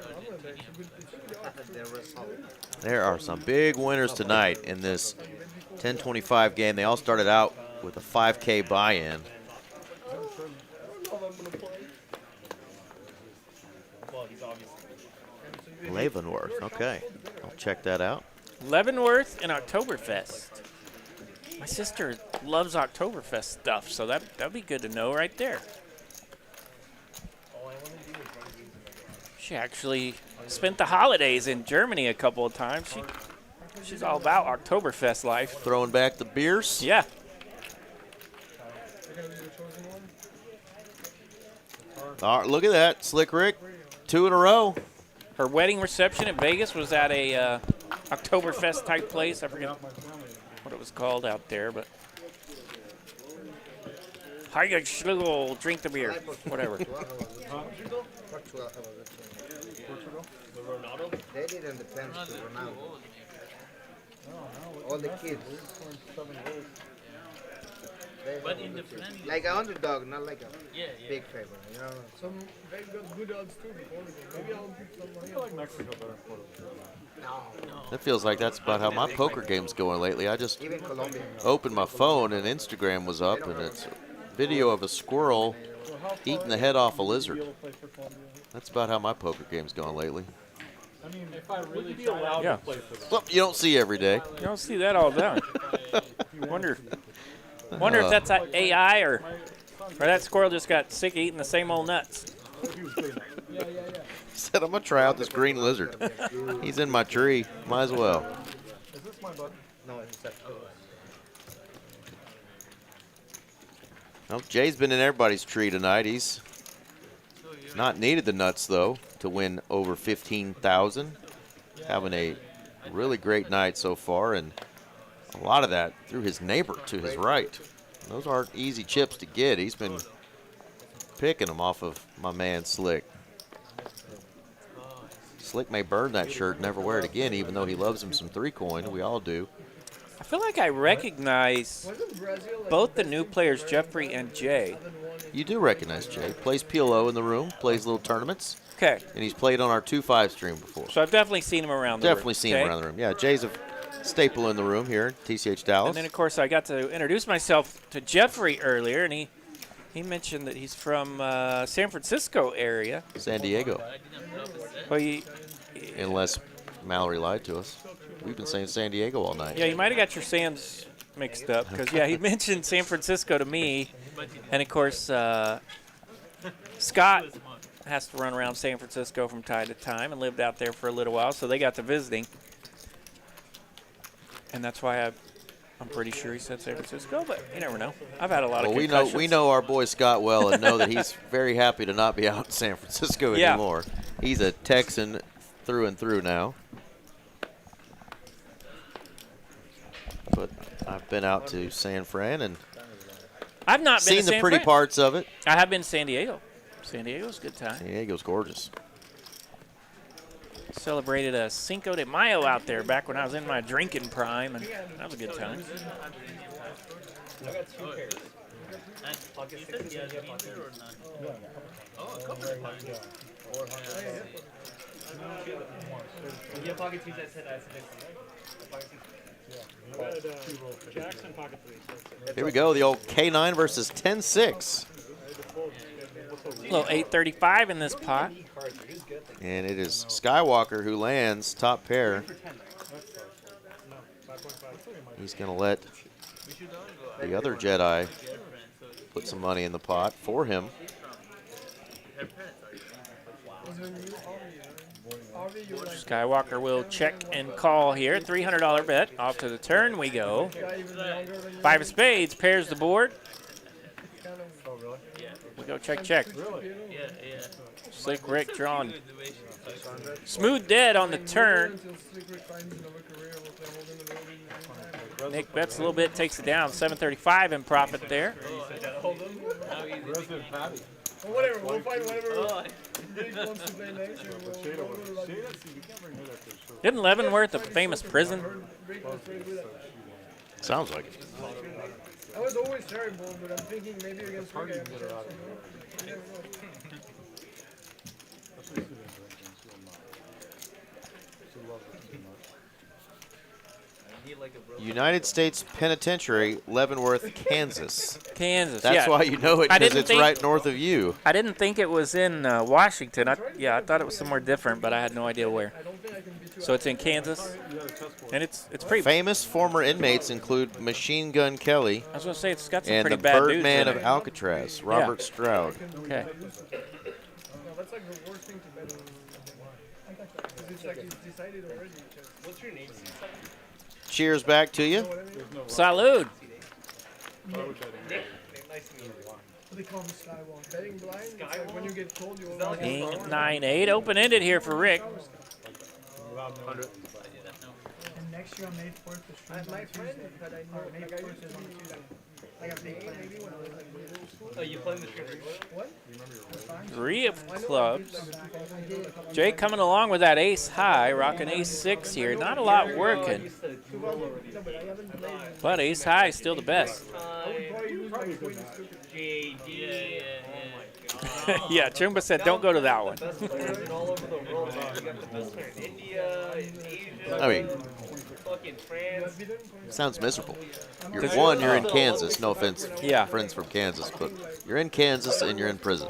There are some big winners tonight in this 1025 game. They all started out with a 5K buy-in. Leavenworth, okay. I'll check that out. Leavenworth and Oktoberfest. My sister loves Oktoberfest stuff, so that'd be good to know right there. She actually spent the holidays in Germany a couple of times. She's all about Oktoberfest life. Throwing back the beers? Yeah. All right, look at that, Slick Rick. 2 in a row. Her wedding reception in Vegas was at a Oktoberfest type place. I forget what it was called out there, but Heilig Schlugel, drink the beer, whatever. Portugal? The Ronaldo? They didn't depend to Ronaldo. All the kids. But in the friendly, Like an underdog, not like a big favorite, you know. Some very good odds too before the game. Maybe I'll pick some money. I feel like Mexico better than Puerto Rico. That feels like that's about how my poker game's going lately. I just Even Colombia. opened my phone and Instagram was up, and it's a video of a squirrel eating the head off a lizard. That's about how my poker game's going lately. I mean, if I really tried Yeah. to play for them. Well, you don't see every day. You don't see that all down. Wonder if that's that AI or that squirrel just got sick of eating the same old nuts. Said I'm gonna try out this green lizard. He's in my tree. Might as well. Is this my button? No, it's that. Well, Jay's been in everybody's tree tonight. He's not needed the nuts though to win over 15,000. Having a really great night so far, and a lot of that through his neighbor to his right. Those aren't easy chips to get. He's been picking them off of my man Slick. Slick may burn that shirt and never wear it again, even though he loves him some 3-coin. We all do. I feel like I recognize both the new players, Jeffrey and Jay. You do recognize Jay. Plays PLO in the room, plays little tournaments. Okay. And he's played on our 2-5 stream before. So I've definitely seen him around the room. Definitely seen him around the room. Yeah, Jay's a staple in the room here at TCH Dallas. And then, of course, I got to introduce myself to Jeffrey earlier, and he mentioned that he's from San Francisco area. San Diego. Well, Unless Mallory lied to us. We've been saying San Diego all night. yeah, you might have got your Sands mixed up because, yeah, he mentioned San Francisco to me. And, of course, Scott has to run around San Francisco from time to time and lived out there for a little while, so they got to visiting. And that's why I'm pretty sure he said San Francisco, but you never know. I've had a lot of concussions. we know our boy Scott well and know that he's very happy to not be out in San Francisco anymore. He's a Texan through and through now. But I've been out to San Fran and I've not been seen to the pretty parts of it. I have been to San Diego. San Diego's a good time. San Diego's gorgeous. Celebrated a Cinco de Mayo out there back when I was in my drinking prime, and that was a good time. I got 2 pairs. And Pocket you said sixes he has and been there or not? Yeah. Oh, a couple of times. Yeah, pocket twos. I said pocket twos. Jackson pocket 3. Here we go, the old K9 versus 10-6. Little 835 in this pot. And it is Skywalker who lands top pair. He's going to let the other Jedi put some money in the pot for him. Skywalker will check and call here. $300 bet. Off to the turn we go. 5 of spades pairs the board. We go check, check. Slick Rick drawn. Smooth dead on the turn. Nick bets a little bit, takes it down. 735 in profit there. Well, whatever, we'll find whatever Nick wants to play next. Isn't Leavenworth a famous prison? Sounds like it. I was always terrible, but I'm thinking maybe against Rick I have a chance, you never know. United States Penitentiary, Leavenworth, Kansas. Kansas, That's yeah. why you know it, because it's right north of you. I didn't think it was in Washington. I thought it was somewhere different, but I had no idea where. So it's in Kansas, and it's pretty famous. Former inmates include Machine Gun Kelly. I was going to say it's got some and pretty the bad dudes Birdman in of it. Alcatraz, Robert Stroud. Okay. That's like the worst thing to bet on. It's like it's decided already. What's your name? Cheers back to you. Salud. Nice to meet you. They call me Skywalk. Betting blind, it's like when you get told you always 8-9-8, open-ended here for Rick. And next year on May 4th, the stream my friend that I know, May 4th is on Tuesday. I got paid maybe when I was like in middle school. Oh, you playing the stream? What? 3 of clubs. Jay coming along with that ace high, rocking ace 6 here. Not a lot working, but ace high is still the best. Yeah, Chumba said don't go to that one. I mean, sounds miserable. You're in Kansas. No offense, friends from Kansas, but you're in Kansas and you're in prison.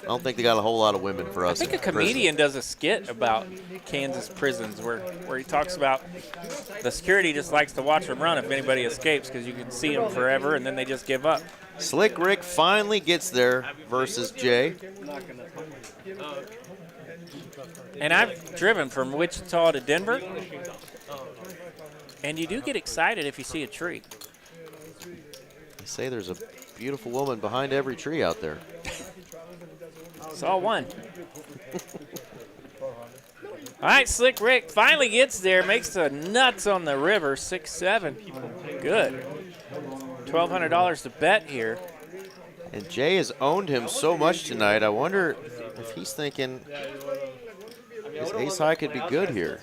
I don't think they got a whole lot of women for us. I think a comedian does a skit about Kansas prisons where he talks about the security just likes to watch them run if anybody escapes because you can see them forever and then they just give up. Slick Rick finally gets there versus Jay. And I've driven from Wichita to Denver, and you do get excited if you see a tree. They say there's a beautiful woman behind every tree out there. Saw one. All right, Slick Rick finally gets there, makes the nuts on the river, 6-7. Good. $1,200 to bet here. And Jay has owned him so much tonight. I wonder if he's thinking his ace high could be good here.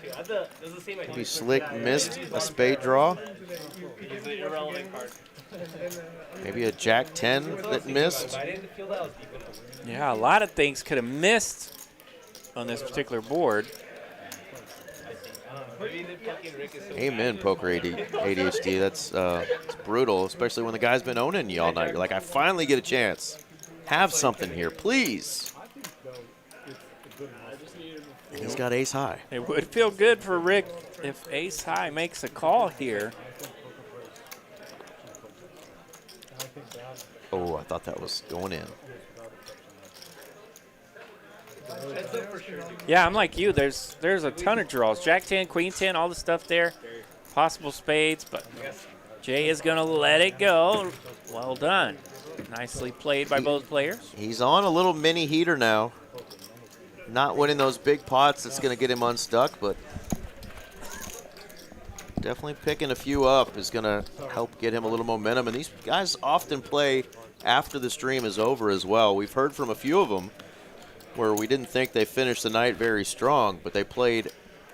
Maybe Slick missed a spade draw. Maybe a jack 10 that missed. Yeah, a lot of things could have missed on this particular board. Amen, poker ADHD. That's it's brutal, especially when the guy's been owning you all night. You're like, I finally get a chance. Have something here, please. And he's got ace high. It would feel good for Rick if ace high makes a call here. Oh, I thought that was going in. Yeah, I'm like you. There's a ton of draws. Jack 10, Queen 10, all the stuff there. Possible spades, but Jay is going to let it go. Well done. Nicely played by both players. He's on a little mini heater now. Not winning those big pots that's going to get him unstuck, but definitely picking a few up is going to help get him a little momentum. And these guys often play after the stream is over as well. We've heard from a few of them where we didn't think they finished the night very strong, but they played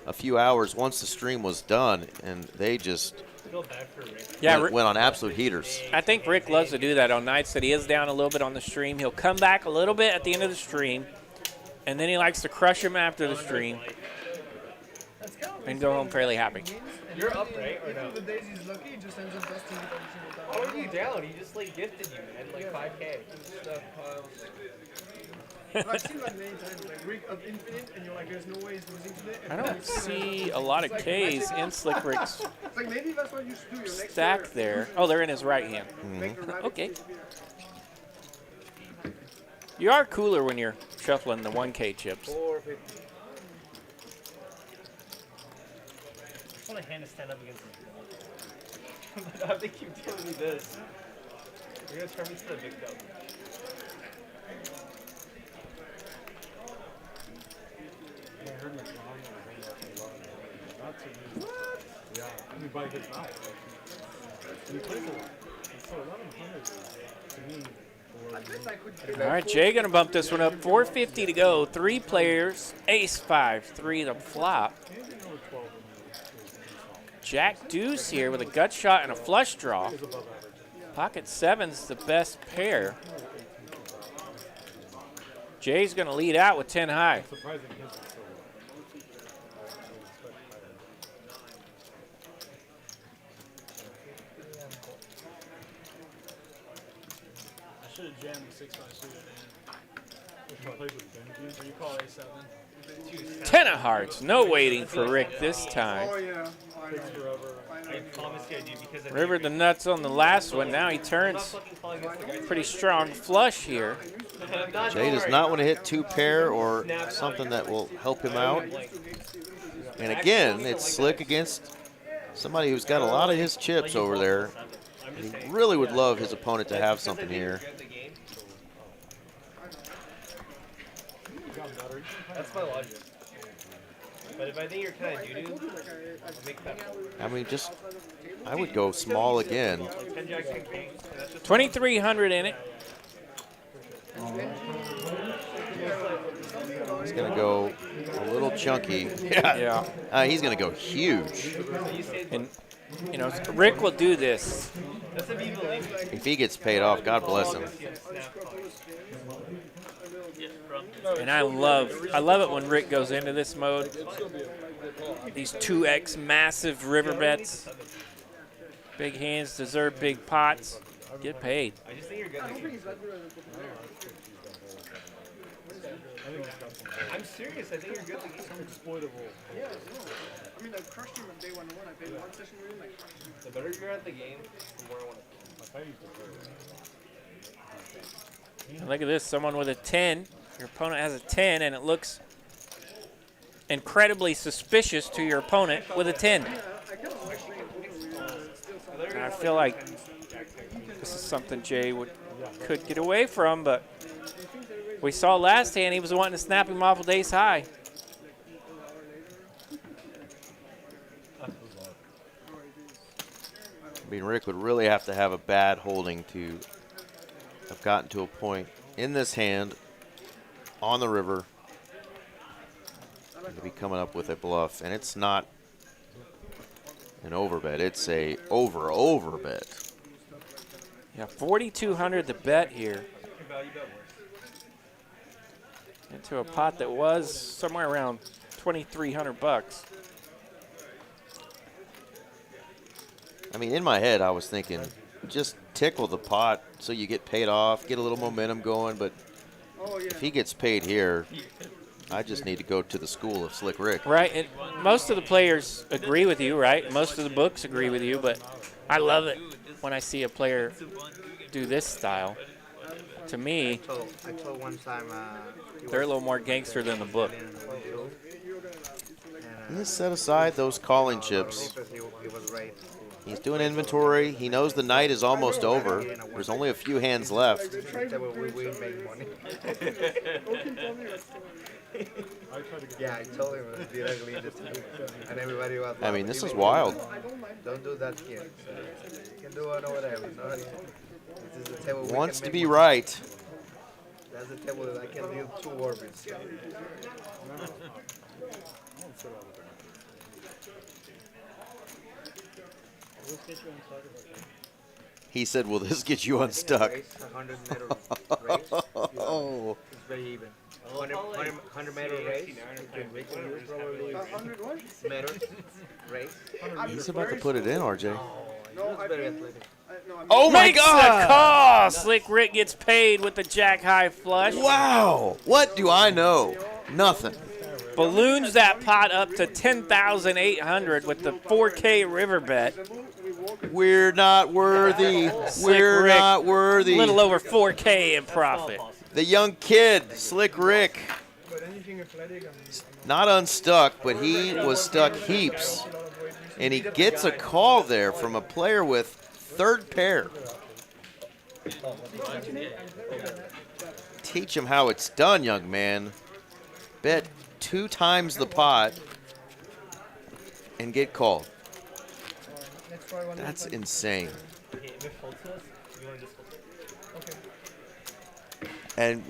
a few hours once the stream was done, and they just went on absolute heaters. I think Rick loves to do that on nights that he is down a little bit on the stream. He'll come back a little bit at the end of the stream, and then he likes to crush him after the stream and go home fairly happy. You're up, right? Or no? The days he's lucky, he just ends up busting it every single time. How are you down? He just like gifted you, man, like 5K. I've seen that many times, like Rick up infinite, and you're like, there's no way he's losing today. I don't see a lot of Ks in Slick Rick's It's like maybe that's what you should do. Your next stack there. Oh, they're in his right hand. Okay. You are cooler when you're shuffling the 1K chips. 450. I just want a hand to stand up against him. But I have to keep telling me this. You're gonna turn me to the big cup. I heard my song. Not to me. What? Yeah, anybody gets out. And he plays a lot. And so 1100 to me. All right, Jay gonna bump this one up. 450 to go. 3 players. Ace 5-3 the flop. Jack Deuce here with a gut shot and a flush draw. Pocket 7's the best pair. Jay's gonna lead out with 10 high. I should have jammed the 6-5 suited in. You call A7. 10 of hearts. No waiting for Rick this time. Oh, yeah. I promise you I do because of River the nuts on the last one. Now he turns pretty strong flush here. Jay does not want to hit 2 pair or something that will help him out. And again, it's Slick against somebody who's got a lot of his chips over there. He really would love his opponent to have something here. That's my logic. But if I think you're kind of doo-doo, I'll make that. I mean, I would go small again. 2,300 in it. He's going to go a little chunky. Yeah. He's going to go huge. And, you know, Rick will do this. If he gets paid off, God bless him. And I love it when Rick goes into this mode. These 2x massive river bets. Big hands deserve big pots. Get paid. I just think you're good. I'm serious. I think you're good. Exploitable. Yeah. I mean, I crushed him on day 1-1. I played 1 session with him. The better you're at the game, the more I want to. Look at this. Someone with a 10. Your opponent has a 10, and it looks incredibly suspicious to your opponent with a 10. And I feel like this is something Jay could get away from, but we saw last hand he was wanting to snap him off with ace high. I mean, Rick would really have to have a bad holding to have gotten to a point in this hand on the river to be coming up with a bluff. And it's not an overbet. It's a over-bet. Yeah, 4,200 to bet here. Into a pot that was somewhere around 2,300 bucks. I mean, in my head, I was thinking, just tickle the pot so you get paid off, get a little momentum going. But if he gets paid here, I just need to go to the school of Slick Rick. Right, and most of the players agree with you, right? Most of the books agree with you, but I love it when I see a player do this style. To me, I told one time they're a little more gangster than the book. He has set aside those calling chips. He's doing inventory. He knows the night is almost over. There's only a few hands left. Yeah, I told him it would be ugly in the street. And everybody was I mean, this is wild. Don't do that here. You can do it or whatever. No? This is the table we Wants can to make be money. right. That's the table that I can deal 2 orbits. No. I won't sit on it. Let's get you unstuck if I can. He said, "Will this get you unstuck?" Race, 100-meter race. Oh. It's very even. 100-meter race. We can use probably 100 what? meters race. He's about to put it in, RJ. No, I Very think. athletic. No, I mean, Oh my Makes the God! call. Slick Rick gets paid with the jack high flush. Wow. What do I know? Nothing. Balloons that pot up to 10,800 with the 4K river bet. We're not worthy. Slick We're Rick, not A worthy. little over 4K in profit. The young kid, Slick Rick, but anything athletic, I'm not unstuck, but he was stuck heaps. And he gets a call there from a player with third pair. Teach him how it's done, young man. Bet 2 times the pot and get called. let's try one. That's insane. Okay, if it folds to us, you want to just fold it? Okay. And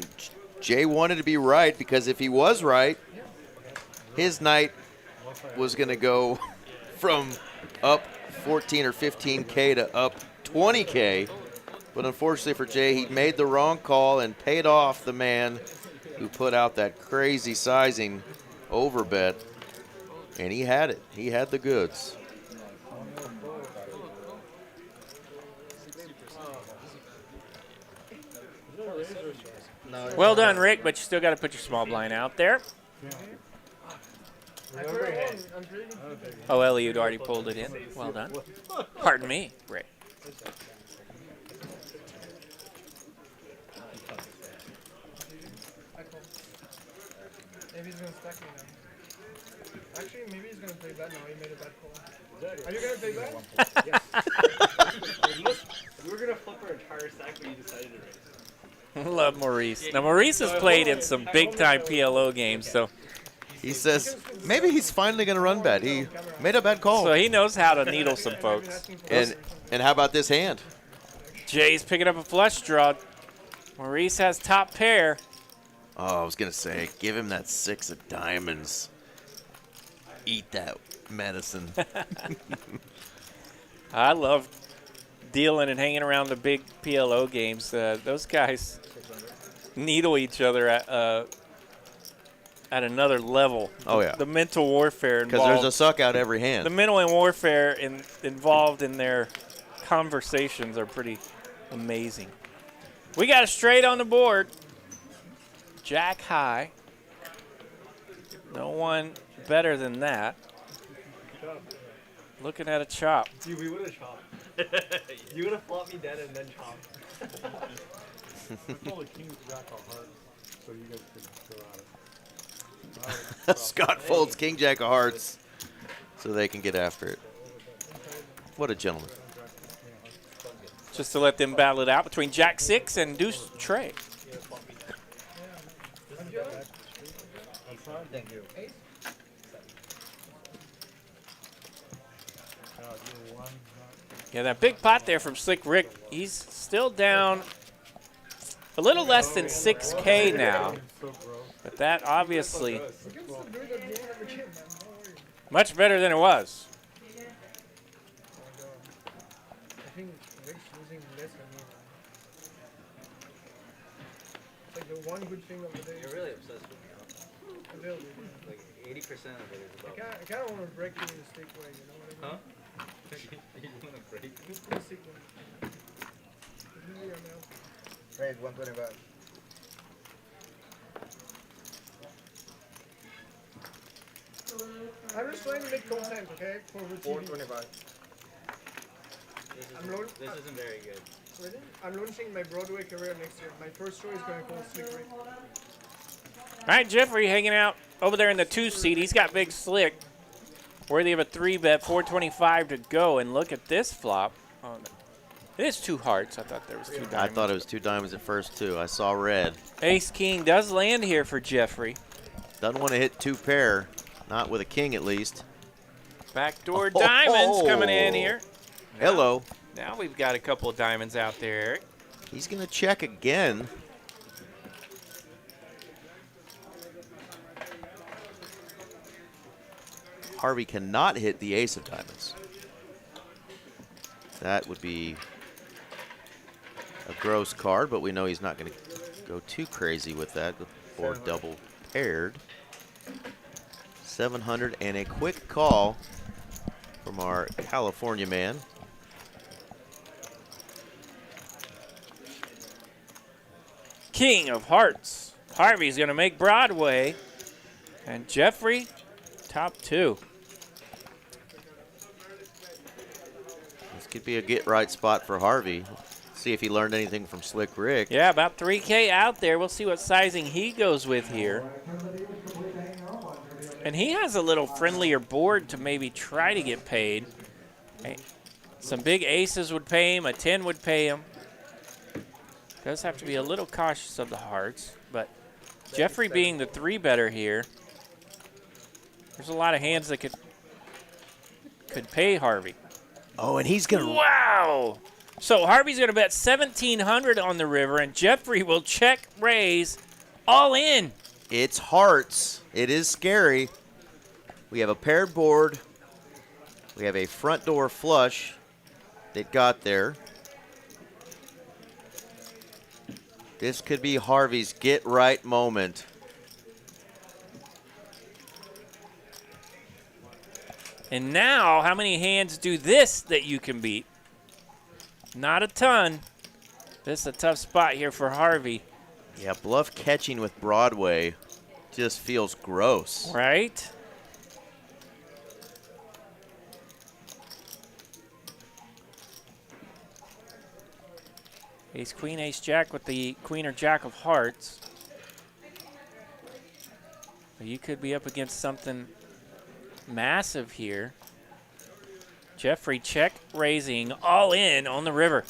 Jay wanted to be right, because if he was right, his night was going to go from up 14 or 15K to up 20K. But unfortunately for Jay, he made the wrong call and paid off the man who put out that crazy sizing overbet. And he had it. He had the goods. No, Well done, Rick, but you still got to put your small blind out there. Oh, Elliot already pulled it in. Well done. Pardon me, Rick. Maybe he's gonna stack me now. Actually, maybe he's gonna play bad now. He made a bad call. Are you gonna play bad? Yes. We were going to flip our entire stack, but you decided to raise. Love Maurice. Now, Maurice has played in some big-time PLO games, so He says maybe he's finally going to run bet. He made a bad call. he knows how to needle some folks. And how about this hand? Jay's picking up a flush draw. Maurice has top pair. Oh, I was going to say, give him that 6 of diamonds. Eat that medicine. I love dealing and hanging around the big PLO games. Those guys needle each other at another level. Oh, yeah. The mental warfare Because involved. there's a suck out every hand. The mental warfare involved in their conversations are pretty amazing. We got a straight on the board. Jack high. No one better than that. Looking at a chop. Dude, we would have chopped. You would have flopped me dead and then chopped. We pulled a king's jack of hearts, so you guys could go at it. Scott folds King Jack of Hearts so they can get after it. What a gentleman. Just to let them battle it out between Jack 6 and Deuce Trey. Thank you. Yeah, that big pot there from Slick Rick, he's still down a little less than 6K now. But that obviously much better than it was. I think Rick's losing less than me now. It's like the one good thing of the day. You're really obsessed with me, huh? A little bit. Like 80% of it is I about kind of want to break you in the stick way, you know what I mean? Huh? You want to break? The stick way. Usually I'm out. Raise 125. I'm just trying to make content, okay? For the TV. 425. This isn't very good. Really? I'm launching my Broadway career next year. My first show is going to call Slick Rick. All right, Jeffrey hanging out over there in the 2 seat. He's got big Slick. Worthy of a 3-bet, 425 to go. And look at this flop. Oh, no. It is 2 hearts. I thought there was 2 diamonds. I thought it was 2 diamonds at first, too. I saw red. Ace King does land here for Jeffrey. Doesn't want to hit 2 pair. Not with a king, at least. Backdoor diamonds coming in here. Hello. Now we've got a couple of diamonds out there, Eric. He's going to check again. Harvey cannot hit the ace of diamonds. That would be a gross card, but we know he's not going to go too crazy with that before double paired. 700 and a quick call from our California man. King of Hearts. Harvey's going to make Broadway. And Jeffrey, top 2. This could be a get-right spot for Harvey. See if he learned anything from Slick Rick. Yeah, about 3K out there. We'll see what sizing he goes with here. And he has a little friendlier board to maybe try to get paid. Some big aces would pay him. A 10 would pay him. Does have to be a little cautious of the hearts. But Jeffrey being the 3-better here, there's a lot of hands that could pay Harvey. Oh, and he's going to... Wow! So Harvey's going to bet 1,700 on the river, and Jeffrey will check raise all in. It's hearts. It is scary. We have a paired board. We have a front door flush that got there. This could be Harvey's get-right moment. And now, how many hands do this that you can beat? Not a ton. This is a tough spot here for Harvey. Yeah, bluff catching with Broadway just feels gross. Right? Ace, queen, ace, jack with the queen or jack of hearts. You could be up against something massive here. Jeffrey check raising all in on the river.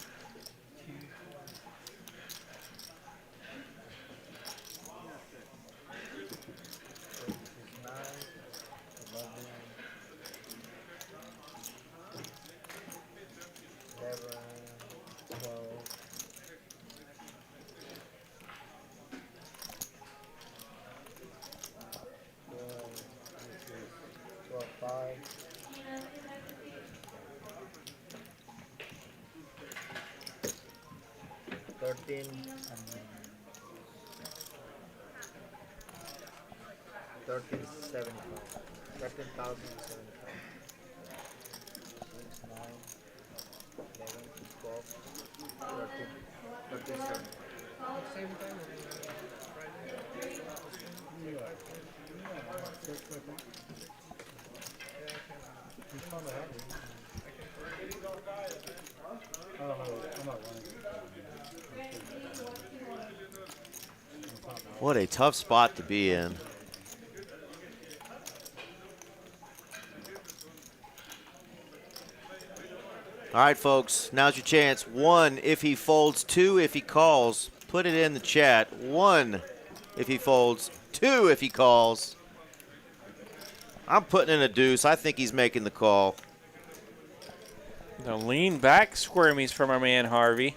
What a tough spot to be in. All right, folks, now's your chance. 1 if he folds, 2 if he calls. Put it in the chat. 1 if he folds, 2 if he calls. I'm putting in a deuce. I think he's making the call. The lean back squirmies from our man Harvey.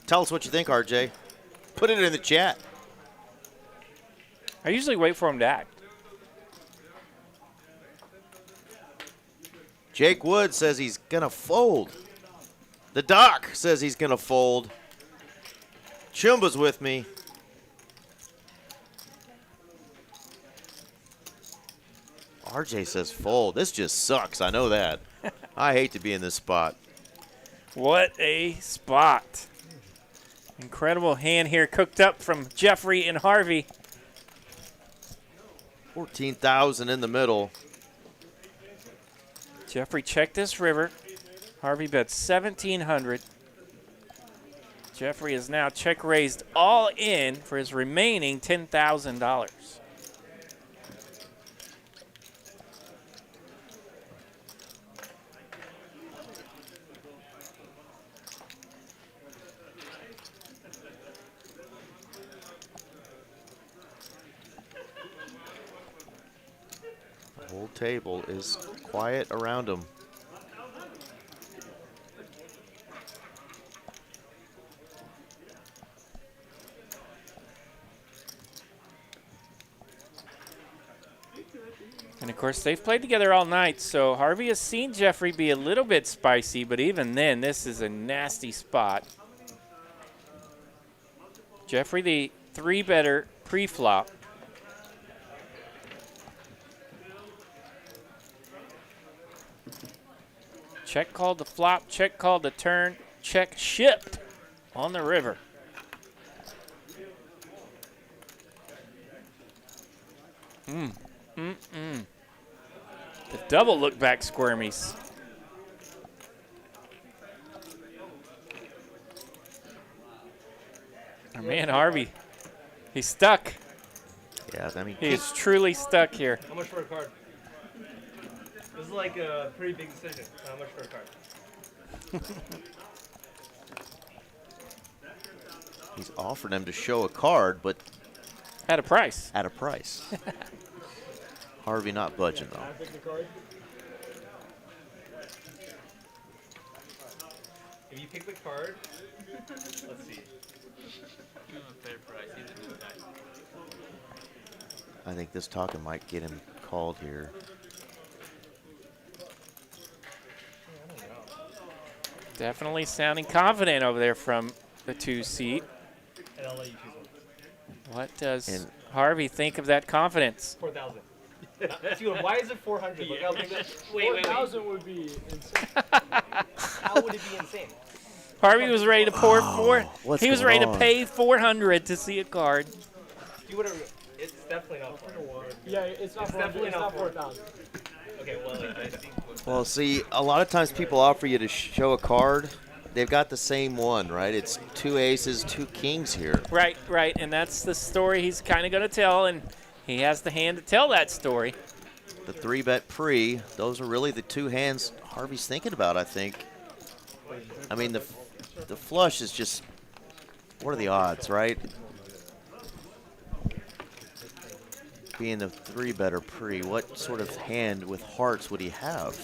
Tell us what you think, RJ. Put it in the chat. I usually wait for him to act. Jake Wood says he's going to fold. The Doc says he's going to fold. Chumba's with me. RJ says fold. This just sucks. I know that. I hate to be in this spot. What a spot. Incredible hand here cooked up from Jeffrey and Harvey. 14,000 in the middle. Jeffrey checked this river. Harvey bet 1,700. Jeffrey is now check raised all in for his remaining $10,000. The whole table is quiet around him. course, they've played together all night, so Harvey has seen Jeffrey be a little bit spicy, but even then, this is a nasty spot. Jeffrey, the 3-better pre-flop. Check called the flop, check called the turn, check shipped on the river. The double look back squirmies. Our man Harvey, he's stuck. Yeah, I mean, He is truly stuck here. How much for a card? This is like a pretty big decision. How much for a card? he's offering him to show a card, but At a price. at a price. Harvey not budging, though. I pick the card. If you pick the card, let's see. Give him a fair price. He's a good guy. I think this talking might get him called here. Definitely sounding confident over there from the 2 seat. And I'll let you choose one. What does And- Harvey think of that confidence? 4,000. See, why is it 400? Look, I'll think that- wait. 4,000 would be insane. How would it be insane? Harvey was ready to pour four. what's He was going ready on? to pay 400 to see a card. Do whatever. It's definitely not 400. Yeah, it's not It's 400. definitely It's not not 4,000. Okay, well, I think. Well, see, a lot of times people offer you to show a card. They've got the same one, right? It's 2 aces, 2 kings here. Right, and that's the story he's kind of going to tell, and he has the hand to tell that story. The 3-bet pre, those are really the 2 hands Harvey's thinking about, I think. I mean, the flush is just, what are the odds, right? Being the 3-better pre, what sort of hand with hearts would he have?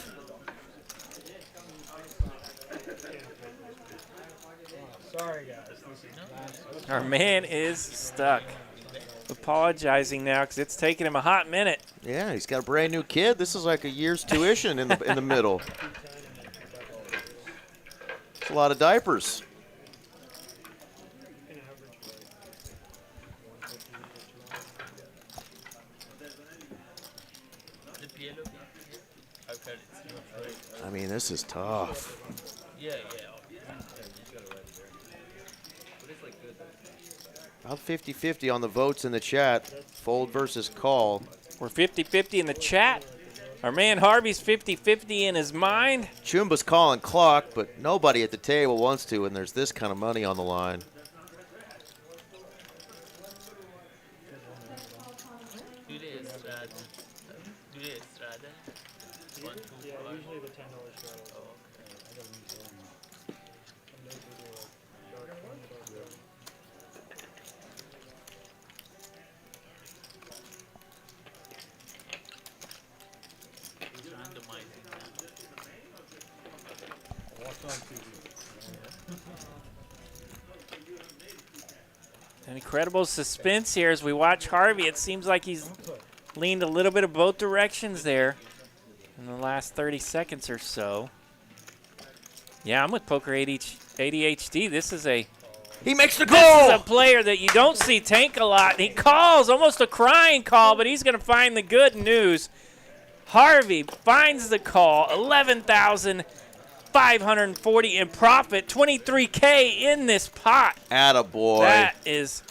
Sorry, guys. This is Our man is stuck. Apologizing now because it's taking him a hot minute. Yeah, he's got a brand new kid. This is like a year's tuition in the middle. It's a lot of diapers. The PLO, I've heard it's not right. I mean, this is tough. Yeah. About 50-50 on the votes in the chat. Fold versus call. We're 50-50 in the chat. Our man Harvey's 50-50 in his mind. Chumba's calling clock, but nobody at the table wants to when there's this kind of money on the line. Do they Estrada? Do they Estrada? 1, 2, 4. usually the $10 straddle. Oh, he's randomizing now. An incredible suspense here as we watch Harvey. It seems like he's leaned a little bit of both directions there in the last 30 seconds or so. Yeah, I'm with Poker ADHD. This is a He makes the This is a call. player that you don't see tank a lot. He calls, almost a crying call, but he's going to find the good news. Harvey finds the call, 11,540 in profit, 23K in this pot. Attaboy. That is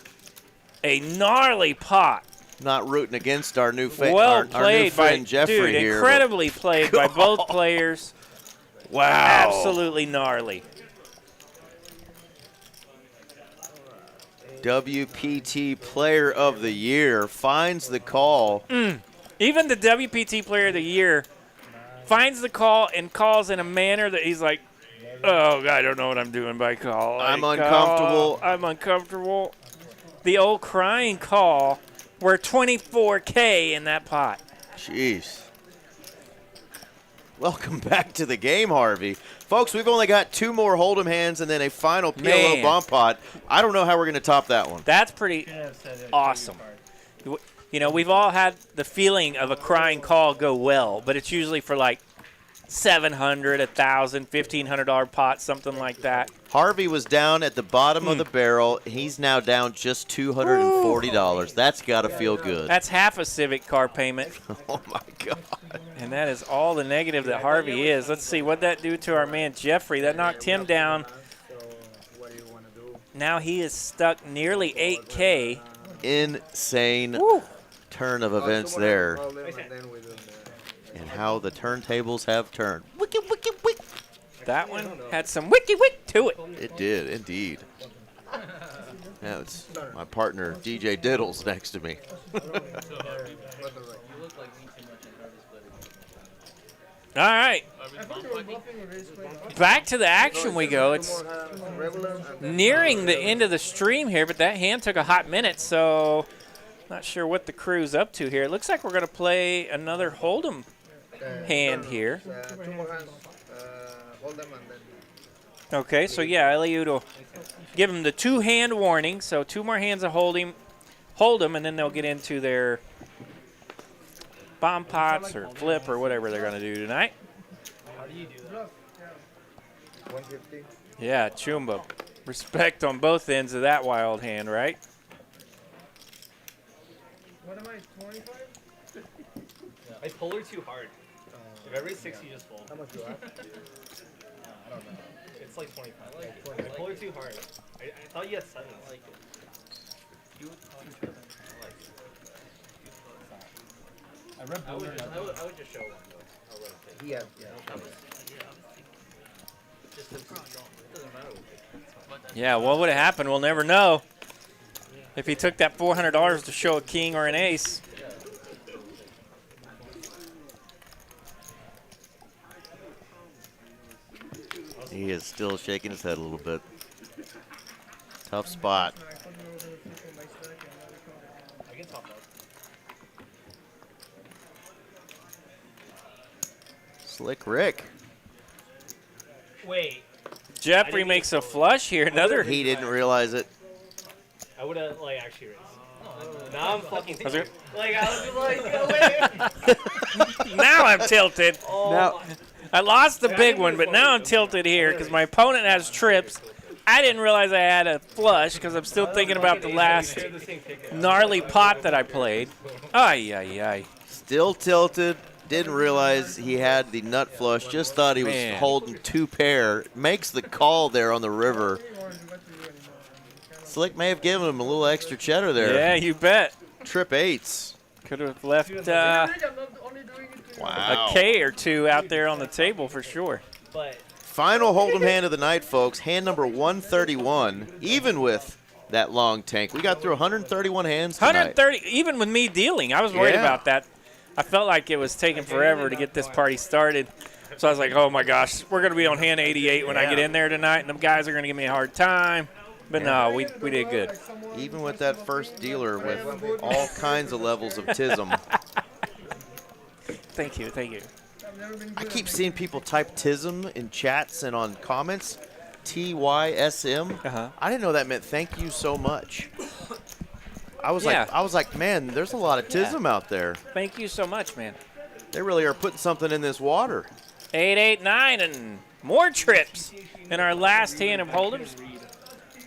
a gnarly pot. Not rooting against our new, Well our new played by friend Jeffrey dude, here. incredibly played by both players. Wow. Absolutely gnarly. WPT Player of the Year finds the call. Even the WPT Player of the Year finds the call and calls in a manner that he's like, oh, I don't know what I'm doing by call. I'm Like, uncomfortable. I'm uncomfortable. The old crying call. We're 24K in that pot. Jeez. Welcome back to the game, Harvey. Folks, we've only got 2 more Hold'em hands and then a final PLO Man. bomb pot. I don't know how we're going to top that one. That's pretty awesome. You know, we've all had the feeling of a crying call go well, but it's usually for like $700, $1,000, $1,500 pot, something like that. Harvey was down at the bottom of the barrel. He's now down just $240. That's got to feel good. That's half a Civic car payment. Oh, my God. And that is all the negative that Harvey is. Let's see, what'd that do to our man Jeffrey? That knocked him down. Now he is stuck nearly 8K. Insane turn of events there. And how the turntables have turned. Wicky, wicky, wick. That one had some wicky wick to it. It did, indeed. Now it's my partner, DJ Diddles, next to me. All right. Back to the action we go. It's nearing the end of the stream here, but that hand took a hot minute, so not sure what the crew's up to here. It looks like we're going to play another Hold'em hand here. Okay, so yeah, Eliud will give him the 2-hand warning, so 2 more hands of Hold'em, and then they'll get into their bomb pots or flip or whatever they're going to do tonight. How do you do that? 150. Yeah, Chumba. Respect on both ends of that wild hand, right? What am I, 25? I pull her too hard. If everybody's 60, you just fold. How much do you have? I don't know. It's like 25. I pull her too hard. I thought you had 7. I like it. I would just show one though. I'll let it take. Yeah. Yeah, what would have happened? We'll never know. If he took that $400 to show a king or an ace. He is still shaking his head a little bit. Tough spot. I can top up. Slick Rick. Wait. Jeffrey makes a flush here. Another. He didn't realize it. I would have, like, actually raised. Now I'm fucking Was it? like, I was just like, oh, wait. Now I'm tilted. Oh, Now, I lost the big one, but now I'm tilted here because my opponent has trips. I didn't realize I had a flush because I'm still thinking about the last gnarly pot that I played. Ay, ay, ay. Still tilted. Didn't realize he had the nut flush. Just thought he was Man. holding 2 pair. Makes the call there on the river. Slick may have given him a little extra cheddar there. Yeah, you bet. Trip 8s. Could have left Wow. a K or 2 out there on the table for sure. But Final Hold'em hand of the night, folks. Hand number 131, even with that long tank. We got through 131 hands tonight. 130, even with me dealing. I was worried Yeah. about that. I felt like it was taking forever to get this party started. So I was like, oh my gosh, we're going to be on hand 88 when I get in there tonight, and them guys are going to give me a hard time. But no, we did good. Even with that first dealer with all kinds of levels of tism. Thank you, thank you. I keep seeing people type tism in chats and on comments. TYSM. I didn't know that meant thank you so much. I was like, man, there's a lot of tism out there. Thank you so much, man. They really are putting something in this water. 889 and more trips in our last hand of Hold'ems.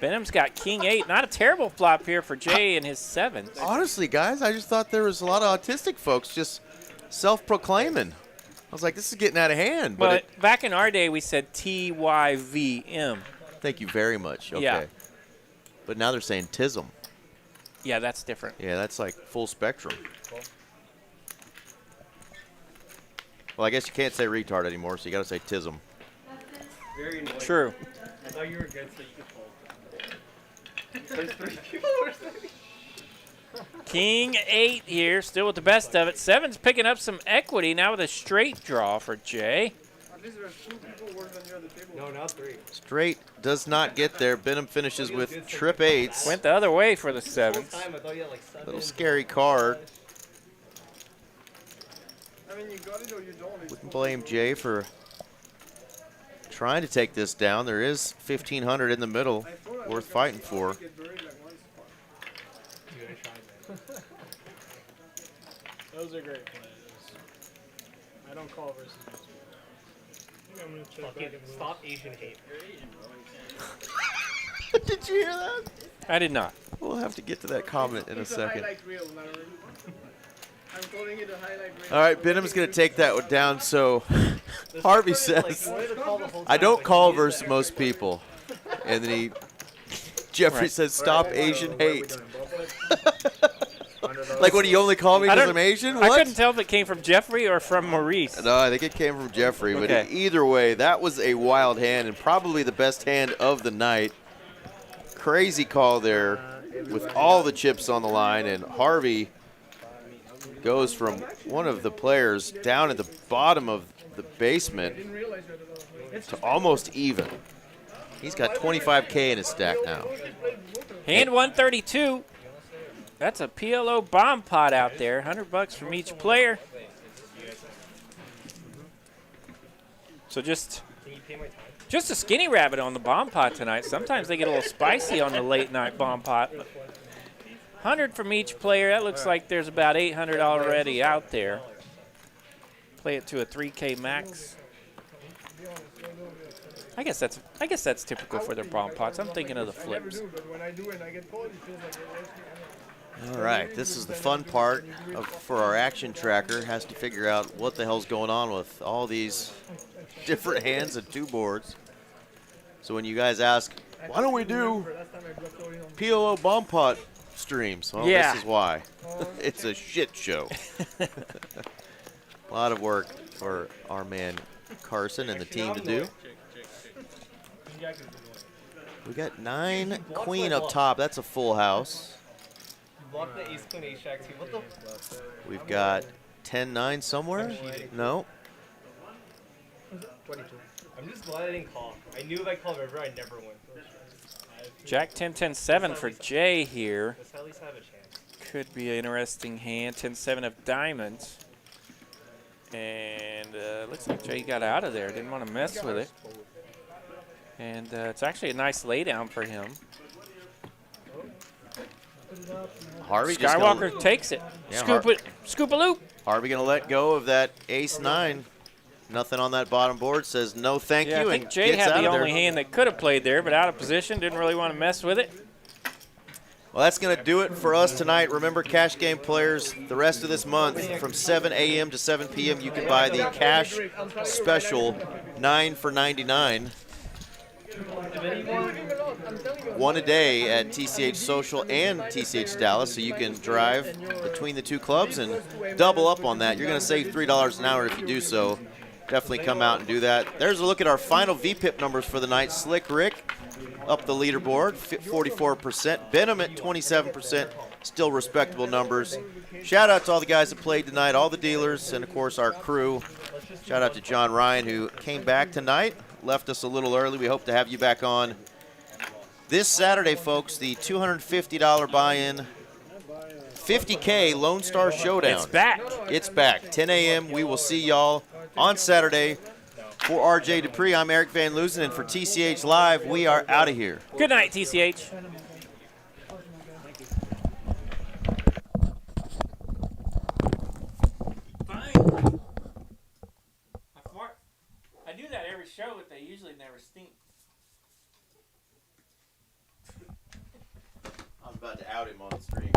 Benham's got King 8. Not a terrible flop here for Jay and his 7s. Honestly, guys, I just thought there was a lot of autistic folks just self-proclaiming. I was like, this is getting out of hand. But back in our day, we said TYVM. Thank you very much. Okay. Yeah. But now they're saying tism. Yeah, that's different. Yeah, that's like full spectrum. Well, I guess you can't say retard anymore, so you got to say tism. very annoying. True. I thought you were good, so you could fold. There's 3 people who are saying. King 8 here, still with the best of it. 7's picking up some equity now with a straight draw for Jay. At least there's 2 people worse than you at the table. No, not 3. Straight does not get there. Benham finishes with trip 8s. Went the other way for the 7s. I thought you had like 7. Little scary card. I mean, you got it or you don't. Wouldn't blame Jay for trying to take this down. There is 1,500 in the middle, worth fighting for. Those are great plays. I don't call versus baseball. I think I'm gonna check Fucking back and stop Asian hate. Did you hear that? I did not. We'll have to get to that comment in a It's a second. highlight reel, not a reel. I'm calling it a highlight reel. All right, Benham's going to take that one down. So Harvey says, I don't call versus most people. And then Jeffrey Right. says, stop Asian hate. Like, what, do you only call me I because don't- I'm Asian? I What? couldn't tell if it came from Jeffrey or from Maurice. No, I think it came from Jeffrey. But Okay. either way, that was a wild hand and probably the best hand of the night. Crazy call there with all the chips on the line. And Harvey goes from one of the players down at the bottom of the basement to almost even. He's got 25K in his stack now. Hand 132. That's a PLO bomb pot out there. $100 from each player. So just a skinny rabbit on the bomb pot tonight. Sometimes they get a little spicy on the late night bomb pot. 100 from each player. That looks like there's about 800 already out there. Play it to a 3K max. I guess that's typical for their bomb pots. I'm thinking of the flips. All right, this is the fun part for our action tracker. Has to figure out what the hell's going on with all these different hands and two boards. So when you guys ask, why don't we do PLO bomb pot streams? Well, Yeah. this is why. It's a shit show. A lot of work for our man Carson and the team to do. We got 9 queen up top. That's a full house. Block the ace queen ace jack too. What the? We've got 10-9 somewhere. No. 22. I'm just glad I didn't call. I knew if I called river, I'd never win. Jack 10-10-7 for Jay here. Let's at least have a chance. Could be an interesting hand. 10-7 of diamonds. And looks like Jay got out of there. Didn't want to mess with it. And it's actually a nice laydown for him. Harvey just Skywalker gonna, takes it. Yeah, Scoop a loop. Harvey gonna let go of that ace-9. Nothing on that bottom board. Says no thank Yeah, you I think and Jay gets had out the of there. only hand that could have played there, but out of position. Didn't really want to mess with it. Well, that's going to do it for us tonight. Remember, Cash Game players, the rest of this month from 7 a.m. to 7 p.m., you can buy the Cash Special 9 for $99. One a day at TCH Social and TCH Dallas, so you can drive between the two clubs and double up on that. You're going to save $3 an hour if you do so. Definitely come out and do that. There's a look at our final VPIP numbers for the night. Slick Rick up the leaderboard, 44%. Benham at 27%, still respectable numbers. Shout out to all the guys that played tonight, all the dealers, and of course our crew. Shout out to John Ryan, who came back tonight, left us a little early. We hope to have you back on this Saturday, folks. The $250 buy-in, 50K Lone Star Showdown. It's back. It's back. 10 a.m. We will see y'all on Saturday. For RJ Dupree, I'm Eric Van Loosen, and for TCH Live, we are out of here. Good night, TCH. I do that every show, but they usually never stink. I'm about to out him on the stream.